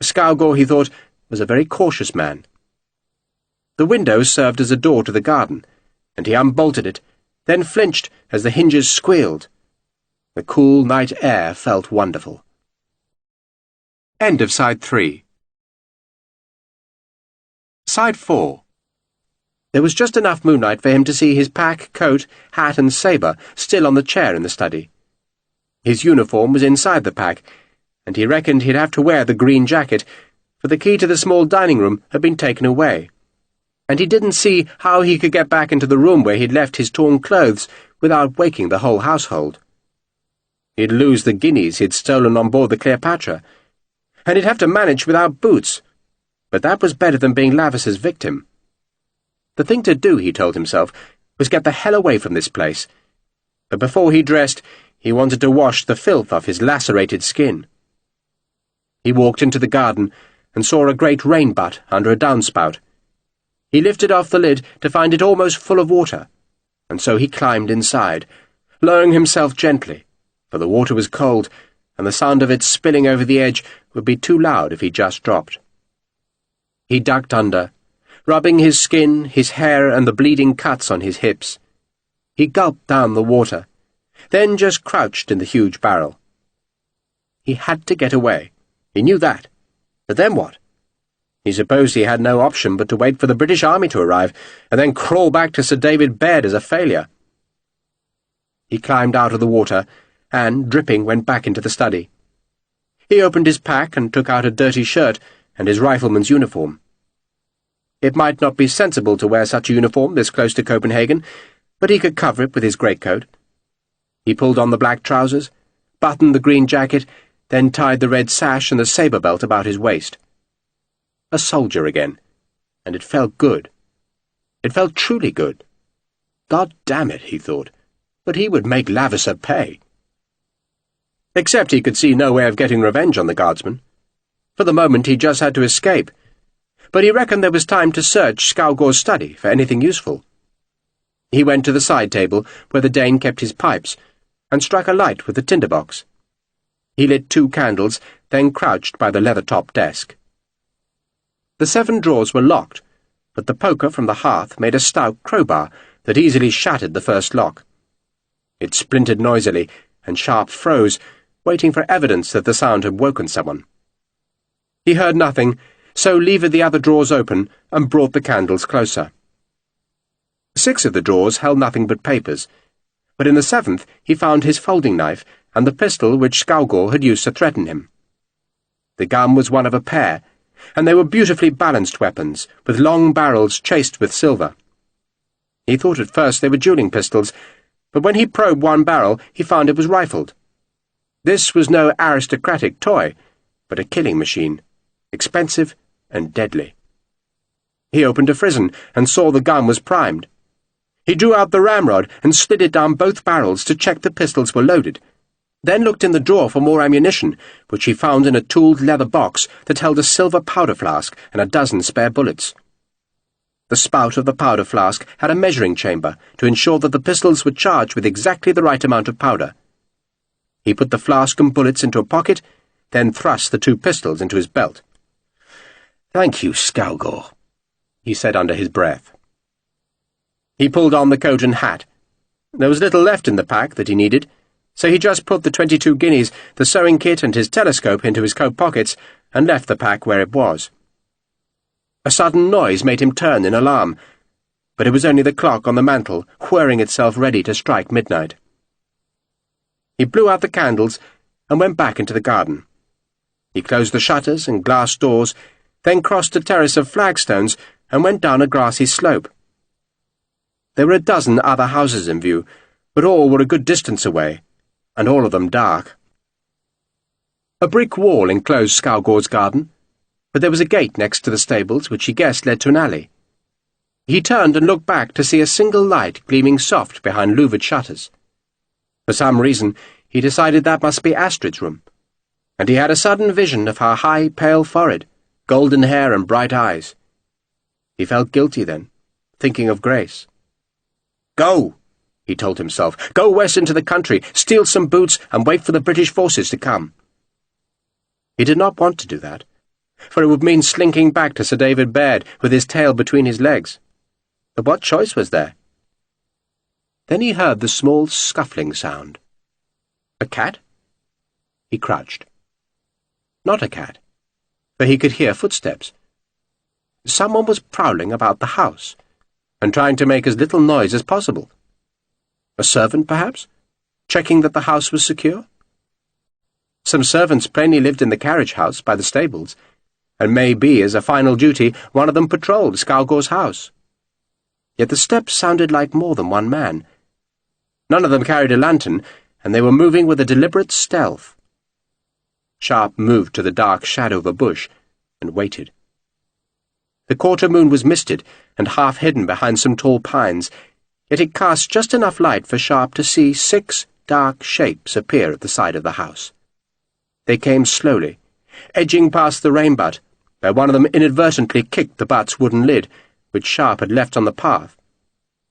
Skalgor, he thought, was a very cautious man. The window served as a door to the garden, and he unbolted it, then flinched as the hinges squealed. The cool night air felt wonderful. End of Side 3. Side 4. There was just enough moonlight for him to see his pack, coat, hat and sabre still on the chair in the study. His uniform was inside the pack, and he reckoned he'd have to wear the green jacket, for the key to the small dining room had been taken away, and he didn't see how he could get back into the room where he'd left his torn clothes without waking the whole household. He'd lose the guineas he'd stolen on board the Cleopatra, and he'd have to manage without boots, but that was better than being Lavis's victim. The thing to do, he told himself, was get the hell away from this place. But before he dressed, he wanted to wash the filth off his lacerated skin. He walked into the garden and saw a great rain butt under a downspout. He lifted off the lid to find it almost full of water, and so he climbed inside, lowering himself gently, for the water was cold, and the sound of it spilling over the edge would be too loud if he just dropped. He ducked under, rubbing his skin, his hair, and the bleeding cuts on his hips. He gulped down the water, then just crouched in the huge barrel. He had to get away. He knew that. But then what? He supposed he had no option but to wait for the British Army to arrive, and then crawl back to Sir David Baird as a failure. He climbed out of the water, and, dripping, went back into the study. He opened his pack and took out a dirty shirt and his rifleman's uniform. It might not be sensible to wear such a uniform this close to Copenhagen, but he could cover it with his greatcoat. He pulled on the black trousers, buttoned the green jacket, then tied the red sash and the sabre belt about his waist. A soldier again, and it felt good. It felt truly good. God damn it, he thought, but he would make Lavisser pay. Except he could see no way of getting revenge on the guardsman. For the moment he just had to escape, but he reckoned there was time to search Skovgaard's study for anything useful. He went to the side table where the Dane kept his pipes, and struck a light with the tinderbox. He lit 2 candles, then crouched by the leather-topped desk. The 7 drawers were locked, but the poker from the hearth made a stout crowbar that easily shattered the first lock. It splintered noisily, and Sharpe froze, waiting for evidence that the sound had woken someone. He heard nothing, so levered the other drawers open and brought the candles closer. 6 of the drawers held nothing but papers, but in the 7th he found his folding knife and the pistol which Skovgaard had used to threaten him. The gun was one of a pair, and they were beautifully balanced weapons, with long barrels chased with silver. He thought at first they were dueling pistols, but when he probed one barrel he found it was rifled. This was no aristocratic toy, but a killing machine, expensive and deadly. He opened a frizzen and saw the gun was primed. He drew out the ramrod and slid it down both barrels to check the pistols were loaded, then looked in the drawer for more ammunition, which he found in a tooled leather box that held a silver powder flask and a dozen spare bullets. The spout of the powder flask had a measuring chamber to ensure that the pistols were charged with exactly the right amount of powder. He put the flask and bullets into a pocket, then thrust the 2 pistols into his belt. "Thank you, Skovgaard," he said under his breath. He pulled on the coat and hat. There was little left in the pack that he needed, so he just put the 22 guineas, the sewing kit and his telescope into his coat pockets and left the pack where it was. A sudden noise made him turn in alarm, but it was only the clock on the mantel whirring itself ready to strike midnight. He blew out the candles and went back into the garden. He closed the shutters and glass doors, then crossed a terrace of flagstones and went down a grassy slope. There were a dozen other houses in view, but all were a good distance away, and all of them dark. A brick wall enclosed Skovgaard's garden, but there was a gate next to the stables which he guessed led to an alley. He turned and looked back to see a single light gleaming soft behind louvered shutters. For some reason, he decided that must be Astrid's room, and he had a sudden vision of her high, pale forehead, golden hair and bright eyes. He felt guilty then, thinking of Grace. "Go," he told himself. "Go west into the country, steal some boots, and wait for the British forces to come." He did not want to do that, for it would mean slinking back to Sir David Baird with his tail between his legs. But what choice was there? Then he heard the small scuffling sound. A cat? He crouched. Not a cat, for he could hear footsteps. Someone was prowling about the house, and trying to make as little noise as possible. A servant, perhaps, checking that the house was secure? Some servants plainly lived in the carriage house by the stables, and maybe, as a final duty, one of them patrolled Skovgaard's house. Yet the steps sounded like more than one man. None of them carried a lantern, and they were moving with a deliberate stealth. Sharpe moved to the dark shadow of a bush and waited. The quarter moon was misted and half hidden behind some tall pines, yet it cast just enough light for Sharpe to see 6 dark shapes appear at the side of the house. They came slowly, edging past the rain butt, where one of them inadvertently kicked the butt's wooden lid, which Sharpe had left on the path,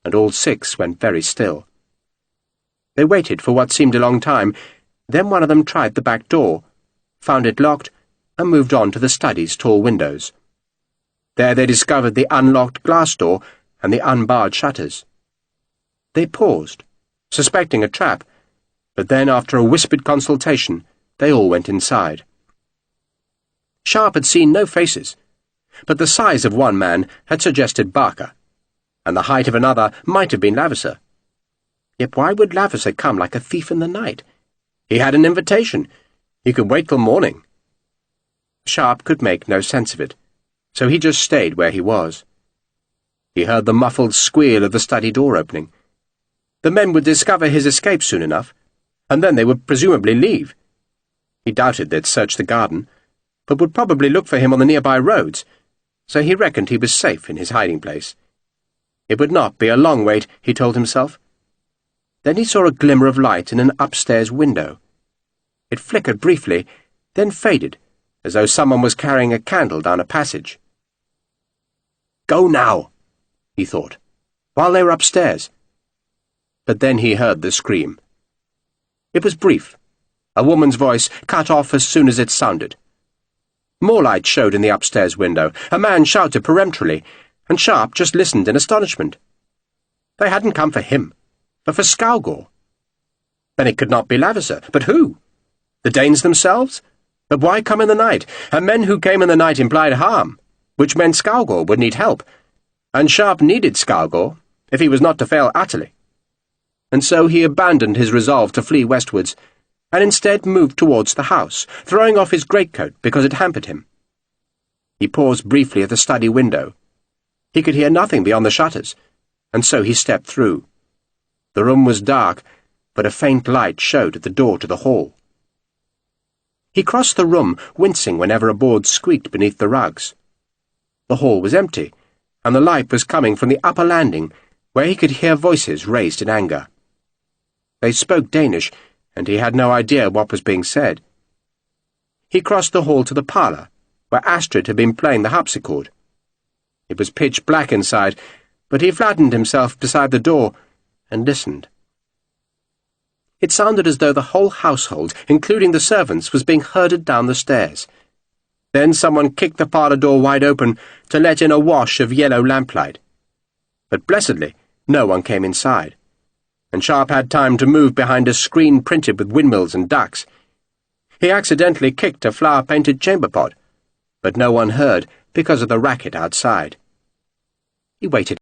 and all 6 went very still. They waited for what seemed a long time, then one of them tried the back door, found it locked, and moved on to the study's tall windows. There they discovered the unlocked glass door and the unbarred shutters. They paused, suspecting a trap, but then, after a whispered consultation, they all went inside. Sharpe had seen no faces, but the size of one man had suggested Barker, and the height of another might have been Lavisser. Yet why would Lavisser come like a thief in the night? He had an invitation. He could wait till morning. Sharpe could make no sense of it, so he just stayed where he was. He heard the muffled squeal of the study door opening. The men would discover his escape soon enough, and then they would presumably leave. He doubted they'd search the garden, but would probably look for him on the nearby roads, so he reckoned he was safe in his hiding place. It would not be a long wait, he told himself. Then he saw a glimmer of light in an upstairs window. It flickered briefly, then faded, as though someone was carrying a candle down a passage. "Go now," he thought, while they were upstairs. But then he heard the scream. It was brief, a woman's voice cut off as soon as it sounded. More light showed in the upstairs window. A man shouted peremptorily, and Sharpe just listened in astonishment. They hadn't come for him, but for Scougor. Then it could not be Lavisser. But who? The Danes themselves? But why come in the night? And men who came in the night implied harm, which meant Scougor would need help. And Sharpe needed Scougor, if he was not to fail utterly. And so he abandoned his resolve to flee westwards, and instead moved towards the house, throwing off his greatcoat because it hampered him. He paused briefly at the study window. He could hear nothing beyond the shutters, and so he stepped through. The room was dark, but a faint light showed at the door to the hall. He crossed the room, wincing whenever a board squeaked beneath the rugs. The hall was empty, and the light was coming from the upper landing, where he could hear voices raised in anger. They spoke Danish, and he had no idea what was being said. He crossed the hall to the parlour, where Astrid had been playing the harpsichord. It was pitch black inside, but he flattened himself beside the door and listened. It sounded as though the whole household, including the servants, was being herded down the stairs. Then someone kicked the parlour door wide open to let in a wash of yellow lamplight. But blessedly, no one came inside, and Sharpe had time to move behind a screen printed with windmills and ducks. He accidentally kicked a flower-painted chamber pot, but no one heard because of the racket outside. He waited